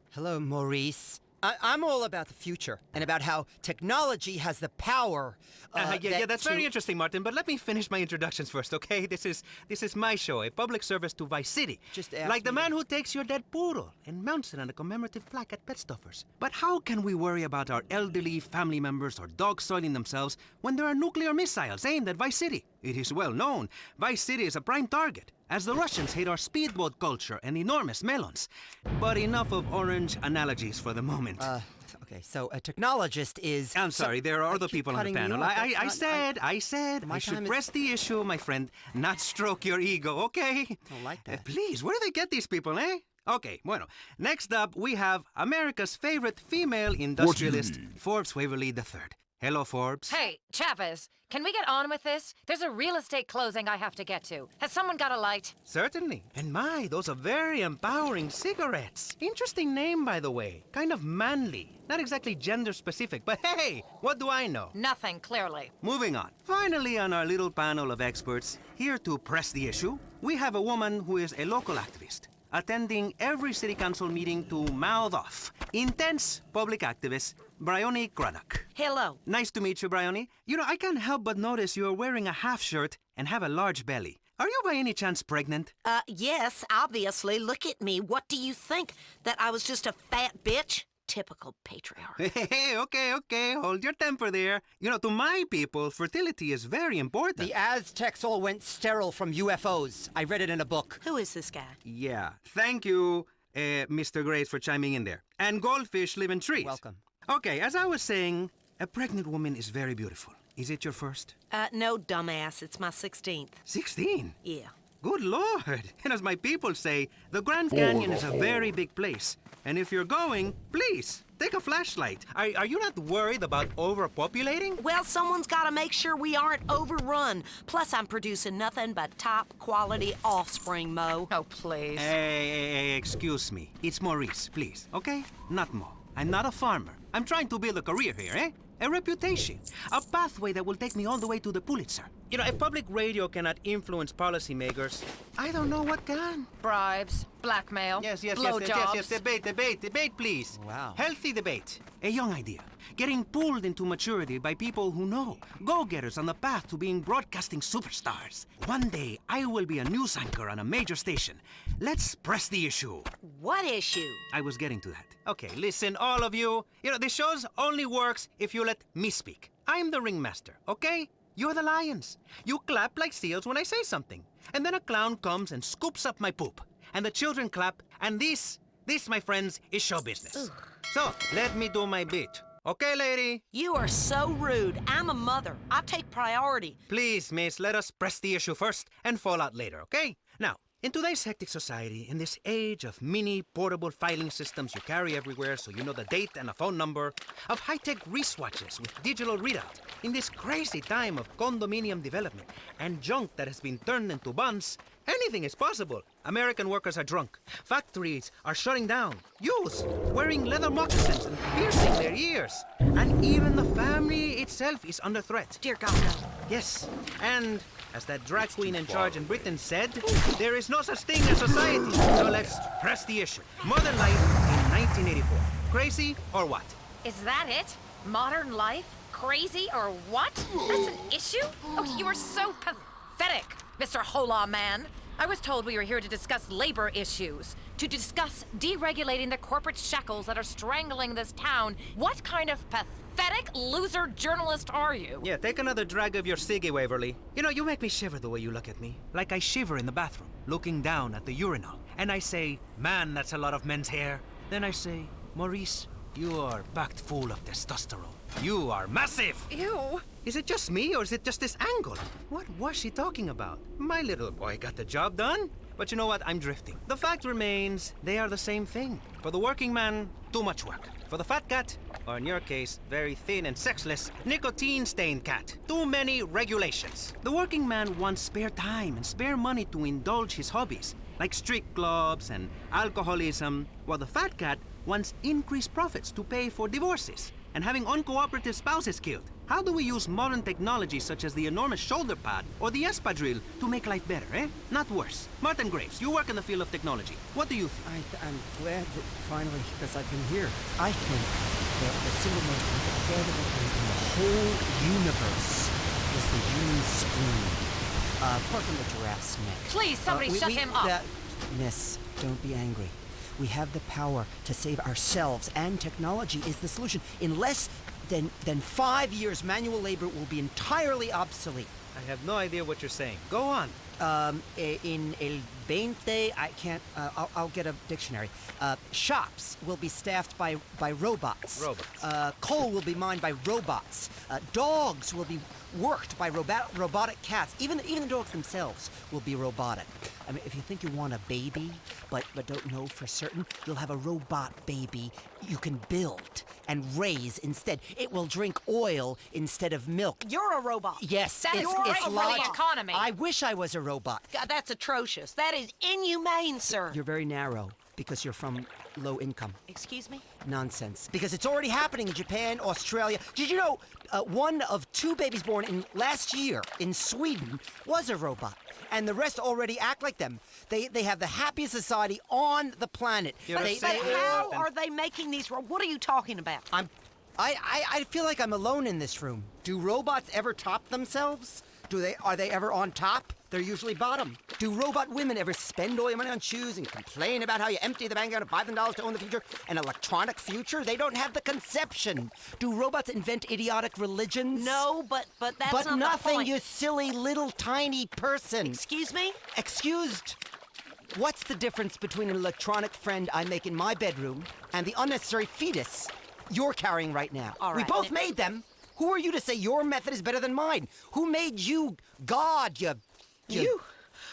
Hello, Maurice. I'm all about the future and about how technology has the power. That's very interesting, Martin. But let me finish my introductions first, okay? This is my show, a public service to Vice City. Just ask like the me. man who takes your dead poodle and mounts it on a commemorative plaque at Pet Stuffers. But how can we worry about our elderly family members or dogs soiling themselves when there are nuclear missiles aimed at Vice City? It is well known. Vice City is a prime target, as the Russians hate our speedboat culture and enormous melons. But enough of orange analogies for the moment. Okay, so a technologist is... I'm sorry, there are other people on the panel. I said I should press the issue, my friend, not stroke your ego, okay? I don't like that. Please, where do they get these people, eh? Okay, bueno. Next up, we have America's favorite female industrialist, Forbes Waverly III. Hello, Forbes. Hey, Chavez, can we get on with this? There's a real estate closing I have to get to. Has someone got a light? Certainly. And my, those are very empowering cigarettes. Interesting name, by the way. Kind of manly. Not exactly gender specific, but hey, what do I know? Nothing, clearly. Moving on. Finally, on our little panel of experts, here to press the issue, we have a woman who is a local activist, attending every city council meeting to mouth off. Intense public activist, Bryony Craddock. Hello. Nice to meet you, Bryony. You know, I can't help but notice you're wearing a half shirt and have a large belly. Are you by any chance pregnant? Yes, obviously. Look at me. What do you think? That I was just a fat bitch? Typical patriarch. Hey, okay. Hold your temper there. You know, to my people, fertility is very important. The Aztecs all went sterile from UFOs. I read it in a book. Who is this guy? Yeah. Thank you, Mr. Grace, for chiming in there. And goldfish live in trees. Welcome. Okay, as I was saying, a pregnant woman is very beautiful. Is it your first? No, dumbass. It's my 16th. 16? Yeah. Good Lord. And as my people say, the Grand Canyon is a very big place. And if you're going, please, take a flashlight. Are you not worried about overpopulating? Well, someone's got to make sure we aren't overrun. Plus, I'm producing nothing but top-quality offspring, Mo. Oh, please. Hey, excuse me. It's Maurice, please, okay? Not Mo. I'm not a farmer. I'm trying to build a career here, eh? A reputation. A pathway that will take me all the way to the Pulitzer. You know, if public radio cannot influence policymakers, I don't know what can. Bribes, blackmail, Yes. blowjobs. Debate, please. Wow. Healthy debate. A young idea. Getting pulled into maturity by people who know. Go-getters on the path to being broadcasting superstars. One day, I will be a news anchor on a major station. Let's press the issue. What issue? I was getting to that. Okay, listen, all of you. You know, the show's only works if you let me speak. I'm the ringmaster, okay? You're the lions. You clap like seals when I say something. And then a clown comes and scoops up my poop. And the children clap, and this, my friends, is show business. Ugh. So, let me do my bit. Okay, lady? You are so rude. I'm a mother. I take priority. Please, miss, let us press the issue first and fall out later, okay? Now, in today's hectic society, in this age of mini portable filing systems you carry everywhere so you know the date and a phone number, of high-tech wristwatches with digital readout, in this crazy time of condominium development and junk that has been turned into bonds, anything is possible. American workers are drunk. Factories are shutting down. Youths wearing leather moccasins and piercing their ears. And even the family itself is under threat. Dear God, no. Yes, and as that drag queen in charge in Britain said, there is no such thing as society. So let's press the issue. Modern life in 1984. Crazy or what? Is that it? Modern life? Crazy or what? That's an issue? Oh, you are so pathetic, Mr. Hola Man. I was told we were here to discuss labor issues, to discuss deregulating the corporate shackles that are strangling this town. What kind of pathetic loser journalist are you? Yeah, take another drag of your ciggy, Waverly. You know, you make me shiver the way you look at me. Like I shiver in the bathroom, looking down at the urinal. And I say, man, that's a lot of men's hair. Then I say, Maurice, you are packed full of testosterone. You are massive! Ew. Is it just me, or is it just this angle? What was she talking about? My little boy got the job done. But you know what? I'm drifting. The fact remains, they are the same thing. For the working man, too much work. For the fat cat, or in your case, very thin and sexless, nicotine-stained cat, too many regulations. The working man wants spare time and spare money to indulge his hobbies, like street clubs and alcoholism, while the fat cat wants increased profits to pay for divorces and having uncooperative spouses killed. How do we use modern technology such as the enormous shoulder pad or the espadrille to make life better, eh? Not worse. Martin Graves, you work in the field of technology. What do you think? I'm glad that finally, because I've been here. I think that the single most incredible thing in the whole universe is the human scream. Apart from the giraffe's neck. Please, somebody shut him up. Miss, don't be angry. We have the power to save ourselves, and technology is the solution. In less than 5 years, manual labor will be entirely obsolete. I have no idea what you're saying. Go on. In el 20, I can't, I'll get a dictionary. Shops will be staffed by robots. Coal will be mined by robots. Dogs will be worked by robotic cats. Even the dogs themselves will be robotic. I mean, if you think you want a baby, but don't know for certain, you'll have a robot baby you can build and raise instead. It will drink oil instead of milk. You're a robot. Yes, That is great for the economy. I wish I was a robot. God, that's atrocious. That is inhumane, sir. You're very narrow because you're from low income. Excuse me? Nonsense. Because it's already happening in Japan, Australia. Did you know one of 2 babies born in last year in Sweden was a robot? And the rest already act like them. They have the happiest society on the planet. But how are they making these? What are you talking about? I feel like I'm alone in this room. Do robots ever top themselves? Are they ever on top? They're usually bottom. Do robot women ever spend all your money on shoes and complain about how you empty the bank account of $5,000 to own the future? An electronic future? They don't have the conception. Do robots invent idiotic religions? No, but that's but not nothing, the point. you silly little tiny person. Excuse me? Excused. What's the difference between an electronic friend I make in my bedroom and the unnecessary fetus you're carrying right now? All right, we both made them. Who are you to say your method is better than mine? Who made you God, You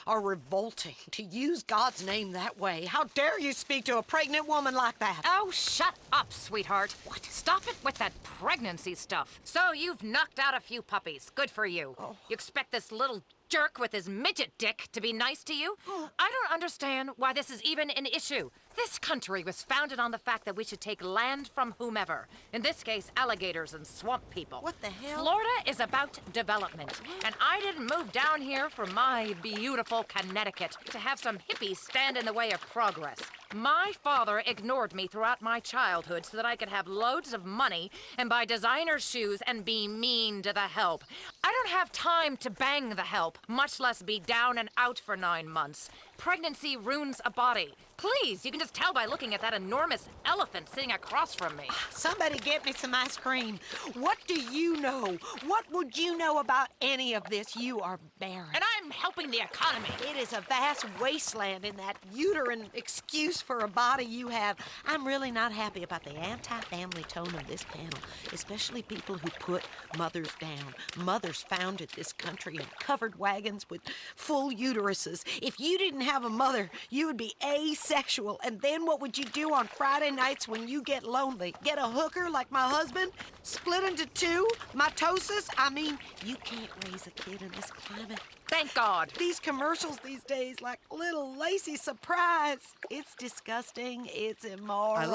are revolting to use God's name that way. How dare you speak to a pregnant woman like that? Oh, shut up, sweetheart. What? Stop it with that pregnancy stuff. So you've knocked out a few puppies. Good for you. You expect this little jerk with his midget dick to be nice to you? I don't understand why this is even an issue. This country was founded on the fact that we should take land from whomever. In this case, alligators and swamp people. What the hell? Florida is about development, and I didn't move down here from my beautiful Connecticut to have some hippies stand in the way of progress. My father ignored me throughout my childhood so that I could have loads of money and buy designer shoes and be mean to the help. I don't have time to bang the help, much less be down and out for 9 months. Pregnancy ruins a body. Please, you can just tell by looking at that enormous elephant sitting across from me. Somebody get me some ice cream. What do you know? What would you know about any of this? You are barren. And I'm helping the economy. It is a vast wasteland in that uterine excuse for a body you have. I'm really not happy about the anti-family tone of this panel, especially people who put mothers down. Mothers founded this country in covered wagons with full uteruses. If you didn't have a mother, you would be asexual. And then what would you do on Friday nights when you get lonely? Get a hooker like my husband? Split into 2? Mitosis? I mean, you can't raise a kid in this climate. Thank God. These commercials these days, like little lacy surprise. It's disgusting. It's immoral. I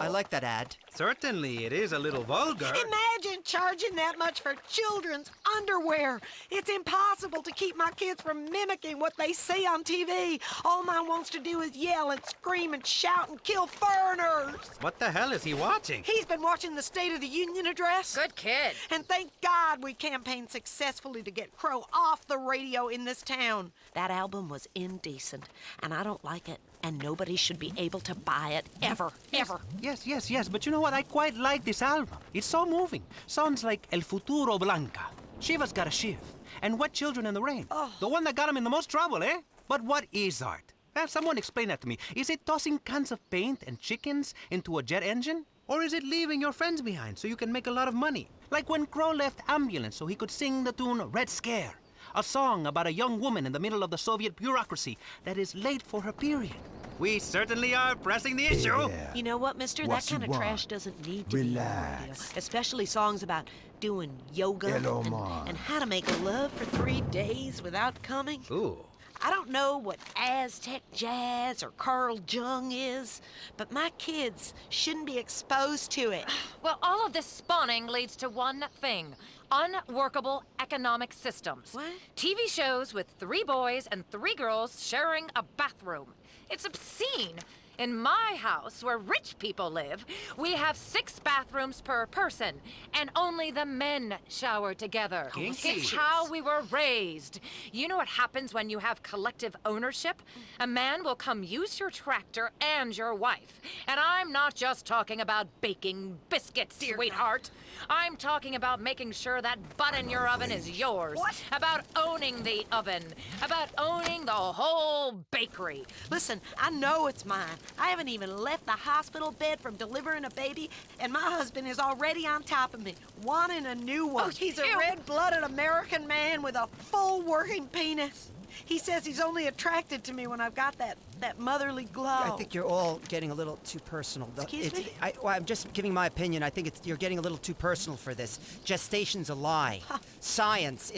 like that ad. Certainly, it is a little vulgar. Imagine charging that much for children's underwear. It's impossible to keep my kids from mimicking what they see on TV. All mine wants to do is yell and scream and shout and kill foreigners. What the hell is he watching? He's been watching the State of the Union address. Good kid. And thank God we campaigned successfully to get Crow off the radio in this town. That album was indecent, and I don't like it. And nobody should be able to buy it, ever, ever. Yes, but you know what? I quite like this album. It's so moving. Sounds like El Futuro Blanca. Shiva's got a shiv. And Wet Children in the Rain. The one that got him in the most trouble, eh? But what is art? Someone explain that to me. Is it tossing cans of paint and chickens into a jet engine? Or is it leaving your friends behind so you can make a lot of money? Like when Crow left Ambulance so he could sing the tune Red Scare. A song about a young woman in the middle of the Soviet bureaucracy that is late for her period. We certainly are pressing the issue. You know what, mister? What That kind you of trash want? doesn't need to be on the radio. Relax. Especially songs about doing yoga Hello, Ma. and how to make love for 3 days without coming. Ooh. I don't know what Aztec jazz or Carl Jung is, but my kids shouldn't be exposed to it. Well, all of this spawning leads to one thing. Unworkable economic systems. What? TV shows with 3 boys and 3 girls sharing a bathroom. It's obscene. In my house, where rich people live, we have 6 bathrooms per person, and only the men shower together. Kinky. It's how we were raised. You know what happens when you have collective ownership? A man will come use your tractor and your wife. And I'm not just talking about baking biscuits, sweetheart. I'm talking about making sure that butt in your oven is yours. What? About owning the oven. About owning the whole bakery. Listen, I know it's mine. I haven't even left the hospital bed from delivering a baby, and my husband is already on top of me, wanting a new one. Oh, he's a ew. red-blooded American man with a full working penis. He says he's only attracted to me when I've got that motherly glow. I think you're all getting a little too personal. Excuse me? I'm just giving my opinion. I think you're getting a little too personal for this. Gestation's a lie. Science.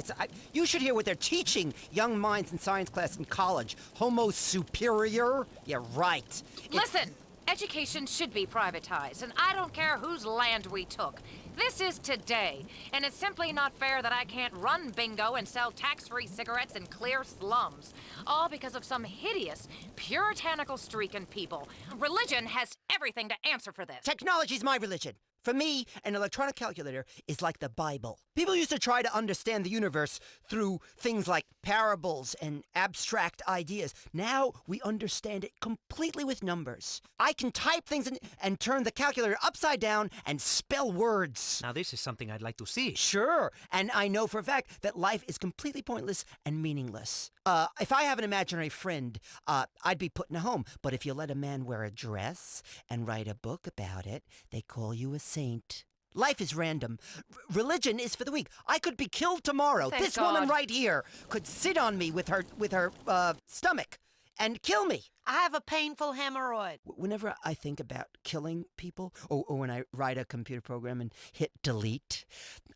You should hear what they're teaching young minds in science class in college. Homo superior? Yeah, right. Listen, education should be privatized, and I don't care whose land we took. This is today, and it's simply not fair that I can't run bingo and sell tax-free cigarettes in clear slums. All because of some hideous, puritanical streak in people. Religion has everything to answer for this. Technology's my religion. For me, an electronic calculator is like the Bible. People used to try to understand the universe through things like parables and abstract ideas. Now we understand it completely with numbers. I can type things and turn the calculator upside down and spell words. Now this is something I'd like to see. Sure, and I know for a fact that life is completely pointless and meaningless. If I have an imaginary friend, I'd be put in a home. But if you let a man wear a dress and write a book about it, they call you a saint. Life is random. Religion is for the weak. I could be killed tomorrow. Thank This God. woman right here could sit on me with her stomach and kill me. I have a painful hemorrhoid. Whenever I think about killing people, or when I write a computer program and hit delete,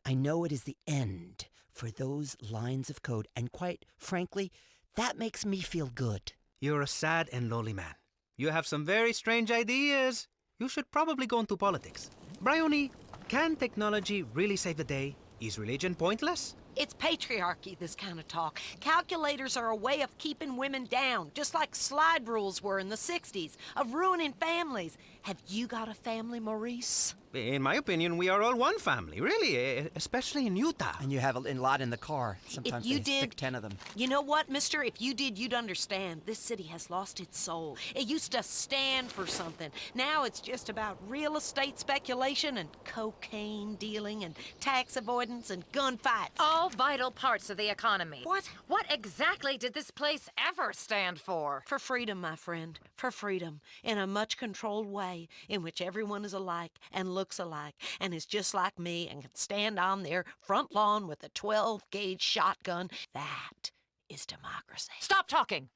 I know it is the end for those lines of code. And quite frankly, that makes me feel good. You're a sad and lonely man. You have some very strange ideas. You should probably go into politics. Bryony, can technology really save the day? Is religion pointless? It's patriarchy, this kind of talk. Calculators are a way of keeping women down, just like slide rules were in the 60s, of ruining families. Have you got a family, Maurice? In my opinion, we are all one family, really, especially in Utah. And you have a lot in the car. Sometimes you they did- stick 10 of them. You know what, mister? If you did, you'd understand. This city has lost its soul. It used to stand for something. Now it's just about real estate speculation and cocaine dealing and tax avoidance and gunfights. All vital parts of the economy. What? What exactly did this place ever stand for? For freedom, my friend. For freedom. In a much controlled way in which everyone is alike and looks alike and is just like me and can stand on their front lawn with a 12-gauge shotgun. That is democracy. Stop talking!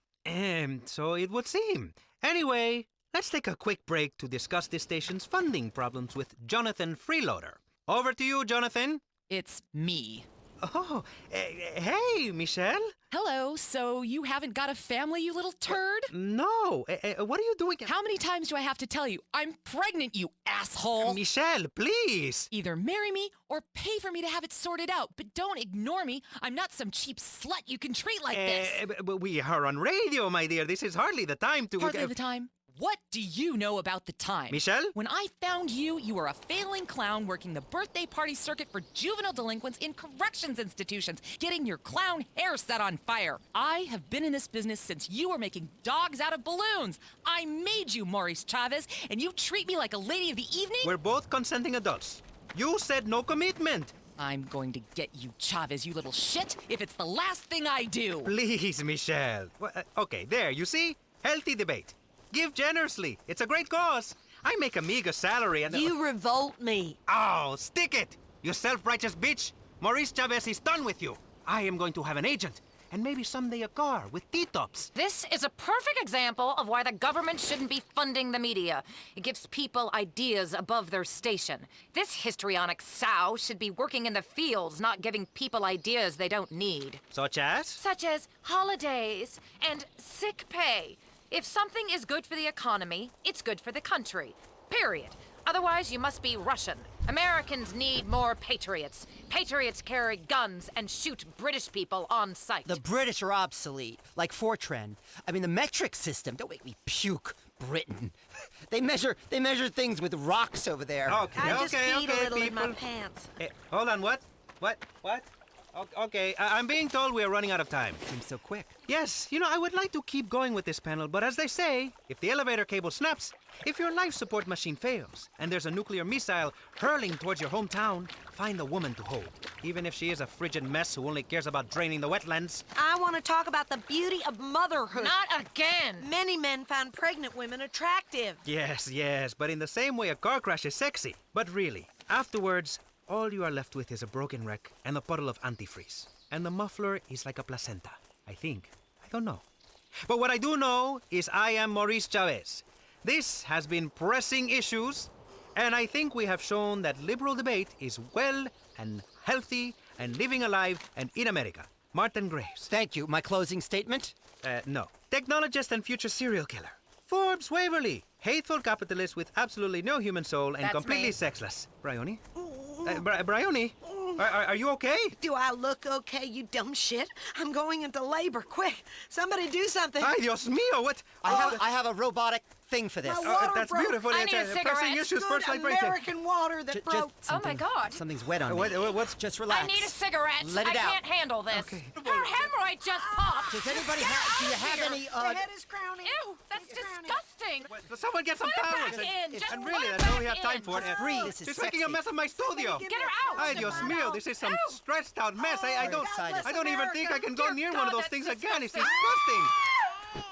So it would seem. Anyway, let's take a quick break to discuss this station's funding problems with Jonathan Freeloader. Over to you, Jonathan. It's me. Oh, hey, Michelle. Hello, so you haven't got a family, you little turd? No, what are you doing? How many times do I have to tell you? I'm pregnant, you asshole! Michelle, please! Either marry me or pay for me to have it sorted out, but don't ignore me. I'm not some cheap slut you can treat like this. But we are on radio, my dear. This is hardly the time to... Hardly the time? What do you know about the time? Michelle? When I found you, you were a failing clown working the birthday party circuit for juvenile delinquents in corrections institutions, getting your clown hair set on fire. I have been in this business since you were making dogs out of balloons. I made you, Maurice Chavez, and you treat me like a lady of the evening? We're both consenting adults. You said no commitment. I'm going to get you, Chavez, you little shit, if it's the last thing I do. Please, Michelle. Well, okay, there, you see? Healthy debate. Give generously. It's a great cause. I make a meager salary and... You revolt me. Oh, stick it! You self-righteous bitch! Maurice Chavez is done with you. I am going to have an agent, and maybe someday a car with T-tops. This is a perfect example of why the government shouldn't be funding the media. It gives people ideas above their station. This histrionic sow should be working in the fields, not giving people ideas they don't need. Such as? Such as holidays and sick pay. If something is good for the economy, it's good for the country. Period. Otherwise, you must be Russian. Americans need more patriots. Patriots carry guns and shoot British people on sight. The British are obsolete, like Fortran. I mean, the metric system. Don't make me puke, Britain. They measure things with rocks over there. Okay, I just okay, peed a little people. in my pants. Hey, hold on, what? Okay, I'm being told we are running out of time. Seems so quick. Yes, I would like to keep going with this panel, but as they say, if the elevator cable snaps, if your life support machine fails, and there's a nuclear missile hurling towards your hometown, find a woman to hold, even if she is a frigid mess who only cares about draining the wetlands. I want to talk about the beauty of motherhood. Not again! Many men find pregnant women attractive. Yes, but in the same way a car crash is sexy. But really, afterwards, all you are left with is a broken wreck and a puddle of antifreeze. And the muffler is like a placenta, I think. I don't know. But what I do know is I am Maurice Chavez. This has been Pressing Issues, and I think we have shown that liberal debate is well and healthy and living alive and in America. Martin Graves. Thank you. My closing statement? No. Technologist and future serial killer. Forbes Waverly. Hateful capitalist with absolutely no human soul and That's completely me. Sexless. Bryony? Bryony? Are you okay? Do I look okay, you dumb shit? I'm going into labor. Quick, somebody do something. Ay, Dios mío, what? I have a robotic thing for this. My water That's broke. beautiful. I need a cigarette. Pressing Issues, Good first light break. American water that broke. Oh my God. Something's wet on me. What's Just relax. I need a cigarette. Let it I out. can't handle this. Okay. Her hemorrhoid just popped. Does anybody do you have any, The head is crowning. Ew, that's disgusting. Someone get some Put her towels. back in. Just And put really, her I don't really back have time in. for it. Breathe. This is She's making a sexy. mess of my studio. Get her out. Ay, Dios mío, this is some Ew. stretched out mess. I don't God bless even think I can go Dear near God, one of those that's things again. It's disgusting. disgusting.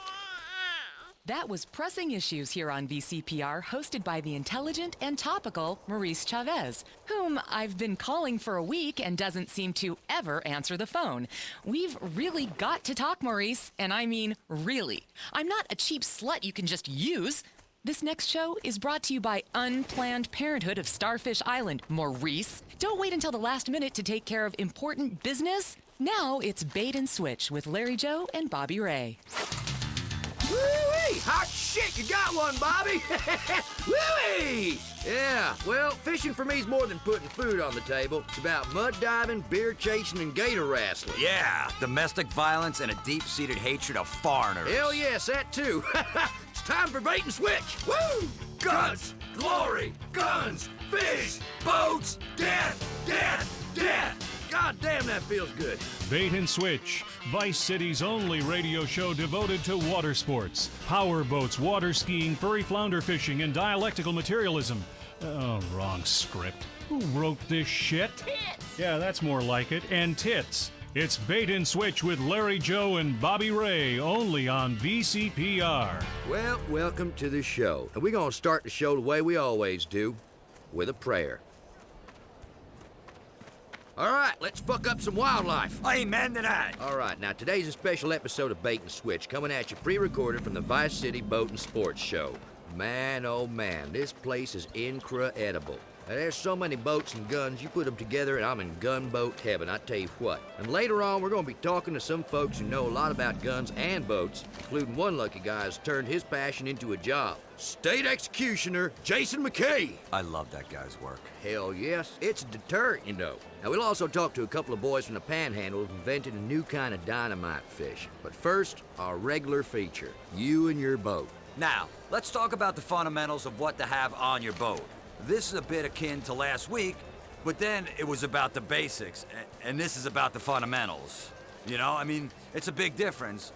That was Pressing Issues here on VCPR, hosted by the intelligent and topical Maurice Chavez, whom I've been calling for a week and doesn't seem to ever answer the phone. We've really got to talk, Maurice, and I mean really. I'm not a cheap slut you can just use. This next show is brought to you by Unplanned Parenthood of Starfish Island, Maurice. Don't wait until the last minute to take care of important business. Now it's Bait and Switch with Larry Joe and Bobby Ray. Woo-wee! Hot shit, you got one, Bobby! Woo-wee! Yeah, well, fishing for me is more than putting food on the table. It's about mud diving, beer chasing, and gator wrestling. Yeah, domestic violence and a deep-seated hatred of foreigners. Hell yes, that too. It's time for Bait and Switch. Woo! Guns, glory, guns, fish, boats, death, death, death. God damn, that feels good. Bait and Switch, Vice City's only radio show devoted to water sports, power boats, water skiing, furry flounder fishing, and dialectical materialism. Oh, wrong script. Who wrote this shit? Tits. Yeah, that's more like it. And tits. It's Bait and Switch with Larry Joe and Bobby Ray, only on VCPR. Well, welcome to the show. And we're gonna start the show the way we always do, with a prayer. All right, let's fuck up some wildlife. Amen to that. All right, now today's a special episode of Bait and Switch, coming at you pre-recorded from the Vice City Boat and Sports Show. Man, oh man, this place is incredible. Now, there's so many boats and guns, you put them together and I'm in gunboat heaven, I tell you what. And later on, we're going to be talking to some folks who know a lot about guns and boats, including one lucky guy who's turned his passion into a job. State Executioner Jason McKay. I love that guy's work. Hell yes, it's a deterrent, you know. Now, we'll also talk to a couple of boys from the Panhandle who've invented a new kind of dynamite fish. But first, our regular feature, you and your boat. Now, let's talk about the fundamentals of what to have on your boat. This is a bit akin to last week, but then it was about the basics, and this is about the fundamentals. You know, I mean, it's a big difference,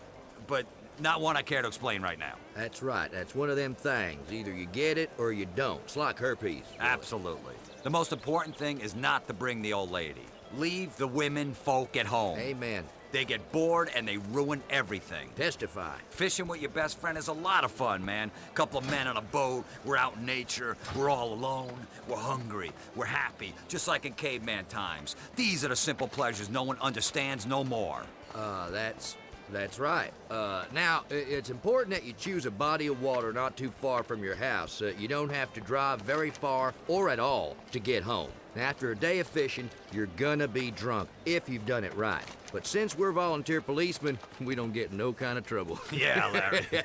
but not one I care to explain right now. That's right, that's one of them things. Either you get it or you don't. It's like herpes. Really. Absolutely. The most important thing is not to bring the old lady. Leave the women folk at home. Amen. They get bored and they ruin everything. Testify. Fishing with your best friend is a lot of fun, man. Couple of men on a boat, we're out in nature, we're all alone, we're hungry, we're happy, just like in caveman times. These are the simple pleasures no one understands no more. That's right. Now, it's important that you choose a body of water not too far from your house. You don't have to drive very far or at all to get home. After a day of fishing, you're gonna be drunk if you've done it right. But since we're volunteer policemen, we don't get in no kind of trouble. Yeah, Larry.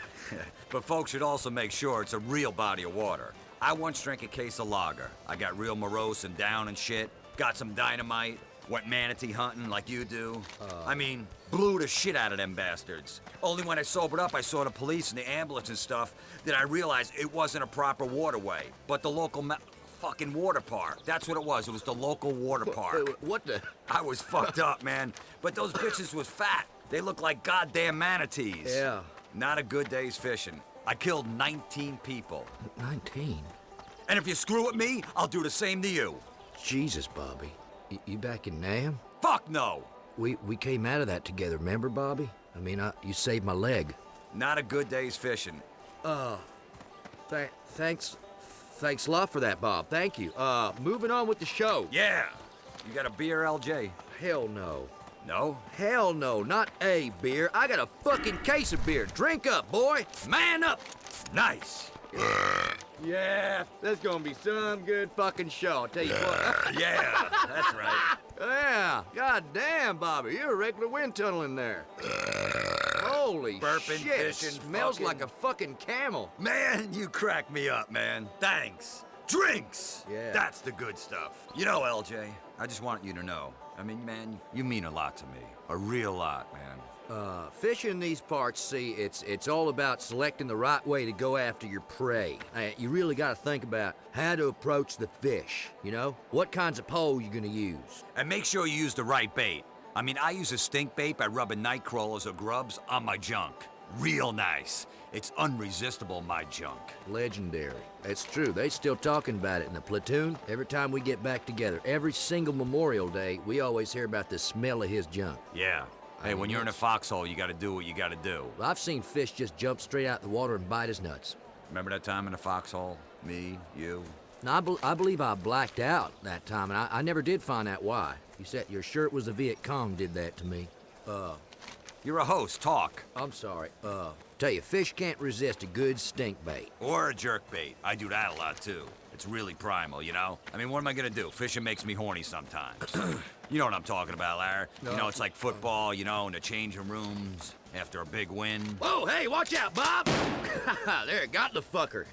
But folks should also make sure it's a real body of water. I once drank a case of lager. I got real morose and down and shit. Got some dynamite. Went manatee hunting like you do. I mean, blew the shit out of them bastards. Only when I sobered up, I saw the police and the ambulance and stuff, that I realized it wasn't a proper waterway, but the local fucking water park. That's what it was. It was the local water park. What the? I was fucked up, man. But those bitches was fat. They looked like goddamn manatees. Yeah. Not a good day's fishing. I killed 19 people. 19? And if you screw with me, I'll do the same to you. Jesus, Bobby. You back in Nam? Fuck no! We came out of that together, remember, Bobby? I mean, you saved my leg. Not a good day's fishing. Thanks a lot for that, Bob. Thank you. Moving on with the show. Yeah! You got a beer, LJ? Hell no. No? Hell no, not a beer. I got a fucking case of beer. Drink up, boy. Man up. Nice. Yeah, that's gonna be some good fucking show, I'll tell you what. Yeah, that's right. Yeah, god damn, Bobby, you're a regular wind tunnel in there. Holy Burping, shit, fishing, smells fucking... like a fucking camel. Man, you crack me up, man. Thanks. Drinks! Yeah. That's the good stuff. You know, LJ, I just want you to know. I mean, man, you mean a lot to me. A real lot, man. Fishing in these parts, see, it's all about selecting the right way to go after your prey. You really gotta think about how to approach the fish, you know? What kinds of pole you gonna use. And make sure you use the right bait. I mean, I use a stink bait by rubbing night crawlers or grubs on my junk. Real nice. It's unresistible, my junk. Legendary. It's true. They still talking about it in the platoon. Every time we get back together, every single Memorial Day, we always hear about the smell of his junk. Yeah. Hey, when you're in a foxhole, you gotta do what you gotta do. Well, I've seen fish just jump straight out the water and bite his nuts. Remember that time in the foxhole? Me, you? Now, I believe I blacked out that time, and I never did find out why. You said you're sure it was the Viet Cong did that to me. You're a host, talk. I'm sorry. Tell you, fish can't resist a good stink bait. Or a jerk bait. I do that a lot, too. It's really primal, you know? I mean, what am I gonna do? Fishing makes me horny sometimes. You know what I'm talking about, Larry. No. You know, it's like football, you know, in the changing rooms after a big win. Whoa, hey, watch out, Bob! There, got the fucker.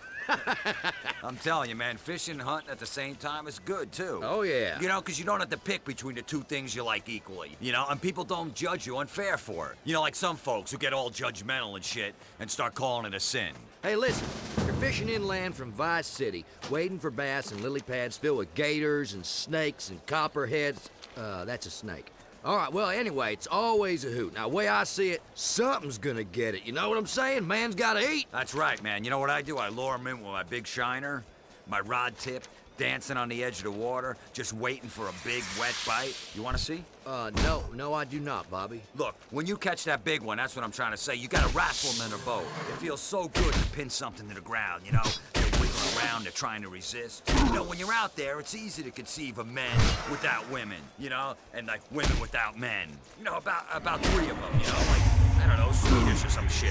I'm telling you, man, fishing and hunting at the same time is good, too. Oh, yeah. You know, because you don't have to pick between the two things you like equally. You know, and people don't judge you unfair for it. You know, like some folks who get all judgmental and shit and start calling it a sin. Hey, listen, you're fishing inland from Vice City, wading for bass and lily pads filled with gators and snakes and copperheads. That's a snake. All right, well, anyway, it's always a hoot. Now, the way I see it, something's gonna get it. You know what I'm saying? Man's gotta eat. That's right, man. You know what I do? I lure him in with my big shiner, my rod tip, dancing on the edge of the water, just waiting for a big, wet bite. You want to see? No, I do not, Bobby. Look, when you catch that big one, that's what I'm trying to say. You gotta wrestle them in their boat. It feels so good to pin something to the ground, you know? They're wiggling around, they're trying to resist. You know, when you're out there, it's easy to conceive of men without women, you know? And like women without men. You know, about three of them, you know? Like, I don't know, Swedish or some shit.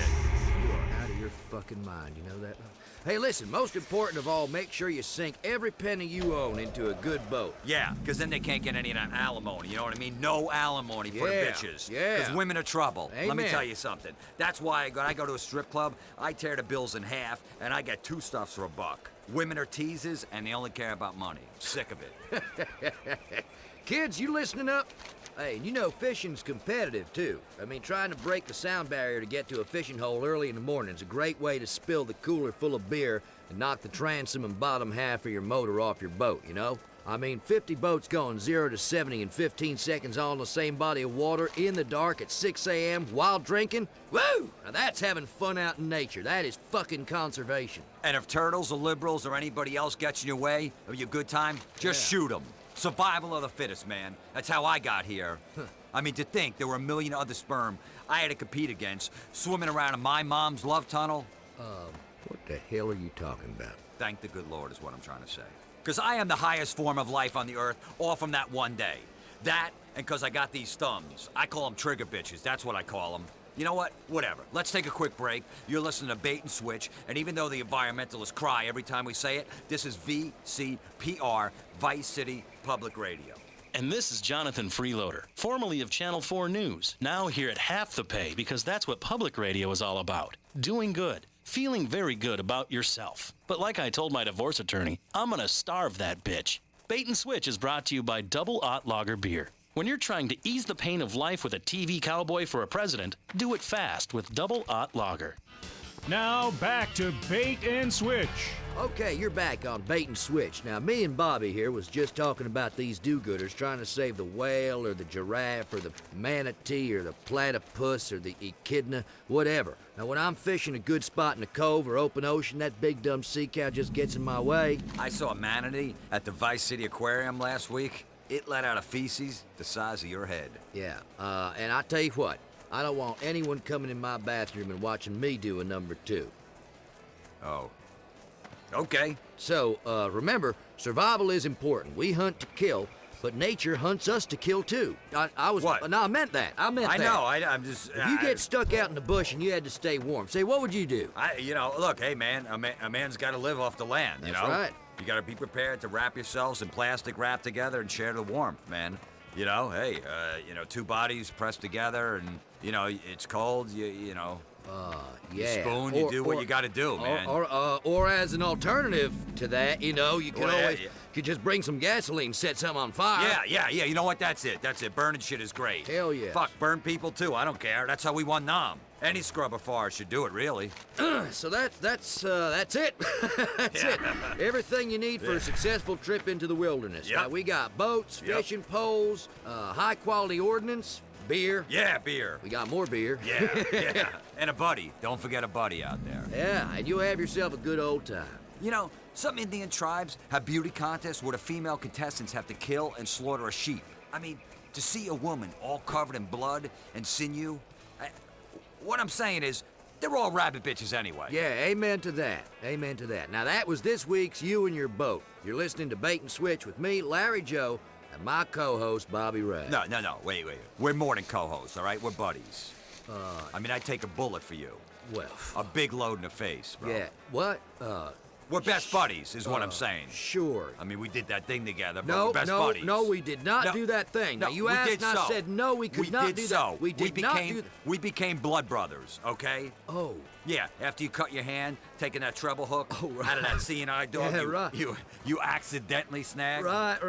You are out of your fucking mind, you know that? Hey, listen, most important of all, make sure you sink every penny you own into a good boat. Yeah, because then they can't get any of that alimony, you know what I mean? No alimony for the bitches. Yeah. Because women are trouble. Amen. Let me tell you something. That's why when I go to a strip club, I tear the bills in half, and I get two stuffs for $1. Women are teasers, and they only care about money. Sick of it. Kids, you listening up? Hey, you know fishing's competitive, too. I mean, trying to break the sound barrier to get to a fishing hole early in the morning is a great way to spill the cooler full of beer and knock the transom and bottom half of your motor off your boat, you know? I mean, 50 boats going 0 to 70 in 15 seconds all in the same body of water in the dark at 6 a.m. while drinking? Woo! Now that's having fun out in nature. That is fucking conservation. And if turtles or liberals or anybody else gets in your way of your good time, just shoot them. Survival of the fittest, man. That's how I got here. I mean, to think there were a million other sperm I had to compete against swimming around in my mom's love tunnel. What the hell are you talking about? Thank the good Lord is what I'm trying to say. Because I am the highest form of life on the earth, all from that one day. That, and because I got these thumbs. I call them trigger bitches, that's what I call them. You know what? Whatever. Let's take a quick break. You're listening to Bait and Switch, and even though the environmentalists cry every time we say it, this is VCPR, Vice City Public Radio. And this is Jonathan Freeloader, formerly of Channel 4 News, now here at half the pay because that's what public radio is all about. Doing good. Feeling very good about yourself. But like I told my divorce attorney, I'm gonna starve that bitch. Bait and Switch is brought to you by Double Ot Lager Beer. When you're trying to ease the pain of life with a TV cowboy for a president, do it fast with Double Ot Lager. Now back to Bait and Switch. Okay, you're back on Bait and Switch. Now, me and Bobby here was just talking about these do-gooders trying to save the whale or the giraffe or the manatee or the platypus or the echidna, whatever. Now, when I'm fishing a good spot in the cove or open ocean, that big dumb sea cow just gets in my way. I saw a manatee at the Vice City Aquarium last week. It let out a feces the size of your head. Yeah, and I tell you what, I don't want anyone coming in my bathroom and watching me do a number 2. Oh. Okay. So, remember, survival is important. We hunt to kill, but nature hunts us to kill too. I was... What? No, I meant that. I meant that. I know, I'm just... If you get stuck out in the bush and you had to stay warm, say, what would you do? Look, hey, man, a man's got to live off the land, you know? That's right. You got to be prepared to wrap yourselves in plastic wrap together and share the warmth, man. You know, hey, two bodies pressed together and, it's cold, you know... Yeah. You spoon, you do what you gotta do, man. Or as an alternative to that, you could just bring some gasoline, set something on fire. Yeah. You know what? That's it. Burning shit is great. Hell yeah. Fuck, burn people too. I don't care. That's how we won Nam. Any scrubber forest should do it, really. So that's it. That's it. Everything you need for a successful trip into the wilderness. Yep. Now, we got boats, fishing poles, high-quality ordnance, beer. Yeah, beer. We got more beer. Yeah. And a buddy. Don't forget a buddy out there. Yeah, and you'll have yourself a good old time. You know, some Indian tribes have beauty contests where the female contestants have to kill and slaughter a sheep. I mean, to see a woman all covered in blood and sinew, what I'm saying is, they're all rabbit bitches anyway. Yeah, amen to that. Amen to that. Now, that was this week's You and Your Boat. You're listening to Bait and Switch with me, Larry Joe, and my co-host, Bobby Ray. No, wait. We're more than co-hosts, all right? We're buddies. I'd take a bullet for you. Well... A big load in the face, bro. Yeah, what? We're best buddies, is what I'm saying. Sure. I mean, we did that thing together, but No, we're best buddies. No, we did not do that thing. No, Now, you we asked did and so. I said no, we could not do that. We did not do that. We became blood brothers, okay? Oh. Yeah, after you cut your hand, taking that treble hook out of that CNI dog, Yeah, right. you accidentally snagged. Right.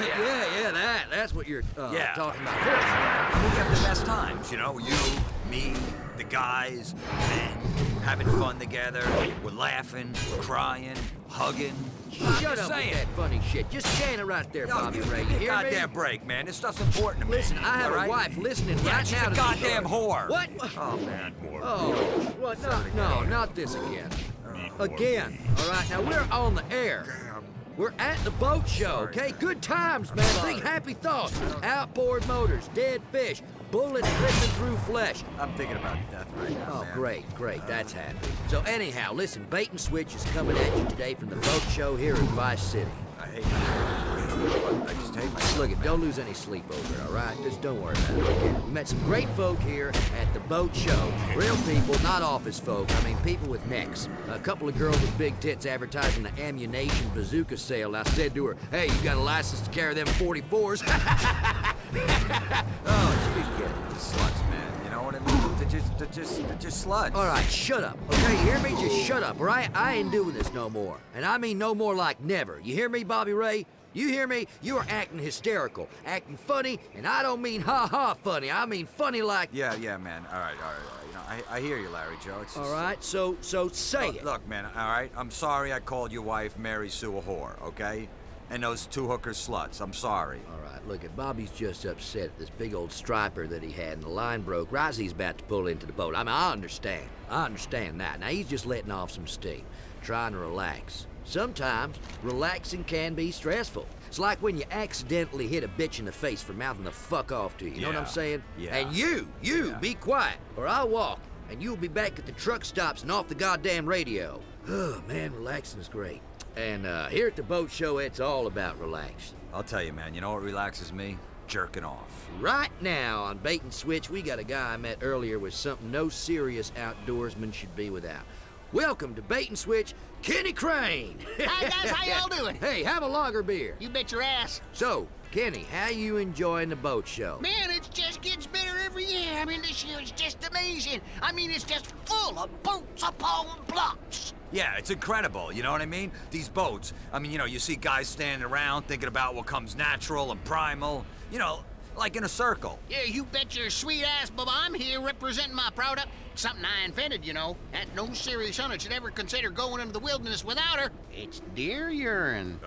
Yeah, that's what you're talking about. I mean, we have the best times, you know? You, me, the guys, men, having fun together. We're laughing, crying, hugging. Shut up with that funny shit. Just stand it right there, Bobby Ray. You hear me? Goddamn break, man. This stuff's important to me. Listen, I have a wife listening right she's now a to goddamn this. whore. What? Oh, man. Oh, what? No, not this again. Again. All right, now we're on the air. We're at the boat show, okay? Good times, man. Think happy thoughts. Outboard motors, dead fish, bullets ripping through flesh. I'm thinking about death right now, Oh, great. That's happy. So anyhow, listen, Bait and Switch is coming at you today from the boat show here in Vice City. I hate I just hate myself. Look, don't lose any sleep over it, all right? Just don't worry about it. Okay? We met some great folk here at the boat show. Real people, not office folk. I mean, people with necks. A couple of girls with big tits advertising the ammunition bazooka sale. I said to her, hey, you got a license to carry them 44s? Oh, she's kidding. Sluts, man. You know what I mean? They're just sluts. All right, shut up. Okay, you hear me? Just shut up, all right? I ain't doing this no more. And I mean no more like never. You hear me, Bobby Ray? You hear me? You are acting hysterical, acting funny, and I don't mean ha-ha funny. I mean funny like... Yeah, man. All right. You know, I hear you, Larry Joe. It's just... All right, so say it. Look, man, all right? I'm sorry I called your wife Mary Sue a whore, okay? And those two hookers sluts. I'm sorry. All right, look, Bobby's just upset at this big old striper that he had, and the line broke right as he's about to pull into the boat. I mean, I understand that. Now, he's just letting off some steam, trying to relax. Sometimes, relaxing can be stressful. It's like when you accidentally hit a bitch in the face for mouthing the fuck off to you. You know what I'm saying? Yeah. And you, be quiet, or I'll walk, and you'll be back at the truck stops and off the goddamn radio. Oh, man, relaxing is great. And here at the boat show, it's all about relaxing. I'll tell you, man, you know what relaxes me? Jerking off. Right now on Bait and Switch, we got a guy I met earlier with something no serious outdoorsman should be without. Welcome to Bait and Switch, Kenny Crane. Hi guys, how y'all doing? Hey, have a lager beer. You bet your ass. So, Kenny, how you enjoying the boat show? Man, it just gets better every year. I mean, this year is just amazing. I mean, it's just full of boats upon blocks. Yeah, it's incredible, you know what I mean? These boats, I mean, you know, you see guys standing around thinking about what comes natural and primal, you know, like in a circle. Yeah, you bet your sweet ass, Bubba, I'm here representing my product. Something I invented, you know, that no serious hunter should ever consider going into the wilderness without her. It's deer urine.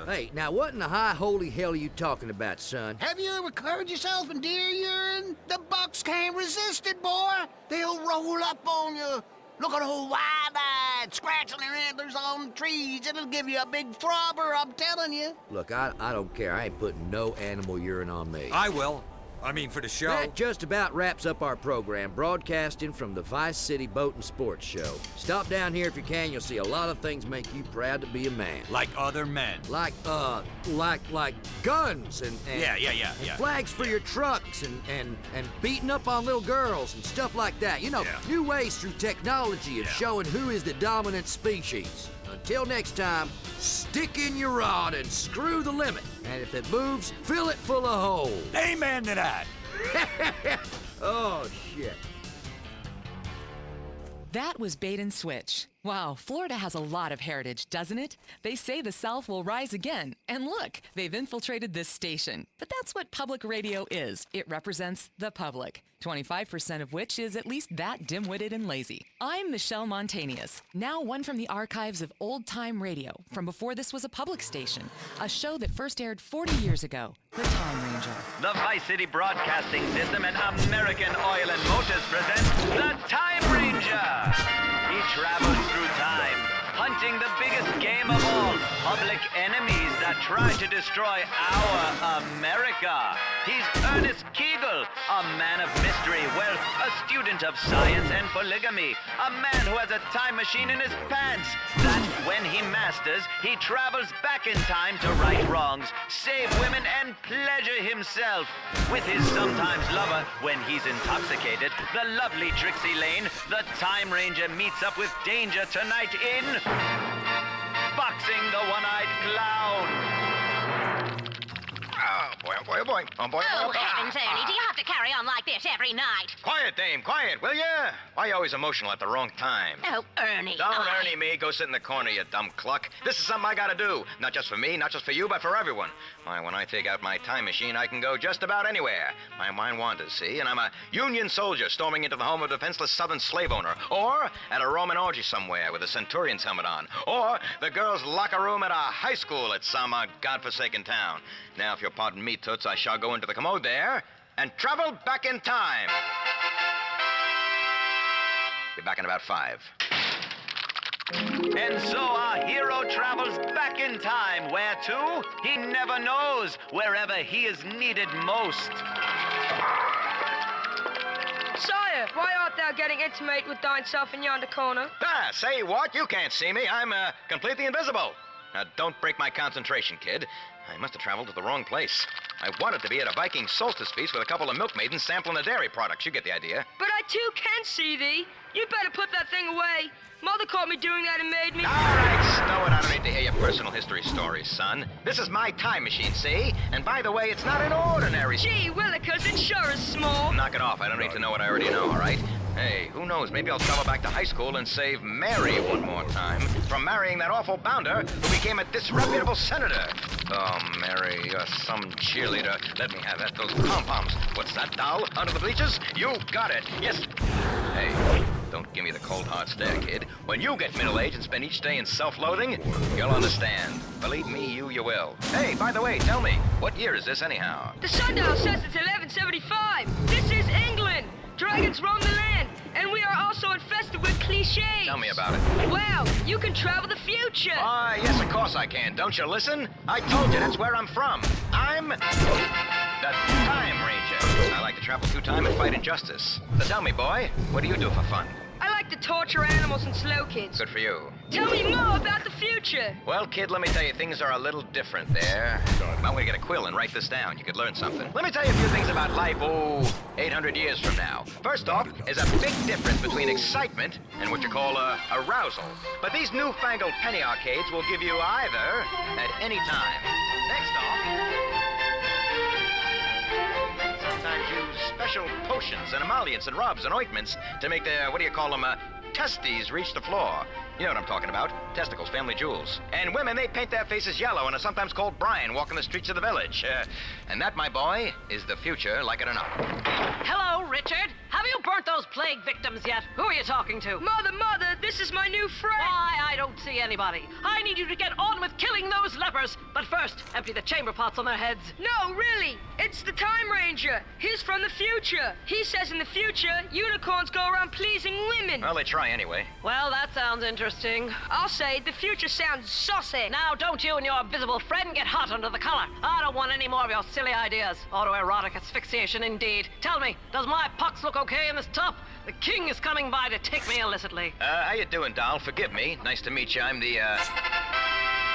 Hey, now what in the high holy hell are you talking about, son? Have you ever covered yourself in deer urine? The bucks can't resist it, boy. They'll roll up on you. Look at old wide-eyed, scratching their antlers on trees. It'll give you a big throbber, I'm telling you. Look, I don't care. I ain't putting no animal urine on me. I will. I mean, for the show. That just about wraps up our program, broadcasting from the Vice City Boat and Sports Show. Stop down here if you can. You'll see a lot of things make you proud to be a man. Like other men. Like guns and Yeah. flags for your trucks and beating up on little girls and stuff like that. You know, new ways through technology of showing who is the dominant species. Until next time, stick in your rod and screw the limit. And if it moves, fill it full of holes. Amen to that. Oh, shit. That was Bait and Switch. Wow, Florida has a lot of heritage, doesn't it? They say the South will rise again. And look, they've infiltrated this station. But that's what public radio is. It represents the public, 25% of which is at least that dim-witted and lazy. I'm Michelle Montanius, now one from the archives of old-time radio, from before this was a public station, a show that first aired 40 years ago, The Time Ranger. The Vice City Broadcasting System and American Oil and Motors present The Time Ranger. He travels through time, hunting the biggest game of all, public enemies that try to destroy our America. He's Ernest Kegel, a man of mystery, well, a student of science and polygamy, a man who has a time machine in his pants that, when he masters, he travels back in time to right wrongs, save women, and pleasure himself. With his sometimes lover, when he's intoxicated, the lovely Trixie Lane, the Time Ranger meets up with danger tonight in Boxing the One-Eyed Clown. Oh, boy, oh, boy, oh, boy. Oh, boy, Oh, heavens, Ernie, do you have to carry on like this every night? Quiet, Dame, quiet, will ya? Why are you always emotional at the wrong time? Oh, Ernie. Don't Ernie me. Go sit in the corner, you dumb cluck. This is something I gotta do. Not just for me, not just for you, but for everyone. Why, when I take out my time machine, I can go just about anywhere. My mind wanders, see? And I'm a Union soldier storming into the home of a defenseless Southern slave owner. Or at a Roman orgy somewhere with a Centurion's helmet on. Or the girls' locker room at a high school at some godforsaken town. Now, if you'll pardon me, Toots, I shall go into the commode there and travel back in time. Be back in about 5. And so our hero travels back in time. Where to? He never knows. Wherever he is needed most. Sire, why art thou getting intimate with thyself in yonder corner? Ah, say what? You can't see me. I'm completely invisible. Now, don't break my concentration, kid. I must have traveled to the wrong place. I wanted to be at a Viking solstice feast with a couple of milkmaidens sampling the dairy products. You get the idea. But I too can see thee. You better put that thing away. Mother caught me doing that and made me... All right, stow it. I don't need to hear your personal history stories, son. This is my time machine, see? And by the way, it's not an ordinary... Gee willikers, it sure is small. Knock it off. I don't need to know what I already know, all right? Hey, who knows? Maybe I'll travel back to high school and save Mary one more time from marrying that awful bounder who became a disreputable senator. Oh, Mary, you're some cheerleader. Let me have that. Those pom-poms. What's that, doll? Under the bleachers? You got it. Yes. Hey, don't give me the cold hard stare, kid. When you get middle-aged and spend each day in self-loathing, you'll understand. Believe me, you will. Hey, by the way, tell me, what year is this anyhow? The sundial says it's 1175. This is England. Dragons roam the land, and we are also infested with cliches. Tell me about it. Wow, you can travel the future. Yes, of course I can. Don't you listen? I told you that's where I'm from. I'm the Time Ranger. I like to travel through time and fight injustice. So tell me, boy, what do you do for fun? I like to torture animals and slow kids. Good for you. Tell me more about the future. Well, kid, let me tell you, things are a little different there. I'm gonna get a quill and write this down. You could learn something. Let me tell you a few things about life, 800 years from now. First off, there's a big difference between excitement and what you call arousal. But these newfangled penny arcades will give you either at any time. Next off, sometimes use special potions and emollients and rubs and ointments to make their, testes reach the floor. You know what I'm talking about. Testicles, family jewels. And women, they paint their faces yellow and are sometimes called Brian walking the streets of the village. And that, my boy, is the future, like it or not. Hello, Richard. Have you burnt those plague victims yet? Who are you talking to? Mother, this is my new friend. Why, I don't see anybody. I need you to get on with killing those lepers. But first, empty the chamber pots on their heads. No, really. It's the Time Ranger. He's from the future. He says in the future, unicorns go around pleasing women. Well, they try anyway. Well, that sounds interesting. I'll say the future sounds saucy. Now, don't you and your visible friend get hot under the collar. I don't want any more of your silly ideas. Autoerotic asphyxiation, indeed. Tell me, does my pox look okay in this top? The king is coming by to take me illicitly. How you doing, doll? Forgive me. Nice to meet you. I'm the,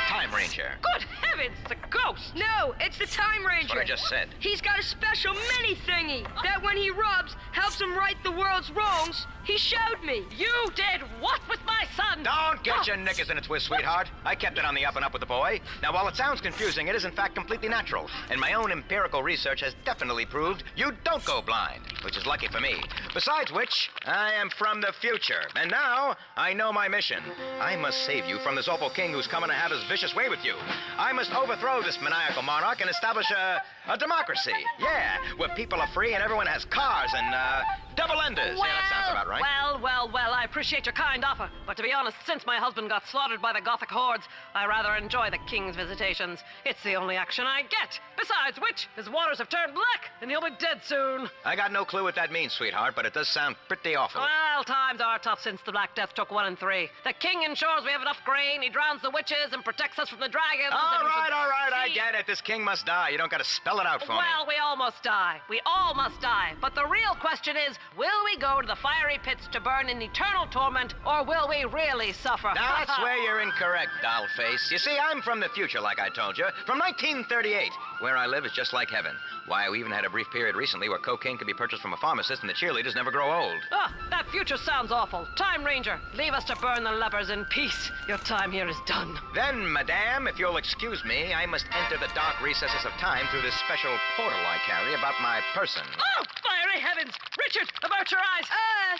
Time Ranger. Good heavens, the ghost! No, it's the Time Ranger. That's what I just said. He's got a special mini thingy that when he rubs, helps him right the world's wrongs. He showed me. You did what with my son? Don't get your knickers in a twist, sweetheart. I kept it on the up and up with the boy. Now, while it sounds confusing, it is in fact completely natural. And my own empirical research has definitely proved you don't go blind, which is lucky for me. Besides which, I am from the future. And now, I know my mission. I must save you from this awful king who's coming to have his vicious way with you. I must overthrow this maniacal monarch and establish a democracy. Yeah, where people are free and everyone has cars and, double-enders. Well, yeah, that sounds about right. Well, I appreciate your kind offer. But to be honest, since my husband got slaughtered by the Gothic hordes, I rather enjoy the king's visitations. It's the only action I get. Besides which, his waters have turned black, and he'll be dead soon. I got no clue what that means, sweetheart, but it does sound pretty awful. Well, times are tough since the Black Death took 1 and 3. The king ensures we have enough grain, he drowns the witches, and protects us from the dragons. All right, I get it. This king must die. You don't got to spell it out for me. Well, we all must die. We all must die. But the real question is, will we go to the fiery pits to burn in eternal torment, or will we really suffer? Now, that's where you're incorrect, dollface. You see, I'm from the future, like I told you, from 1938. Where I live is just like heaven. Why, we even had a brief period recently where cocaine could be purchased from a pharmacist and the cheerleaders never grow old. That future sounds awful. Time Ranger, leave us to burn the lepers in peace. Your time here is done. Then, madame, if you'll excuse me, I must enter the dark recesses of time through this special portal I carry about my person. Oh, fiery heavens! Richard, avert your eyes!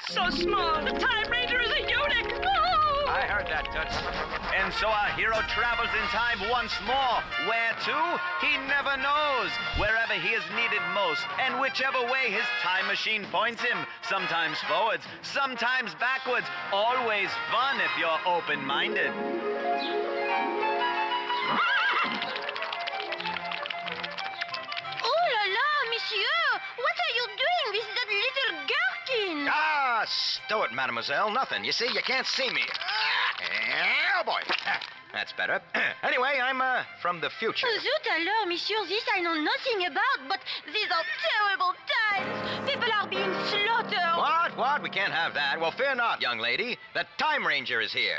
So small. The Time Ranger is a eunuch! Oh! I heard that, Toots. And so our hero travels in time once more. Where to? He never knows. Wherever he is needed most, and whichever way his time machine points him. Sometimes forwards, sometimes backwards. Always fun if you're open-minded. Oh la la, monsieur! What are you doing with that little gherkin? Stow it, mademoiselle. Nothing. You see, you can't see me. Oh, boy. That's better. Anyway, I'm, from the future. Zut alors, monsieur, this I know nothing about, but these are terrible times. People are being slaughtered. What? We can't have that. Well, fear not, young lady. The Time Ranger is here.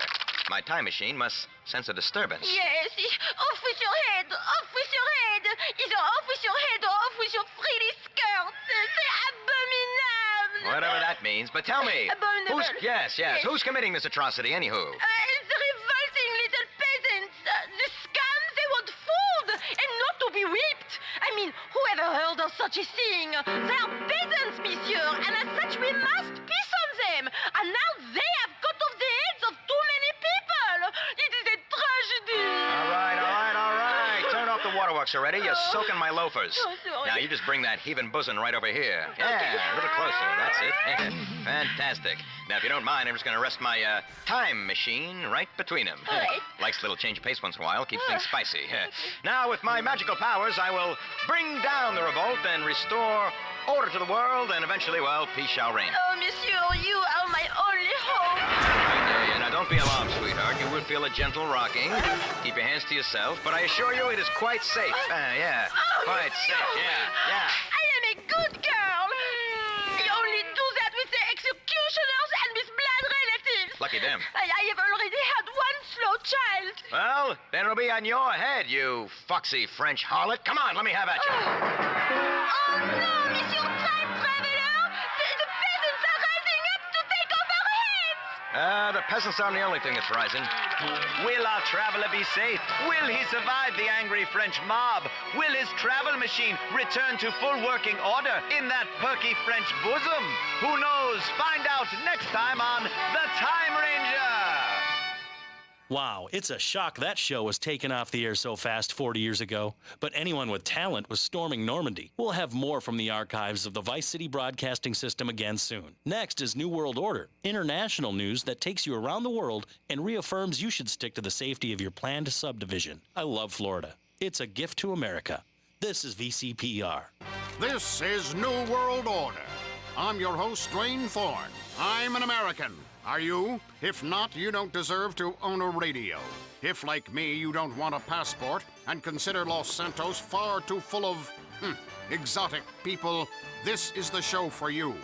My time machine must sense a disturbance. Yes, off with your head, off with your head. Either off with your head or off with your frilly skirt. C'est abominable. Whatever that means, but tell me. Abominable. Yes. Who's committing this atrocity, anywho? It's the revolting little peasants. The scum, they want food and not to be whipped. I mean, whoever heard of such a thing? They are peasants, monsieur, and as such we must piss on them. And now they have cut off the heads of too many people. It is a tragedy. All right. Turn off the waterworks already. You're soaking my loafers. Oh, sorry. Now, you just bring that heaving bosom right over here. Yeah, a little closer. That's it. Fantastic. Now, if you don't mind, I'm just going to rest my time machine right between them. All right. Likes a little change of pace once in a while. Keeps things spicy. Now, with my magical powers, I will bring down the revolt and restore order to the world, and eventually, well, peace shall reign. Oh, monsieur, you are my only hope. be alarmed, sweetheart. You will feel a gentle rocking. Keep your hands to yourself, but I assure you it is quite safe. Yeah, quite safe. Yeah. I am a good girl. I only do that with the executioners and with blood relatives. Lucky them. I have already had one slow child. Well, then it'll be on your head, you foxy French harlot. Come on, let me have at you. Oh no, Monsieur Time Traveler! The peasants are rising up to take off our heads! The peasants aren't the only thing that's rising. Will our traveler be safe? Will he survive the angry French mob? Will his travel machine return to full working order in that perky French bosom? Who knows? Find out next time on The Time Ranger! Wow, it's a shock that show was taken off the air so fast 40 years ago. But anyone with talent was storming Normandy. We'll have more from the archives of the Vice City Broadcasting System again soon. Next is New World Order, international news that takes you around the world and reaffirms you should stick to the safety of your planned subdivision. I love Florida. It's a gift to America. This is VCPR. This is New World Order. I'm your host, Dwayne Thorne. I'm an American. Are you? If not, you don't deserve to own a radio. If, like me, you don't want a passport and consider Los Santos far too full of, exotic people, this is the show for you.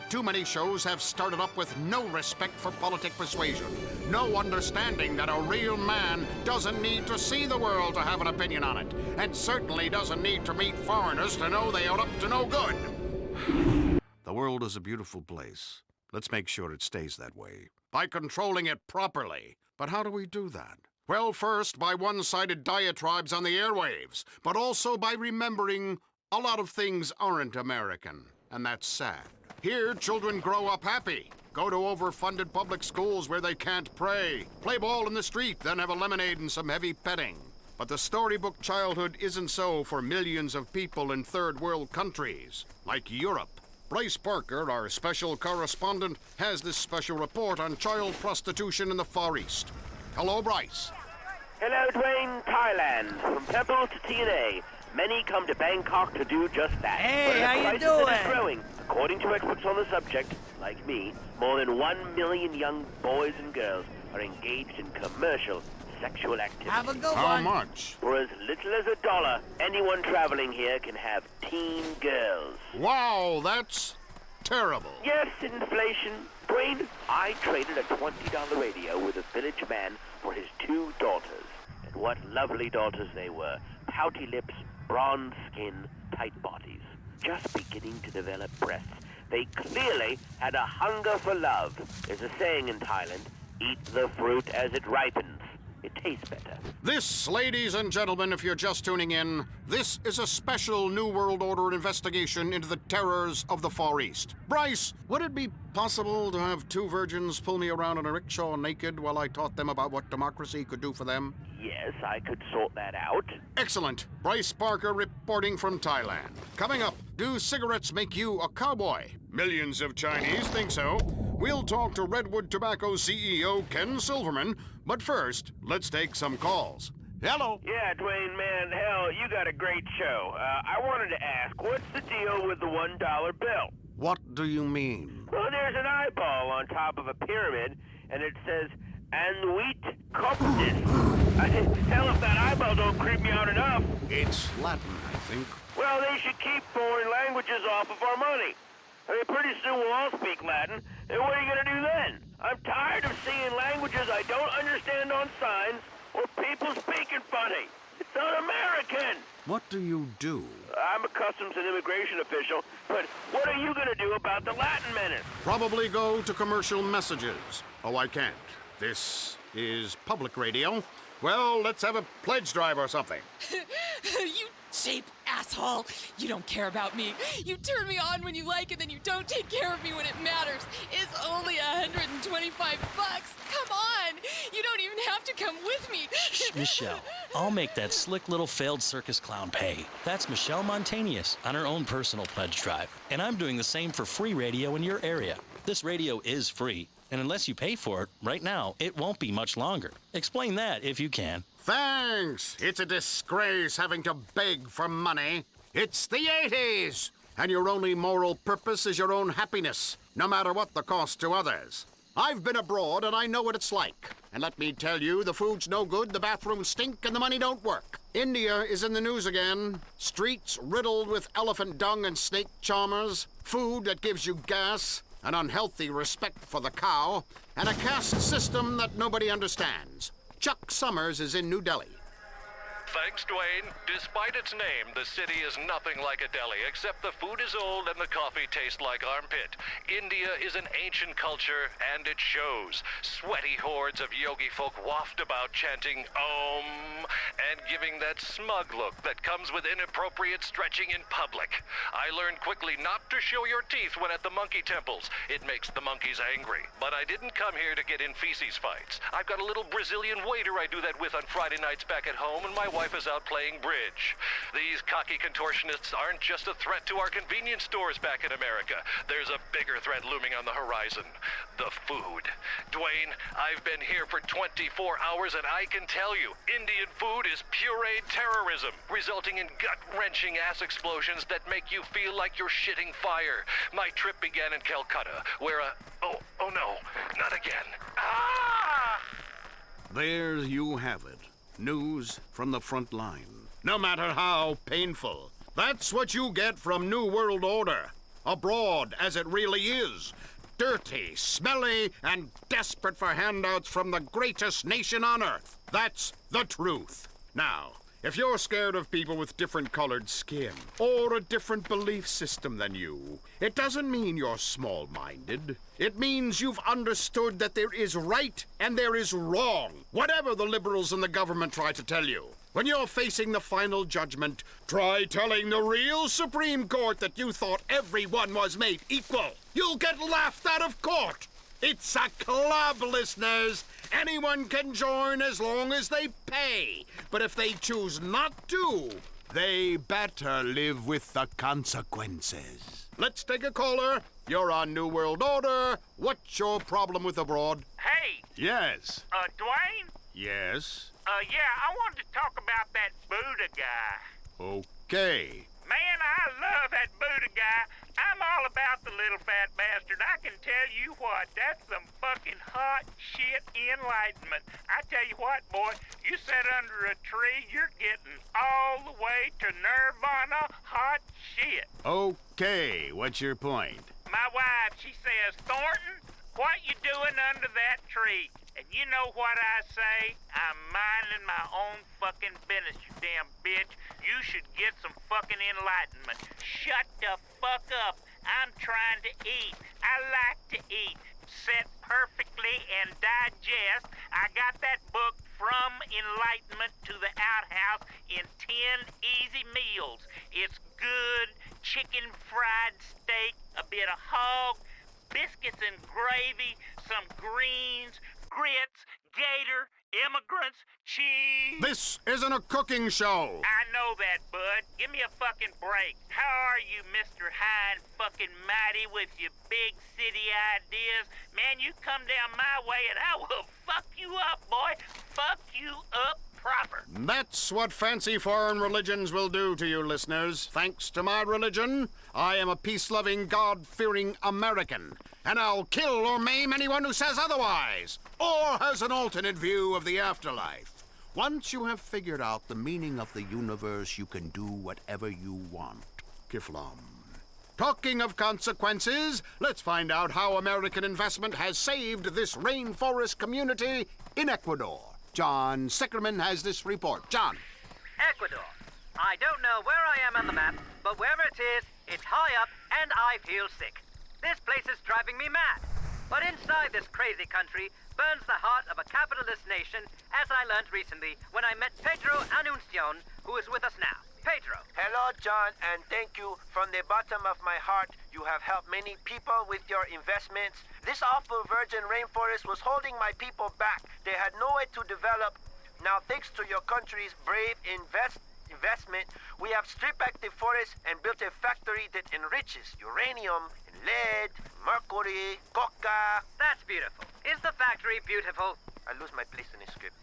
Too many shows have started up with no respect for politic persuasion, no understanding that a real man doesn't need to see the world to have an opinion on it, and certainly doesn't need to meet foreigners to know they are up to no good. The world is a beautiful place. Let's make sure it stays that way. By controlling it properly. But how do we do that? Well, first, by one-sided diatribes on the airwaves, but also by remembering a lot of things aren't American, and that's sad. Here, children grow up happy, go to overfunded public schools where they can't pray, play ball in the street, then have a lemonade and some heavy petting. But the storybook childhood isn't so for millions of people in third world countries, like Europe. Bryce Parker, our special correspondent, has this special report on child prostitution in the Far East. Hello, Bryce. Hello, Dwayne. Thailand. From Temple to TNA. Many come to Bangkok to do just that. Hey, how you But the crisis that doing? is growing. According to experts on the subject, like me, more than 1 million young boys and girls are engaged in commercial sexual activity. Have a good How one. much? For as little as $1, anyone traveling here can have teen girls. Wow, that's terrible. Yes, inflation. Dwayne, I traded a $20 radio with a village man for his 2 daughters. And what lovely daughters they were. Pouty lips, bronze skin, tight bodies. Just beginning to develop breasts. They clearly had a hunger for love. There's a saying in Thailand, eat the fruit as it ripens. It tastes better. This, ladies and gentlemen, if you're just tuning in, this is a special New World Order investigation into the terrors of the Far East. Bryce, would it be possible to have 2 virgins pull me around in a rickshaw naked while I taught them about what democracy could do for them? Yes, I could sort that out. Excellent. Bryce Parker reporting from Thailand. Coming up, do cigarettes make you a cowboy? Millions of Chinese think so. We'll talk to Redwood Tobacco CEO Ken Silverman, but first, let's take some calls. Hello. Yeah, Dwayne, man, hell, you got a great show. I wanted to ask, what's the deal with the $1 bill? What do you mean? Well, there's an eyeball on top of a pyramid, and it says, "And wheat coptis." Hell, if that eyeball don't creep me out enough. It's Latin, I think. Well, they should keep foreign languages off of our money. I mean, pretty soon we'll all speak Latin, and what are you gonna do then? I'm tired of seeing languages I don't understand on signs, or people speaking funny. It's un-American. What do you do? I'm a customs and immigration official, but what are you gonna do about the Latin menace? Probably go to commercial messages. Oh, I can't. This is public radio. Well, let's have a pledge drive or something. You cheap asshole! You don't care about me. You turn me on when you like, and then you don't take care of me when it matters. It's only $125. Come on! You don't even have to come with me. Shh, Michelle. I'll make that slick little failed circus clown pay. That's Michelle Montanius on her own personal pledge drive. And I'm doing the same for free radio in your area. This radio is free, and unless you pay for it, right now, it won't be much longer. Explain that if you can. Thanks. It's a disgrace having to beg for money. It's the 80s, and your only moral purpose is your own happiness, no matter what the cost to others. I've been abroad and I know what it's like. And let me tell you, the food's no good, the bathrooms stink, and the money don't work. India is in the news again. Streets riddled with elephant dung and snake charmers, food that gives you gas, an unhealthy respect for the cow, and a caste system that nobody understands. Chuck Summers is in New Delhi. Thanks, Dwayne. Despite its name, the city is nothing like a deli, except the food is old and the coffee tastes like armpit. India is an ancient culture, and it shows. Sweaty hordes of yogi folk waft about chanting Om, and giving that smug look that comes with inappropriate stretching in public. I learned quickly not to show your teeth when at the monkey temples. It makes the monkeys angry. But I didn't come here to get in feces fights. I've got a little Brazilian waiter I do that with on Friday nights back at home, and my wife is out playing bridge. These cocky contortionists aren't just a threat to our convenience stores back in America. There's a bigger threat looming on the horizon. The food. Dwayne, I've been here for 24 hours and I can tell you, Indian food is pureed terrorism, resulting in gut-wrenching ass explosions that make you feel like you're shitting fire. My trip began in Calcutta, where oh no, not again. Ah! There you have it. News from the front line. No matter how painful. That's what you get from New World Order. Abroad, as it really is. Dirty, smelly, and desperate for handouts from the greatest nation on earth. That's the truth. Now, if you're scared of people with different colored skin or a different belief system than you, it doesn't mean you're small-minded. It means you've understood that there is right and there is wrong, whatever the liberals and the government try to tell you. When you're facing the final judgment, try telling the real Supreme Court that you thought everyone was made equal. You'll get laughed out of court. It's a club, listeners. Anyone can join as long as they pay. But if they choose not to, they better live with the consequences. Let's take a caller. You're on New World Order. What's your problem with abroad? Hey! Yes. Dwayne? Yes? Yeah, I wanted to talk about that Buddha guy. Okay. Man, I love that Buddha guy. I'm all about the little fat bastard. I can tell you what, that's some fucking hot shit enlightenment. I tell you what, boy, you sit under a tree, you're getting all the way to nirvana hot shit. Okay, what's your point? My wife, she says, Thornton, what you doing under that tree? And you know what I say? I'm minding my own fucking business, you damn bitch. You should get some fucking enlightenment. Shut the fuck up. I'm trying to eat. I like to eat. Set perfectly and digest. I got that book From Enlightenment to the Outhouse in 10 easy meals. It's good chicken fried steak, a bit of hog, biscuits and gravy, some greens, grits, gator, immigrants, cheese. This isn't a cooking show. I know that, bud. Give me a fucking break. How are you, Mr. High and fucking Mighty, with your big city ideas? Man, you come down my way and I will fuck you up, boy. Fuck you up proper. That's what fancy foreign religions will do to you, listeners. Thanks to my religion, I am a peace-loving, God-fearing American. And I'll kill or maim anyone who says otherwise, or has an alternate view of the afterlife. Once you have figured out the meaning of the universe, you can do whatever you want. Kiflam. Talking of consequences, let's find out how American investment has saved this rainforest community in Ecuador. John Sickerman has this report. John. Ecuador. I don't know where I am on the map, but wherever it is, it's high up and I feel sick. This place is driving me mad. But inside this crazy country burns the heart of a capitalist nation, as I learned recently when I met Pedro Anuncion, who is with us now. Pedro. Hello, John, and thank you from the bottom of my heart. You have helped many people with your investments. This awful virgin rainforest was holding my people back. They had no way to develop. Now, thanks to your country's brave investment, we have stripped back the forest and built a factory that enriches uranium, lead, mercury, coca. That's beautiful. Is the factory beautiful? I lose my place in the script.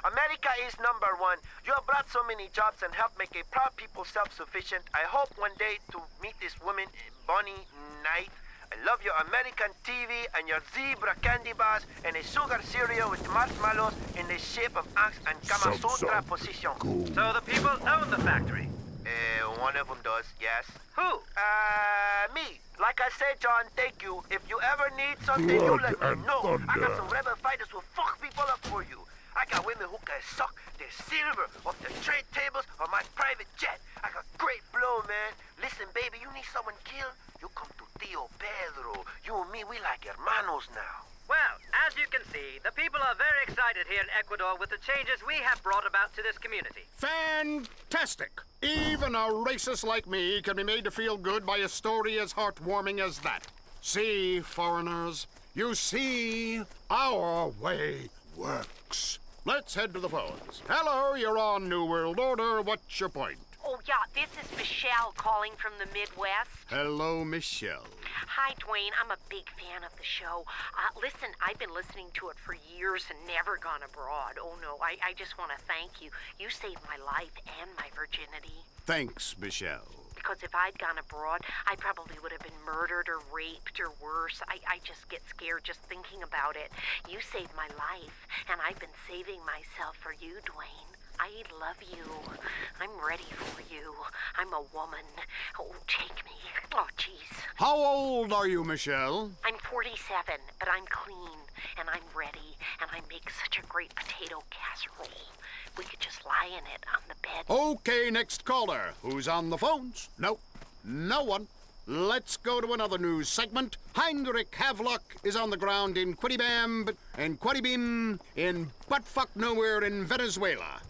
America is number one. You have brought so many jobs and helped make a proud people self-sufficient. I hope one day to meet this woman, Bonnie Knight. I love your American TV and your zebra candy bars and a sugar cereal with marshmallows in the shape of axe and Kama Sutra position. So the people own the factory? One of them does, yes. Who? Me. Like I said, John, thank you. If you ever need something, you let me know. I got some rebel fighters who fuck people up for you. I got women who can suck the silver off the trade tables of my private jet. I got great blow, man. Listen, baby, you need someone killed? You come to Tio Pedro. You and me, we like hermanos now. Well, as you can see, the people are very excited here in Ecuador with the changes we have brought about to this community. Fantastic! Even a racist like me can be made to feel good by a story as heartwarming as that. See, foreigners, you see, our way works. Let's head to the phones. Hello, you're on New World Order. What's your point? Oh, yeah, this is Michelle calling from the Midwest. Hello, Michelle. Hi, Dwayne. I'm a big fan of the show. Listen, I've been listening to it for years and never gone abroad. Oh, no, I just want to thank you. You saved my life and my virginity. Thanks, Michelle. Because if I'd gone abroad, I probably would have been murdered or raped or worse. I just get scared just thinking about it. You saved my life, and I've been saving myself for you, Dwayne. I love you. I'm ready for you. I'm a woman. Oh, take me. Oh, jeez. How old are you, Michelle? I'm 47, but I'm clean, and I'm ready, and I make such a great potato casserole. We could just lie in it on the bed. Okay, next caller. Who's on the phones? Nope. No one. Let's go to another news segment. Heinrich Havelock is on the ground in Quidibam in buttfuck nowhere in Venezuela.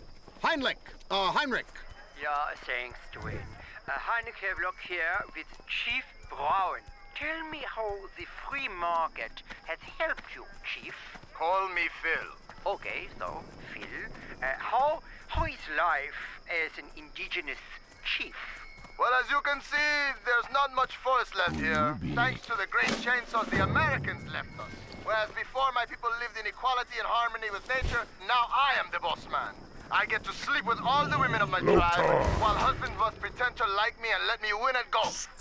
Heinrich. Yeah, thanks, Dwayne. Heinrich Havelock here with Chief Brown. Tell me how the free market has helped you, Chief. Call me Phil. Okay, so, Phil, how is life as an indigenous chief? Well, as you can see, there's not much forest left here, thanks to the great chainsaws the Americans left us. Whereas before my people lived in equality and harmony with nature, now I am the boss man. I get to sleep with all the women of my tribe, while husbands must pretend to like me and let me win at golf.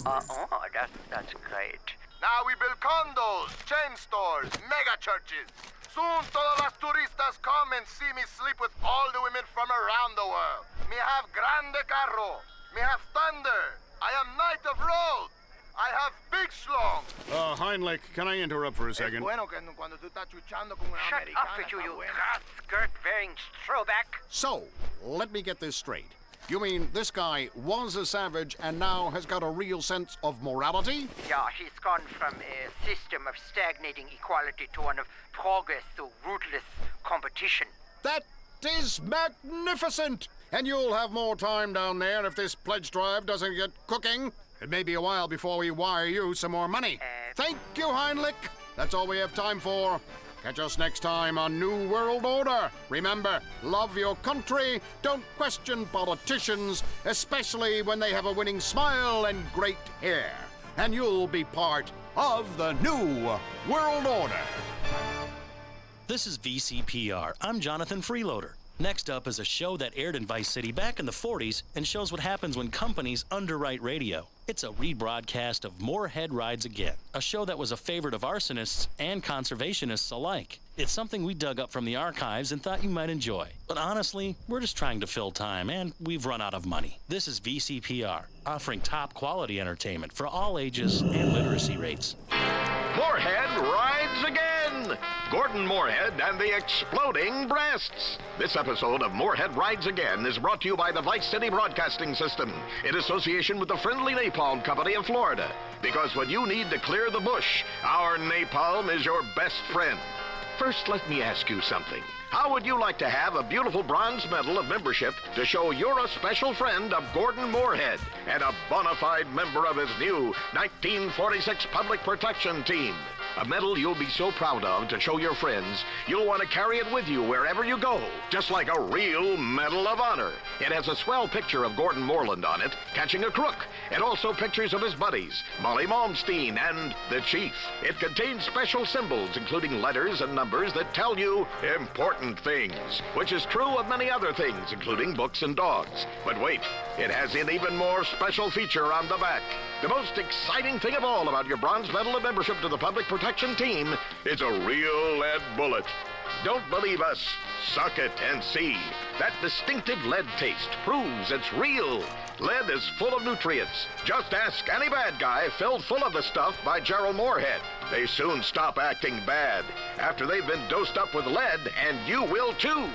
That's great. Now we build condos, chain stores, mega churches. Soon todas las turistas come and see me sleep with all the women from around the world. Me have grande carro. Me have thunder. I am knight of road. I have big schlong. Heinrich, can I interrupt for a second? Shut up with you grass skirt-wearing throwback. So, let me get this straight. You mean this guy was a savage and now has got a real sense of morality? Yeah, he's gone from a system of stagnating equality to one of progress through ruthless competition. That is magnificent! And you'll have more time down there if this pledge drive doesn't get cooking. It may be a while before we wire you some more money. Thank you, Heinrich. That's all we have time for. Catch us next time on New World Order. Remember, love your country. Don't question politicians, especially when they have a winning smile and great hair. And you'll be part of the New World Order. This is VCPR. I'm Jonathan Freeloader. Next up is a show that aired in Vice City back in the 40s and shows what happens when companies underwrite radio. It's a rebroadcast of Morehead Rides Again, a show that was a favorite of arsonists and conservationists alike. It's something we dug up from the archives and thought you might enjoy. But honestly, we're just trying to fill time, and we've run out of money. This is VCPR, offering top quality entertainment for all ages and literacy rates. Morehead rides again! Gordon Morehead and the Exploding Breasts. This episode of Morehead Rides Again is brought to you by the Vice City Broadcasting System in association with the Friendly Napalm Company of Florida. Because when you need to clear the bush, our napalm is your best friend. First, let me ask you something. How would you like to have a beautiful bronze medal of membership to show you're a special friend of Gordon Morehead and a bona fide member of his new 1946 Public Protection Team? A medal you'll be so proud of to show your friends, you'll want to carry it with you wherever you go, just like a real Medal of Honor. It has a swell picture of Gordon Moreland on it, catching a crook, and also pictures of his buddies, Molly Malmsteen and the Chief. It contains special symbols, including letters and numbers that tell you important things, which is true of many other things, including books and dogs. But wait, It has an even more special feature on the back. The most exciting thing of all about your bronze medal of membership to the Public Protection Team is a real lead bullet. Don't believe us? Suck it and see. That distinctive lead taste proves it's real. Lead is full of nutrients. Just ask any bad guy filled full of the stuff by Gerald Moorhead. They soon stop acting bad after they've been dosed up with lead, and you will too.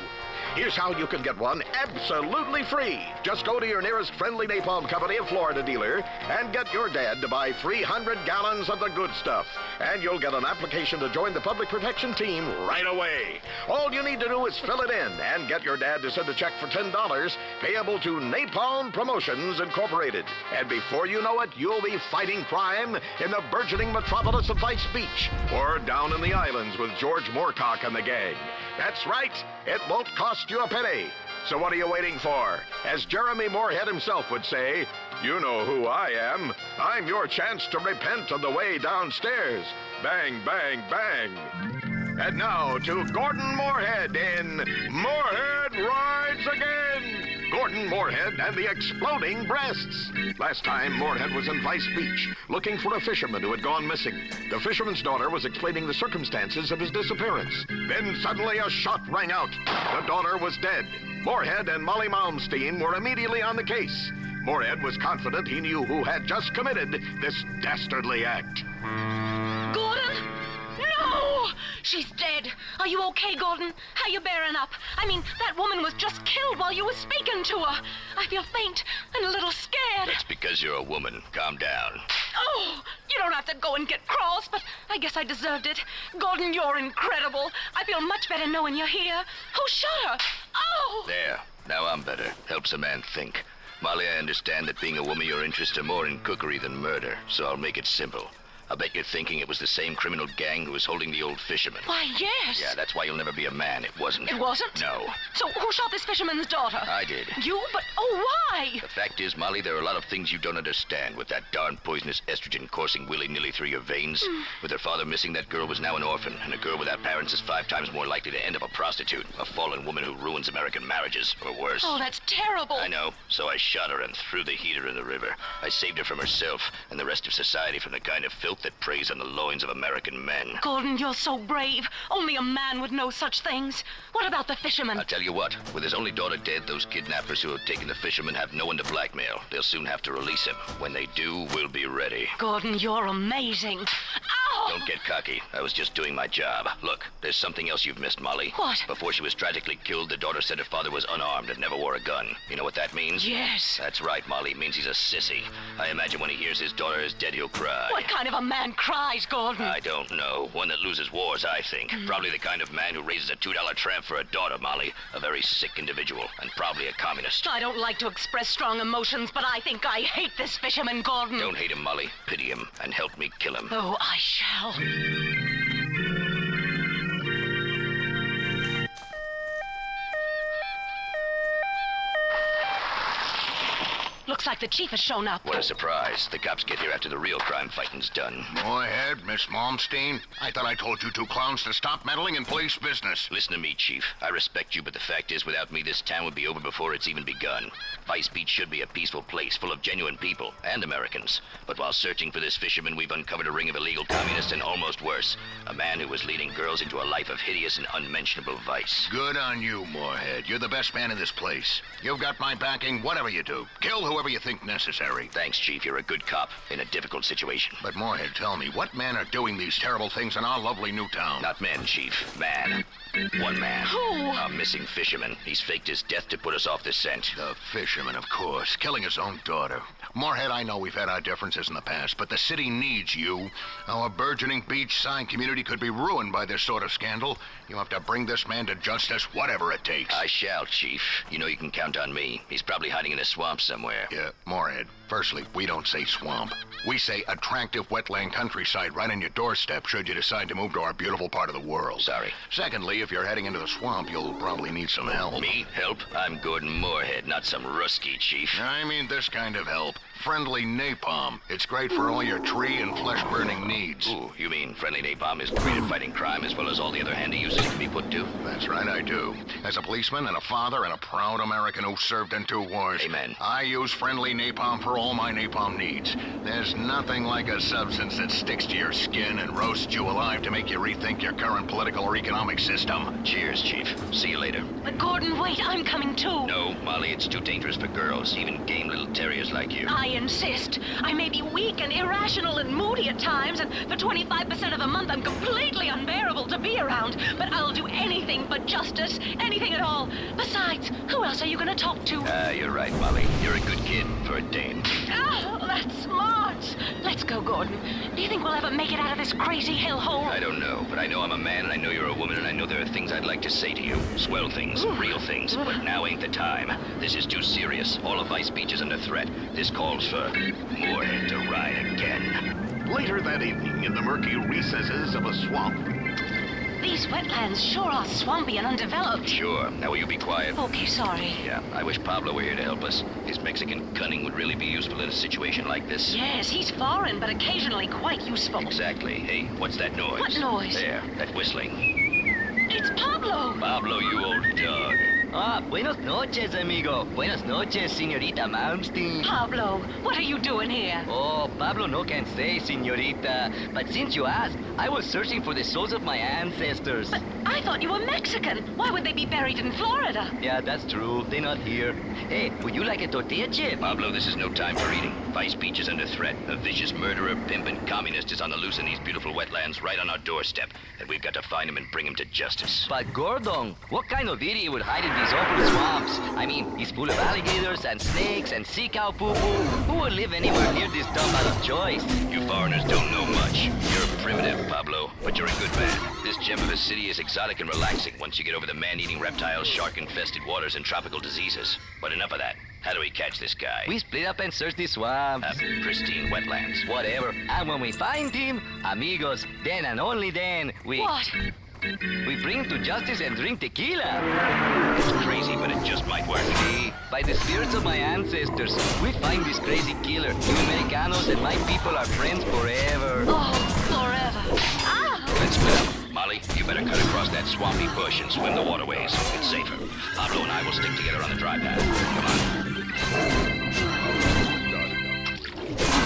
Here's how you can get one absolutely free. Just go to your nearest Friendly Napalm Company of Florida dealer and get your dad to buy 300 gallons of the good stuff. And you'll get an application to join the Public Protection Team right away. All you need to do is fill it in and get your dad to send a check for $10 payable to Napalm Promotions Incorporated. And before you know it, you'll be fighting crime in the burgeoning metropolis of Vice Beach or down in the islands with George Moorcock and the gang. That's right. It won't cost you a penny. So what are you waiting for? As Jeremy Moorhead himself would say, you know who I am. I'm your chance to repent on the way downstairs. Bang, bang, bang. And now to Gordon Moorhead in Moorhead Rides Again. Gordon Moorhead and the Exploding Breasts. Last time, Moorhead was in Vice Beach, looking for a fisherman who had gone missing. The fisherman's daughter was explaining the circumstances of his disappearance. Then suddenly a shot rang out. The daughter was dead. Moorhead and Molly Malmsteen were immediately on the case. Moorhead was confident he knew who had just committed this dastardly act. Gordon? No! She's dead. Are you okay, Gordon? How you bearing up? I mean, that woman was just killed while you were speaking to her. I feel faint and a little scared. That's because you're a woman. Calm down. Oh, you don't have to go and get cross, but I guess I deserved it. Gordon, you're incredible. I feel much better knowing you're here. Who shot her? Oh! There. Now I'm better. Helps a man think. Molly, I understand that being a woman, your interests are more in cookery than murder, so I'll make it simple. I bet you're thinking it was the same criminal gang who was holding the old fisherman. Why, yes. Yeah, that's why you'll never be a man. It wasn't. It wasn't? No. So who shot this fisherman's daughter? I did. You? But, oh, why? The fact is, Molly, there are a lot of things you don't understand with that darn poisonous estrogen coursing willy-nilly through your veins. With her father missing, that girl was now an orphan, and a girl without parents is 5 times more likely to end up a prostitute, a fallen woman who ruins American marriages, or worse. Oh, that's terrible. I know. So I shot her and threw the heater in the river. I saved her from herself and the rest of society from the kind of filth that preys on the loins of American men. Gordon, you're so brave. Only a man would know such things. What about the fisherman? I'll tell you what. With his only daughter dead, those kidnappers who have taken the fisherman have no one to blackmail. They'll soon have to release him. When they do, we'll be ready. Gordon, you're amazing. Ow! Don't get cocky. I was just doing my job. Look, there's something else you've missed, Molly. What? Before she was tragically killed, the daughter said her father was unarmed and never wore a gun. You know what that means? Yes. That's right, Molly. It means he's a sissy. I imagine when he hears his daughter is dead, he'll cry. What kind of a man cries, Gordon? I don't know. One that loses wars, I think. Probably the kind of man who raises a $2 tramp for a daughter, Molly. A very sick individual, and probably a communist. I don't like to express strong emotions, but I think I hate this fisherman, Gordon. Don't hate him, Molly. Pity him, and help me kill him. Oh, I shall. Looks like the chief has shown up. What a surprise. The cops get here after the real crime fighting's done. Moorhead, Miss Malmsteen, I thought I told you two clowns to stop meddling in police business. Listen to me, Chief. I respect you, but the fact is, without me, this town would be over before it's even begun. Vice Beach should be a peaceful place full of genuine people and Americans. But while searching for this fisherman, we've uncovered a ring of illegal communists and almost worse, a man who was leading girls into a life of hideous and unmentionable vice. Good on you, Moorhead. You're the best man in this place. You've got my backing, whatever you do. Kill whoever you think necessary. Thanks, Chief. You're a good cop in a difficult situation. But Moorhead, tell me, what men are doing these terrible things in our lovely new town? Not men, Chief. Man. One man. Who? A missing fisherman. He's faked his death to put us off the scent. The fisherman, of course. Killing his own daughter. Moorhead, I know we've had our differences in the past, but the city needs you. Our burgeoning beachside community could be ruined by this sort of scandal. You have to bring this man to justice, whatever it takes. I shall, Chief. You know you can count on me. He's probably hiding in a swamp somewhere. Yeah, Moorhead. Firstly, we don't say swamp. We say attractive wetland countryside right on your doorstep should you decide to move to our beautiful part of the world. Sorry. Secondly, if you're heading into the swamp, you'll probably need some help. Me? Help? I'm Gordon Moorhead, not some Rusky, Chief. I mean this kind of help. friendly napalm. It's great for all your tree and flesh-burning needs. Ooh, you mean friendly napalm is great at fighting crime as well as all the other handy uses it can be put to? That's right, I do. As a policeman and a father and a proud American who served in 2 wars, Amen. I use friendly napalm for all my napalm needs. There's nothing like a substance that sticks to your skin and roasts you alive to make you rethink your current political or economic system. Cheers, Chief. See you later. But Gordon, wait, I'm coming too. No, Molly, it's too dangerous for girls, even game little terriers like you. I insist. I may be weak and irrational and moody at times, and for 25% of the month I'm completely unbearable to be around. But I'll do anything for justice, anything at all. Besides, who else are you gonna talk to? You're right, Molly. You're a good kid for a dame. Oh, that's smart. Let's go, Gordon. Do you think we'll ever make it out of this crazy hellhole? I don't know, but I know I'm a man, and I know you're a woman, and I know there are things I'd like to say to you. Swell things, real things, but now ain't the time. This is too serious. All of Vice Beach is under threat. This calls for Moorhead to ride again. Later that evening, in the murky recesses of a swamp. These wetlands sure are swampy and undeveloped. Sure. Now will you be quiet? Okay, sorry. Yeah, I wish Pablo were here to help us. His Mexican cunning would really be useful in a situation like this. Yes, he's foreign, but occasionally quite useful. Exactly. Hey, what's that noise? What noise? There, that whistling. It's Pablo! Pablo, you old dog. Ah, buenos noches, amigo. Buenos noches, señorita Malmsteen. Pablo, what are you doing here? Oh, Pablo no can say, señorita. But since you asked, I was searching for the souls of my ancestors. But I thought you were Mexican. Why would they be buried in Florida? Yeah, that's true. They're not here. Hey, would you like a tortilla chip? Pablo, this is no time for eating. Vice Beach is under threat. A vicious murderer, pimp, and communist is on the loose in these beautiful wetlands right on our doorstep. And we've got to find him and bring him to justice. But Gordon, what kind of idiot would hide in these awful swamps? I mean, he's full of alligators and snakes and sea cow poo-poo. Who would live anywhere near this dump out of choice? You foreigners don't know much. You're primitive, Pablo, but you're a good man. This gem of a city is exotic and relaxing once you get over the man-eating reptiles, shark-infested waters, and tropical diseases. But enough of that. How do we catch this guy? We split up and search the swamps. Pristine wetlands. Whatever. And when we find him, amigos, then and only then, we... What? We bring him to justice and drink tequila. It's crazy, but it just might work. See, by the spirits of my ancestors, we find this crazy killer. You Americanos and my people are friends forever. Oh, forever. Ah! Let's split up. Molly, you better cut across that swampy bush and swim the waterways. It's safer. Pablo and I will stick together on the dry path. Come on.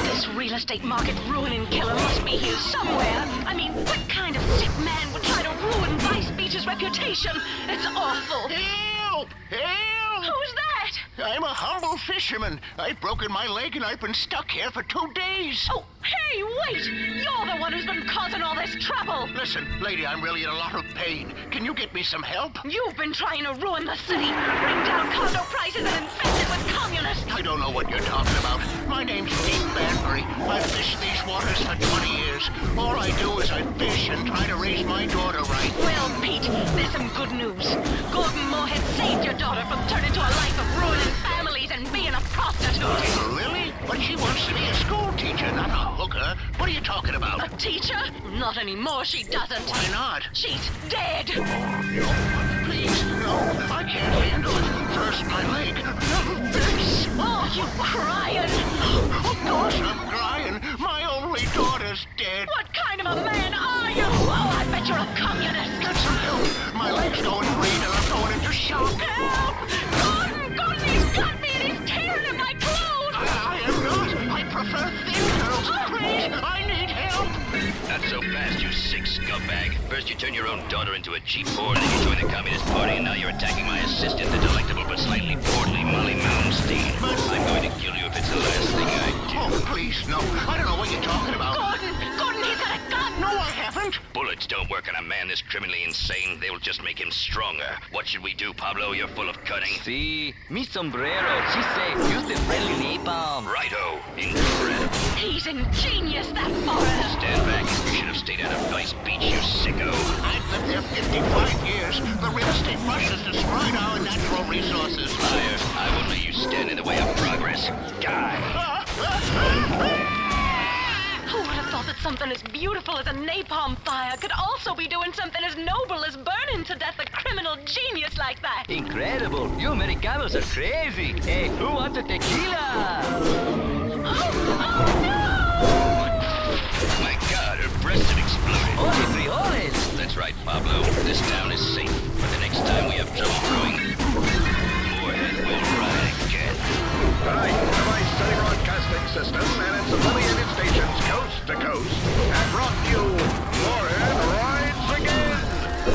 This real estate market ruining killer must be here somewhere. I mean, what kind of sick man would try to ruin Vice Beach's reputation? It's awful. Help! Help! Who's that? I'm a humble fisherman. I've broken my leg and I've been stuck here for 2 days. Oh, hey, wait! You're the one who's been causing all this trouble. Listen, lady, I'm really in a lot of pain. Can you get me some help? You've been trying to ruin the city, bring down condo prices, and infest it with communists. I don't know what you're talking about. My name's Pete Banbury. I've fished these waters for 20 years. All I do is I fish and try to raise my daughter right. Well, Pete, there's some good news. Gordon Moorhead saved your daughter from turning to a life of ruining families and being a prostitute. Really? But she wants to be a school teacher, not a hooker. What are you talking about? A teacher? Not anymore, she doesn't. Why not? She's dead. Please, no, I can't handle it. First, my leg. Oh, you're crying. Of course I'm crying. My only daughter's dead. What kind of a man are you? Oh, I bet you're a communist. Get some help. My leg's going green and I'm going into shock. Help! Gordon, he's got me and he's tearing at my clothes. I am not. I prefer thin girls. Please, I need help. Not so fast, you sick scumbag. First you turn your own daughter into a cheap whore, then you join the Communist Party, and now you're attacking my assistant, the delectable but slightly portly Molly Malmsteen. I'm going to kill you if it's the last thing I do. Oh, please, no. I don't know what you're talking about. Gordon, he's got a gun. No, I haven't. Bullets don't work on a man this criminally insane. They will just make him stronger. What should we do, Pablo? You're full of cunning. See, mi sombrero. She say, use the friendly napalm. Righto. Incredible. He's ingenious, that foreigner. Stand back. You should have stayed out of Vice Beach, you sicko. I've lived there 55 years. The real estate rush has destroyed our natural resources. Liar. I won't let you stand in the way of progress. Die. Who would have thought that something as beautiful as a napalm fire could also be doing something as noble as burning to death a criminal? criminal genius like that. Incredible. You Americanos are crazy. Hey, who wants a tequila? My God, her breasts have exploded. Holy frijoles! That's right, Pablo. This town is safe. But the next time we have trouble brewing, Moorhead will ride again. Tonight, the Vice City Broadcasting System and its affiliated stations coast to coast have brought you Moorhead Rides Again!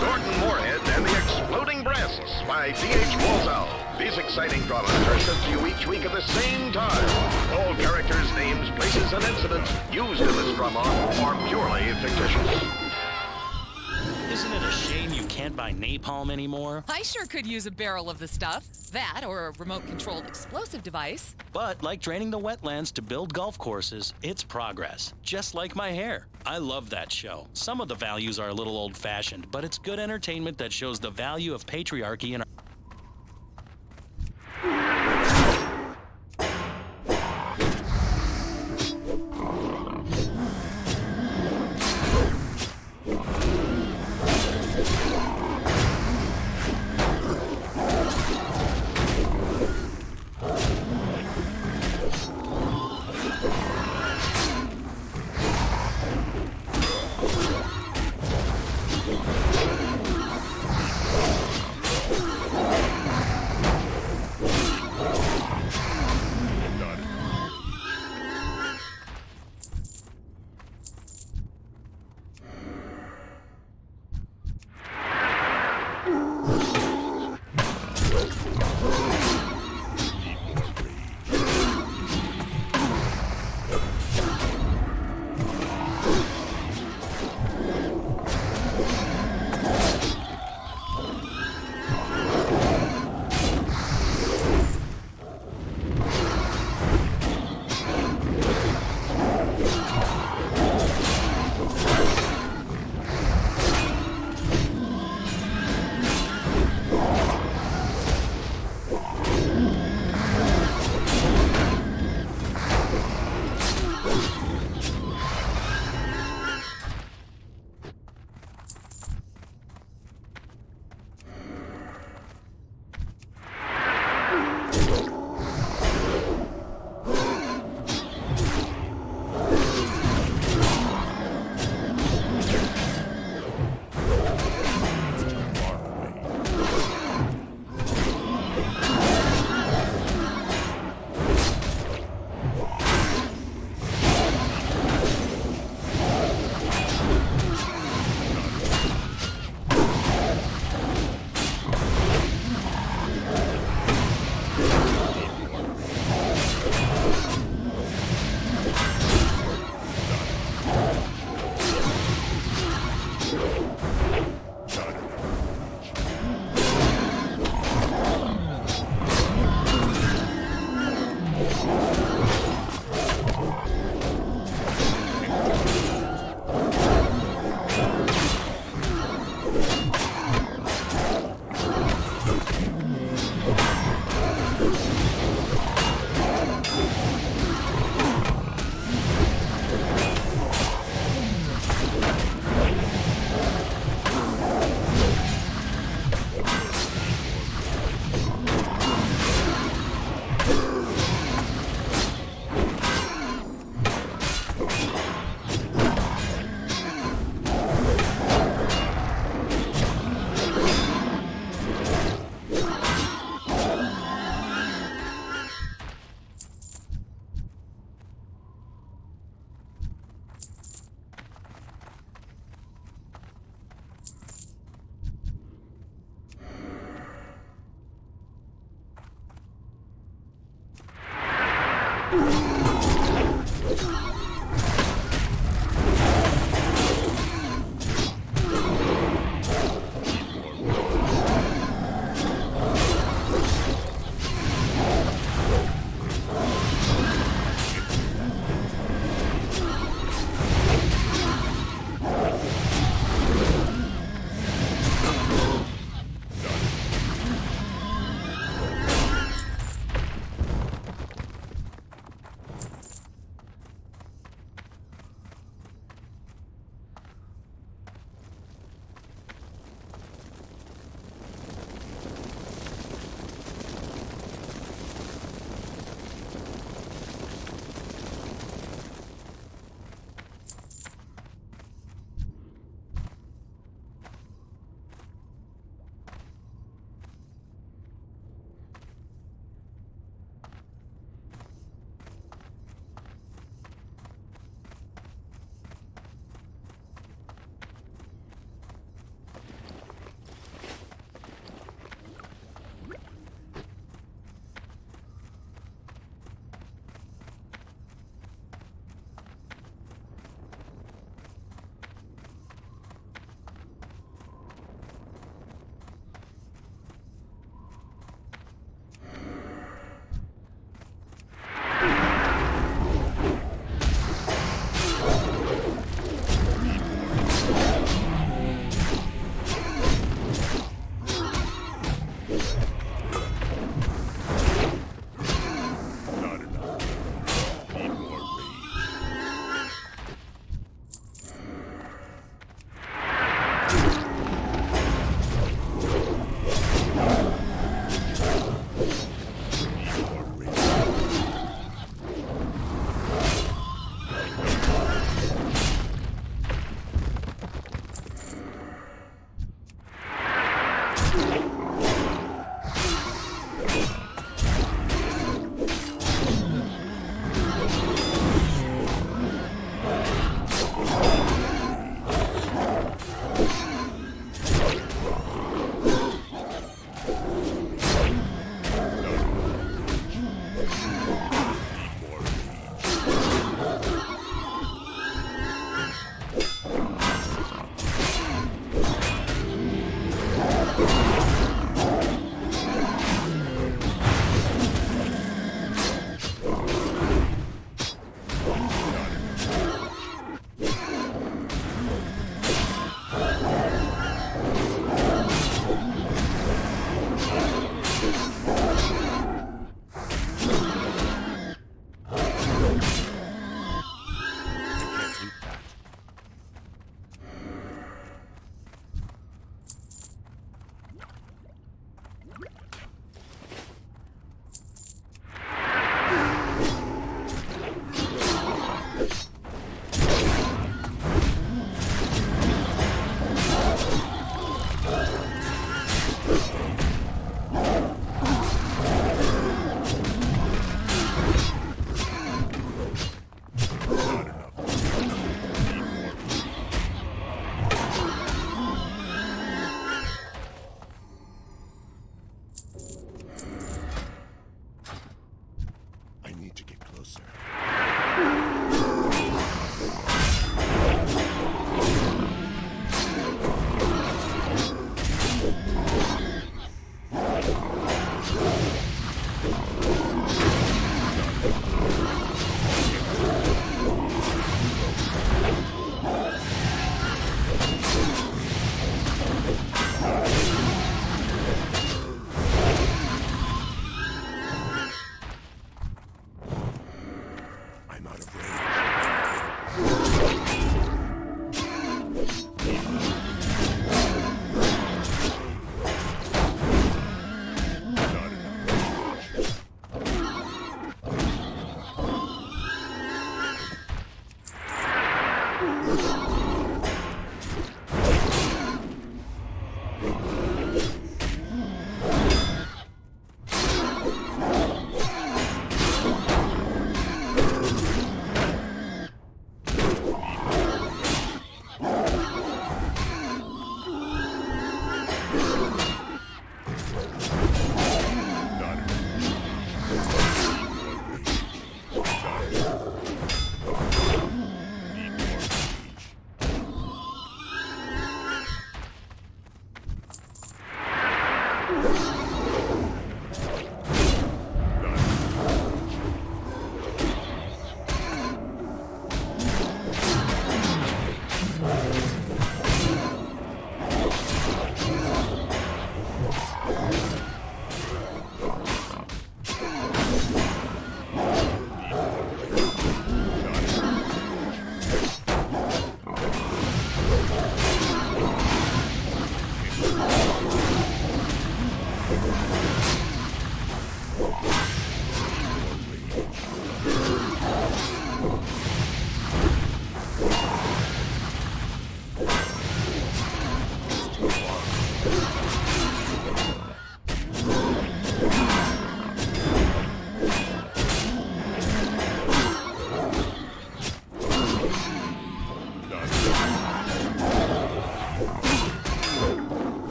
Gordon Moorhead and the Exploding Breasts by T.H. Walsall. These exciting dramas are sent to you each week at the same time. All characters, names, places, and incidents used in this drama are purely fictitious. Isn't it a shame you can't buy napalm anymore? I sure could use a barrel of the stuff. That or a remote-controlled explosive device. But like draining the wetlands to build golf courses, it's progress. Just like my hair. I love that show. Some of the values are a little old-fashioned, but it's good entertainment that shows the value of patriarchy in our...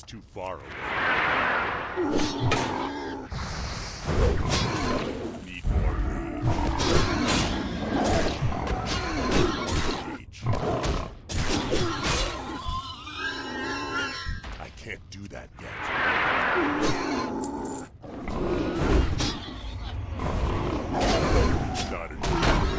It's too far away. Need more rage. I can't do that yet. Not enough.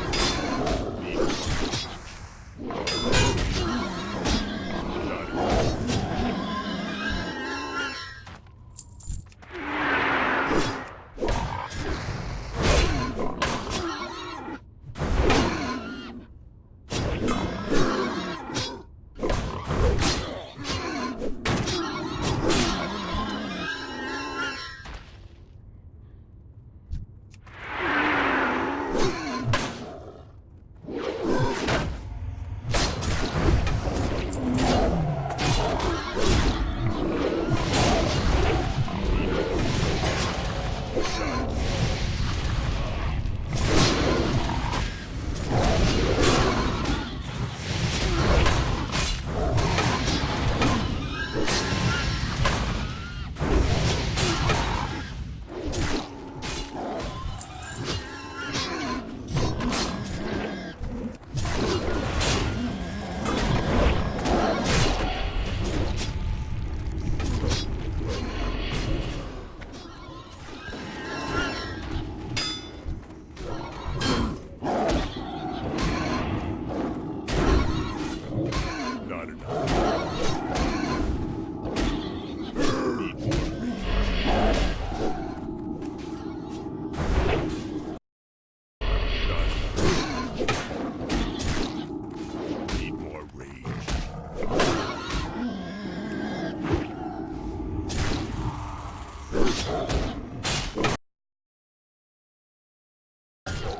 Need more rage.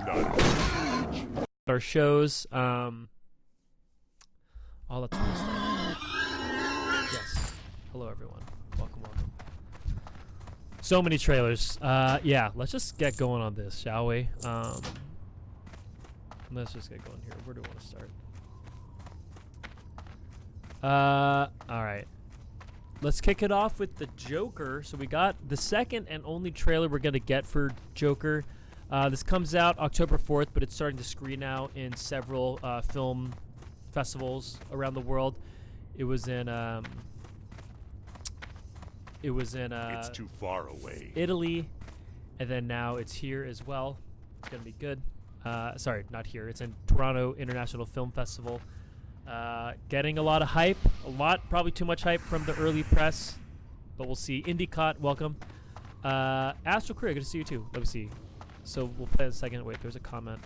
Not enough. Our shows, all that sort of stuff. Yes. Hello, everyone. Welcome. So many trailers. Yeah, let's just get going on this, shall we? Let's just get going here. Where do we want to start? All right. Let's kick it off with the Joker. So we got the second and only trailer we're going to get for Joker. This comes out October 4th, but it's starting to screen now in several film festivals around the world. It was in It's too far away. Italy, and then now it's here as well. It's gonna be good. Sorry, not here. It's in Toronto International Film Festival. Getting a lot of hype. Probably too much hype from the early press, but we'll see. IndieCot, welcome. Astral Career, good to see you too. Let me see. So we'll play in a second. Wait, there's a comment.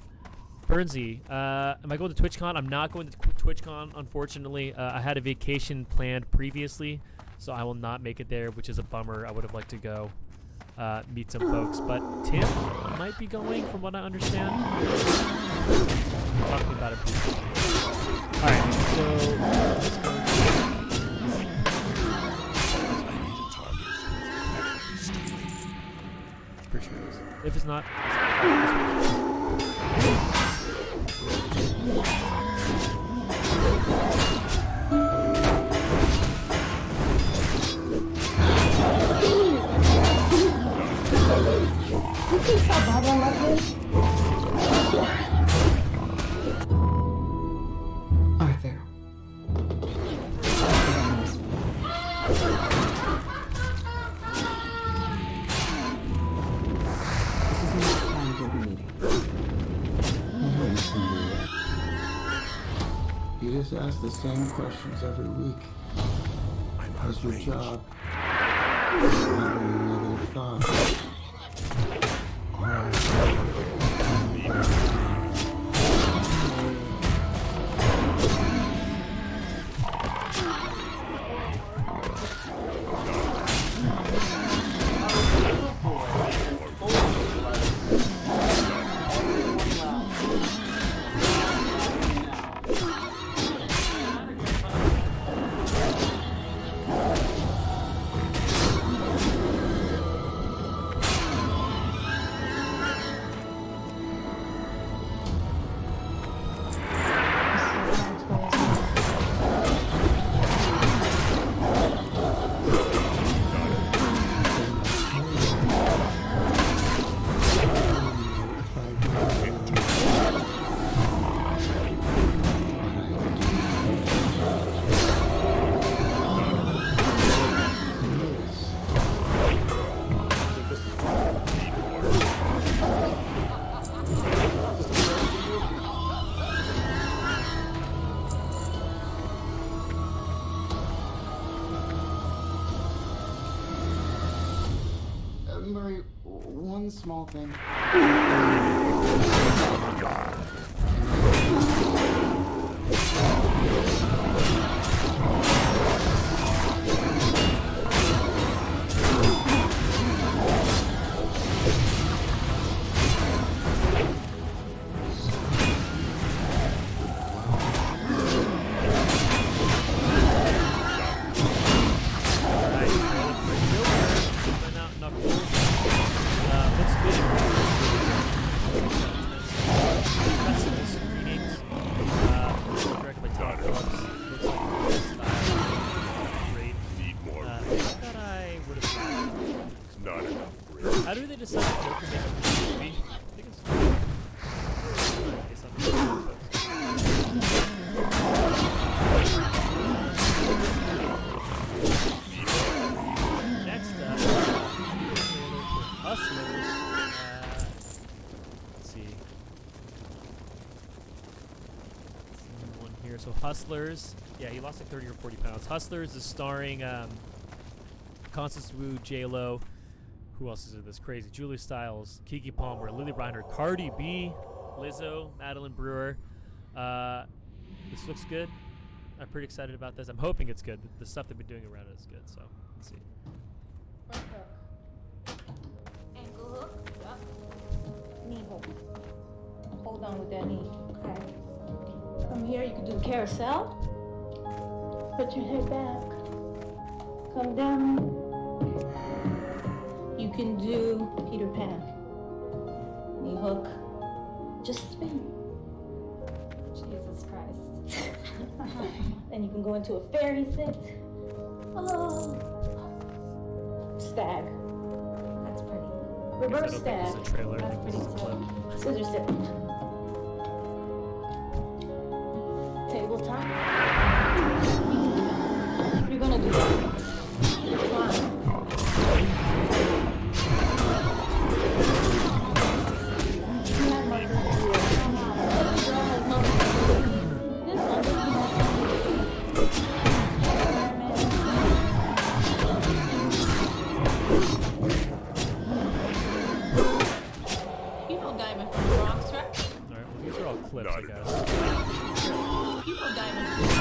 Burnsy, am I going to TwitchCon? I'm not going to TwitchCon, unfortunately. I had a vacation planned previously, so I will not make it there, which is a bummer. I would have liked to go meet some folks. But Tim might be going, from what I understand. Talking about it briefly. All right, so let's go. Pretty sure it is. If it's not, Arthur. You just ask the same questions every week. How's your job? Having negative thoughts. one small thing. How do they decide to make a movie? I think next up, Hustlers. Let's see. One here. So Hustlers. Yeah, he lost like 30 or 40 pounds. Hustlers is starring Constance Wu, J-Lo. Who else is in this? Crazy. Julia Stiles, Keke Palmer, Lily Reinhart, Cardi B, Lizzo, Madeline Brewer. This looks good. I'm pretty excited about this. I'm hoping it's good. The stuff they've been doing around it is good, so let's see. Front hook. Ankle hook. Yep. Knee hook. Hold on with that knee. Okay. From here, you can do carousel. Put your head back. Come down. You can do Peter Pan. Knee hook. Just spin. Jesus Christ. And you can go into a fairy sit. Oh. Stag. That's pretty. Reverse stag. This is a trailer. That's pretty too. Scissor sit. Tabletop. You're gonna do that. Climb. Clips, I guess. You know Diamond.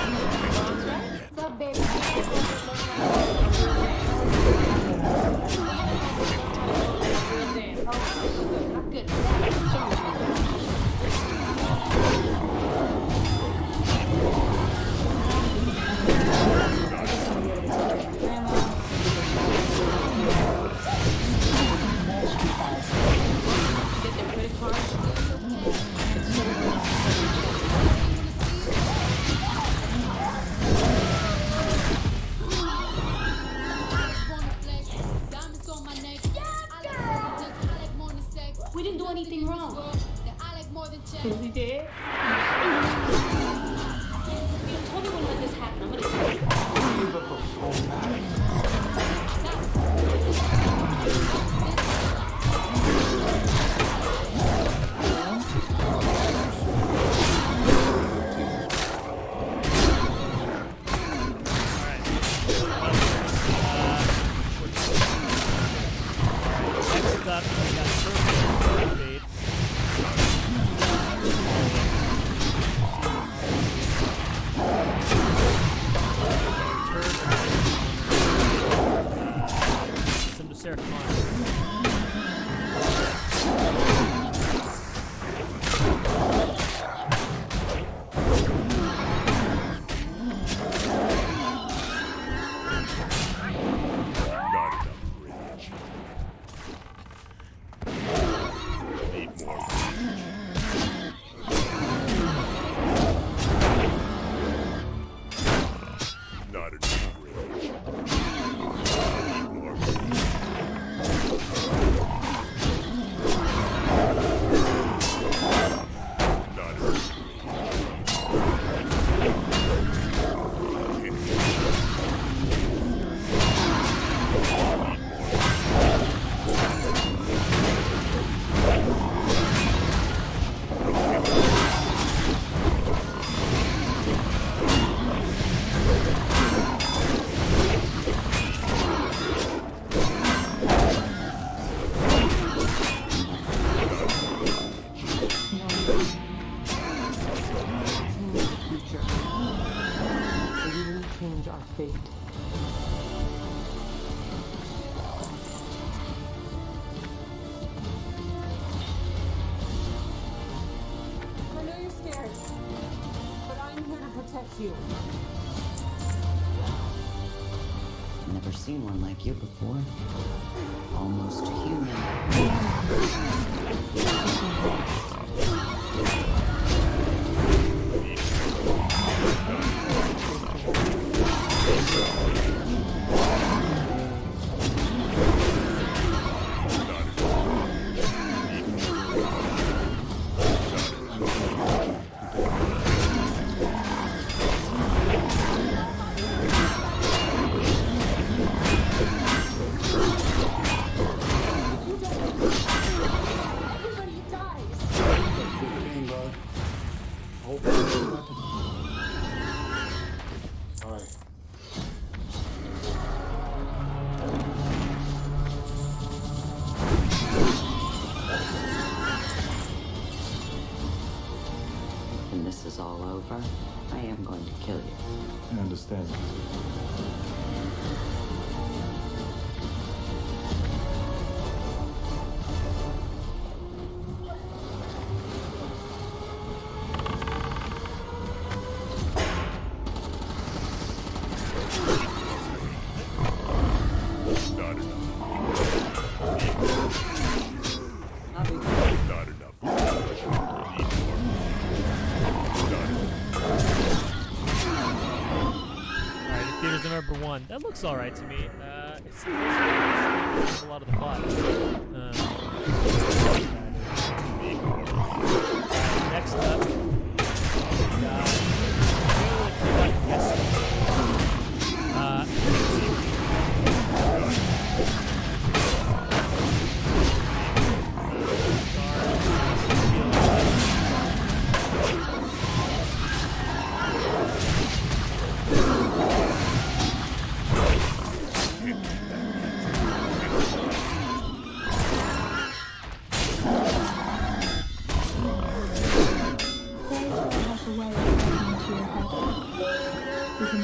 fate. I know you're scared, but I'm here to protect you. Never seen one like you before. Almost human. When this is all over, I am going to kill you. I understand. Number 1. That looks alright to me. It's a lot of the plot. Next up,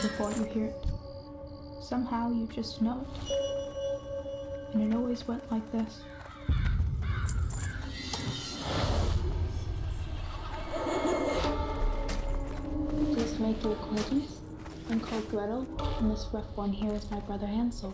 before you hear it. Somehow you just know it. And it always went like this. Pleased to make your acquaintance. I'm called Gretel, and this rough one here is my brother Hansel.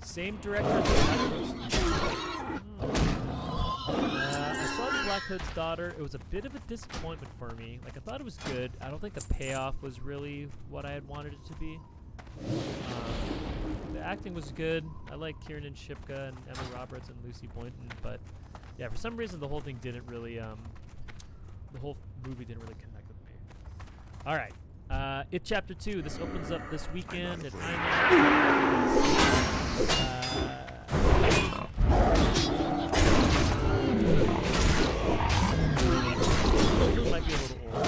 Same director as the Black I saw the Black Hood's Daughter. It was a bit of a disappointment for me. Like, I thought it was good. I don't think the payoff was really what I had wanted it to be. The acting was good. I like Kiernan Shipka and Emma Roberts and Lucy Boynton, but yeah, for some reason the whole thing didn't really, the whole movie didn't really connect with me. All right. It Chapter 2. This opens up this weekend at IMAX. It might be a little old.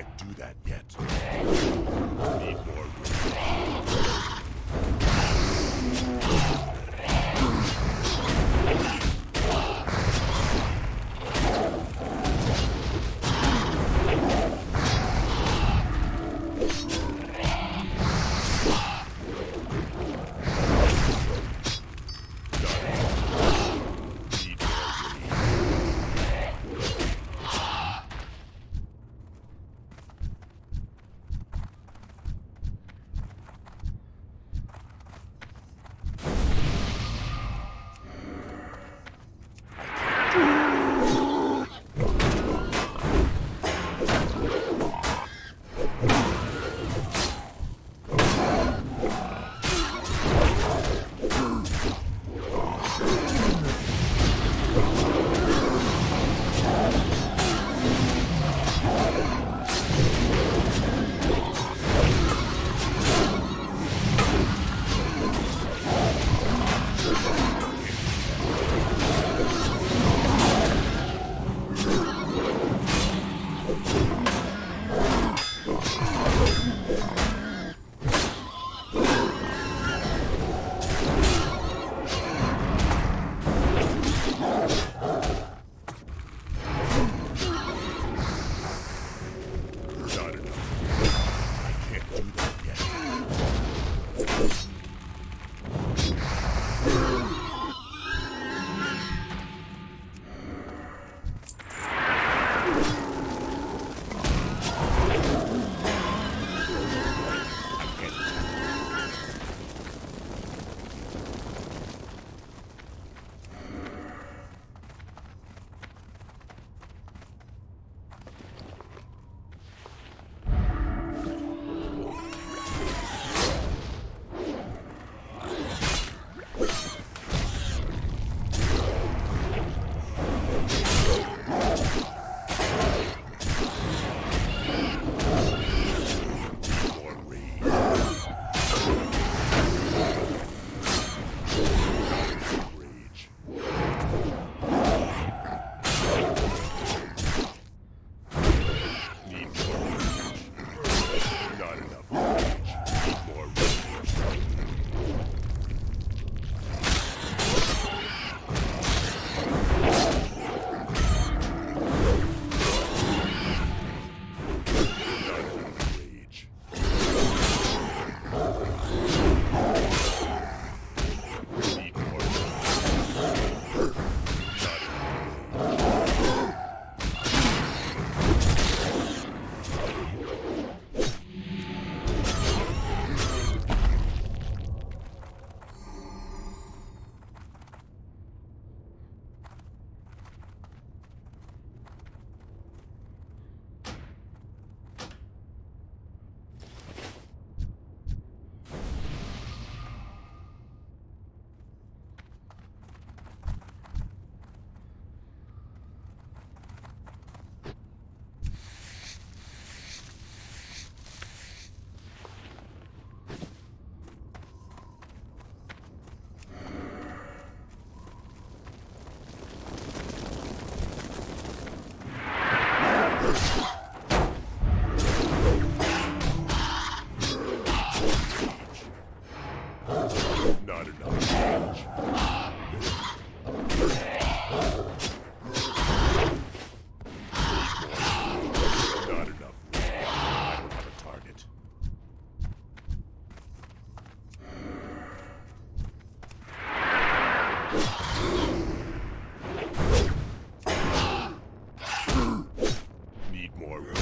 can't do that yet. Need more room.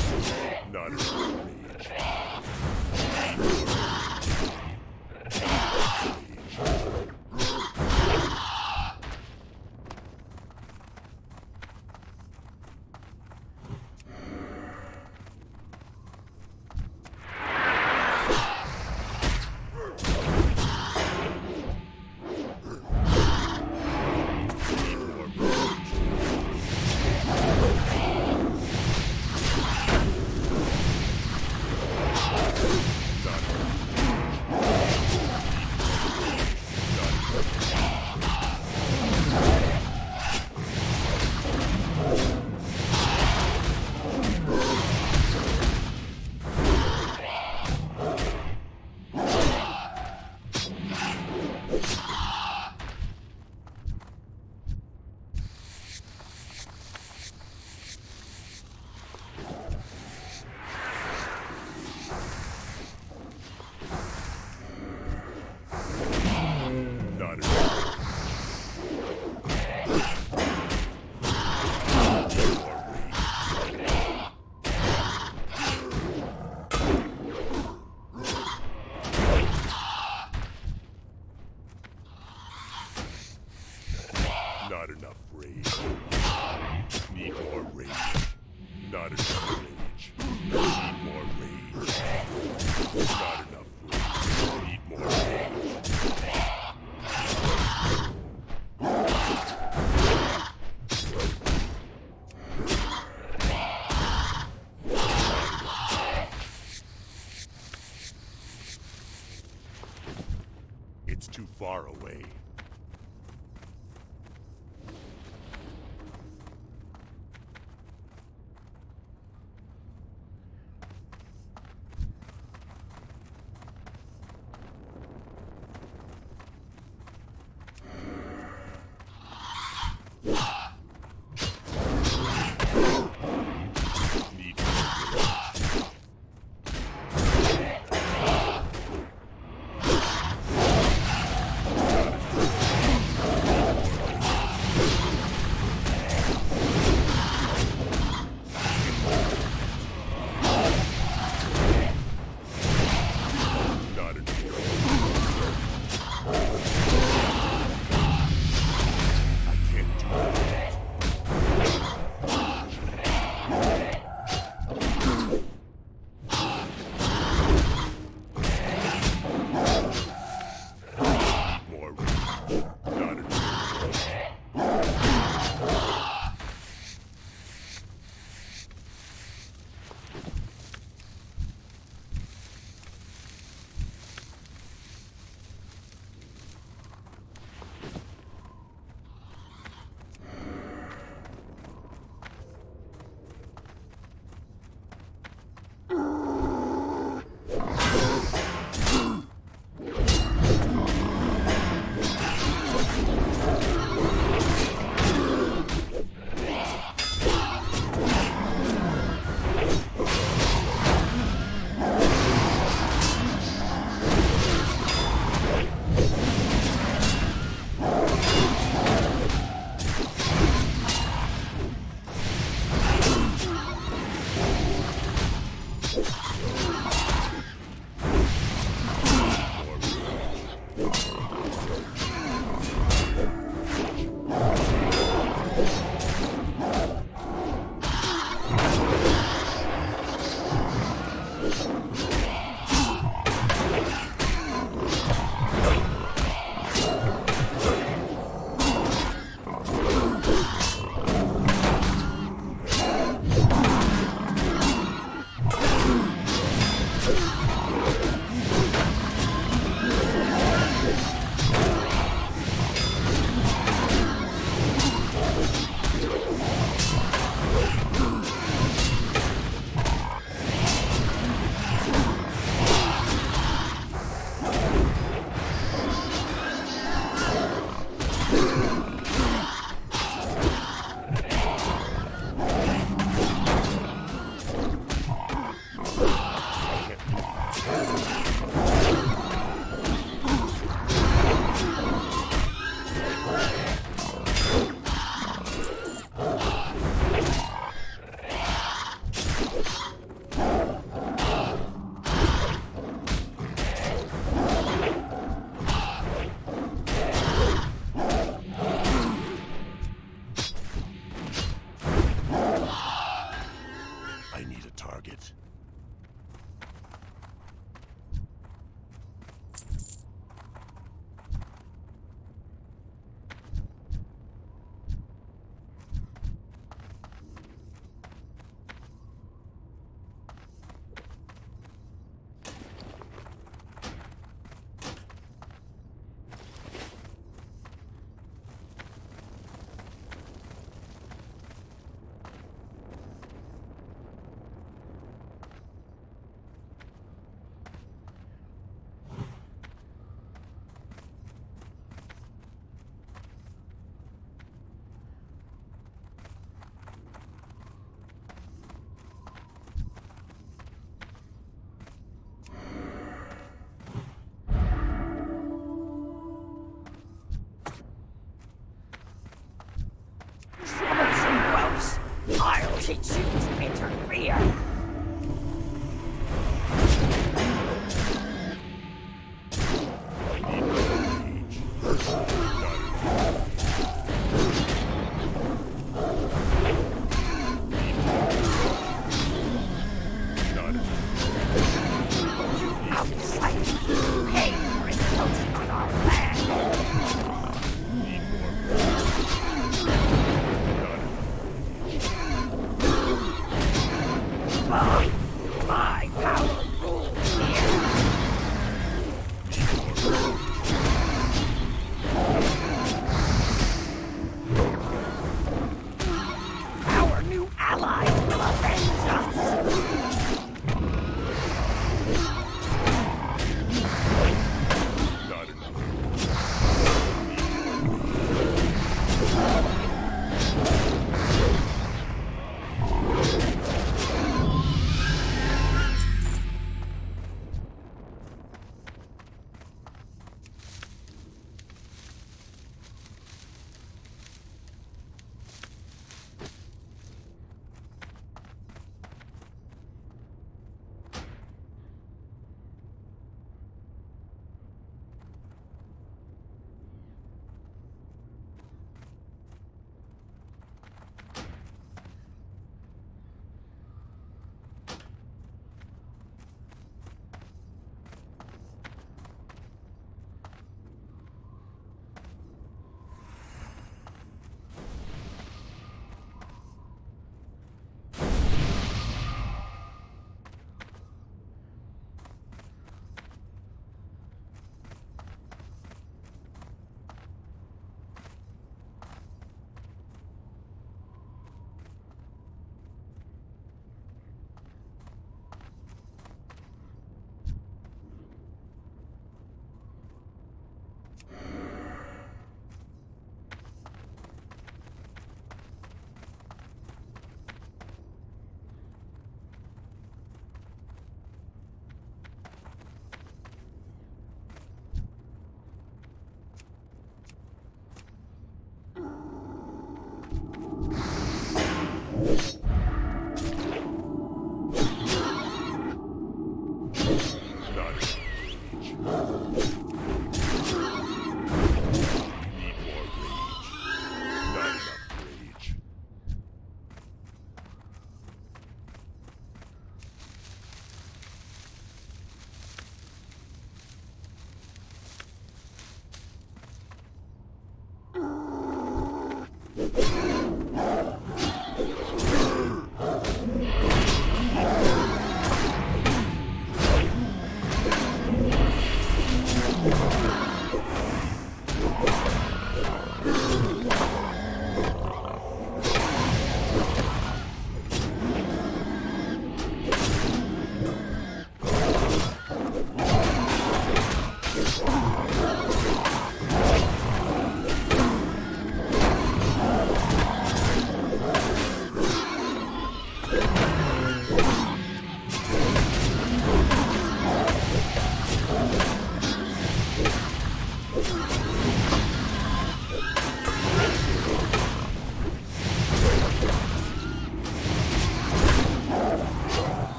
far away. I'll teach you to interfere.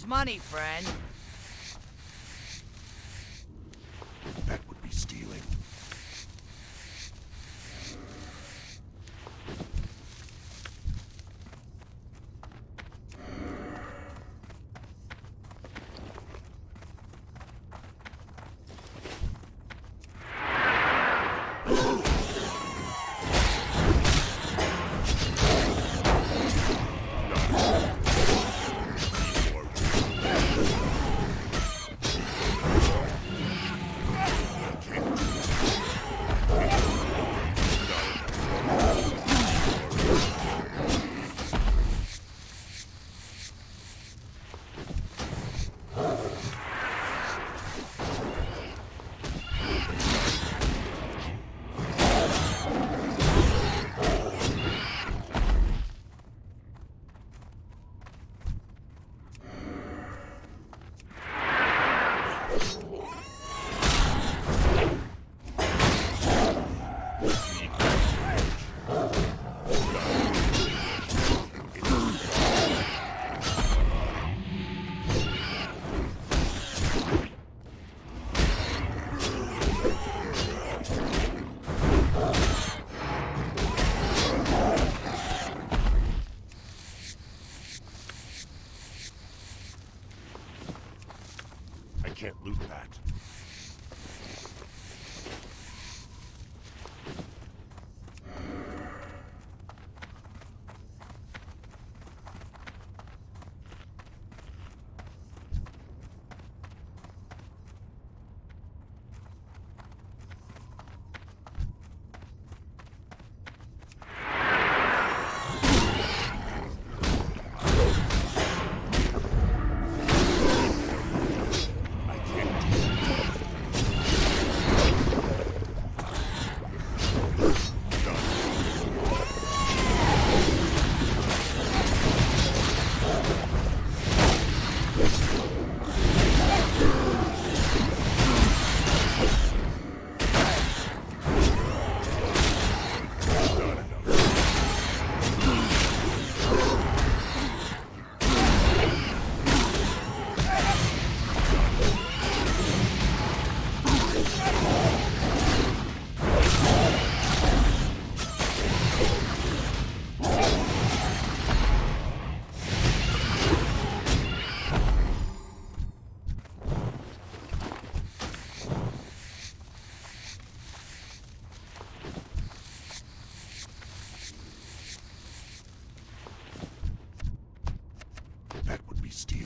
money, friend. That would be stealing. I can't loot that. That would be stealing.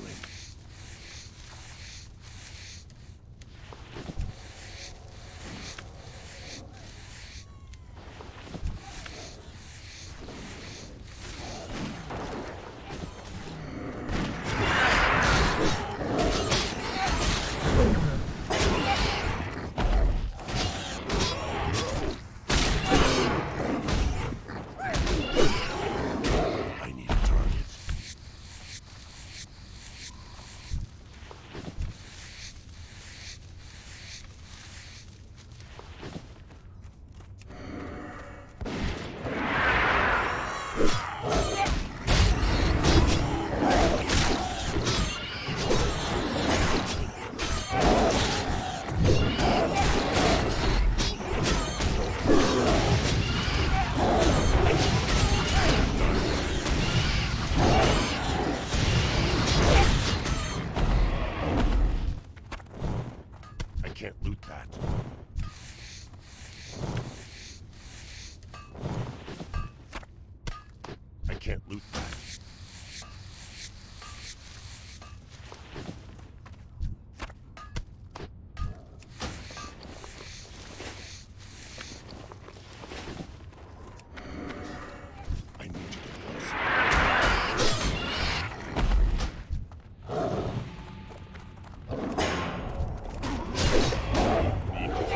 Can't loot that. I can't loot that. I need to get closer. Need to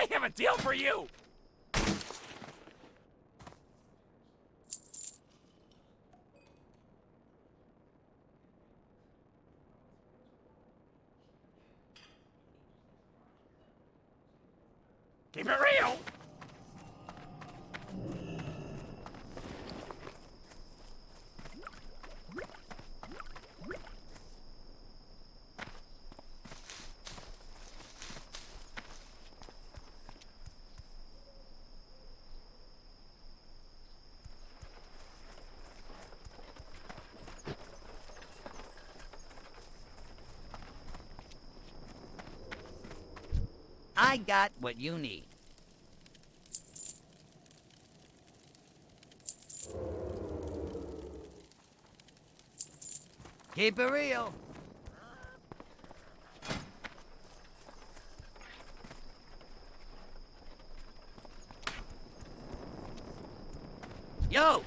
I have a deal for you! Keep it real! I got what you need. Keep it real. Yo!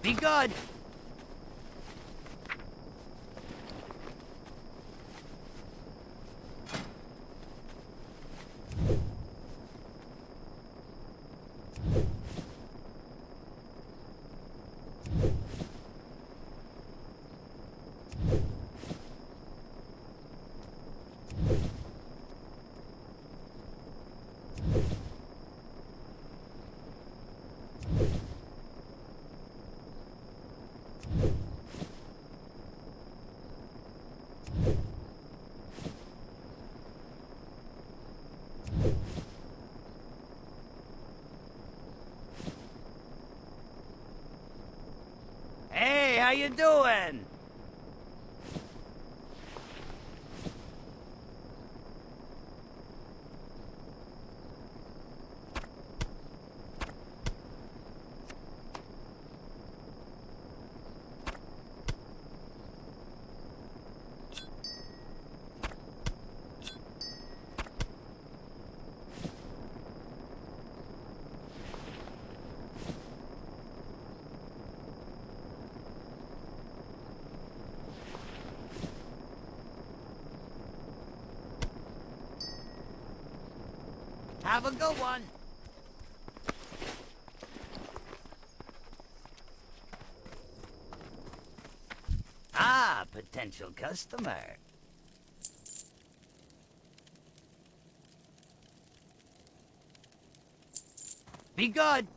Be good. Hey, how you doing? Have a good one. Ah, potential customer. Be good.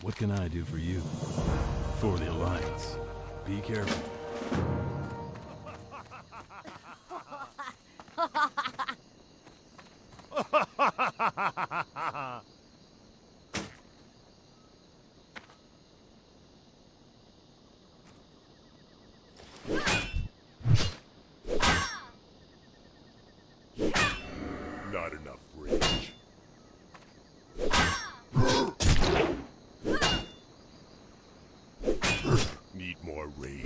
What can I do for you? For the Alliance. Be careful. Not enough rage. Need more rage.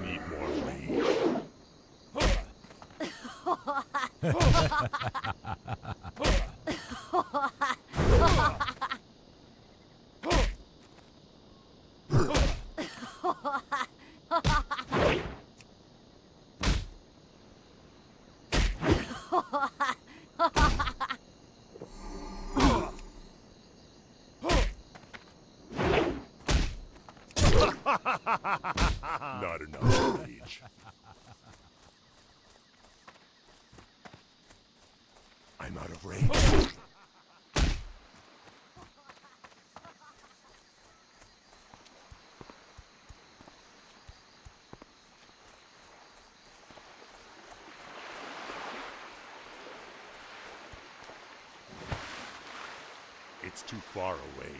Need more rage. Not enough rage. I'm out of rage. It's too far away.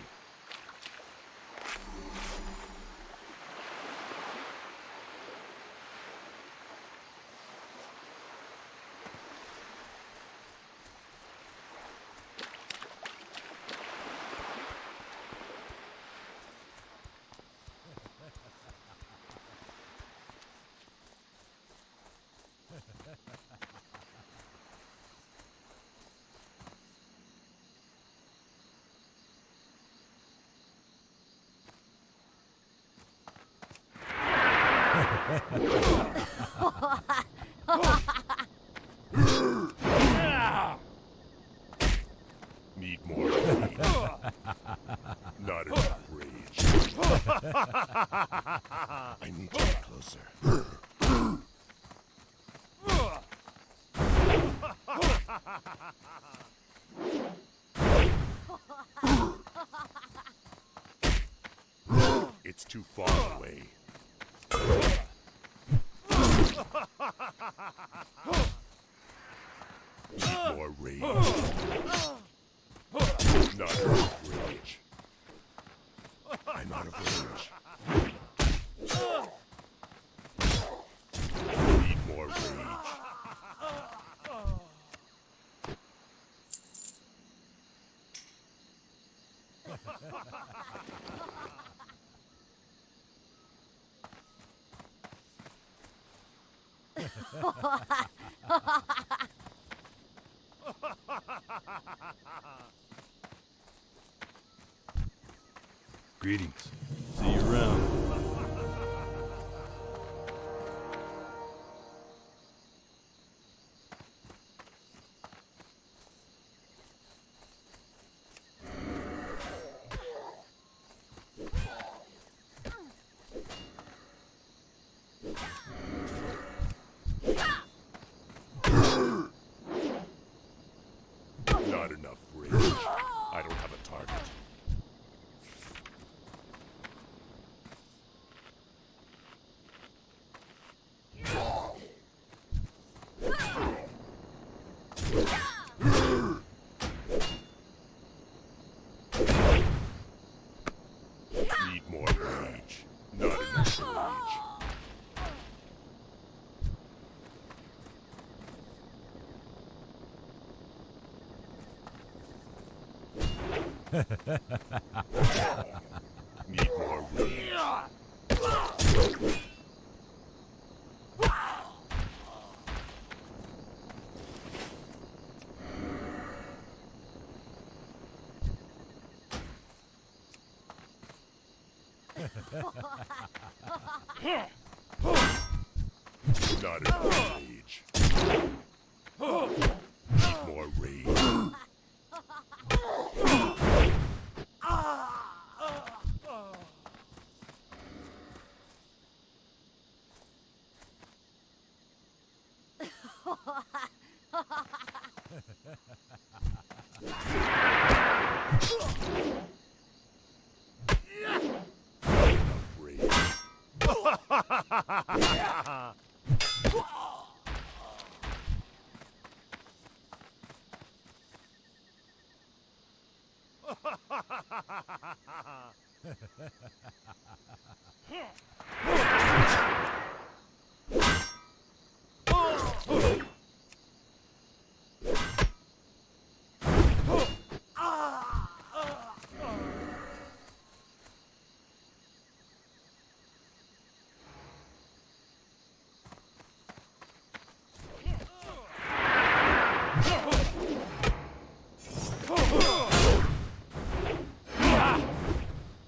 Need more rage. Not enough rage. I need to get closer. It's too far away. Need more rage. Not enough rage. I'm out of rage. Greetings. See you around. Not enough rage. I don't have a target. Need more rage. Not enough rage. Need more rage. Not enough rage. Need more rage.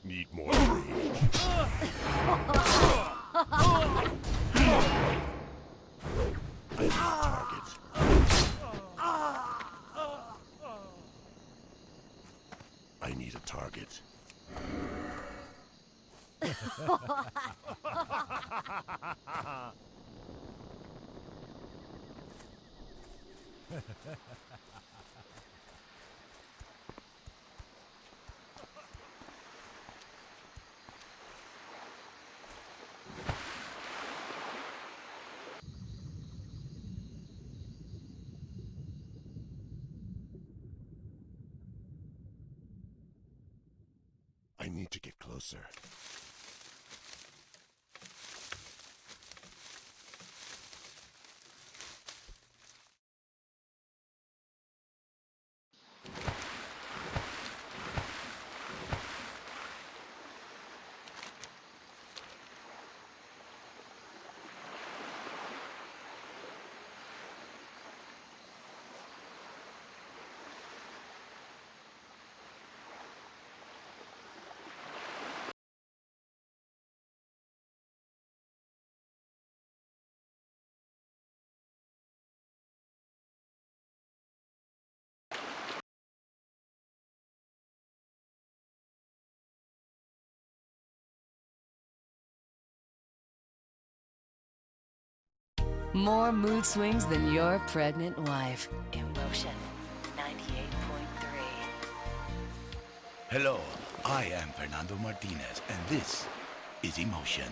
Need more rage. I need targets. I need a target. I need to get closer. More mood swings than your pregnant wife. Emotion 98.3. Hello, I am Fernando Martinez, and this is Emotion.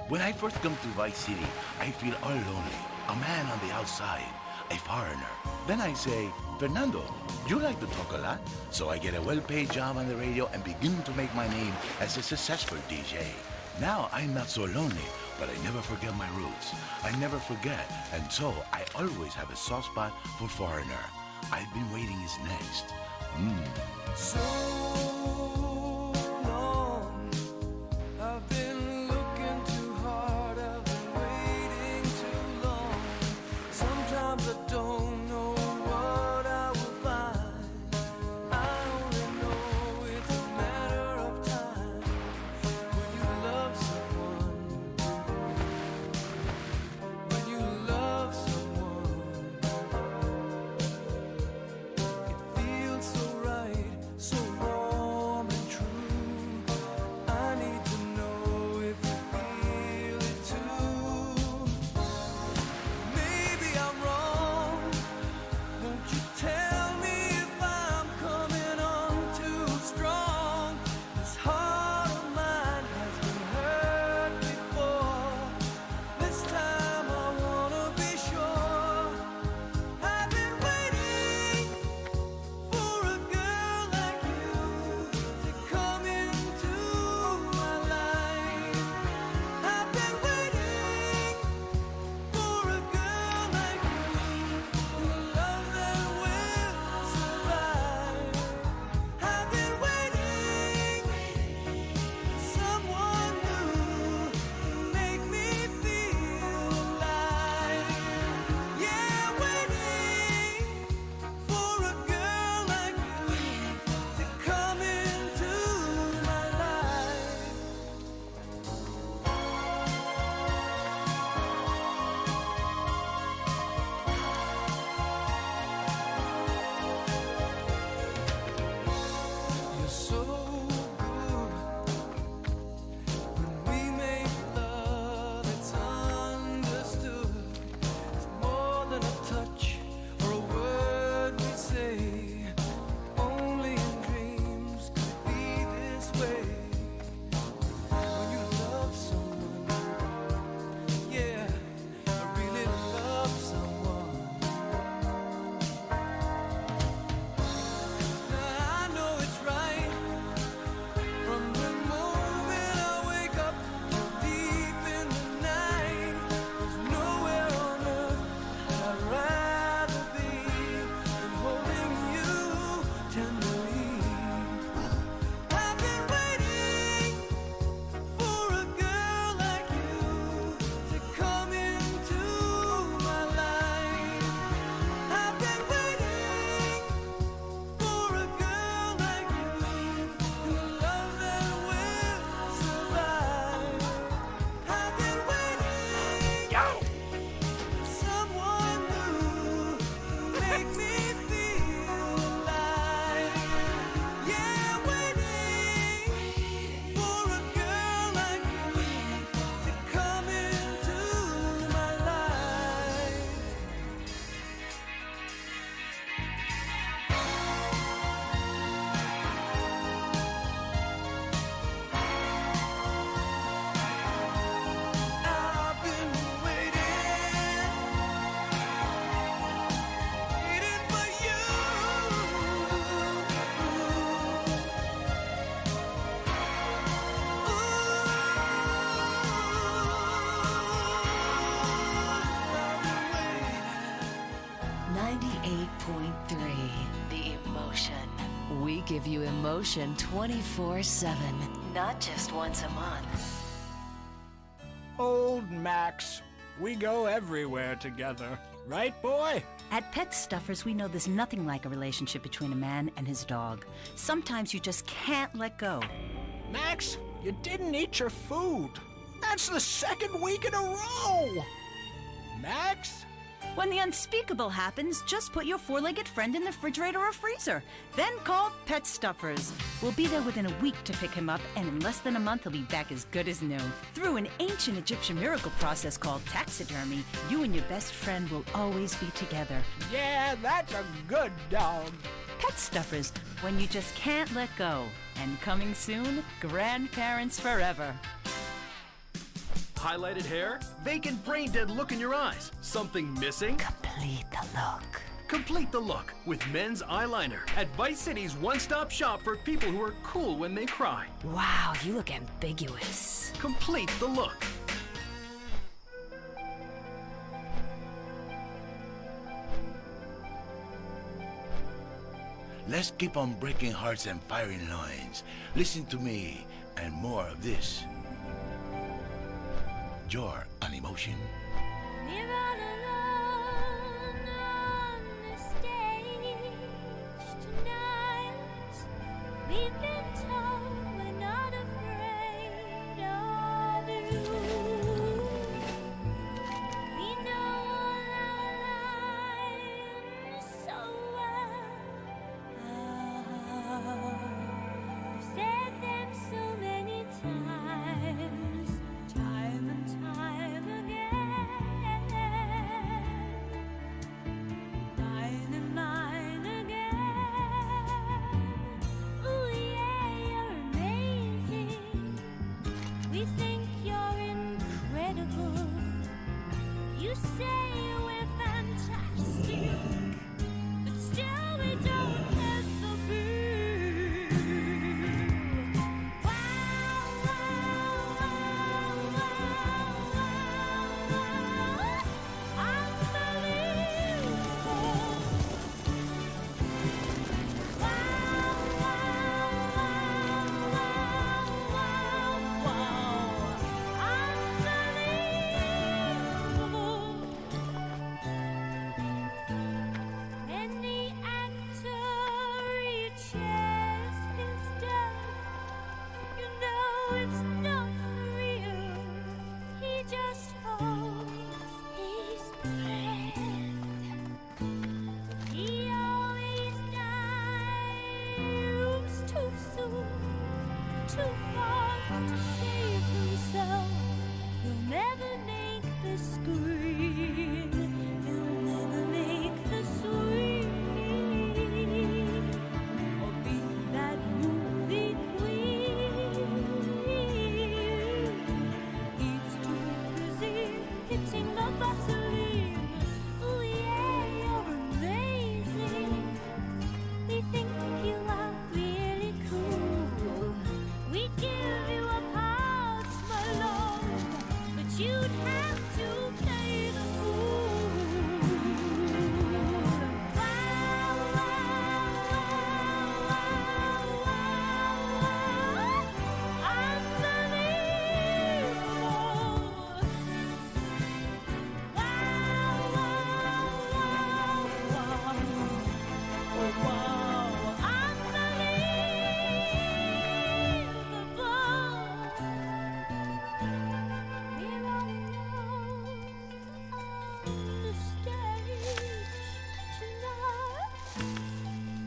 When I first come to Vice City, I feel all lonely, a man on the outside, a foreigner. Then I say, Fernando, you like to talk a lot, so I get a well-paid job on the radio and begin to make my name as a successful DJ. Now I'm not so lonely, but I never forget my roots. I never forget, and so I always have a soft spot for foreigner. I've been waiting is next. So long, I've been looking too hard, I've been waiting. give you emotion 24/7, not just once a month. Old Max. We go everywhere together. Right, boy? At Pet Stuffers, we know there's nothing like a relationship between a man and his dog. Sometimes you just can't let go. Max, you didn't eat your food. That's the second week in a row. Max? When the unspeakable happens, just put your four-legged friend in the refrigerator or freezer. Then call Pet Stuffers. We'll be there within a week to pick him up, and in less than a month, he'll be back as good as new. Through an ancient Egyptian miracle process called taxidermy, you and your best friend will always be together. Yeah, that's a good dog. Pet Stuffers, when you just can't let go. And coming soon, grandparents forever. Highlighted hair? Vacant brain dead look in your eyes? Something missing? Complete the look. Complete the look with men's eyeliner at Vice City's one-stop shop for people who are cool when they cry. Wow, you look ambiguous. Complete the look. Let's keep on breaking hearts and firing lines. Listen to me and more of this. You're an emotion. We're all alone on the stage tonight. We've been told we're not afraid of you. We know all our lines so well. We've said them so many times, time and time again. Mine and mine again. Ooh yeah, you're amazing. We think you're incredible. You say we're fantastic, but still we don't get the beat. Wow, wow, wow, wow, unbelievable. Any actor reaches his death, you know it's not real. He just holds his breath. He always dies too soon, too fast to save himself. He'll never make the screen. He'll never make the screen. Or be that movie queen. He's too busy hitting the Vaseline. Ooh yeah, you're amazing. We think you are really cool. We give you a pass, my love, but you'd have to play the fool. Wow,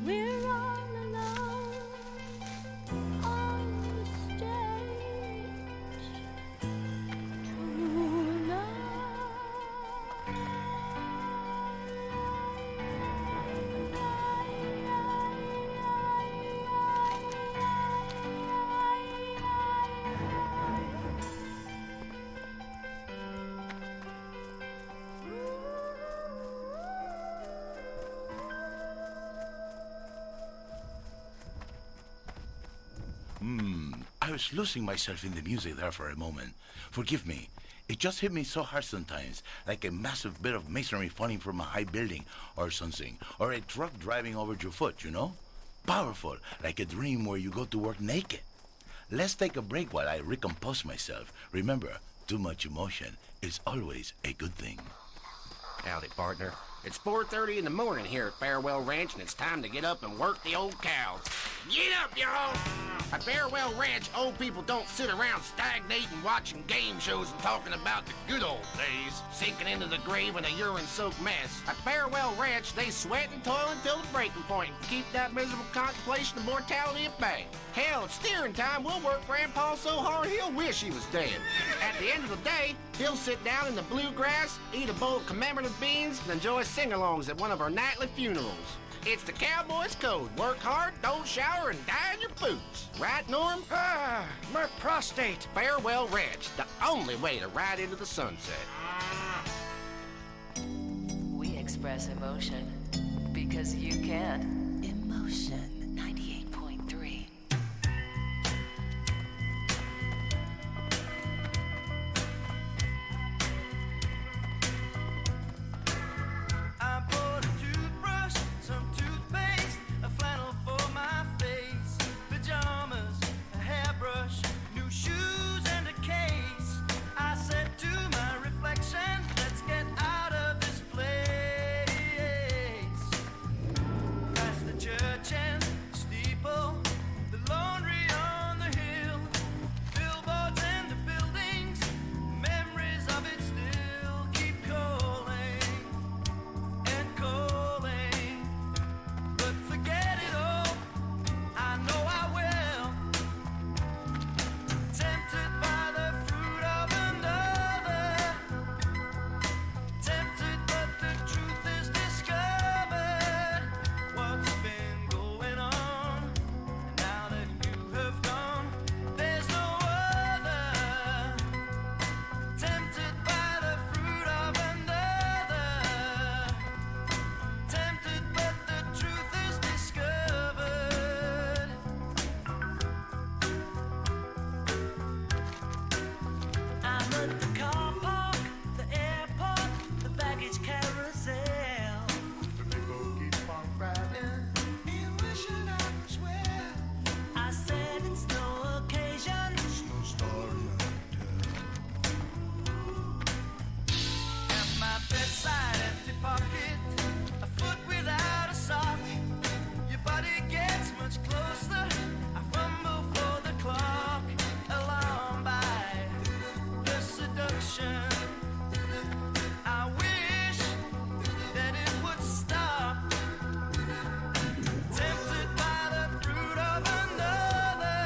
we're all alone on the stage I was losing myself in the music there for a moment. Forgive me. It just hit me so hard sometimes, like a massive bit of masonry falling from a high building or something, or a truck driving over your foot, you know? Powerful, like a dream where you go to work naked. Let's take a break while I recompose myself. Remember, too much emotion is always a good thing. Howdy, partner. It's 4:30 in the morning here at Farewell Ranch, and it's time to get up and work the old cows. Get up, y'all! At Farewell Ranch, old people don't sit around stagnating, watching game shows and talking about the good old days, sinking into the grave in a urine-soaked mess. At Farewell Ranch, they sweat and toil until the breaking point and keep that miserable contemplation of mortality at bay. Hell, at steering time, we'll work Grandpa so hard he'll wish he was dead. At the end of the day, he'll sit down in the bluegrass, eat a bowl of commemorative beans, and enjoy sing-alongs at one of our nightly funerals. It's the cowboy's code. Work hard, don't shower, and die in your boots. Right, Norm? Ah, my prostate. Farewell Ranch, the only way to ride into the sunset. We express emotion because you can. Emotion 98.3. I bought a toothbrush, some toothpaste, a flannel for my face, pajamas, a hairbrush, new shoes, and a case. I said to my reflection, let's get out of this place. Past the church and the steeple, the laundry on the hill, billboards and the buildings, memories of it still keep calling and calling, but forget it all, I know I will. Tempted by the fruit of another, tempted but the truth is discovered. What's been going on, now that you have gone, there's no other. Tempted by the fruit of another, tempted but the truth is discovered. I'm at the car park, the airport, the baggage carousel. The people keep on riding, and wishing I was well. I said it's no occasion, it's no story I tell. At my bedside, empty pocket, a foot without a sock. Your body gets much closer. I fumble for the clock, alarmed by the seduction. I wish that it would stop. Tempted by the fruit of another,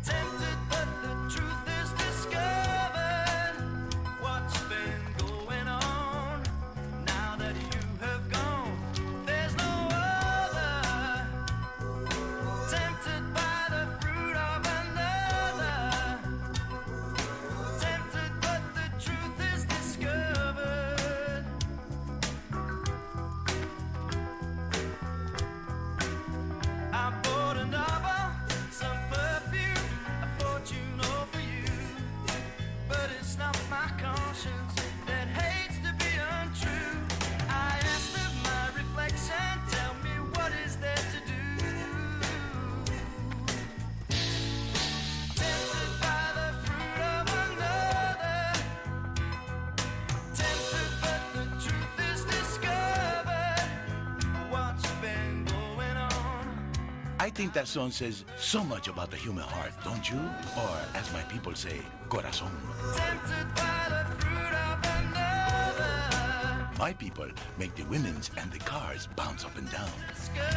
tempted but the truth is discovered. What's been going on, now that you have gone, there's no other. Tempted by the fruit of another, tempted but the truth is discovered. I bought a novel, some perfume, a fortune all for you, but it's not my conscience that hates to be untrue. I asked of my reflection, tell me what is there to do. Tempted by the fruit of another, tempted but the truth is discovered. What's been going on? I think that song says so much about the human heart, don't you? Or, as my people say, corazón. Tempted by the fruit of another, My people make the women's and the cars bounce up and down. discovered.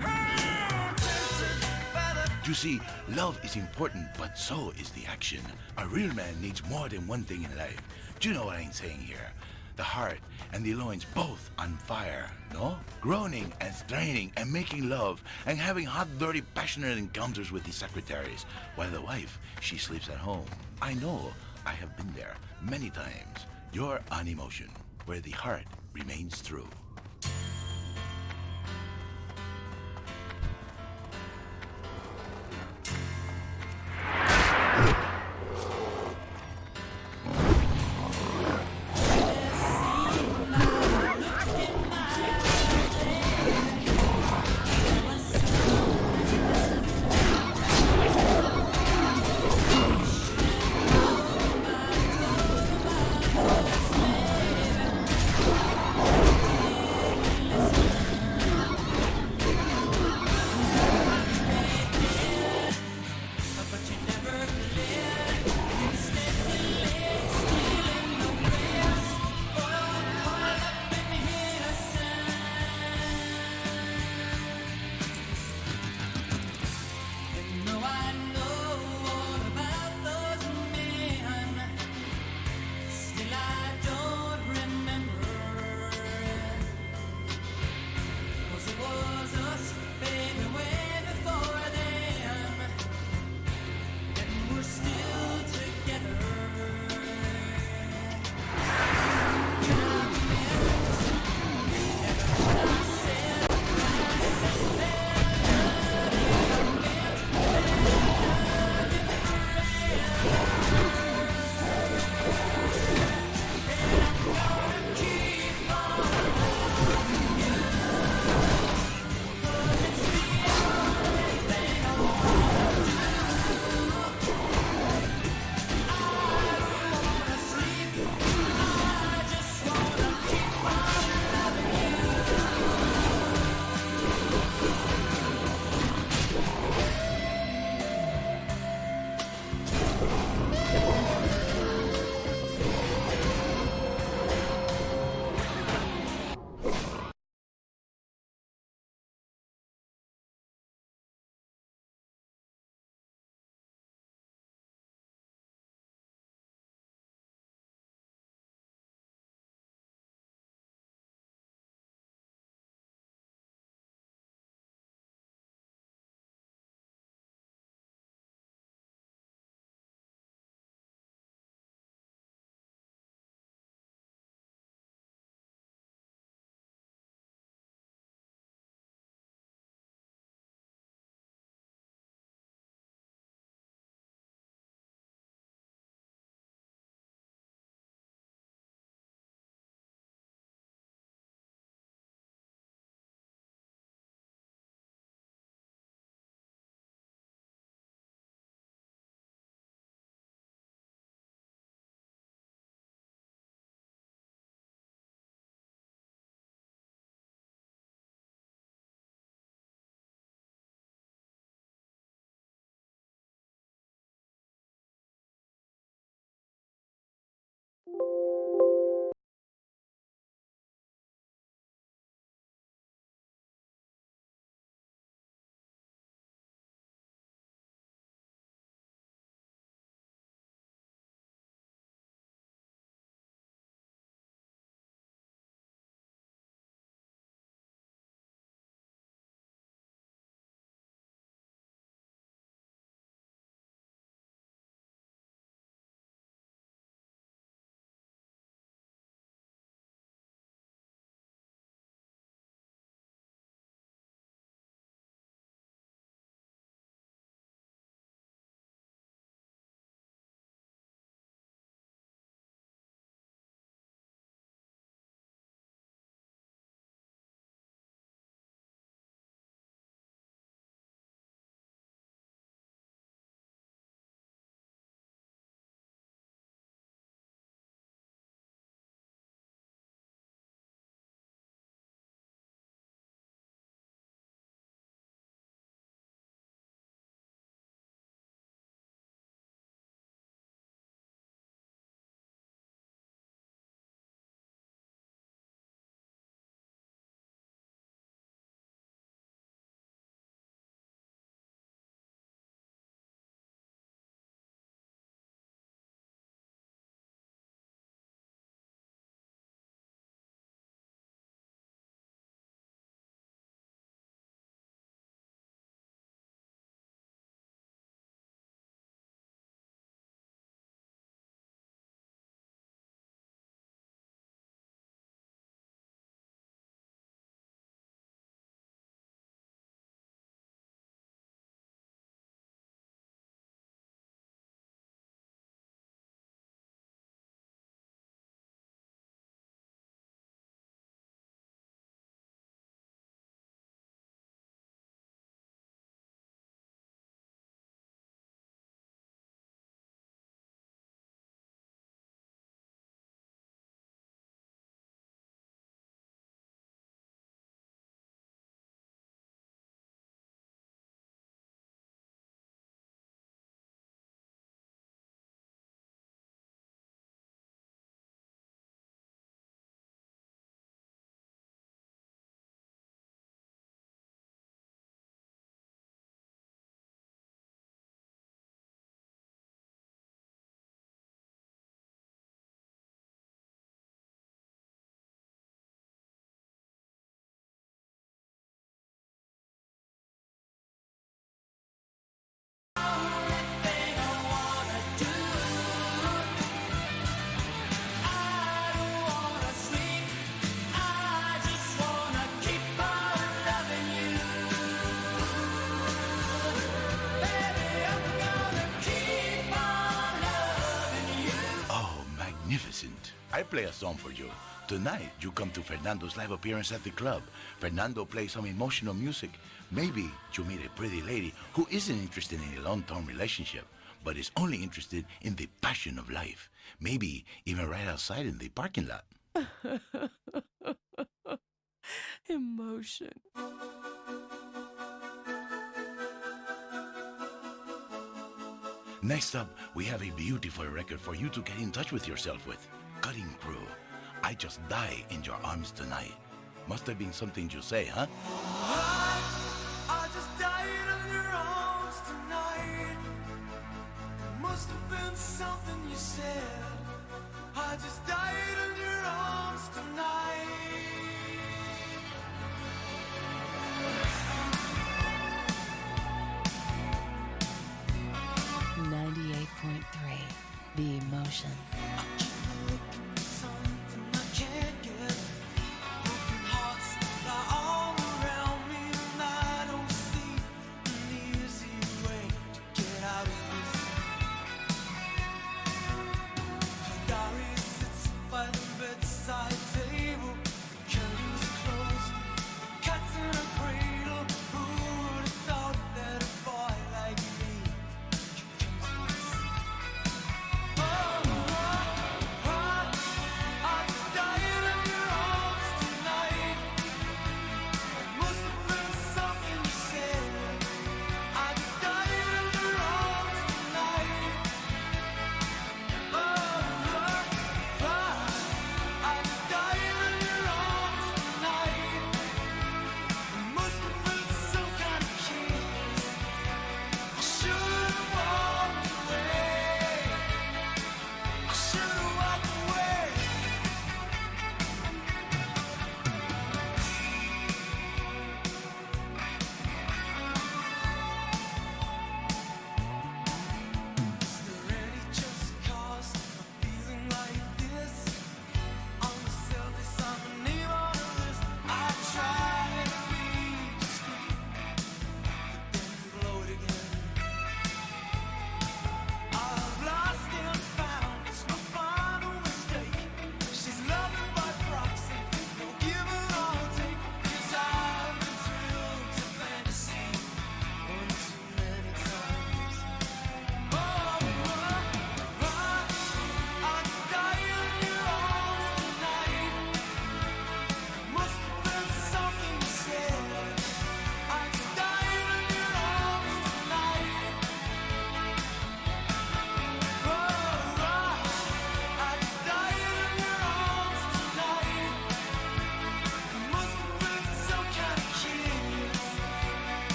Tempted by the You see, love is important, but so is the action. A real man needs more than one thing in life. Do you know what I'm saying here? The heart and the loins both on fire, no? Groaning and straining and making love and having hot, dirty, passionate encounters with the secretaries, while the wife, she sleeps at home. I know, I have been there many times. You're on emotion, where the heart remains true. I play a song for you. Tonight, you come to Fernando's live appearance at the club. Fernando plays some emotional music. Maybe you meet a pretty lady who isn't interested in a long-term relationship, but is only interested in the passion of life. Maybe even right outside in the parking lot. Emotion. Next up, we have a beautiful record for you to get in touch with yourself with. Cutting Crew. I just die in your arms tonight. Must have been something you say, huh? I just died in your arms tonight. It must have been something you said. I just died in your arms tonight. 98.3, The Emotion.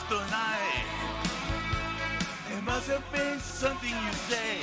Tonight, it must have been something you say.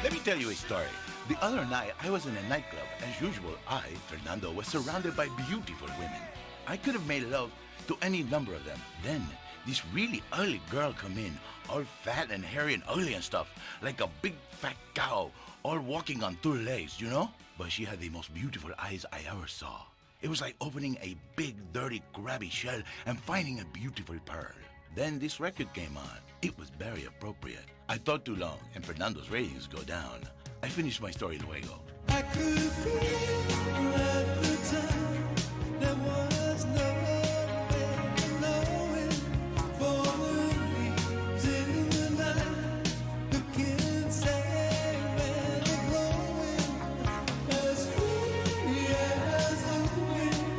Let me tell you a story. The other night, I was in a nightclub. As usual, I, Fernando, was surrounded by beautiful women. I could have made love to any number of them. Then, this really ugly girl come in, all fat and hairy and ugly and stuff, like a big fat cow, all walking on two legs, you know? But she had the most beautiful eyes I ever saw. It was like opening a big, dirty, grabby shell and finding a beautiful pearl. Then this record came on. It was very appropriate. I thought too long, and Fernando's ratings go down. I finished my story luego. I could feel at the time there was no way of knowing for the leaves in the night, looking sad and glowing, as free as the wind.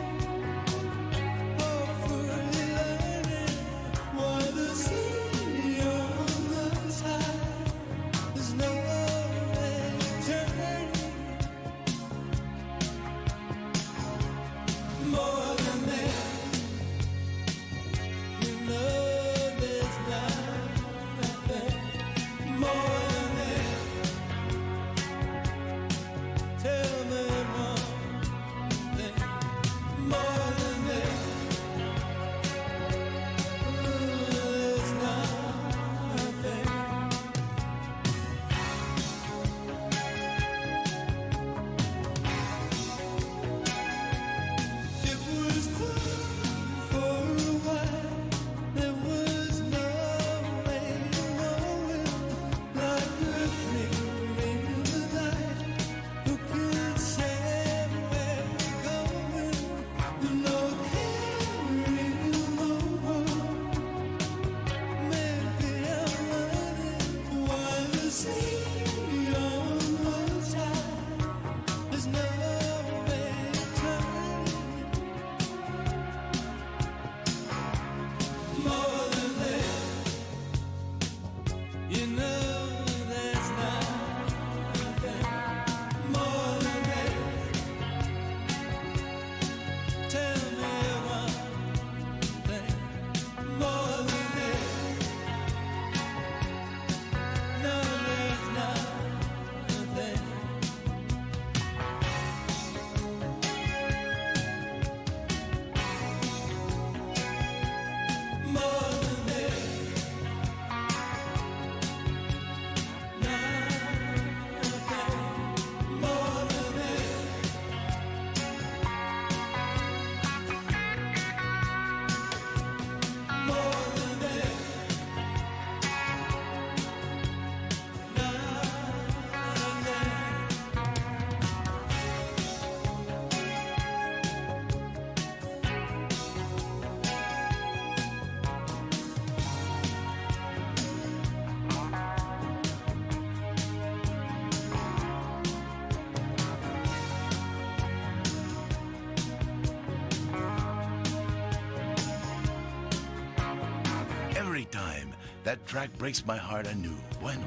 That track breaks my heart anew. Bueno,